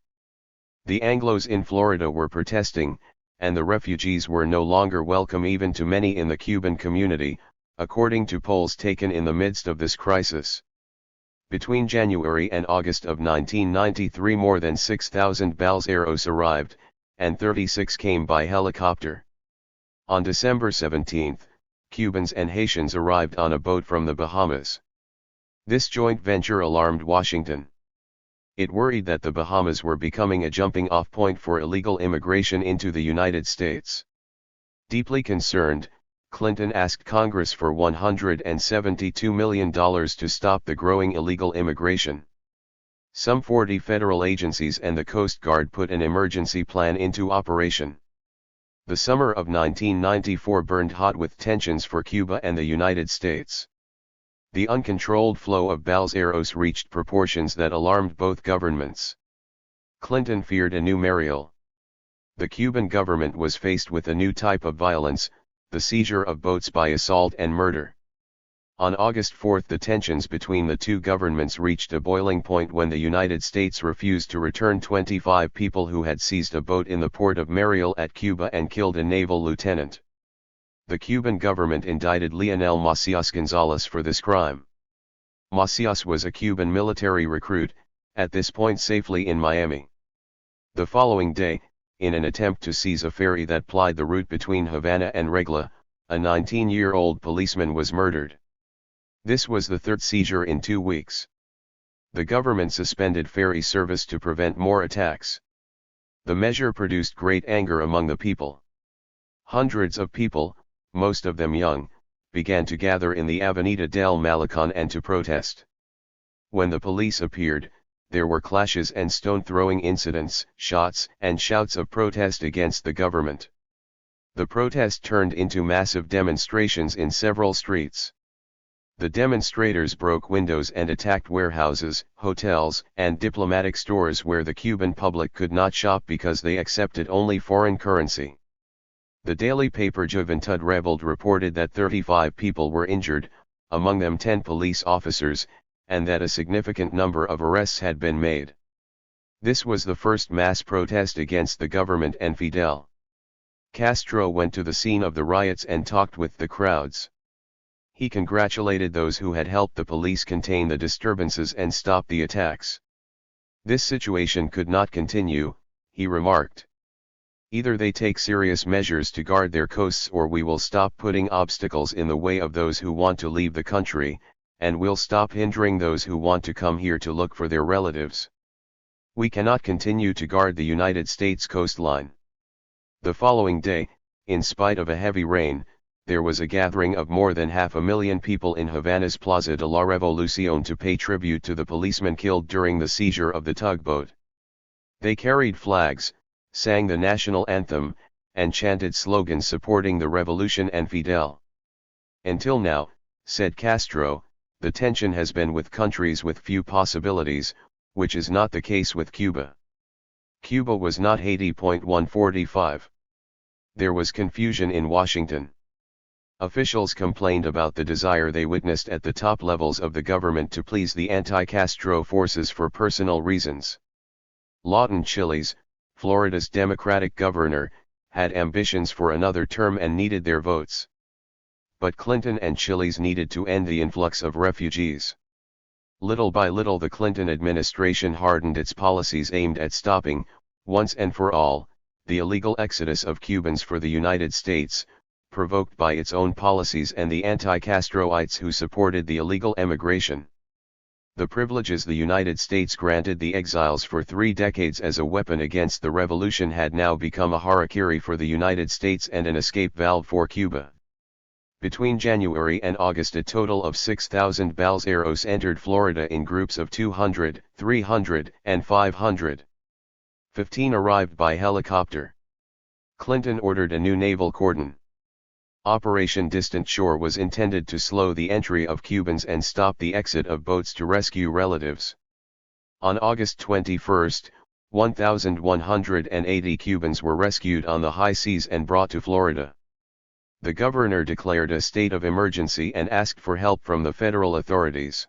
[SPEAKER 1] The Anglos in Florida were protesting, and the refugees were no longer welcome even to many in the Cuban community, according to polls taken in the midst of this crisis. Between January and August of 1993 more than 6,000 balseros arrived, and 36 came by helicopter. On December 17, Cubans and Haitians arrived on a boat from the Bahamas. This joint venture alarmed Washington. It worried that the Bahamas were becoming a jumping-off point for illegal immigration into the United States. Deeply concerned, Clinton asked Congress for $172 million to stop the growing illegal immigration. Some 40 federal agencies and the Coast Guard put an emergency plan into operation. The summer of 1994 burned hot with tensions for Cuba and the United States. The uncontrolled flow of balseros reached proportions that alarmed both governments. Clinton feared a new Mariel. The Cuban government was faced with a new type of violence, the seizure of boats by assault and murder. On August 4 the tensions between the two governments reached a boiling point when the United States refused to return 25 people who had seized a boat in the port of Mariel at Cuba and killed a naval lieutenant. The Cuban government indicted Leonel Macias Gonzalez for this crime. Macias was a Cuban military recruit, at this point safely in Miami. The following day, in an attempt to seize a ferry that plied the route between Havana and Regla, a 19-year-old policeman was murdered. This was the third seizure in 2 weeks. The government suspended ferry service to prevent more attacks. The measure produced great anger among the people. Hundreds of people, most of them young, began to gather in the Avenida del Malecón and to protest. When the police appeared, there were clashes and stone-throwing incidents, shots, and shouts of protest against the government. The protest turned into massive demonstrations in several streets. The demonstrators broke windows and attacked warehouses, hotels, and diplomatic stores where the Cuban public could not shop because they accepted only foreign currency. The daily paper Juventud Revolt reported that 35 people were injured, among them 10 police officers, and that a significant number of arrests had been made. This was the first mass protest against the government and Fidel Castro went to the scene of the riots and talked with the crowds. He congratulated those who had helped the police contain the disturbances and stop the attacks. This situation could not continue, he remarked. Either they take serious measures to guard their coasts or we will stop putting obstacles in the way of those who want to leave the country, and we'll stop hindering those who want to come here to look for their relatives. We cannot continue to guard the United States coastline. The following day, in spite of a heavy rain, there was a gathering of more than 500,000 people in Havana's Plaza de la Revolución to pay tribute to the policemen killed during the seizure of the tugboat. They carried flags, sang the national anthem, and chanted slogans supporting the revolution and Fidel. Until now, said Castro, the tension has been with countries with few possibilities, which is not the case with Cuba. Cuba was not Haiti. 145. There was confusion in Washington. Officials complained about the desire they witnessed at the top levels of the government to please the anti-Castro forces for personal reasons. Lawton Chiles, Florida's Democratic governor, had ambitions for another term and needed their votes. But Clinton and Chiles needed to end the influx of refugees. Little by little the Clinton administration hardened its policies aimed at stopping, once and for all, the illegal exodus of Cubans for the United States, provoked by its own policies and the anti-Castroites who supported the illegal emigration. The privileges the United States granted the exiles for 3 decades as a weapon against the revolution had now become a harakiri for the United States and an escape valve for Cuba. Between January and August a total of 6,000 balseros entered Florida in groups of 200, 300, and 500. 15 arrived by helicopter. Clinton ordered a new naval cordon. Operation Distant Shore was intended to slow the entry of Cubans and stop the exit of boats to rescue relatives. On August 21, 1,180 Cubans were rescued on the high seas and brought to Florida. The governor declared a state of emergency and asked for help from the federal authorities.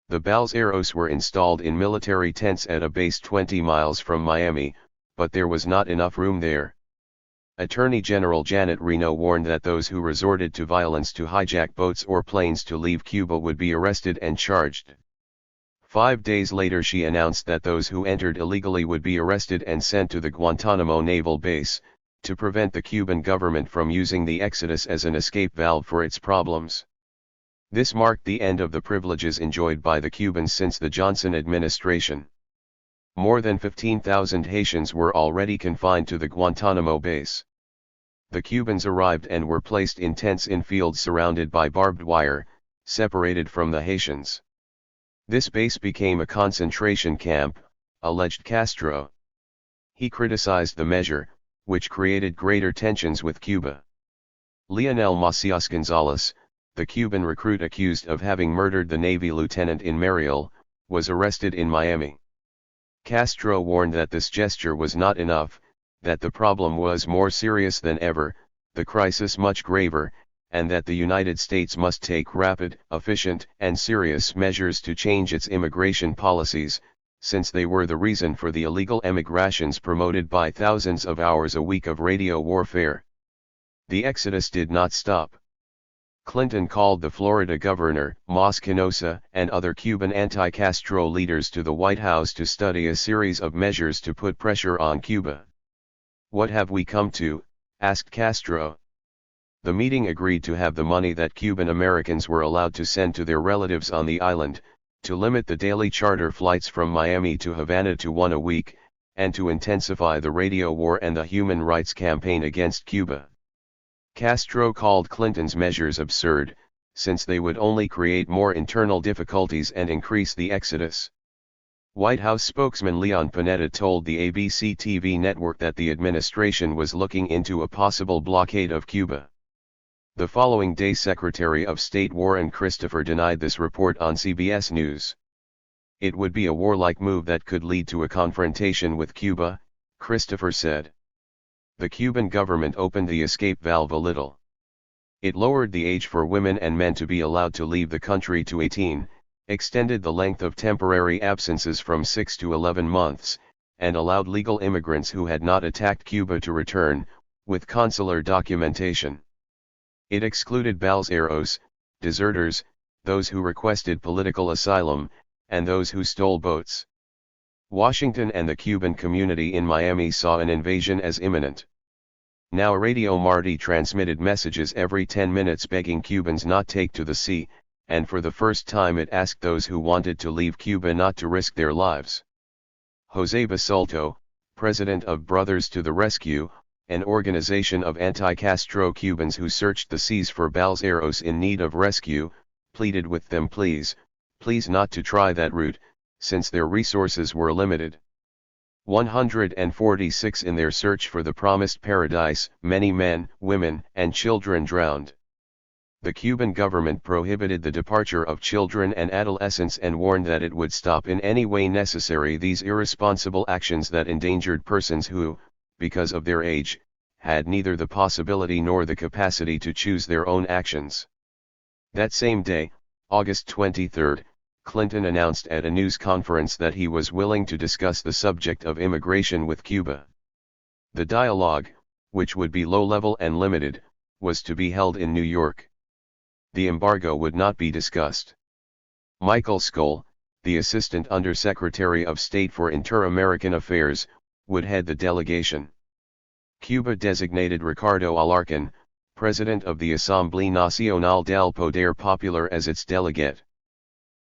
[SPEAKER 1] The balseros were installed in military tents at a base 20 miles from Miami, but there was not enough room there. Attorney General Janet Reno warned that those who resorted to violence to hijack boats or planes to leave Cuba would be arrested and charged. 5 days later she announced that those who entered illegally would be arrested and sent to the Guantanamo naval base, to prevent the Cuban government from using the exodus as an escape valve for its problems. This marked the end of the privileges enjoyed by the Cubans since the Johnson administration. More than 15,000 Haitians were already confined to the Guantanamo base. The Cubans arrived and were placed in tents in fields surrounded by barbed wire, separated from the Haitians. This base became a concentration camp, alleged Castro. He criticized the measure, which created greater tensions with Cuba. Leonel Macias Gonzalez, the Cuban recruit accused of having murdered the Navy lieutenant in Mariel, was arrested in Miami. Castro warned that this gesture was not enough, that the problem was more serious than ever, the crisis much graver, and that the United States must take rapid, efficient, and serious measures to change its immigration policies, since they were the reason for the illegal emigrations promoted by thousands of hours a week of radio warfare. The exodus did not stop. Clinton called the Florida governor, Mosquenosa, and other Cuban anti-Castro leaders to the White House to study a series of measures to put pressure on Cuba. "What have we come to?" asked Castro. The meeting agreed to have the money that Cuban Americans were allowed to send to their relatives on the island, to limit the daily charter flights from Miami to Havana to 1 a week, and to intensify the radio war and the human rights campaign against Cuba. Castro called Clinton's measures absurd, since they would only create more internal difficulties and increase the exodus. White House spokesman Leon Panetta told the ABC TV network that the administration was looking into a possible blockade of Cuba. The following day Secretary of State Warren Christopher denied this report on CBS News. "It would be a warlike move that could lead to a confrontation with Cuba," Christopher said. The Cuban government opened the escape valve a little. It lowered the age for women and men to be allowed to leave the country to 18, extended the length of temporary absences from 6 to 11 months, and allowed legal immigrants who had not attacked Cuba to return, with consular documentation. It excluded balseros, deserters, those who requested political asylum, and those who stole boats. Washington and the Cuban community in Miami saw an invasion as imminent. Now Radio Marti transmitted messages every 10 minutes begging Cubans not take to the sea, and for the first time it asked those who wanted to leave Cuba not to risk their lives. Jose Basulto, president of Brothers to the Rescue, an organization of anti-Castro Cubans who searched the seas for balseros in need of rescue, pleaded with them, please not to try that route, since their resources were limited. 146 in their search for the promised paradise, many men, women, and children drowned. The Cuban government prohibited the departure of children and adolescents and warned that it would stop in any way necessary these irresponsible actions that endangered persons who, because of their age, had neither the possibility nor the capacity to choose their own actions. That same day, August 23, Clinton announced at a news conference that he was willing to discuss the subject of immigration with Cuba. The dialogue, which would be low-level and limited, was to be held in New York. The embargo would not be discussed. Michael Skoll, the Assistant Under-Secretary of State for Inter-American Affairs, would head the delegation. Cuba designated Ricardo Alarcón, president of the Asamblea Nacional del Poder Popular, as its delegate.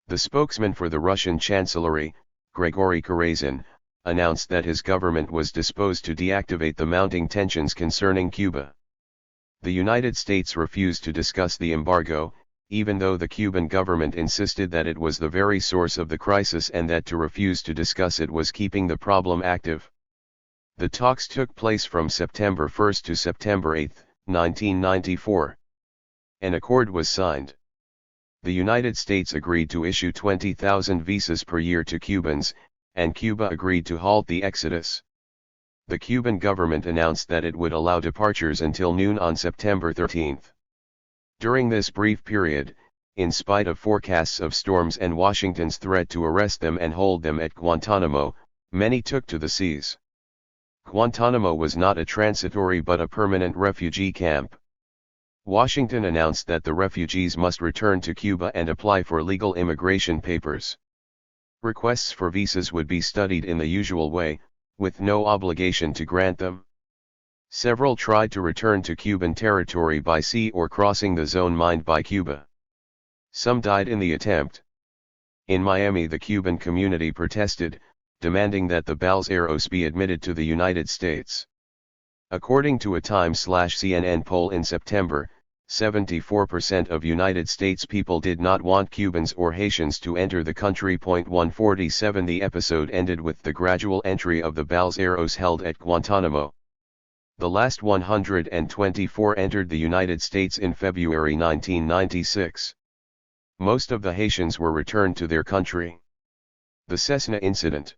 [SPEAKER 1] The spokesman for the Russian Chancellery, Grigory Karasin, announced that his government was disposed to deactivate the mounting tensions concerning Cuba. The United States refused to discuss the embargo, even though the Cuban government insisted that it was the very source of the crisis and that to refuse to discuss it was keeping the problem active. The talks took place from September 1 to September 8, 1994. An accord was signed. The United States agreed to issue 20,000 visas per year to Cubans, and Cuba agreed to halt the exodus. The Cuban government announced that it would allow departures until noon on September 13. During this brief period, in spite of forecasts of storms and Washington's threat to arrest them and hold them at Guantanamo, many took to the seas. Guantanamo was not a transitory but a permanent refugee camp. Washington announced that the refugees must return to Cuba and apply for legal immigration papers. Requests for visas would be studied in the usual way, with no obligation to grant them. Several tried to return to Cuban territory by sea or crossing the zone mined by Cuba. Some died in the attempt. In Miami, the Cuban community protested, demanding that the balseros be admitted to the United States. According to a Time/CNN poll in September, 74% of United States people did not want Cubans or Haitians to enter the country. 147 The episode ended with the gradual entry of the balseros held at Guantanamo. The last 124 entered the United States in February 1996. Most of the Haitians were returned to their country. The Cessna incident.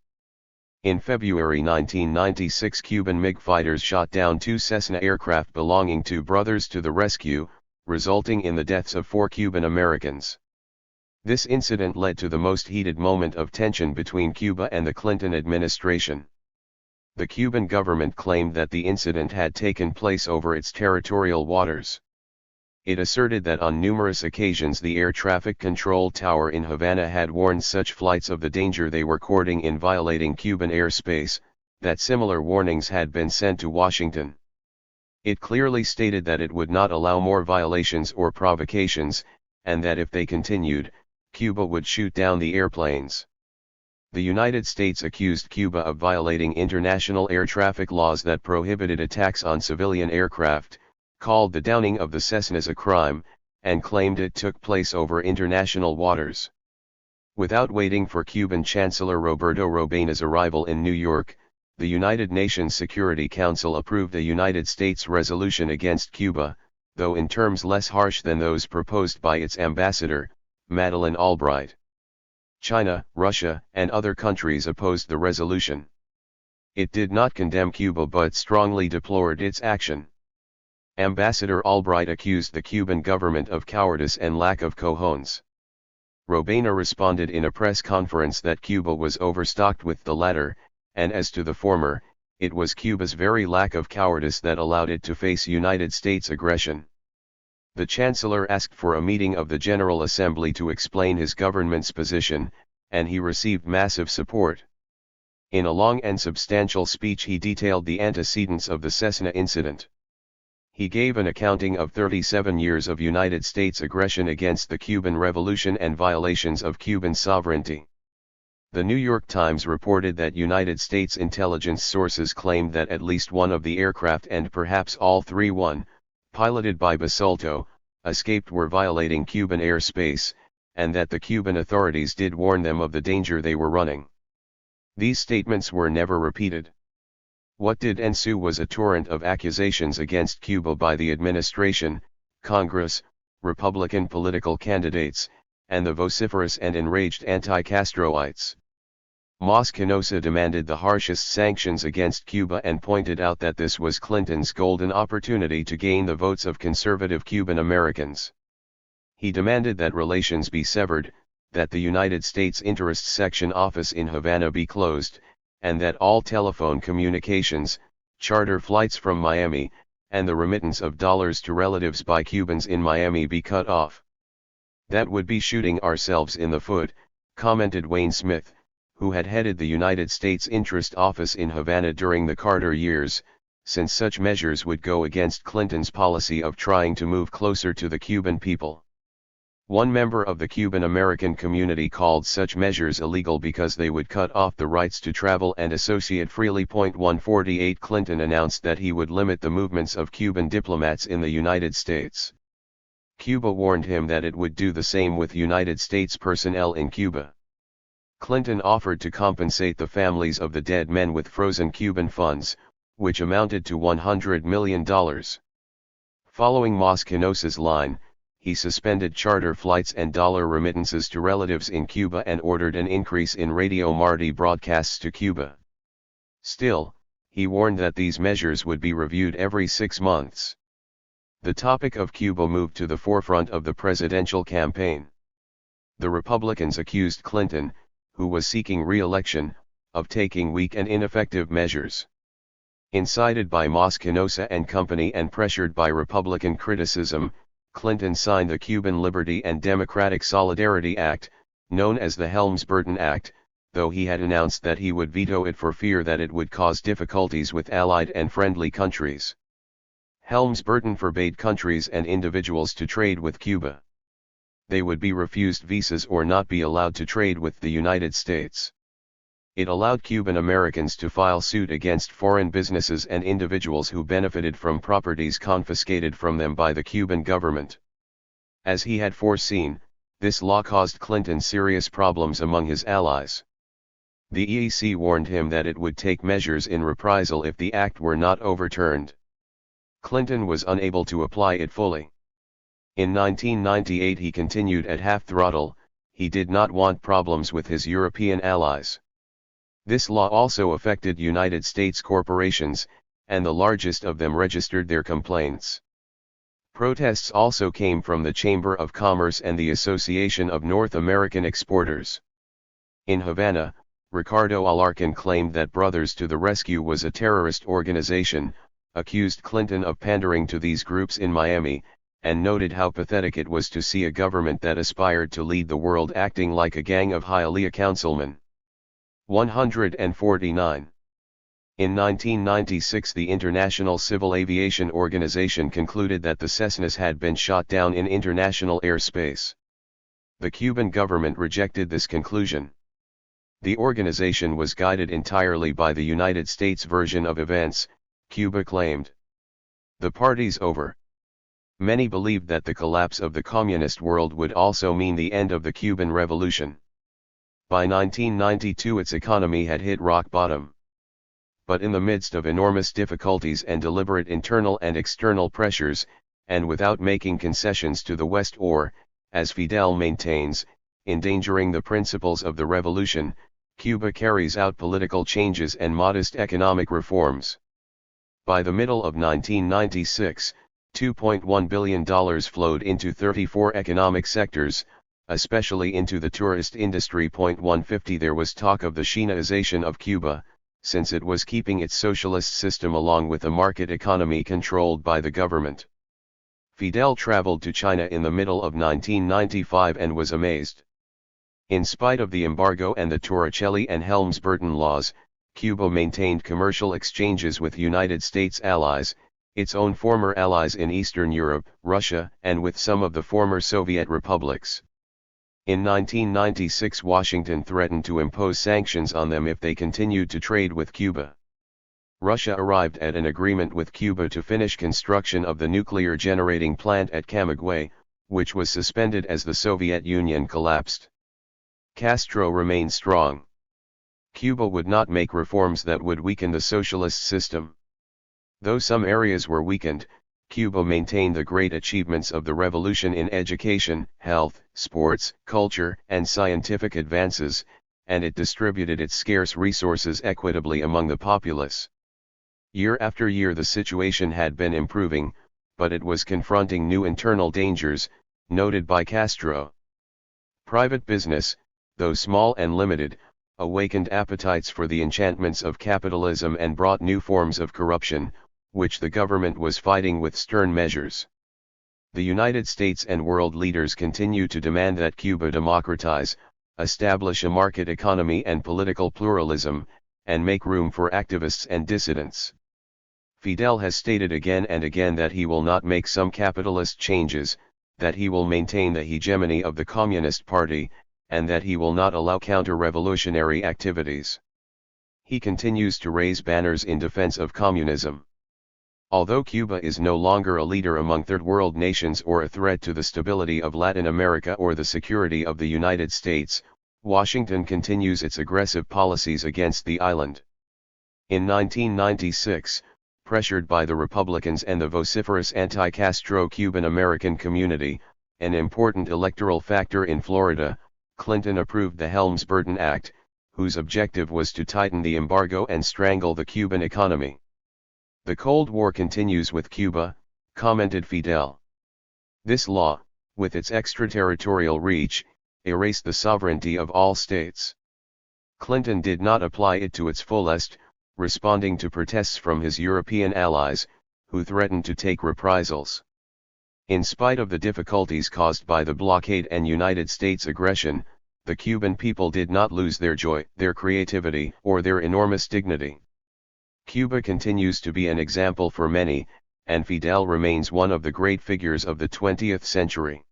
[SPEAKER 1] In February 1996, Cuban MiG fighters shot down 2 Cessna aircraft belonging to Brothers to the Rescue, resulting in the deaths of 4 Cuban Americans. This incident led to the most heated moment of tension between Cuba and the Clinton administration. The Cuban government claimed that the incident had taken place over its territorial waters. It asserted that on numerous occasions the air traffic control tower in Havana had warned such flights of the danger they were courting in violating Cuban airspace, that similar warnings had been sent to Washington. It clearly stated that it would not allow more violations or provocations, and that if they continued, Cuba would shoot down the airplanes. The United States accused Cuba of violating international air traffic laws that prohibited attacks on civilian aircraft, called the downing of the Cessnas a crime, and claimed it took place over international waters. Without waiting for Cuban Chancellor Roberto Robaina's arrival in New York, the United Nations Security Council approved a United States resolution against Cuba, though in terms less harsh than those proposed by its ambassador, Madeleine Albright. China, Russia, and other countries opposed the resolution. It did not condemn Cuba but strongly deplored its action. Ambassador Albright accused the Cuban government of cowardice and lack of cojones. Robaina responded in a press conference that Cuba was overstocked with the latter, and as to the former, it was Cuba's very lack of cowardice that allowed it to face United States aggression. The Chancellor asked for a meeting of the General Assembly to explain his government's position, and he received massive support. In a long and substantial speech he detailed the antecedents of the Cessna incident. He gave an accounting of 37 years of United States aggression against the Cuban Revolution and violations of Cuban sovereignty. The New York Times reported that United States intelligence sources claimed that at least one of the aircraft and perhaps all 3 piloted by Basulto, escaped were violating Cuban airspace, and that the Cuban authorities did warn them of the danger they were running. These statements were never repeated. What did ensue was a torrent of accusations against Cuba by the administration, Congress, Republican political candidates, and the vociferous and enraged anti-Castroites. Moscanosa demanded the harshest sanctions against Cuba and pointed out that this was Clinton's golden opportunity to gain the votes of conservative Cuban Americans. He demanded that relations be severed, that the United States Interests Section office in Havana be closed, and that all telephone communications, charter flights from Miami, and the remittance of dollars to relatives by Cubans in Miami be cut off. "That would be shooting ourselves in the foot," commented Wayne Smith, who had headed the United States Interest Office in Havana during the Carter years, since such measures would go against Clinton's policy of trying to move closer to the Cuban people. One member of the Cuban American community called such measures illegal because they would cut off the rights to travel and associate freely. 148 Clinton announced that he would limit the movements of Cuban diplomats in the United States. Cuba warned him that it would do the same with United States personnel in Cuba. Clinton offered to compensate the families of the dead men with frozen Cuban funds, which amounted to $100 million. Following Moscanosa's line, he suspended charter flights and dollar remittances to relatives in Cuba and ordered an increase in Radio Marti broadcasts to Cuba. Still, he warned that these measures would be reviewed every 6 months. The topic of Cuba moved to the forefront of the presidential campaign. The Republicans accused Clinton, who was seeking re-election, of taking weak and ineffective measures. Incited by Moscanosa and Company and pressured by Republican criticism, Clinton signed the Cuban Liberty and Democratic Solidarity Act, known as the Helms-Burton Act, though he had announced that he would veto it for fear that it would cause difficulties with allied and friendly countries. Helms-Burton forbade countries and individuals to trade with Cuba. They would be refused visas or not be allowed to trade with the United States. It allowed Cuban Americans to file suit against foreign businesses and individuals who benefited from properties confiscated from them by the Cuban government. As he had foreseen, this law caused Clinton serious problems among his allies. The EEC warned him that it would take measures in reprisal if the act were not overturned. Clinton was unable to apply it fully. In 1998 he continued at half throttle. He did not want problems with his European allies. This law also affected United States corporations, and the largest of them registered their complaints. Protests also came from the Chamber of Commerce and the Association of North American Exporters. In Havana, Ricardo Alarcon claimed that Brothers to the Rescue was a terrorist organization, accused Clinton of pandering to these groups in Miami, and noted how pathetic it was to see a government that aspired to lead the world acting like a gang of Hialeah councilmen. 149. In 1996 the International Civil Aviation Organization concluded that the Cessnas had been shot down in international airspace. The Cuban government rejected this conclusion. The organization was guided entirely by the United States version of events, Cuba claimed. The party's over. Many believed that the collapse of the communist world would also mean the end of the Cuban Revolution. By 1992 its economy had hit rock bottom. But in the midst of enormous difficulties and deliberate internal and external pressures, and without making concessions to the West or, as Fidel maintains, endangering the principles of the revolution, Cuba carries out political changes and modest economic reforms. By the middle of 1996, $2.1 billion flowed into 34 economic sectors, especially into the tourist industry. 150 There was talk of the Chinaization of Cuba, since it was keeping its socialist system along with a market economy controlled by the government. Fidel traveled to China in the middle of 1995 and was amazed. In spite of the embargo and the Torricelli and Helms-Burton laws, Cuba maintained commercial exchanges with United States allies, its own former allies in Eastern Europe, Russia, and with some of the former Soviet republics. In 1996 Washington threatened to impose sanctions on them if they continued to trade with Cuba. Russia arrived at an agreement with Cuba to finish construction of the nuclear generating plant at Camagüey, which was suspended as the Soviet Union collapsed. Castro remained strong. Cuba would not make reforms that would weaken the socialist system. Though some areas were weakened, Cuba maintained the great achievements of the revolution in education, health, sports, culture, and scientific advances, and it distributed its scarce resources equitably among the populace. Year after year the situation had been improving, but it was confronting new internal dangers, noted by Castro. Private business, though small and limited, awakened appetites for the enchantments of capitalism and brought new forms of corruption, which the government was fighting with stern measures. The United States and world leaders continue to demand that Cuba democratize, establish a market economy and political pluralism, and make room for activists and dissidents. Fidel has stated again and again that he will not make some capitalist changes, that he will maintain the hegemony of the Communist Party, and that he will not allow counter-revolutionary activities. He continues to raise banners in defense of communism. Although Cuba is no longer a leader among Third World nations or a threat to the stability of Latin America or the security of the United States, Washington continues its aggressive policies against the island. In 1996, pressured by the Republicans and the vociferous anti-Castro Cuban American community, an important electoral factor in Florida, Clinton approved the Helms-Burton Act, whose objective was to tighten the embargo and strangle the Cuban economy. The Cold War continues with Cuba, commented Fidel. This law, with its extraterritorial reach, erased the sovereignty of all states. Clinton did not apply it to its fullest, responding to protests from his European allies, who threatened to take reprisals. In spite of the difficulties caused by the blockade and United States aggression, the Cuban people did not lose their joy, their creativity, or their enormous dignity. Cuba continues to be an example for many, and Fidel remains one of the great figures of the 20th century.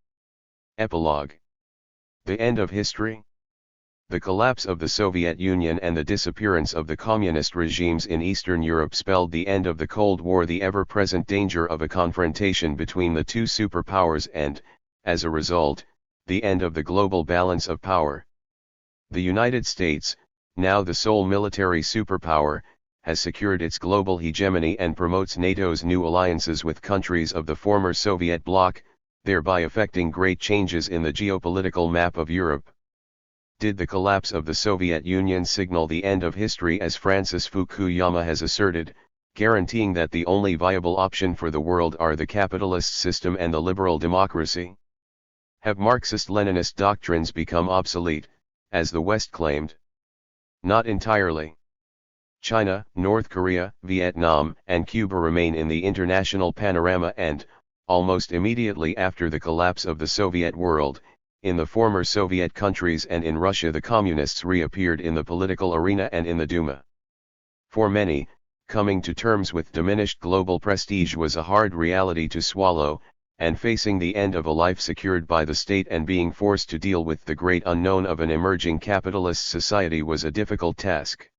[SPEAKER 1] Epilogue. The end of history? The collapse of the Soviet Union and the disappearance of the communist regimes in Eastern Europe spelled the end of the Cold War, the ever-present danger of a confrontation between the two superpowers and, as a result, the end of the global balance of power. The United States, now the sole military superpower, has secured its global hegemony and promotes NATO's new alliances with countries of the former Soviet bloc, thereby effecting great changes in the geopolitical map of Europe. Did the collapse of the Soviet Union signal the end of history, as Francis Fukuyama has asserted, guaranteeing that the only viable option for the world are the capitalist system and the liberal democracy? Have Marxist-Leninist doctrines become obsolete, as the West claimed? Not entirely. China, North Korea, Vietnam, and Cuba remain in the international panorama and, almost immediately after the collapse of the Soviet world, in the former Soviet countries and in Russia the communists reappeared in the political arena and in the Duma. For many, coming to terms with diminished global prestige was a hard reality to swallow, and facing the end of a life secured by the state and being forced to deal with the great unknown of an emerging capitalist society was a difficult task.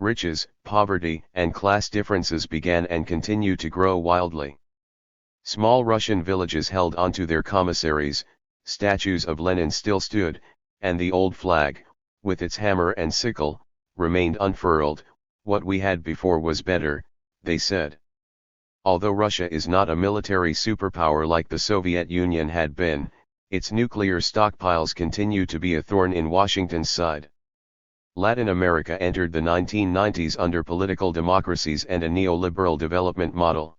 [SPEAKER 1] Riches, poverty, and class differences began and continue to grow wildly. Small Russian villages held onto their commissaries, statues of Lenin still stood, and the old flag, with its hammer and sickle, remained unfurled. What we had before was better, they said. Although Russia is not a military superpower like the Soviet Union had been, its nuclear stockpiles continue to be a thorn in Washington's side. Latin America entered the 1990s under political democracies and a neoliberal development model.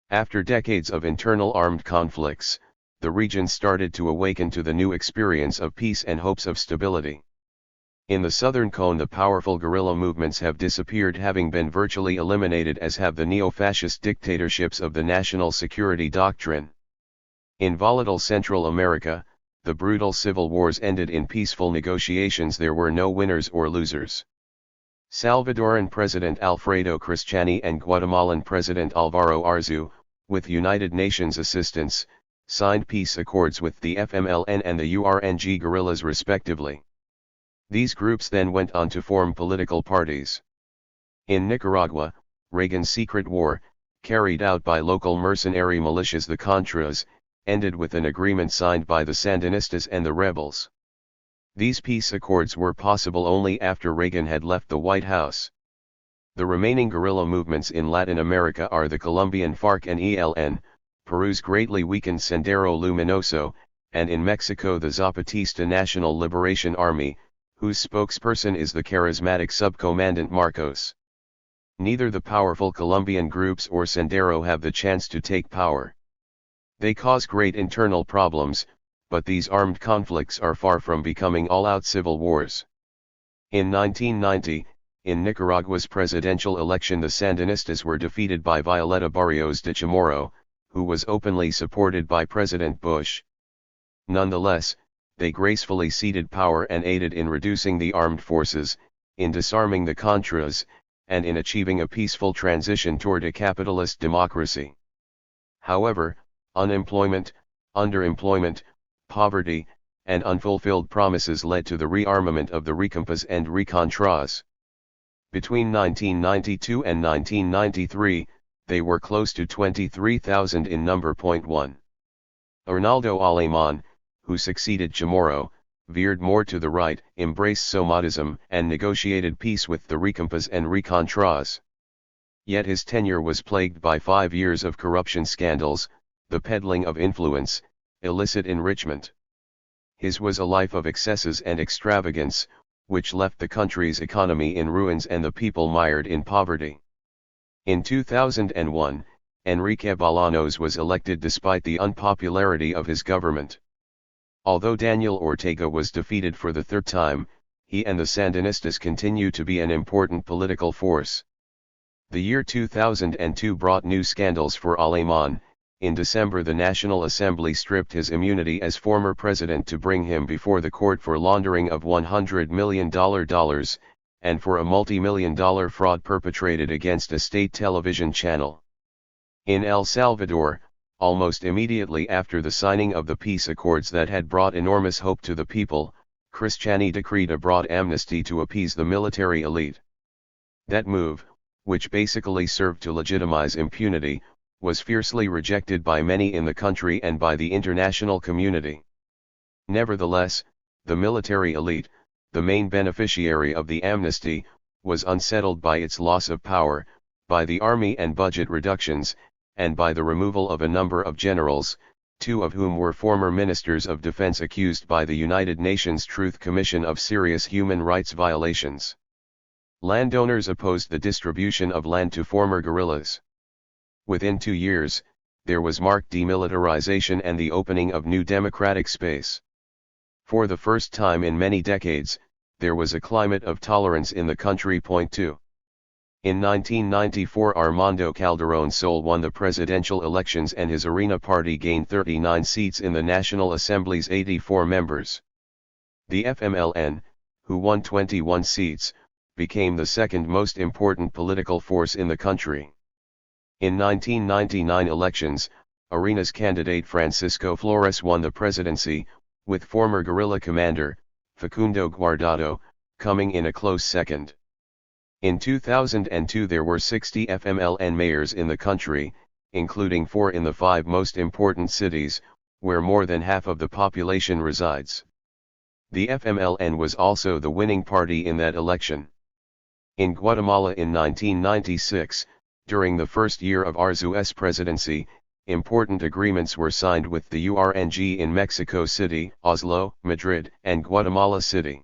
[SPEAKER 1] After decades of internal armed conflicts, the region started to awaken to the new experience of peace and hopes of stability. In the southern cone the powerful guerrilla movements have disappeared, having been virtually eliminated, as have the neo-fascist dictatorships of the national security doctrine. In volatile Central America, the brutal civil wars ended in peaceful negotiations. There were no winners or losers. Salvadoran President Alfredo Cristiani and Guatemalan President Alvaro Arzu, with United Nations assistance, signed peace accords with the FMLN and the URNG guerrillas respectively. These groups then went on to form political parties. In Nicaragua, Reagan's secret war, carried out by local mercenary militias the Contras, ended with an agreement signed by the Sandinistas and the rebels. These peace accords were possible only after Reagan had left the White House. The remaining guerrilla movements in Latin America are the Colombian FARC and ELN, Peru's greatly weakened Sendero Luminoso, and in Mexico the Zapatista National Liberation Army, whose spokesperson is the charismatic subcommandant Marcos. Neither the powerful Colombian groups or Sendero have the chance to take power. They cause great internal problems, but these armed conflicts are far from becoming all-out civil wars. In 1990, in Nicaragua's presidential election the Sandinistas were defeated by Violeta Barrios de Chamorro, who was openly supported by President Bush. Nonetheless, they gracefully ceded power and aided in reducing the armed forces, in disarming the Contras, and in achieving a peaceful transition toward a capitalist democracy. However, unemployment, underemployment, poverty, and unfulfilled promises led to the rearmament of the Recompas and Recontras. Between 1992 and 1993, they were close to 23,000 in number. 1. Arnaldo Alemán, who succeeded Chamorro, veered more to the right, embraced Somatism, and negotiated peace with the Recompas and Recontras. Yet his tenure was plagued by 5 years of corruption scandals, the peddling of influence, illicit enrichment. His was a life of excesses and extravagance, which left the country's economy in ruins and the people mired in poverty. In 2001, Enrique Bolaños was elected despite the unpopularity of his government. Although Daniel Ortega was defeated for the third time, he and the Sandinistas continue to be an important political force. The year 2002 brought new scandals for Aleman. In December, the National Assembly stripped his immunity as former president to bring him before the court for laundering of $100 million, and for a multi-million-dollar fraud perpetrated against a state television channel. In El Salvador, almost immediately after the signing of the peace accords that had brought enormous hope to the people, Cristiani decreed a broad amnesty to appease the military elite. That move, which basically served to legitimize impunity, was fiercely rejected by many in the country and by the international community. Nevertheless, the military elite, the main beneficiary of the amnesty, was unsettled by its loss of power, by the army and budget reductions, and by the removal of a number of generals, two of whom were former ministers of defense accused by the United Nations Truth Commission of serious human rights violations. Landowners opposed the distribution of land to former guerrillas. Within 2 years, there was marked demilitarization and the opening of new democratic space. For the first time in many decades, there was a climate of tolerance in the country. 2. In 1994, Armando Calderón Sol won the presidential elections and his Arena party gained 39 seats in the National Assembly's 84 members. The FMLN, who won 21 seats, became the second most important political force in the country. In 1999 elections, Arena's candidate Francisco Flores won the presidency, with former guerrilla commander, Facundo Guardado, coming in a close second. In 2002 there were 60 FMLN mayors in the country, including 4 in the 5 most important cities, where more than half of the population resides. The FMLN was also the winning party in that election. In Guatemala in 1996, during the first year of Arzu's presidency, important agreements were signed with the URNG in Mexico City, Oslo, Madrid, and Guatemala City.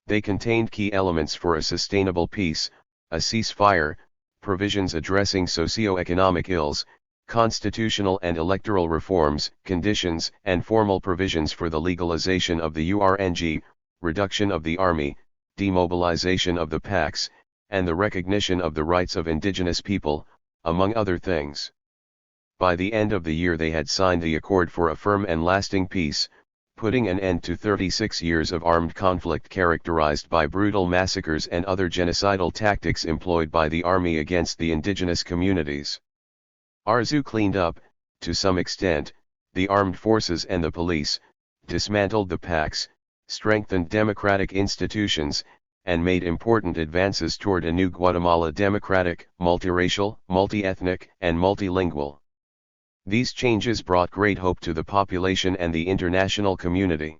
[SPEAKER 1] They contained key elements for a sustainable peace, a ceasefire, provisions addressing socio-economic ills, constitutional and electoral reforms, conditions and formal provisions for the legalization of the URNG, reduction of the army, demobilization of the PACs, and the recognition of the rights of indigenous people, among other things. By the end of the year they had signed the accord for a firm and lasting peace, putting an end to 36 years of armed conflict characterized by brutal massacres and other genocidal tactics employed by the army against the indigenous communities. Arzu cleaned up, to some extent, the armed forces and the police, dismantled the PACs, strengthened democratic institutions, and made important advances toward a new Guatemala democratic, multiracial, multi-ethnic, and multilingual. These changes brought great hope to the population and the international community.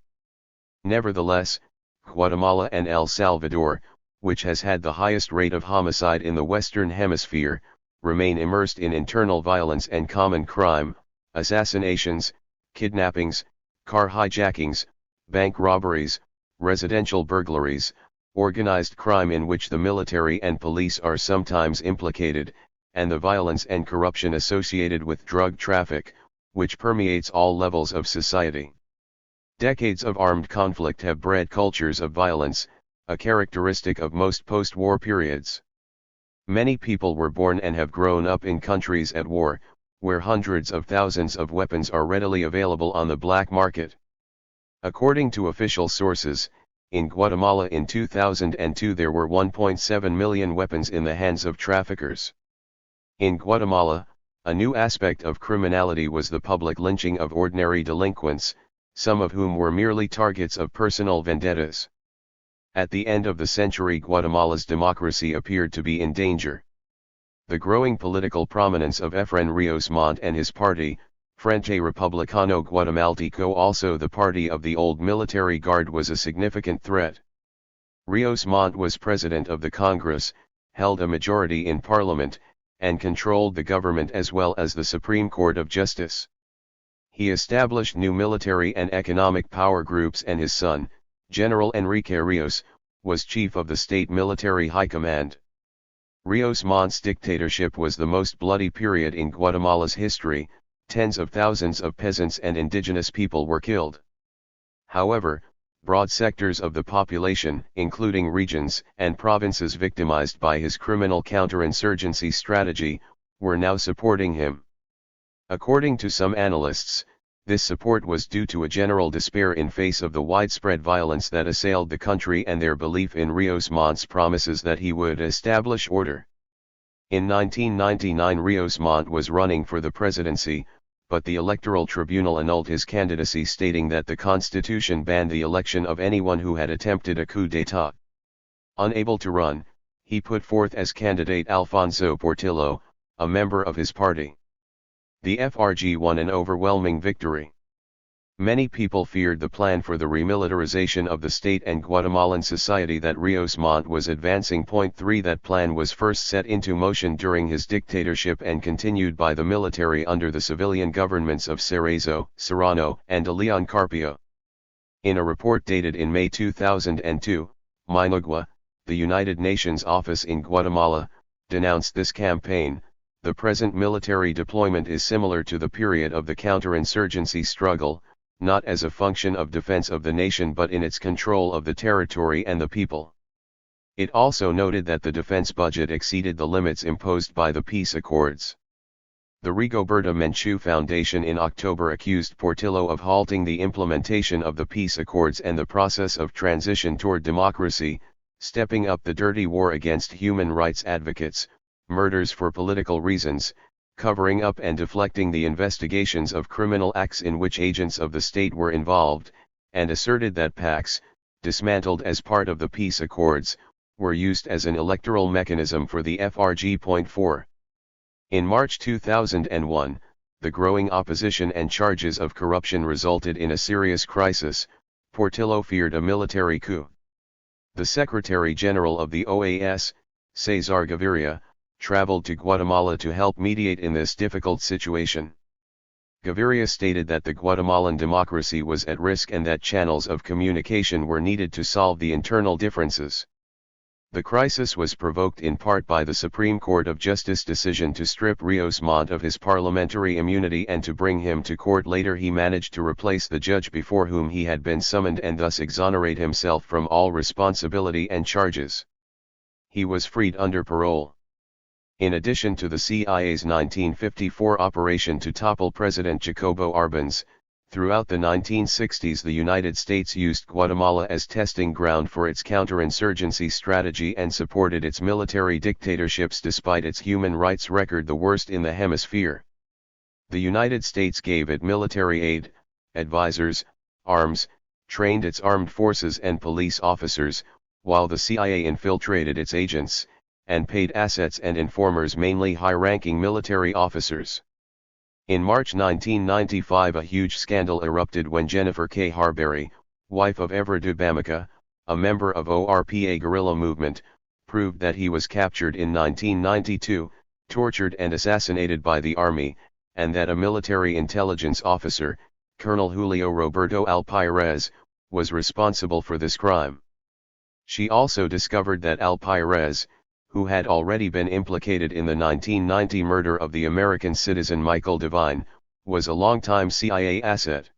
[SPEAKER 1] Nevertheless, Guatemala and El Salvador, which has had the highest rate of homicide in the Western Hemisphere, remain immersed in internal violence and common crime, assassinations, kidnappings, car hijackings, bank robberies, residential burglaries, organized crime in which the military and police are sometimes implicated, and the violence and corruption associated with drug traffic, which permeates all levels of society. Decades of armed conflict have bred cultures of violence, a characteristic of most post-war periods. Many people were born and have grown up in countries at war, where hundreds of thousands of weapons are readily available on the black market. According to official sources, in Guatemala in 2002 there were 1.7 million weapons in the hands of traffickers. In Guatemala, a new aspect of criminality was the public lynching of ordinary delinquents, some of whom were merely targets of personal vendettas. At the end of the century, Guatemala's democracy appeared to be in danger. The growing political prominence of Efraín Ríos Montt and his party, Frente Republicano Guatemalteco, also the party of the old military guard, was a significant threat. Ríos Montt was president of the Congress, held a majority in parliament, and controlled the government as well as the Supreme Court of Justice. He established new military and economic power groups, and his son, General Enrique Ríos, was chief of the state military high command. Ríos Montt's dictatorship was the most bloody period in Guatemala's history. Tens of thousands of peasants and indigenous people were killed. However, Broad sectors of the population, including regions and provinces victimized by his criminal counterinsurgency strategy, were now supporting him. According to some analysts, this support was due to a general despair in face of the widespread violence that assailed the country and their belief in Rios Mont's promises that he would establish order. In 1999 Rios Montt was running for the presidency, but the Electoral Tribunal annulled his candidacy, stating that the constitution banned the election of anyone who had attempted a coup d'état. Unable to run, he put forth as candidate Alfonso Portillo, a member of his party. The FRG won an overwhelming victory. Many people feared the plan for the remilitarization of the state and Guatemalan society that Rios Montt was advancing. 3 That plan was first set into motion during his dictatorship and continued by the military under the civilian governments of Cerezo, Serrano, and Leon Carpio. In a report dated in May 2002, Managua, the United Nations office in Guatemala, denounced this campaign. The present military deployment is similar to the period of the counterinsurgency struggle, not as a function of defense of the nation but in its control of the territory and the people. It also noted that the defense budget exceeded the limits imposed by the peace accords. The Rigoberta Menchú Foundation in October accused Portillo of halting the implementation of the peace accords and the process of transition toward democracy, stepping up the dirty war against human rights advocates, murders for political reasons, covering up and deflecting the investigations of criminal acts in which agents of the state were involved, and asserted that PACs, dismantled as part of the peace accords, were used as an electoral mechanism for the FRG. 4. In March 2001, the growing opposition and charges of corruption resulted in a serious crisis. Portillo feared a military coup. The Secretary General of the OAS, Cesar Gaviria, traveled to Guatemala to help mediate in this difficult situation. Gaviria stated that the Guatemalan democracy was at risk and that channels of communication were needed to solve the internal differences. The crisis was provoked in part by the Supreme Court of Justice decision to strip Rios Montt of his parliamentary immunity and to bring him to court. Later he managed to replace the judge before whom he had been summoned and thus exonerate himself from all responsibility and charges. He was freed under parole. In addition to the CIA's 1954 operation to topple President Jacobo Arbenz, throughout the 1960s the United States used Guatemala as testing ground for its counterinsurgency strategy and supported its military dictatorships despite its human rights record, the worst in the hemisphere. The United States gave it military aid, advisors, arms, trained its armed forces and police officers, while the CIA infiltrated its agents, and paid assets and informers, mainly high-ranking military officers. In March 1995 a huge scandal erupted when Jennifer K. Harberry, wife of Everett Bamaka, a member of ORPA guerrilla movement, proved that he was captured in 1992, tortured and assassinated by the army, and that a military intelligence officer, Colonel Julio Roberto Alpirez, was responsible for this crime. She also discovered that Alpirez, who had already been implicated in the 1990 murder of the American citizen Michael Devine, was a longtime CIA asset.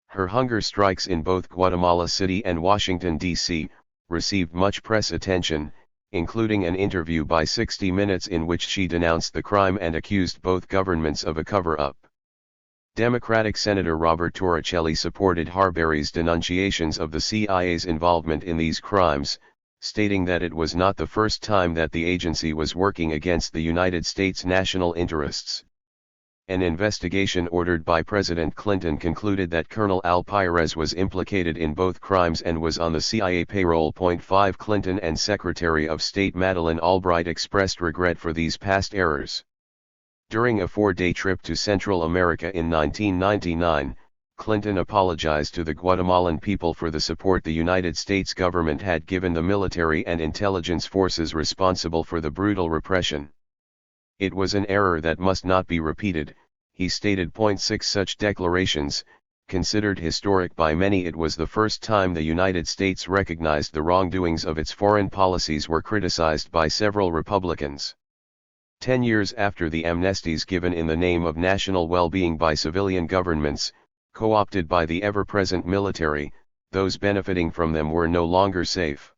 [SPEAKER 1] Her hunger strikes in both Guatemala City and Washington, D.C., received much press attention, including an interview by 60 Minutes in which she denounced the crime and accused both governments of a cover-up. Democratic Senator Robert Torricelli supported Harberry's denunciations of the CIA's involvement in these crimes, stating that it was not the first time that the agency was working against the United States national interests. An investigation ordered by President Clinton concluded that Colonel Alpirez was implicated in both crimes and was on the CIA payroll. 5 Clinton and Secretary of State Madeleine Albright expressed regret for these past errors. During a 4-day trip to Central America in 1999, Clinton apologized to the Guatemalan people for the support the United States government had given the military and intelligence forces responsible for the brutal repression. It was an error that must not be repeated, he stated. 6 Such declarations, considered historic by many, it was the first time the United States recognized the wrongdoings of its foreign policies, were criticized by several Republicans. 10 years after the amnesties given in the name of national well-being by civilian governments, co-opted by the ever-present military, those benefiting from them were no longer safe.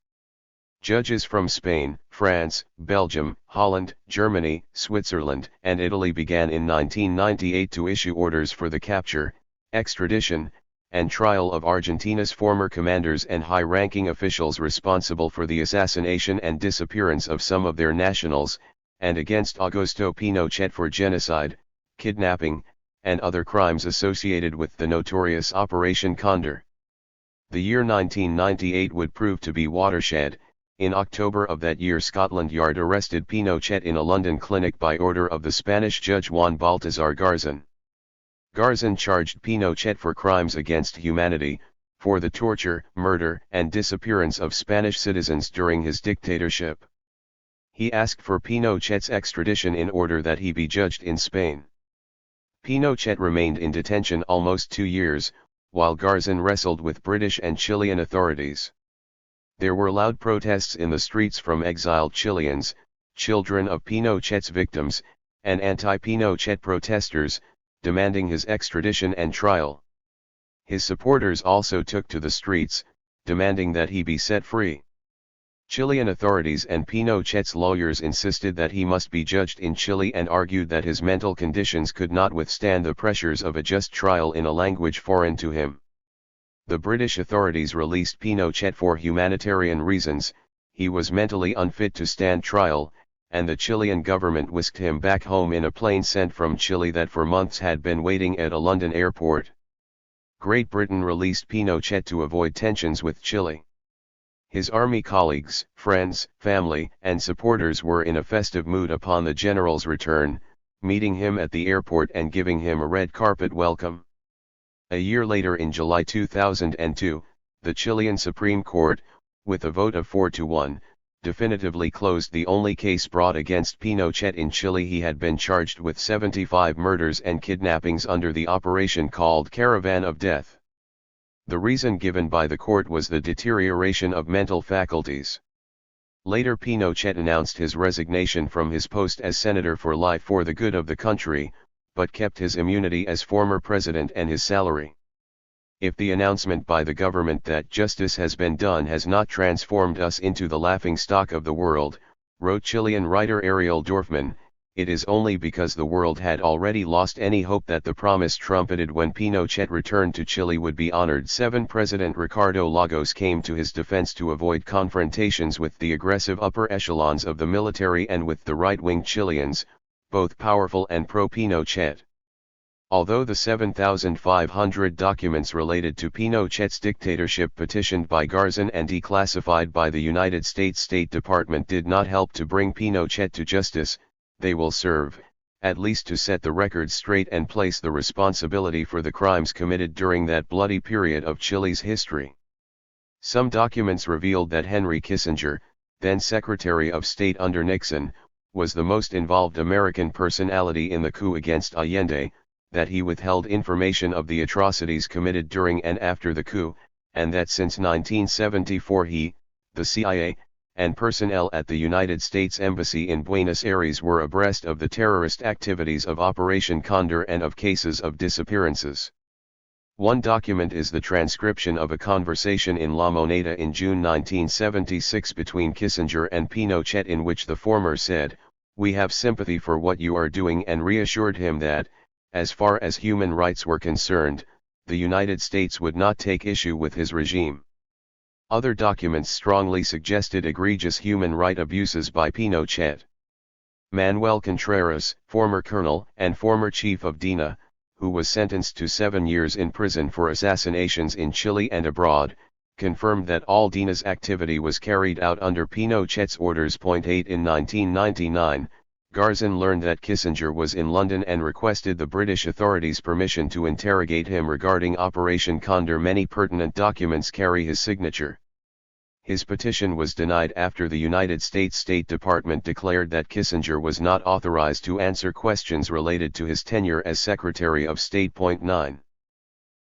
[SPEAKER 1] Judges from Spain, France, Belgium, Holland, Germany, Switzerland, and Italy began in 1998 to issue orders for the capture, extradition, and trial of Argentina's former commanders and high-ranking officials responsible for the assassination and disappearance of some of their nationals, and against Augusto Pinochet for genocide, kidnapping, and other crimes associated with the notorious Operation Condor. The year 1998 would prove to be watershed. In October of that year, Scotland Yard arrested Pinochet in a London clinic by order of the Spanish judge Juan Baltasar Garzón. Garzón charged Pinochet for crimes against humanity, for the torture, murder, and disappearance of Spanish citizens during his dictatorship. He asked for Pinochet's extradition in order that he be judged in Spain. Pinochet remained in detention almost 2 years, while Garzón wrestled with British and Chilean authorities. There were loud protests in the streets from exiled Chileans, children of Pinochet's victims, and anti-Pinochet protesters, demanding his extradition and trial. His supporters also took to the streets, demanding that he be set free. Chilean authorities and Pinochet's lawyers insisted that he must be judged in Chile and argued that his mental conditions could not withstand the pressures of a just trial in a language foreign to him. The British authorities released Pinochet for humanitarian reasons. He was mentally unfit to stand trial, and the Chilean government whisked him back home in a plane sent from Chile that for months had been waiting at a London airport. Great Britain released Pinochet to avoid tensions with Chile. His army colleagues, friends, family, and supporters were in a festive mood upon the general's return, meeting him at the airport and giving him a red carpet welcome. A year later, in July 2002, the Chilean Supreme Court, with a vote of 4-1, definitively closed the only case brought against Pinochet in Chile. He had been charged with 75 murders and kidnappings under the operation called Caravan of Death. The reason given by the court was the deterioration of mental faculties. Later, Pinochet announced his resignation from his post as senator for life for the good of the country, but kept his immunity as former president and his salary. If the announcement by the government that justice has been done has not transformed us into the laughingstock of the world, wrote Chilean writer Ariel Dorfman, it is only because the world had already lost any hope that the promise trumpeted when Pinochet returned to Chile would be honored. 7 President Ricardo Lagos came to his defense to avoid confrontations with the aggressive upper echelons of the military and with the right-wing Chileans, both powerful and pro-Pinochet. Although the 7,500 documents related to Pinochet's dictatorship petitioned by Garzón and declassified by the United States State Department did not help to bring Pinochet to justice, they will serve, at least to set the record straight and place the responsibility for the crimes committed during that bloody period of Chile's history. Some documents revealed that Henry Kissinger, then Secretary of State under Nixon, was the most involved American personality in the coup against Allende, that he withheld information of the atrocities committed during and after the coup, and that since 1974 he, the CIA, and personnel at the United States Embassy in Buenos Aires were abreast of the terrorist activities of Operation Condor and of cases of disappearances. One document is the transcription of a conversation in La Moneda in June 1976 between Kissinger and Pinochet, in which the former said, "We have sympathy for what you are doing," and reassured him that, as far as human rights were concerned, the United States would not take issue with his regime. Other documents strongly suggested egregious human rights abuses by Pinochet. Manuel Contreras, former colonel and former chief of DINA, who was sentenced to 7 years in prison for assassinations in Chile and abroad, confirmed that all DINA's activity was carried out under Pinochet's orders. 8 In 1999, Garzón learned that Kissinger was in London and requested the British authorities' permission to interrogate him regarding Operation Condor. Many pertinent documents carry his signature. His petition was denied after the United States State Department declared that Kissinger was not authorized to answer questions related to his tenure as Secretary of State. 9.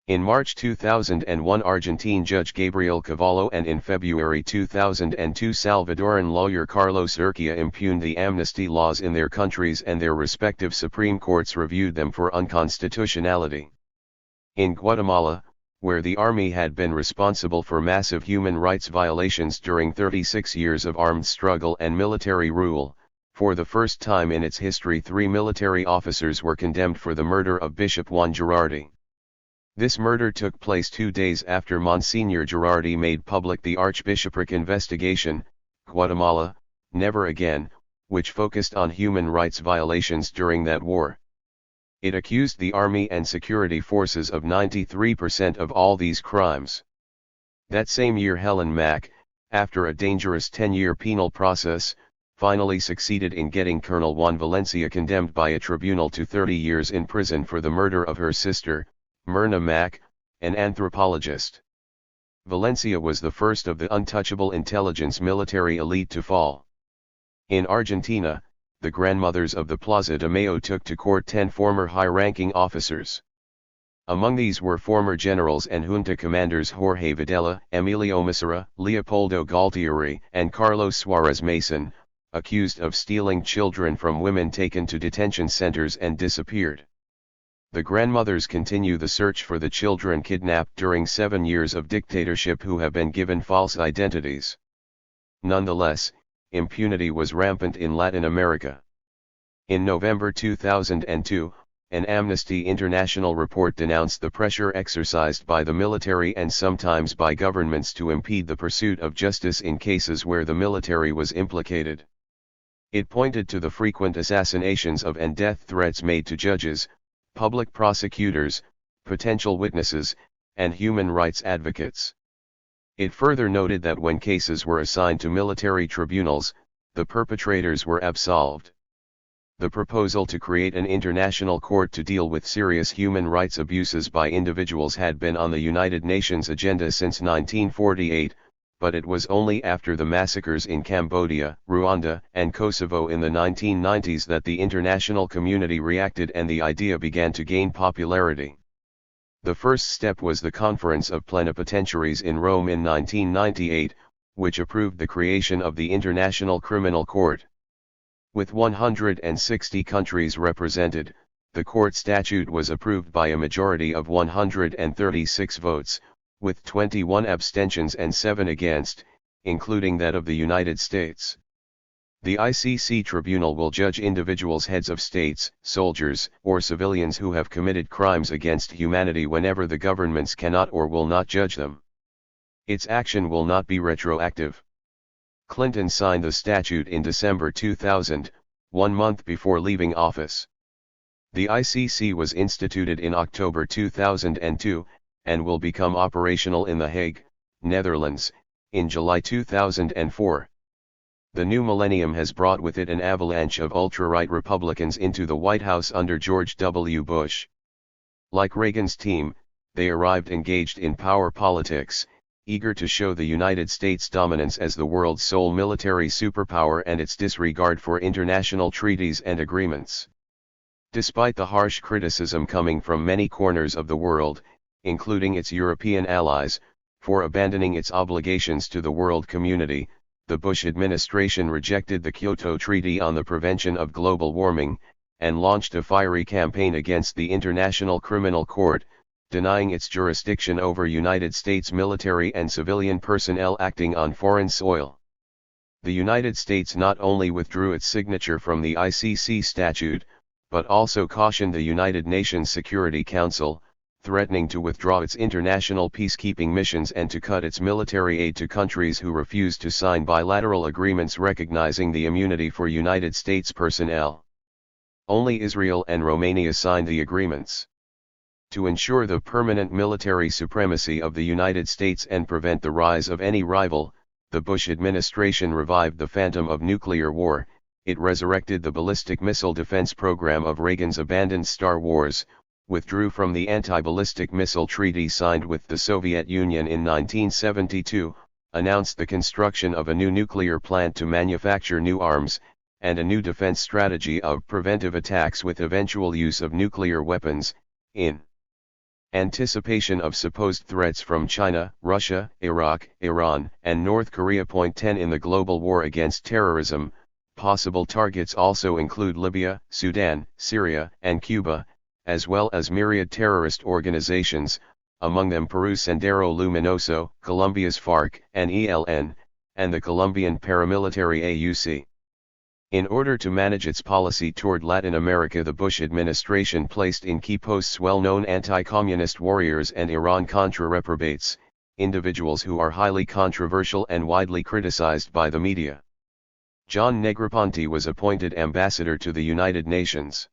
[SPEAKER 1] In March 2001, Argentine Judge Gabriel Cavallo and in February 2002 Salvadoran lawyer Carlos Urquia impugned the amnesty laws in their countries, and their respective Supreme Courts reviewed them for unconstitutionality. In Guatemala, where the army had been responsible for massive human rights violations during 36 years of armed struggle and military rule. For the first time in its history, 3 military officers were condemned for the murder of Bishop Juan Girardi. This murder took place 2 days after Monsignor Girardi made public the Archbishopric investigation, Guatemala, Never Again, which focused on human rights violations during that war. It accused the army and security forces of 93% of all these crimes. That same year, Helen Mack, after a dangerous 10-year penal process, finally succeeded in getting Colonel Juan Valencia condemned by a tribunal to 30 years in prison for the murder of her sister, Myrna Mack, an anthropologist. Valencia was the first of the untouchable intelligence military elite to fall. In Argentina, the grandmothers of the Plaza de Mayo took to court 10 former high-ranking officers. Among these were former generals and junta commanders Jorge Videla, Emilio Massera, Leopoldo Galtieri, and Carlos Suarez Mason, accused of stealing children from women taken to detention centers and disappeared. The grandmothers continue the search for the children kidnapped during 7 years of dictatorship who have been given false identities. Nonetheless, impunity was rampant in Latin America. In November 2002, an Amnesty International report denounced the pressure exercised by the military and sometimes by governments to impede the pursuit of justice in cases where the military was implicated. It pointed to the frequent assassinations of and death threats made to judges, public prosecutors, potential witnesses, and human rights advocates. It further noted that when cases were assigned to military tribunals, the perpetrators were absolved. The proposal to create an international court to deal with serious human rights abuses by individuals had been on the United Nations agenda since 1948, but it was only after the massacres in Cambodia, Rwanda, and Kosovo in the 1990s that the international community reacted and the idea began to gain popularity. The first step was the Conference of Plenipotentiaries in Rome in 1998, which approved the creation of the International Criminal Court. With 160 countries represented, the court statute was approved by a majority of 136 votes, with 21 abstentions and 7 against, including that of the United States. The ICC tribunal will judge individuals, heads of states, soldiers, or civilians who have committed crimes against humanity whenever the governments cannot or will not judge them. Its action will not be retroactive. Clinton signed the statute in December 2000, 1 month before leaving office. The ICC was instituted in October 2002, and will become operational in The Hague, Netherlands, in July 2004. The new millennium has brought with it an avalanche of ultra-right Republicans into the White House under George W. Bush. Like Reagan's team, they arrived engaged in power politics, eager to show the United States' dominance as the world's sole military superpower and its disregard for international treaties and agreements. Despite the harsh criticism coming from many corners of the world, including its European allies, for abandoning its obligations to the world community, the Bush administration rejected the Kyoto Treaty on the Prevention of Global Warming, and launched a fiery campaign against the International Criminal Court, denying its jurisdiction over United States military and civilian personnel acting on foreign soil. The United States not only withdrew its signature from the ICC statute, but also cautioned the United Nations Security Council, threatening to withdraw its international peacekeeping missions and to cut its military aid to countries who refused to sign bilateral agreements recognizing the immunity for United States personnel. Only Israel and Romania signed the agreements. To ensure the permanent military supremacy of the United States and prevent the rise of any rival, the Bush administration revived the phantom of nuclear war. It resurrected the ballistic missile defense program of Reagan's abandoned Star Wars, withdrew from the anti-ballistic missile treaty signed with the Soviet Union in 1972, announced the construction of a new nuclear plant to manufacture new arms, and a new defense strategy of preventive attacks with eventual use of nuclear weapons, in anticipation of supposed threats from China, Russia, Iraq, Iran, and North Korea. 10 In the global war against terrorism, possible targets also include Libya, Sudan, Syria, and Cuba, as well as myriad terrorist organizations, among them Peru Sendero Luminoso, Colombia's FARC and ELN, and the Colombian paramilitary AUC. In order to manage its policy toward Latin America, the Bush administration placed in key posts well-known anti-communist warriors and Iran-Contra reprobates, individuals who are highly controversial and widely criticized by the media. John Negroponte was appointed ambassador to the United Nations.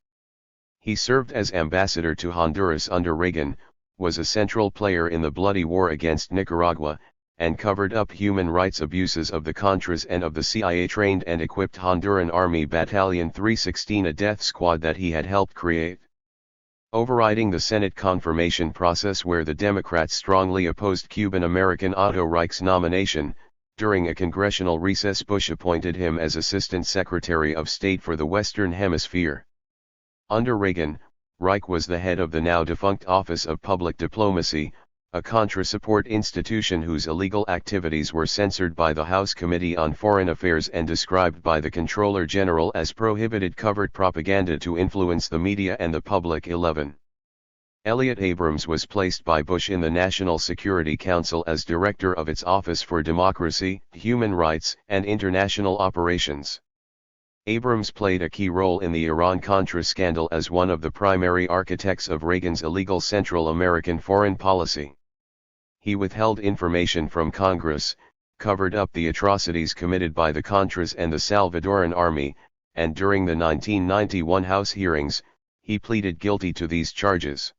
[SPEAKER 1] He served as ambassador to Honduras under Reagan, was a central player in the bloody war against Nicaragua, and covered up human rights abuses of the Contras and of the CIA-trained and equipped Honduran Army Battalion 316, a death squad that he had helped create. Overriding the Senate confirmation process where the Democrats strongly opposed Cuban-American Otto Reich's nomination, during a congressional recess Bush appointed him as Assistant Secretary of State for the Western Hemisphere. Under Reagan, Reich was the head of the now-defunct Office of Public Diplomacy, a Contra-support institution whose illegal activities were censored by the House Committee on Foreign Affairs and described by the Comptroller General as prohibited covert propaganda to influence the media and the public. 11. Elliott Abrams was placed by Bush in the National Security Council as director of its Office for Democracy, Human Rights, and International Operations. Abrams played a key role in the Iran-Contra scandal as one of the primary architects of Reagan's illegal Central American foreign policy. He withheld information from Congress, covered up the atrocities committed by the Contras and the Salvadoran Army, and during the 1991 House hearings, he pleaded guilty to these charges.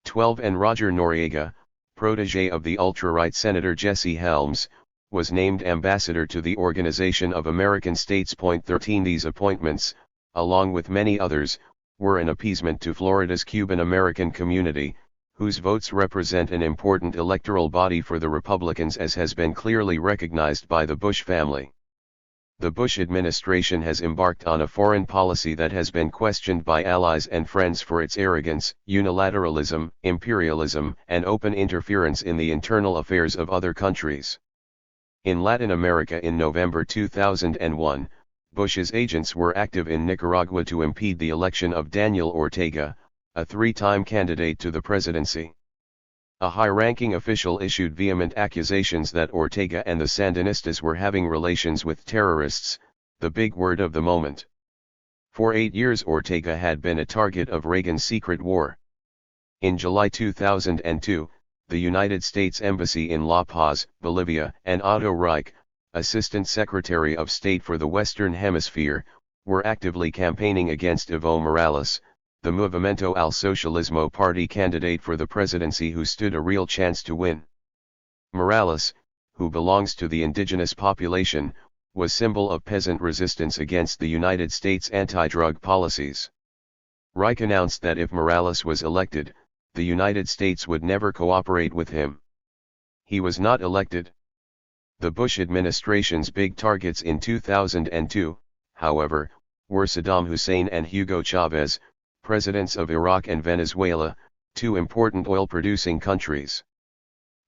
[SPEAKER 1] 12. And Roger Noriega, protege of the ultra-right Senator Jesse Helms, was named ambassador to the Organization of American States. 13. These appointments, along with many others, were an appeasement to Florida's Cuban-American community, whose votes represent an important electoral body for the Republicans, as has been clearly recognized by the Bush family. The Bush administration has embarked on a foreign policy that has been questioned by allies and friends for its arrogance, unilateralism, imperialism, and open interference in the internal affairs of other countries. In Latin America in November 2001, Bush's agents were active in Nicaragua to impede the election of Daniel Ortega, a three-time candidate to the presidency. A high-ranking official issued vehement accusations that Ortega and the Sandinistas were having relations with terrorists, the big word of the moment. For 8 years Ortega had been a target of Reagan's secret war. In July 2002, the United States Embassy in La Paz, Bolivia, and Otto Reich, Assistant Secretary of State for the Western Hemisphere, were actively campaigning against Evo Morales, the Movimiento al Socialismo party candidate for the presidency who stood a real chance to win. Morales, who belongs to the indigenous population, was symbol of peasant resistance against the United States anti-drug policies. Reich announced that if Morales was elected, the United States would never cooperate with him. He was not elected. The Bush administration's big targets in 2002, however, were Saddam Hussein and Hugo Chavez, presidents of Iraq and Venezuela, two important oil-producing countries.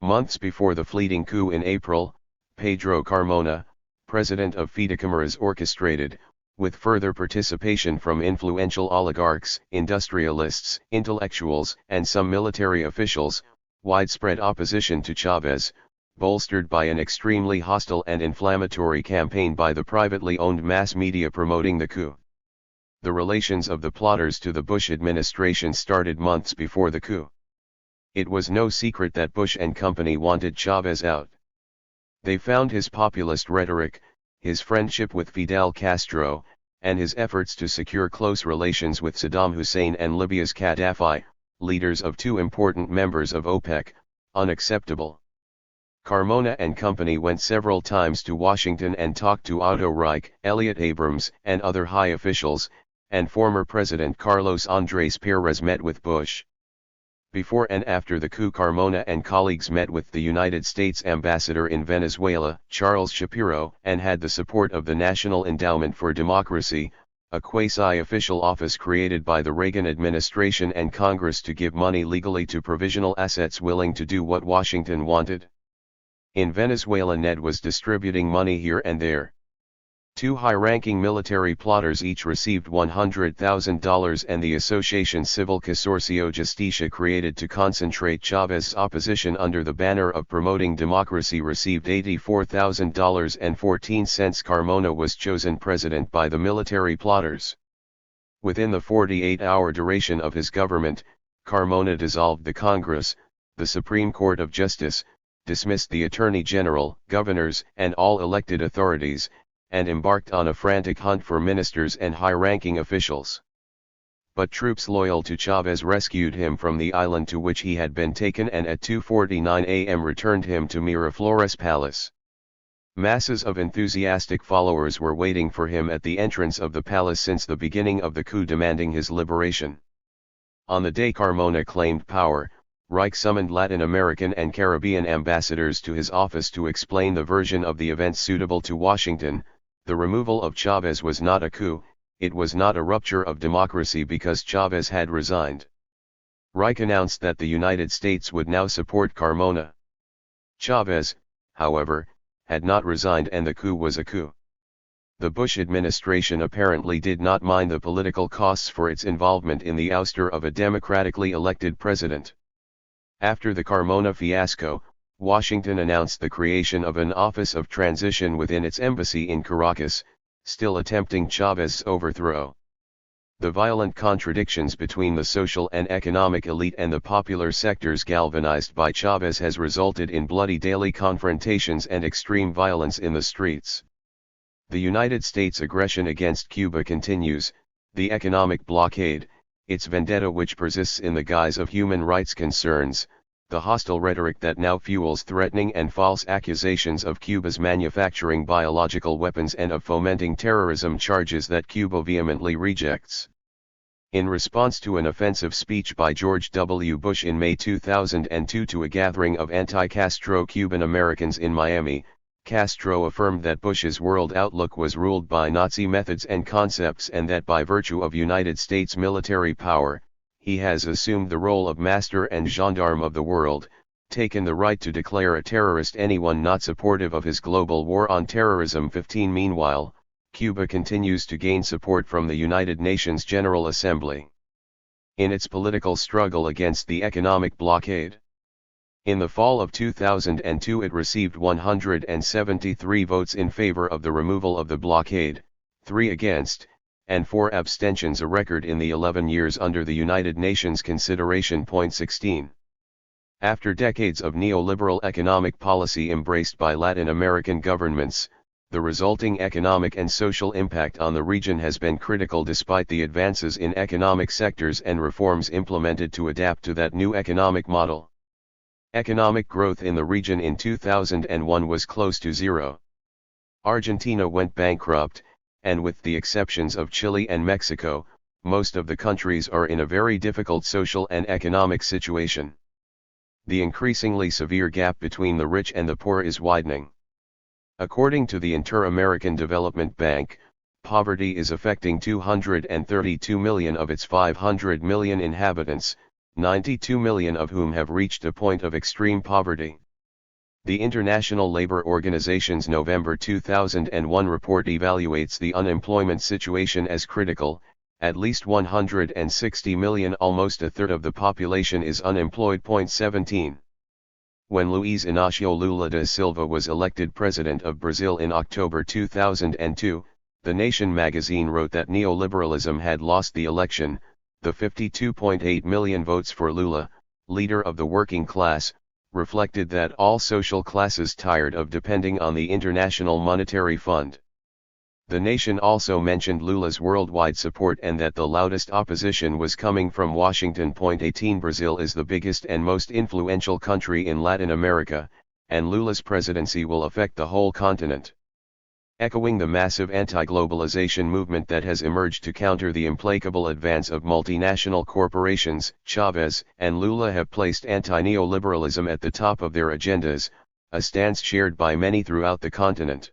[SPEAKER 1] Months before the fleeting coup in April, Pedro Carmona, president of Fideicomisos, orchestrated, with further participation from influential oligarchs, industrialists, intellectuals, and some military officials, widespread opposition to Chavez, bolstered by an extremely hostile and inflammatory campaign by the privately owned mass media promoting the coup. The relations of the plotters to the Bush administration started months before the coup. It was no secret that Bush and company wanted Chavez out. They found his populist rhetoric, his friendship with Fidel Castro, and his efforts to secure close relations with Saddam Hussein and Libya's Gaddafi, leaders of two important members of OPEC, unacceptable. Carmona and company went several times to Washington and talked to Otto Reich, Elliott Abrams, and other high officials, and former President Carlos Andrés Pérez met with Bush. Before and after the coup, Carmona and colleagues met with the United States ambassador in Venezuela, Charles Shapiro, and had the support of the National Endowment for Democracy, a quasi-official office created by the Reagan administration and Congress to give money legally to provisional assets willing to do what Washington wanted. In Venezuela, Ned was distributing money here and there. Two high-ranking military plotters each received $100,000, and the Asociación Civil Consorcio Justicia, created to concentrate Chávez's opposition under the banner of promoting democracy, received $84,014. Carmona was chosen president by the military plotters. Within the 48-hour duration of his government, Carmona dissolved the Congress, the Supreme Court of Justice, dismissed the Attorney General, governors, and all elected authorities, and embarked on a frantic hunt for ministers and high-ranking officials. But troops loyal to Chávez rescued him from the island to which he had been taken, and at 2:49 a.m. returned him to Miraflores Palace. Masses of enthusiastic followers were waiting for him at the entrance of the palace since the beginning of the coup, demanding his liberation. On the day Carmona claimed power, Reich summoned Latin American and Caribbean ambassadors to his office to explain the version of the events suitable to Washington. The removal of Chávez was not a coup, it was not a rupture of democracy, because Chávez had resigned. Reich announced that the United States would now support Carmona. Chávez, however, had not resigned, and the coup was a coup. The Bush administration apparently did not mind the political costs for its involvement in the ouster of a democratically elected president. After the Carmona fiasco, Washington announced the creation of an Office of Transition within its embassy in Caracas, still attempting Chávez's overthrow. The violent contradictions between the social and economic elite and the popular sectors galvanized by Chávez has resulted in bloody daily confrontations and extreme violence in the streets. The United States' aggression against Cuba continues, the economic blockade, its vendetta which persists in the guise of human rights concerns, the hostile rhetoric that now fuels threatening and false accusations of Cuba's manufacturing biological weapons and of fomenting terrorism, charges that Cuba vehemently rejects. In response to an offensive speech by George W. Bush in May 2002 to a gathering of anti-Castro Cuban Americans in Miami, Castro affirmed that Bush's world outlook was ruled by Nazi methods and concepts, and that by virtue of United States military power, he has assumed the role of master and gendarme of the world, taken the right to declare a terrorist anyone not supportive of his global war on terrorism. 15 Meanwhile, Cuba continues to gain support from the United Nations General Assembly in its political struggle against the economic blockade. In the fall of 2002 it received 173 votes in favor of the removal of the blockade, 3 against, and 4 abstentions, a record in the 11 years under the United Nations consideration. 16. After decades of neoliberal economic policy embraced by Latin American governments, the resulting economic and social impact on the region has been critical despite the advances in economic sectors and reforms implemented to adapt to that new economic model. Economic growth in the region in 2001 was close to zero. Argentina went bankrupt, and with the exceptions of Chile and Mexico, most of the countries are in a very difficult social and economic situation. The increasingly severe gap between the rich and the poor is widening. According to the Inter-American Development Bank, poverty is affecting 232 million of its 500 million inhabitants, 92 million of whom have reached a point of extreme poverty. The International Labour Organization's November 2001 report evaluates the unemployment situation as critical. At least 160 million, almost a third of the population, is unemployed. 17. When Luiz Inácio Lula da Silva was elected president of Brazil in October 2002, The Nation magazine wrote that neoliberalism had lost the election. The 52.8 million votes for Lula, leader of the working class, reflected that all social classes tired of depending on the International Monetary Fund. The Nation also mentioned Lula's worldwide support and that the loudest opposition was coming from Washington. 18. Brazil is the biggest and most influential country in Latin America, and Lula's presidency will affect the whole continent. Echoing the massive anti-globalization movement that has emerged to counter the implacable advance of multinational corporations, Chávez and Lula have placed anti-neoliberalism at the top of their agendas, a stance shared by many throughout the continent.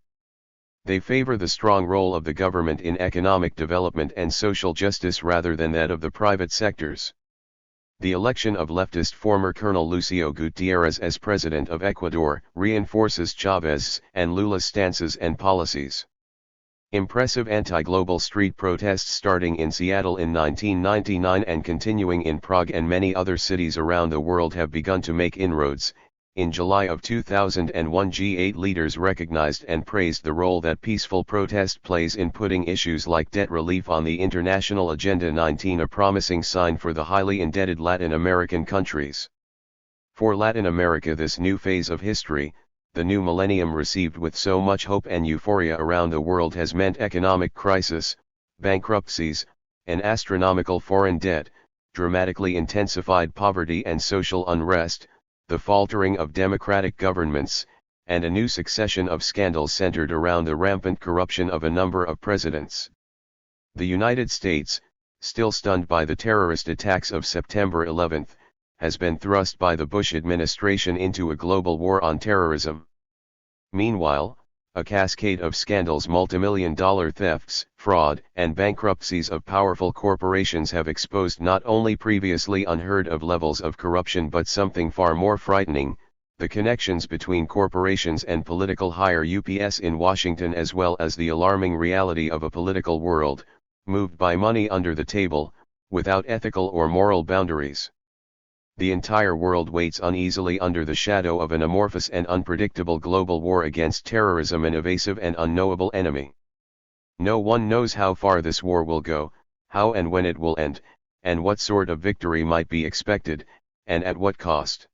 [SPEAKER 1] They favor the strong role of the government in economic development and social justice rather than that of the private sectors. The election of leftist former Colonel Lucio Gutiérrez as president of Ecuador reinforces Chávez's and Lula's stances and policies. Impressive anti-global street protests starting in Seattle in 1999 and continuing in Prague and many other cities around the world have begun to make inroads. In July of 2001, G8 leaders recognized and praised the role that peaceful protest plays in putting issues like debt relief on the international agenda. 19 A promising sign for the highly indebted Latin American countries. For Latin America, this new phase of history, the new millennium received with so much hope and euphoria around the world, has meant economic crisis, bankruptcies, an astronomical foreign debt, dramatically intensified poverty and social unrest, the faltering of democratic governments, and a new succession of scandals centered around the rampant corruption of a number of presidents. The United States, still stunned by the terrorist attacks of September 11, has been thrust by the Bush administration into a global war on terrorism. Meanwhile, a cascade of scandals, multimillion-dollar thefts, fraud, and bankruptcies of powerful corporations have exposed not only previously unheard-of levels of corruption but something far more frightening, the connections between corporations and political higher-ups in Washington, as well as the alarming reality of a political world, moved by money under the table, without ethical or moral boundaries. The entire world waits uneasily under the shadow of an amorphous and unpredictable global war against terrorism, an evasive and unknowable enemy. No one knows how far this war will go, how and when it will end, and what sort of victory might be expected, and at what cost.